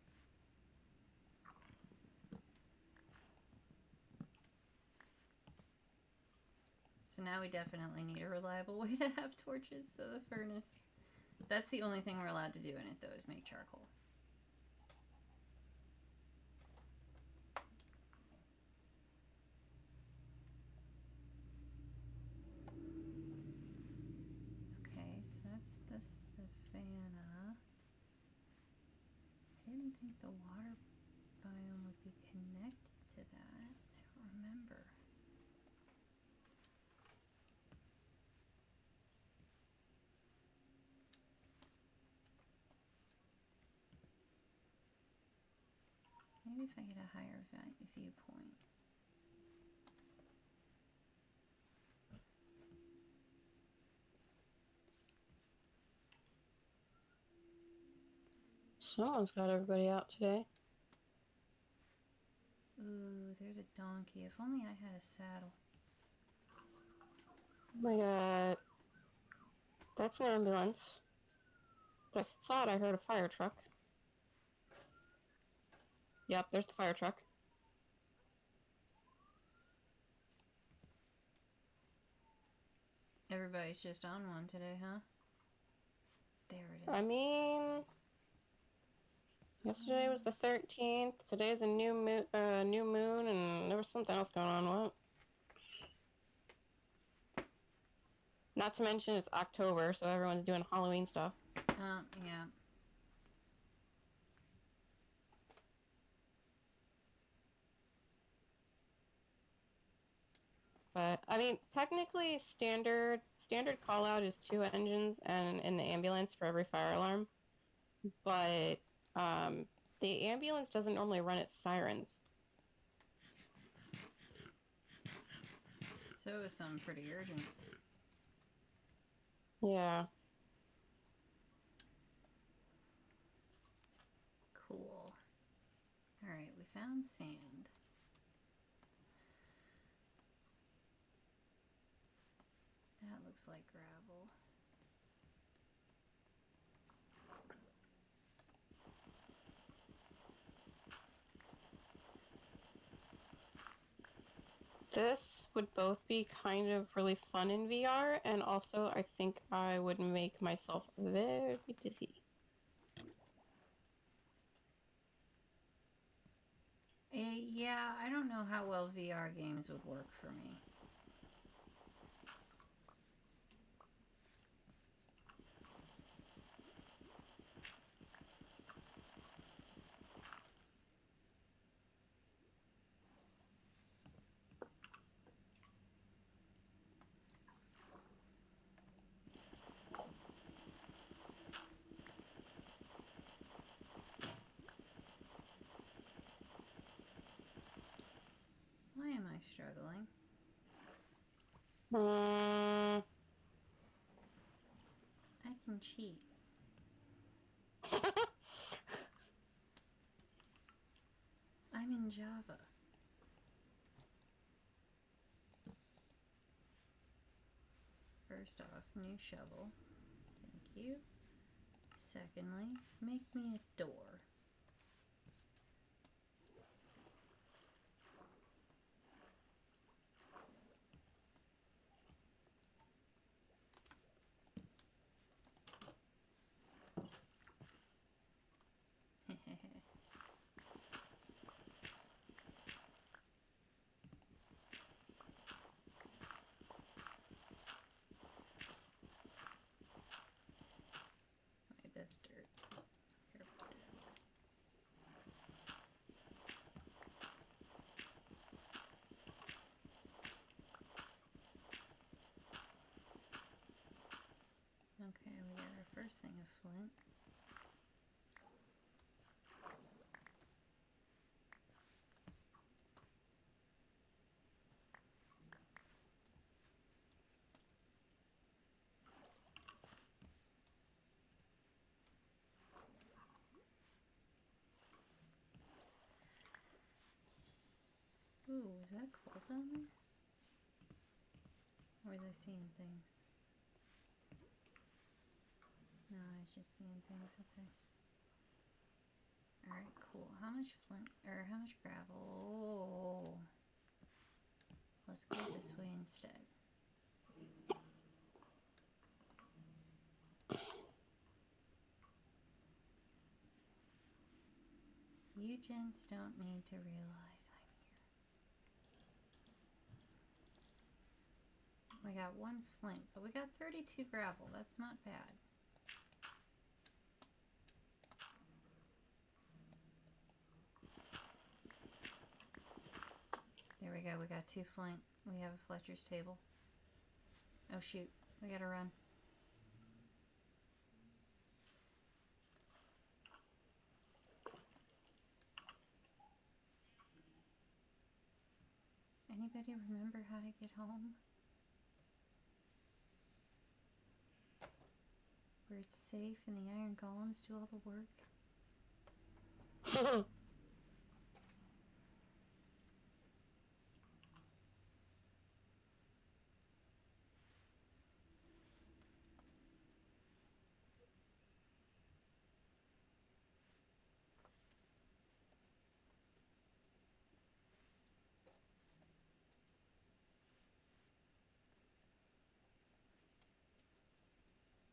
So now we definitely need a reliable way to have torches, so the furnace... That's the only thing we're allowed to do in it, though, is make charcoal. Okay, so that's the savanna. I didn't think the water biome would be connected to that. I don't remember. Maybe if I get a higher viewpoint. Someone's got everybody out today. Ooh, there's a donkey. If only I had a saddle. Oh my god. That's an ambulance. But I thought I heard a fire truck. Yep, there's the fire truck. Everybody's just on one today, huh? There it is. I mean, yesterday was the 13th. Today's a new moon, and there was something else going on. What? Not to mention it's October, so everyone's doing Halloween stuff. Yeah. But I mean, technically, standard call out is 2 engines and in the ambulance for every fire alarm. But the ambulance doesn't normally run its sirens. So it was something pretty urgent. Yeah. Cool. Alright, we found sand. That looks like gravel. This would both be kind of really fun in VR, and also I think I would make myself very dizzy. Yeah, I don't know how well VR games would work for me. Why am I struggling? I can cheat. I'm in Java. First off, new shovel. Thank you. Secondly, make me a door. Wait, that's dirt. Care about dirt. Ooh, is that cold down there? Or was I seeing things? No, I was just seeing things. Okay. Alright, cool. How much flint, or how much gravel? Let's go this way instead. You gents don't need to realize I'm here. We got 1 flint, but we got 32 gravel. That's not bad. There we go. We got 2 flint. We have a Fletcher's table. Oh shoot. We gotta run. Anybody remember how to get home? Where it's safe and the iron golems do all the work?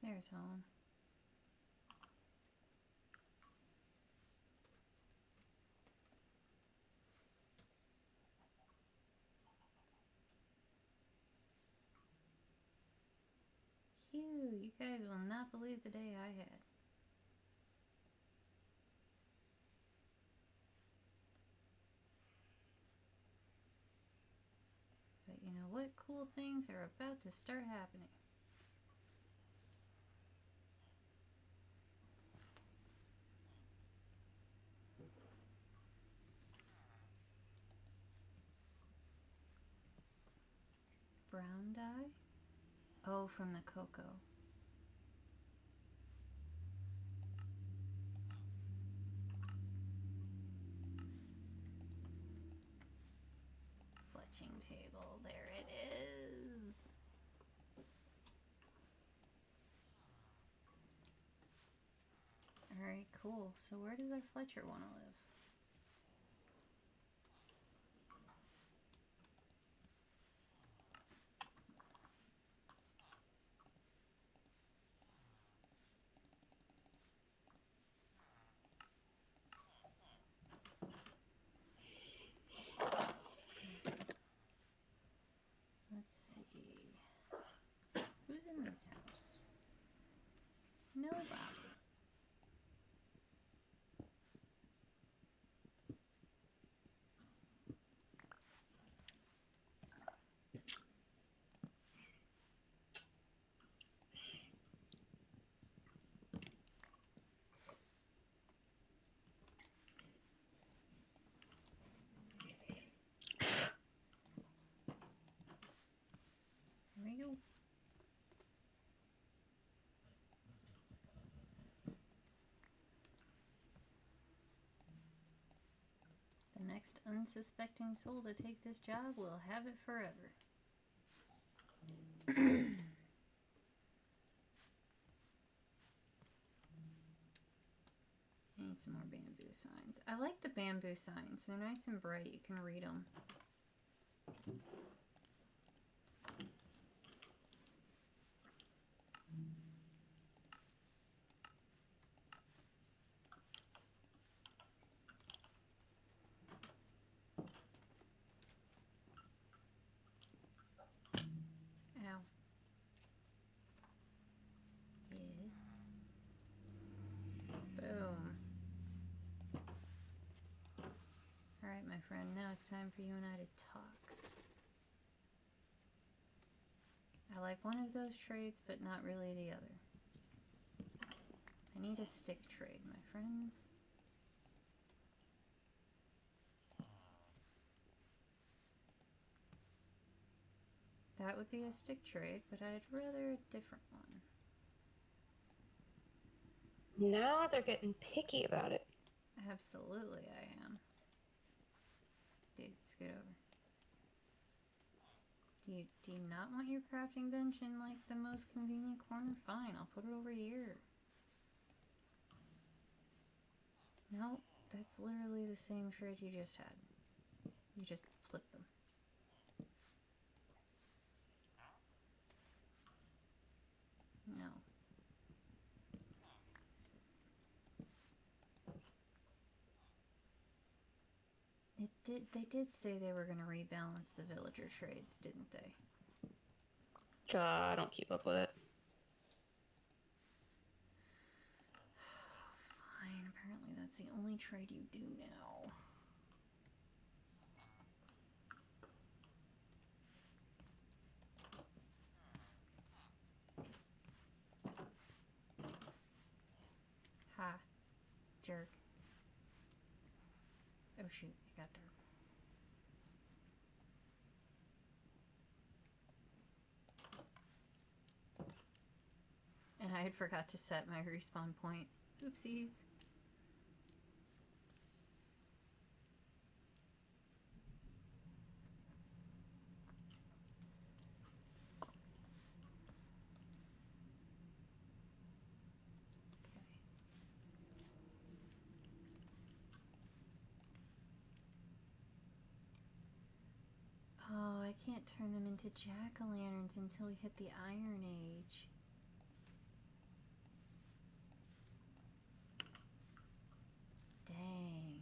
There's home. Phew, you guys will not believe the day I had. But you know what cool things are about to start happening? Brown dye? Oh, from the cocoa. Fletching table, there it is. Alright, cool. So where does our Fletcher want to live? Let's see. Who's in this house? Nobody. Here we go. The next unsuspecting soul to take this job will have it forever. I need some more bamboo signs. I like the bamboo signs. They're nice and bright. You can read them. Ow. Yes. Boom. Alright, my friend, now it's time for you and I to talk. I like one of those trades, but not really the other. I need a stick trade, my friend. That would be a stick trade, but I'd rather a different one. Now they're getting picky about it. Absolutely I am. Dude, scoot over. Do you not want your crafting bench in like the most convenient corner? Fine, I'll put it over here. No, that's literally the same shred you just had. You just flip them. No. They did say they were going to rebalance the villager trades, didn't they? I don't keep up with it. Fine, apparently that's the only trade you do now. Ha. Jerk. Oh shoot, it got dark. And I had forgot to set my respawn point. Oopsies. Oh, I can't turn them into jack-o'-lanterns until we hit the Iron Age. Dang.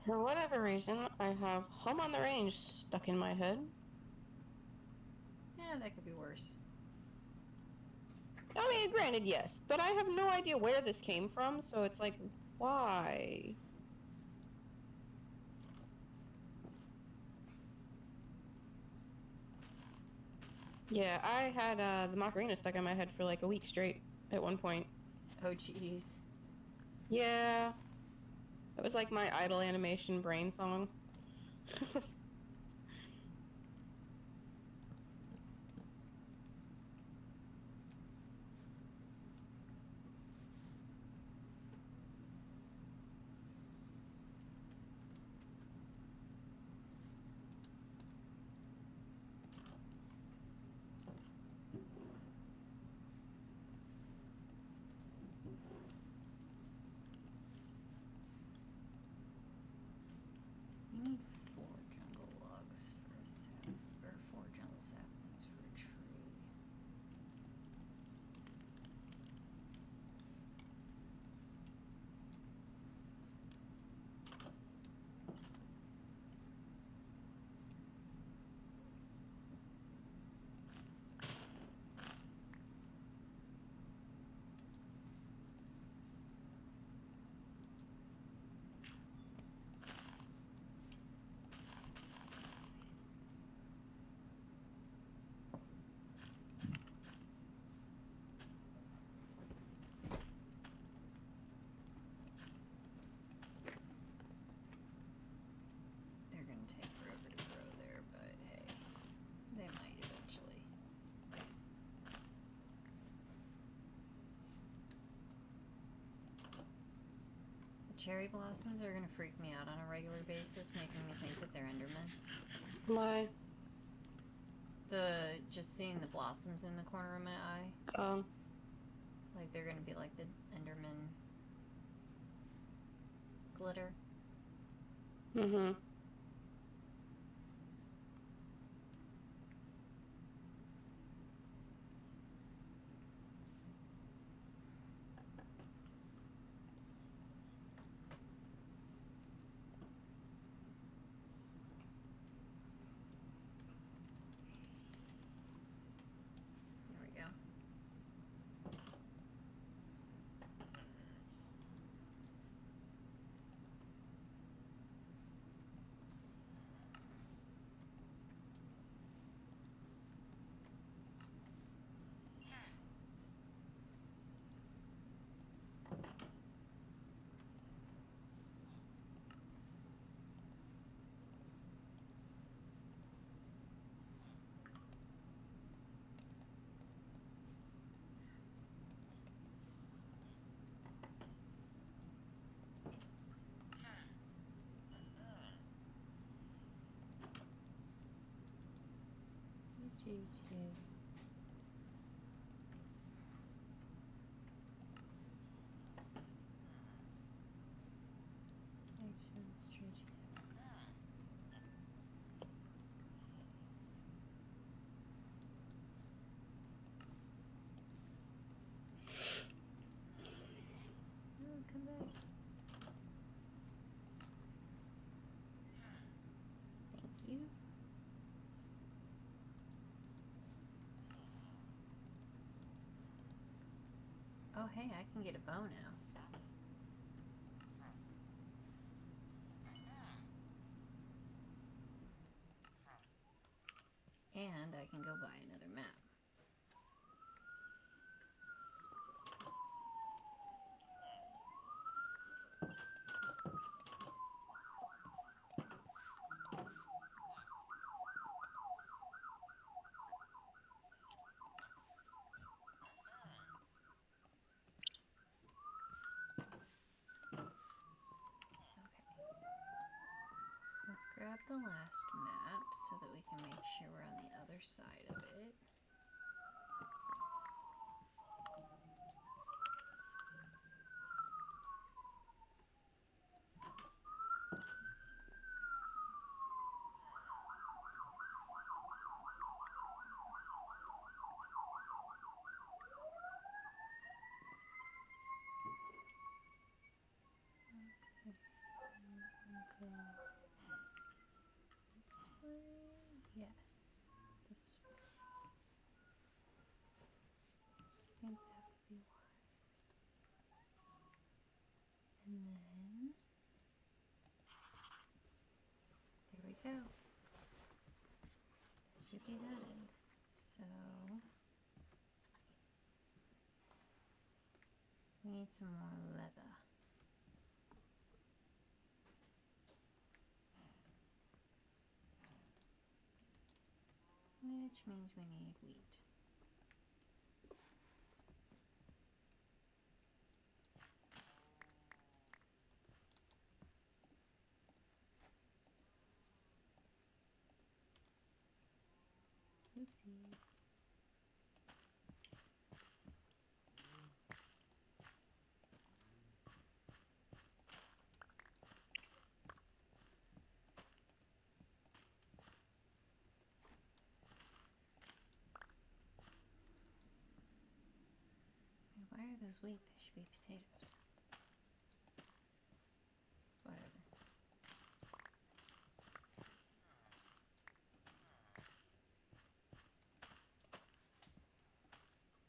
For whatever reason, I have Home on the Range stuck in my head. Yeah, that could be worse. I mean, granted, yes, but I have no idea where this came from, so it's like, why? Yeah, I had the Macarena stuck in my head for like a week straight at one point. Oh, jeez. Yeah. It was like my idle animation brain song. You need 4 jungle logs for a sap, or 4 jungle saplings for a tree. They're gonna take forever to grow there, but hey, they might eventually. The cherry blossoms are gonna freak me out on a regular basis, making me think that they're Endermen. Why? Just seeing the blossoms in the corner of my eye. Like they're gonna be like the Enderman glitter. Choo-choo. Actually, it's choo-choo. Oh, come back. Thank you. Oh, hey, I can get a bow now. And I can go buy another map. Let's grab the last map so that we can make sure we're on the other side of it. Okay. This way? Yes. This way. I think that would be wise. And then... there we go. That should be that end. So... we need some more leather. Which means we need wheat. Oopsies. Why are those wheat? They should be potatoes. Whatever.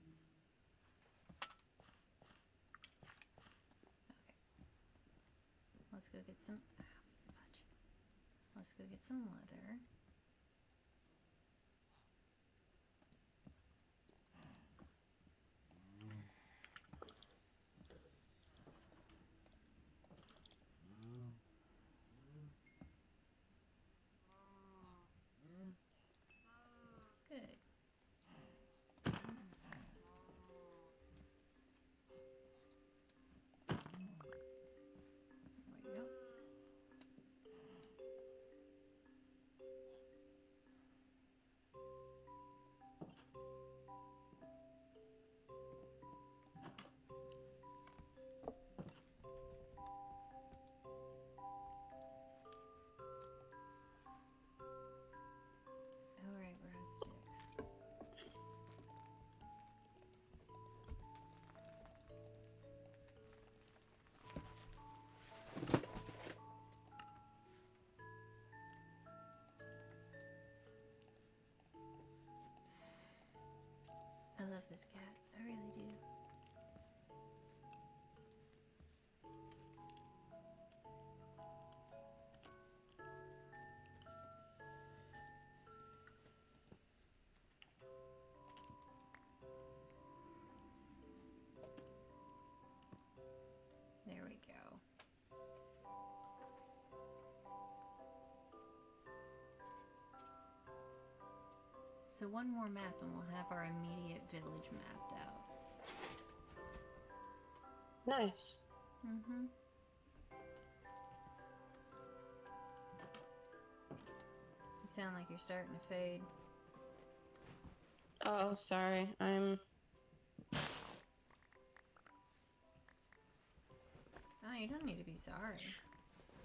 Okay. Let's go get some... fudge. Let's go get some leather. Good. There we go. Alright, we're out of sticks. I love this cat. I really do. There we go. So one more map and we'll have our immediate village mapped out. Nice. Mm-hmm. You sound like you're starting to fade. Oh, sorry. I'm. Oh, you don't need to be sorry.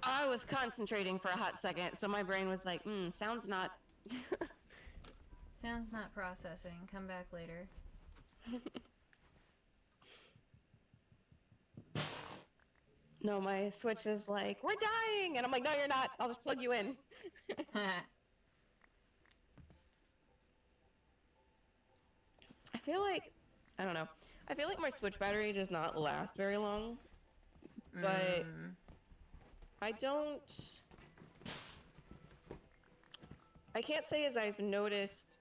I was concentrating for a hot second, so my brain was like, sounds not. Sounds not processing. Come back later. No, my Switch is like, we're dying! And I'm like, no, you're not. I'll just plug you in. I feel like, I don't know. I feel like my Switch battery does not last very long, but I don't. I can't say as I've noticed,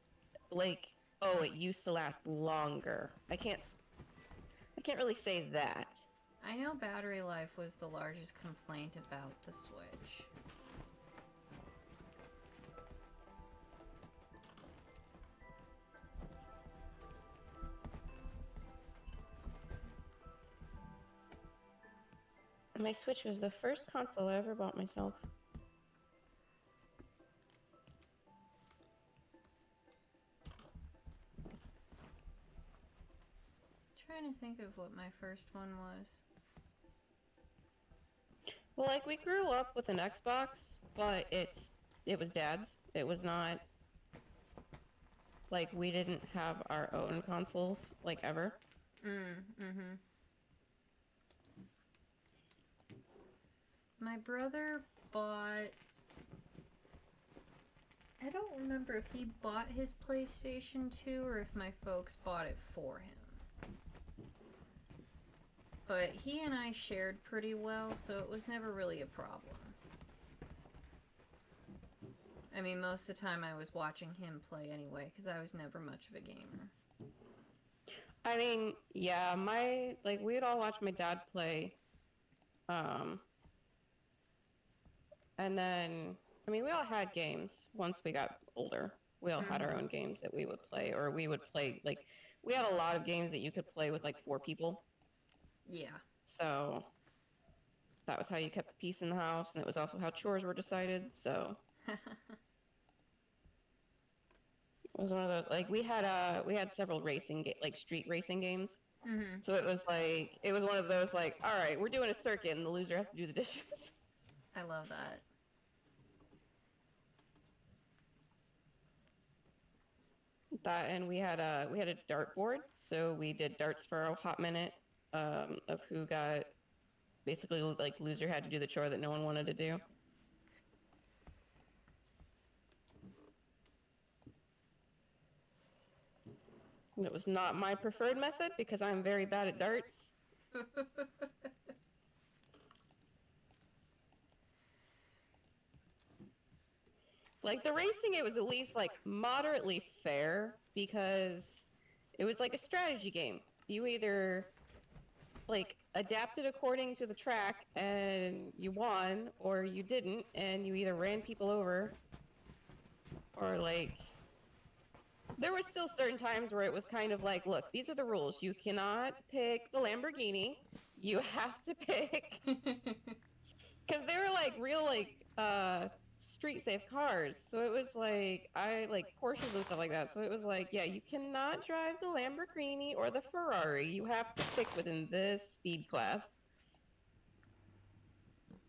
like, oh, it used to last longer. I can't really say that. I know battery life was the largest complaint about the Switch. My Switch was the first console I ever bought myself. Trying to think of what my first one was. Well, like, we grew up with an Xbox, but it was Dad's. It was not, like, we didn't have our own consoles, like, ever. My brother bought... I don't remember if he bought his PlayStation 2 or if my folks bought it for him. But he and I shared pretty well, so it was never really a problem. I mean, most of the time I was watching him play anyway, because I was never much of a gamer. I mean, yeah, we'd all watch my dad play. And then, I mean, we all had games once we got older. We all had our own games that we would play, or we would play, like, we had a lot of games that you could play with, like, 4 people. Yeah. So, that was how you kept the peace in the house, and it was also how chores were decided, so. It was one of those, like, we had several like, street racing games. So it was one of those, like, all right, we're doing a circuit, and the loser has to do the dishes. I love that. That, and we had a dartboard, so we did darts for a hot minute, of who got, basically, like, loser had to do the chore that no one wanted to do. It was not my preferred method because I'm very bad at darts. Like, the racing, it was at least, like, moderately fair because it was like a strategy game. You either, like, adapted according to the track and you won, or you didn't, and you either ran people over, or, like, there were still certain times where it was kind of like, look, these are the rules. You cannot pick the Lamborghini. You have to pick... Because they were, like, real, like, street-safe cars. So it was, like, Porsches and stuff like that. So it was like, yeah, you cannot drive the Lamborghini or the Ferrari. You have to pick within this speed class.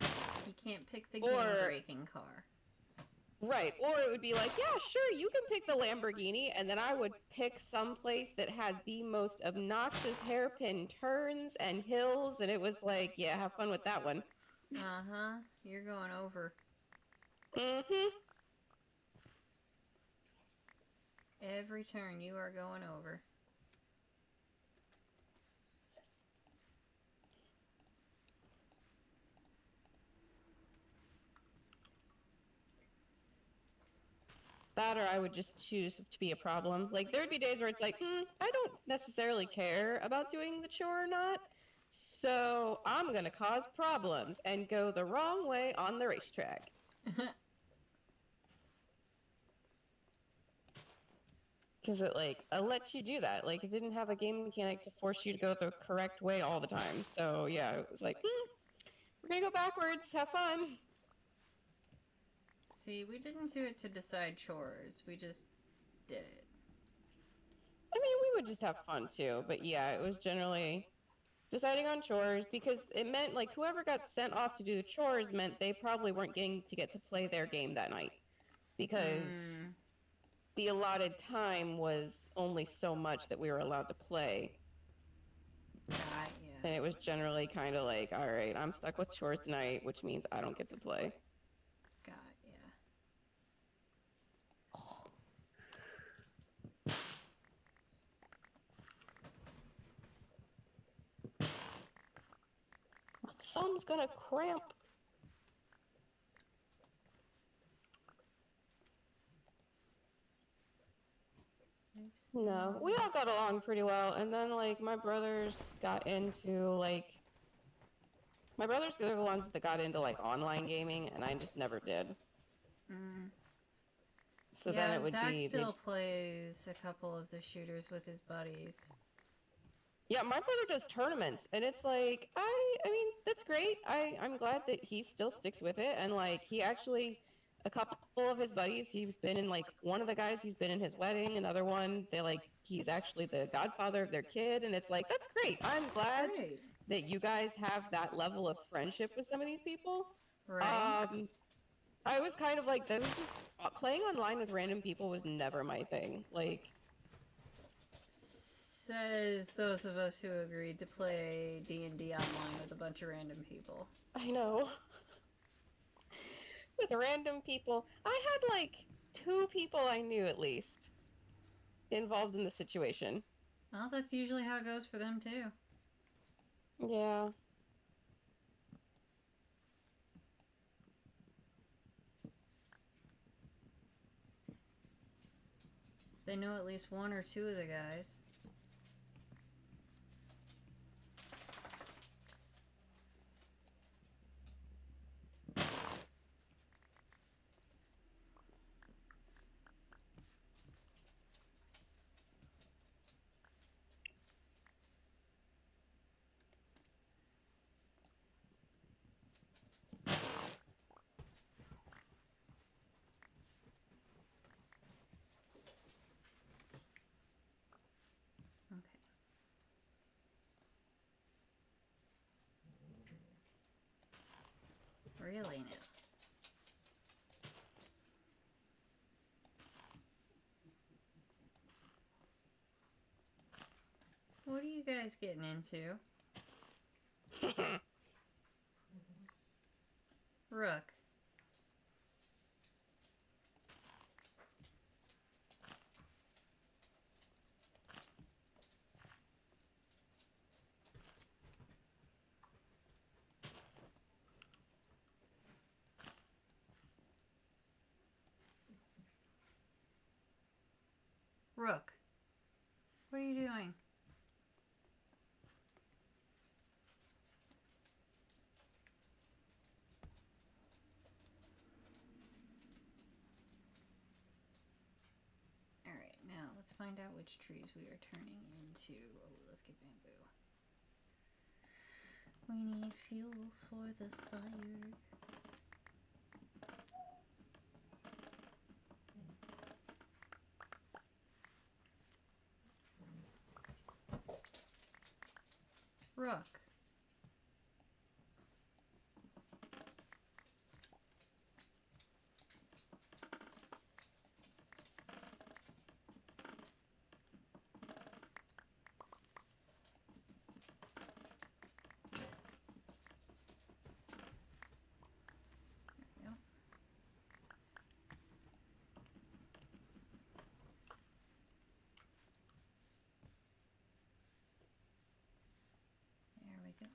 You can't pick the game-breaking car. Right, or it would be like, yeah, sure, you can pick the Lamborghini, and then I would pick some place that had the most obnoxious hairpin turns and hills, and it was like, yeah, have fun with that one. Uh-huh, you're going over. Mm-hmm. Every turn you are going over. That, or I would just choose to be a problem. Like, there'd be days where it's like, I don't necessarily care about doing the chore or not, so I'm gonna cause problems and go the wrong way on the racetrack. Because it, like, let you do that. Like, it didn't have a game mechanic to force you to go the correct way all the time. So, yeah, it was like, we're gonna go backwards, have fun. See, we didn't do it to decide chores. We just did it. would just have fun too. But yeah, it was generally deciding on chores because it meant like whoever got sent off to do the chores meant they probably weren't getting to get to play their game that night because the allotted time was only so much that we were allowed to play. Yeah. And it was generally kind of like, all right, I'm stuck with chores tonight, which means I don't get to play. Got My thumb's gonna cramp. No, we all got along pretty well, and then like my brothers got into like my brothers they're the ones that got into like online gaming, and I just never did. So yeah, then it would Zach be still plays a couple of the shooters with his buddies. yeah, my brother does tournaments, and it's like I mean that's great. I'm glad that he still sticks with it, and like he actually a couple of his buddies he's been in like one of the guys he's been in his wedding, another one they like he's actually the godfather of their kid, and it's like that's great. I'm glad that you guys have that level of friendship with some of these people. Right. I was kind of like, that was just playing online with random people was never my thing. Like, says those of us who agreed to play D&D online with a bunch of random people. I know. With random people. I had like 2 people I knew at least involved in the situation. Well, that's usually how it goes for them too. Yeah. They know at least 1 or 2 of the guys. Really now. What are you guys getting into? Rook. Rook. What are you doing? Alright, now let's find out which trees we are turning into. Oh, let's get bamboo. We need fuel for the fire. Rook. There we go.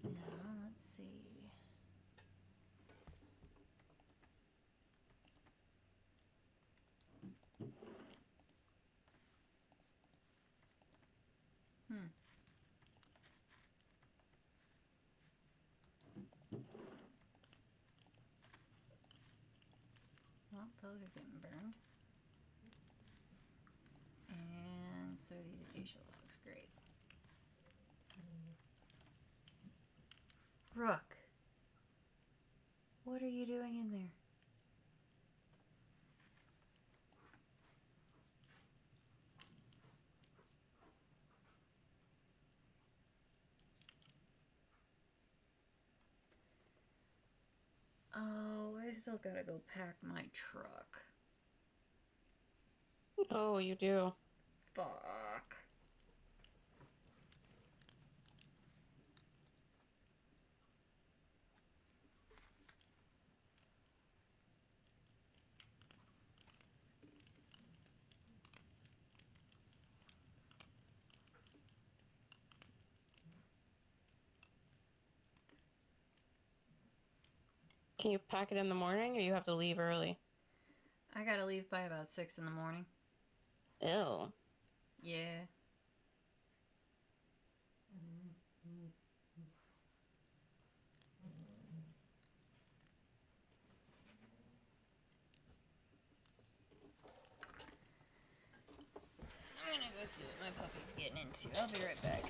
Now, let's see. Well, those are getting burned. And so these acacia logs, great. Rook. What are you doing in there? Oh, I still gotta go pack my truck. Oh, you do. Fuck. Can you pack it in the morning or you have to leave early? I gotta leave by about 6 in the morning. Ew. Yeah. I'm gonna go see what my puppy's getting into. I'll be right back.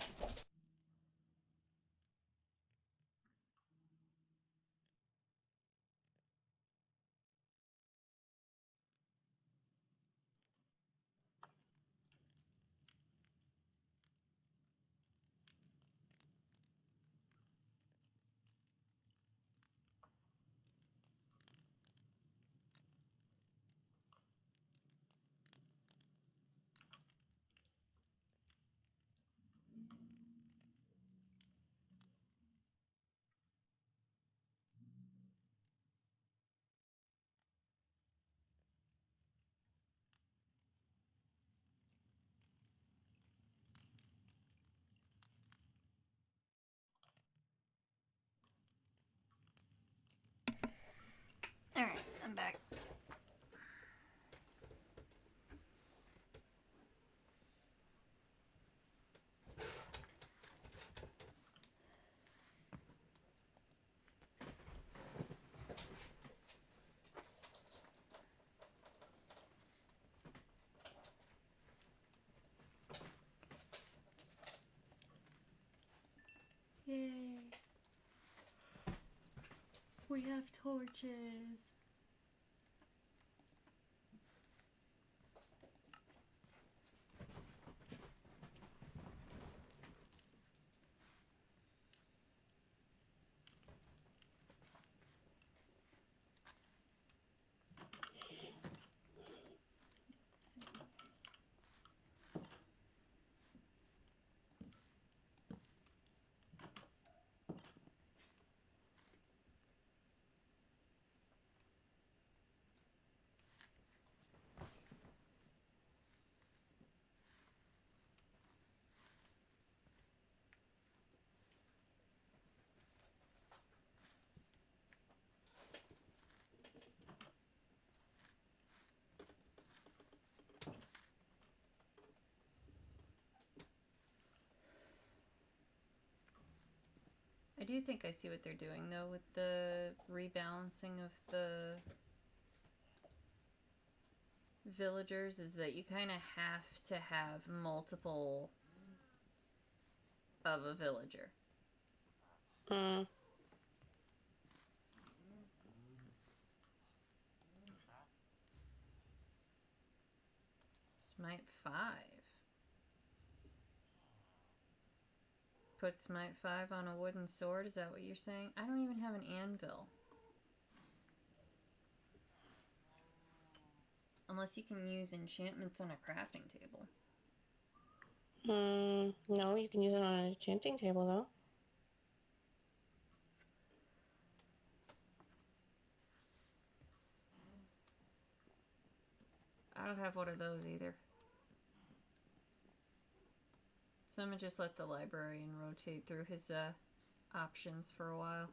Alright, I'm back. Yay. We have torches. I do think I see what they're doing though with the rebalancing of the villagers, is that you kind of have to have multiple of a villager. Mm. Smite 5. Put Smite 5 on a wooden sword, is that what you're saying? I don't even have an anvil. Unless you can use enchantments on a crafting table. No, you can use it on an enchanting table, though. I don't have one of those either. So I'm gonna just let the librarian rotate through his options for a while.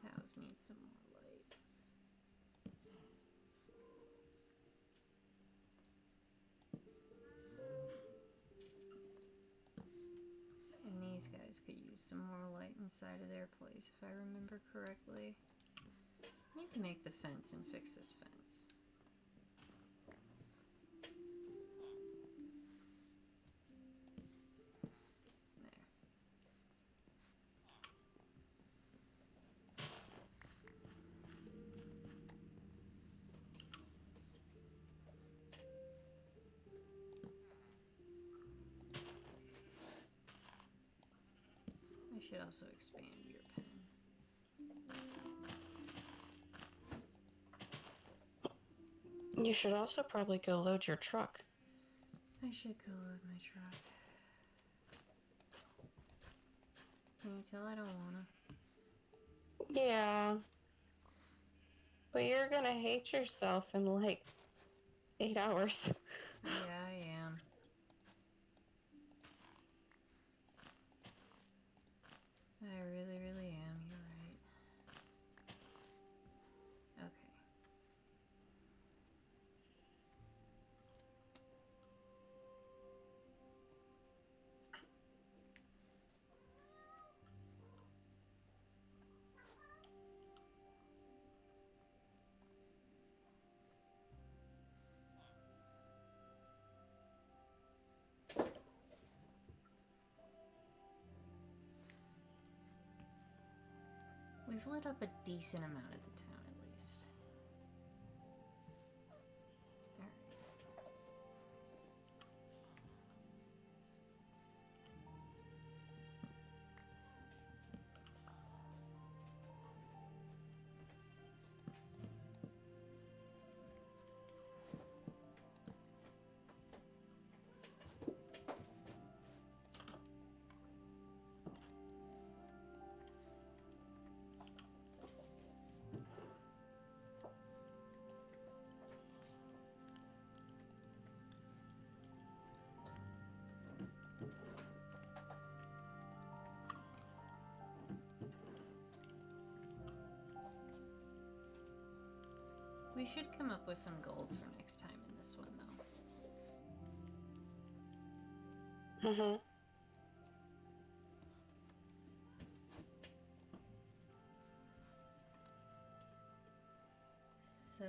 Cows need some more light. And these guys could use some more light inside of their place, if I remember correctly. I need to make the fence and fix this fence. There. I should also expand your pen. You should also probably go load your truck. I should go load my truck. Can you tell I don't wanna? Yeah. But you're gonna hate yourself in like 8 hours. Yeah, I am. I really, really am. You're right. Okay. We've lit up a decent amount of the town, at least. Alright. We should come up with some goals for next time in this one, though. Mm-hmm. So...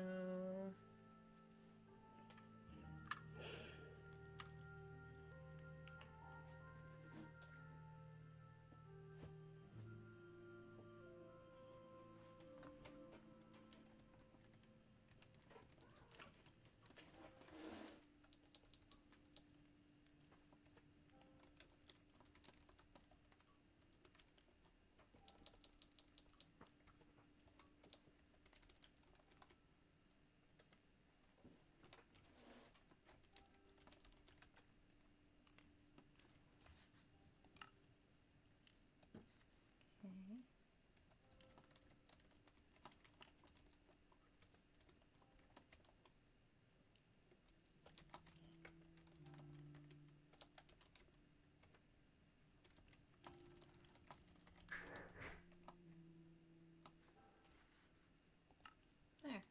Okay. There.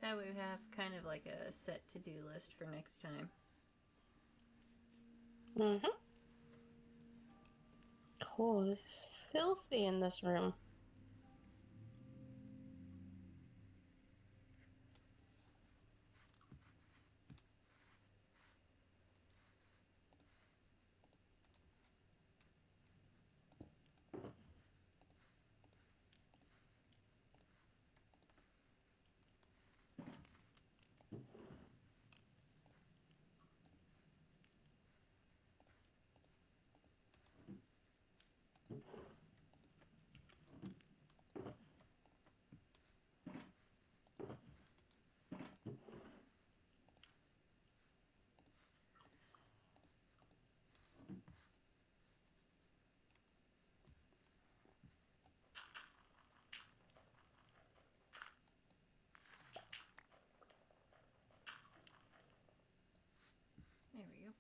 That way we have kind of like a set to-do list for next time. Mm-hmm. Oh, this is filthy in this room. There we go.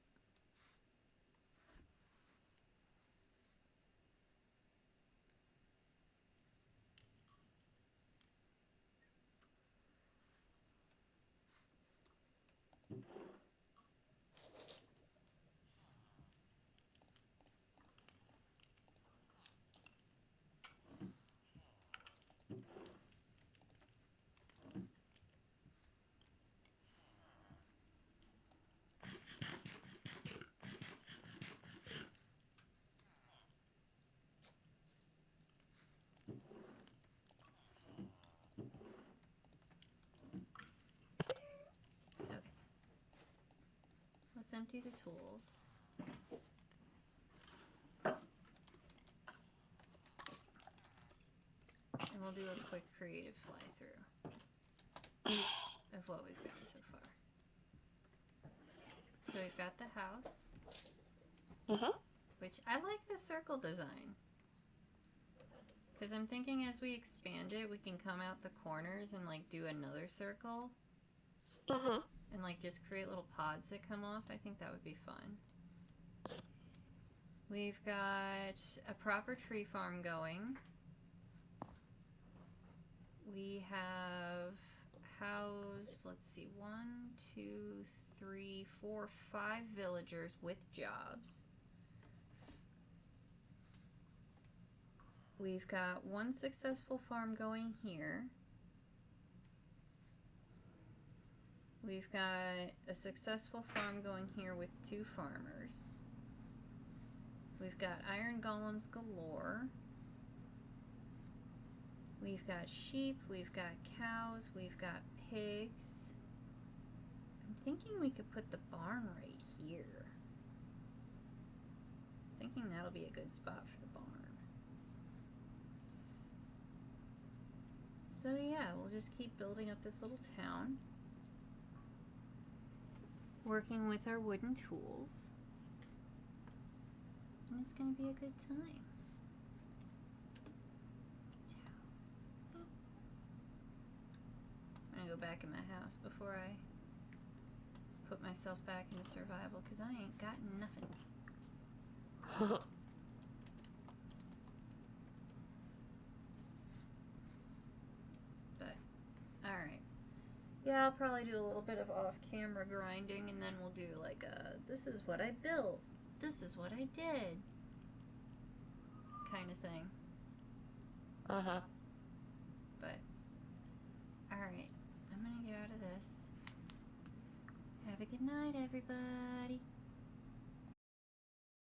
empty the tools. And we'll do a quick creative fly through of what we've got so far. So we've got the house, which I like the circle design. Because I'm thinking as we expand it, we can come out the corners and like do another circle. And like just create little pods that come off. I think that would be fun. We've got a proper tree farm going. We have housed, let's see, 1, 2, 3, 4, 5 villagers with jobs. We've got 1 successful farm going here. We've got a successful farm going here with 2 farmers. We've got iron golems galore. We've got sheep, we've got cows, we've got pigs. I'm thinking we could put the barn right here. Thinking that'll be a good spot for the barn. So yeah, we'll just keep building up this little town. Working with our wooden tools. And it's gonna be a good time. I'm gonna go back in my house before I put myself back into survival, because I ain't got nothing. But, alright. Yeah, I'll probably do a little bit of off-camera grinding, and then we'll do like a, this is what I built, this is what I did, kind of thing. But, alright. I'm gonna get out of this. Have a good night, everybody.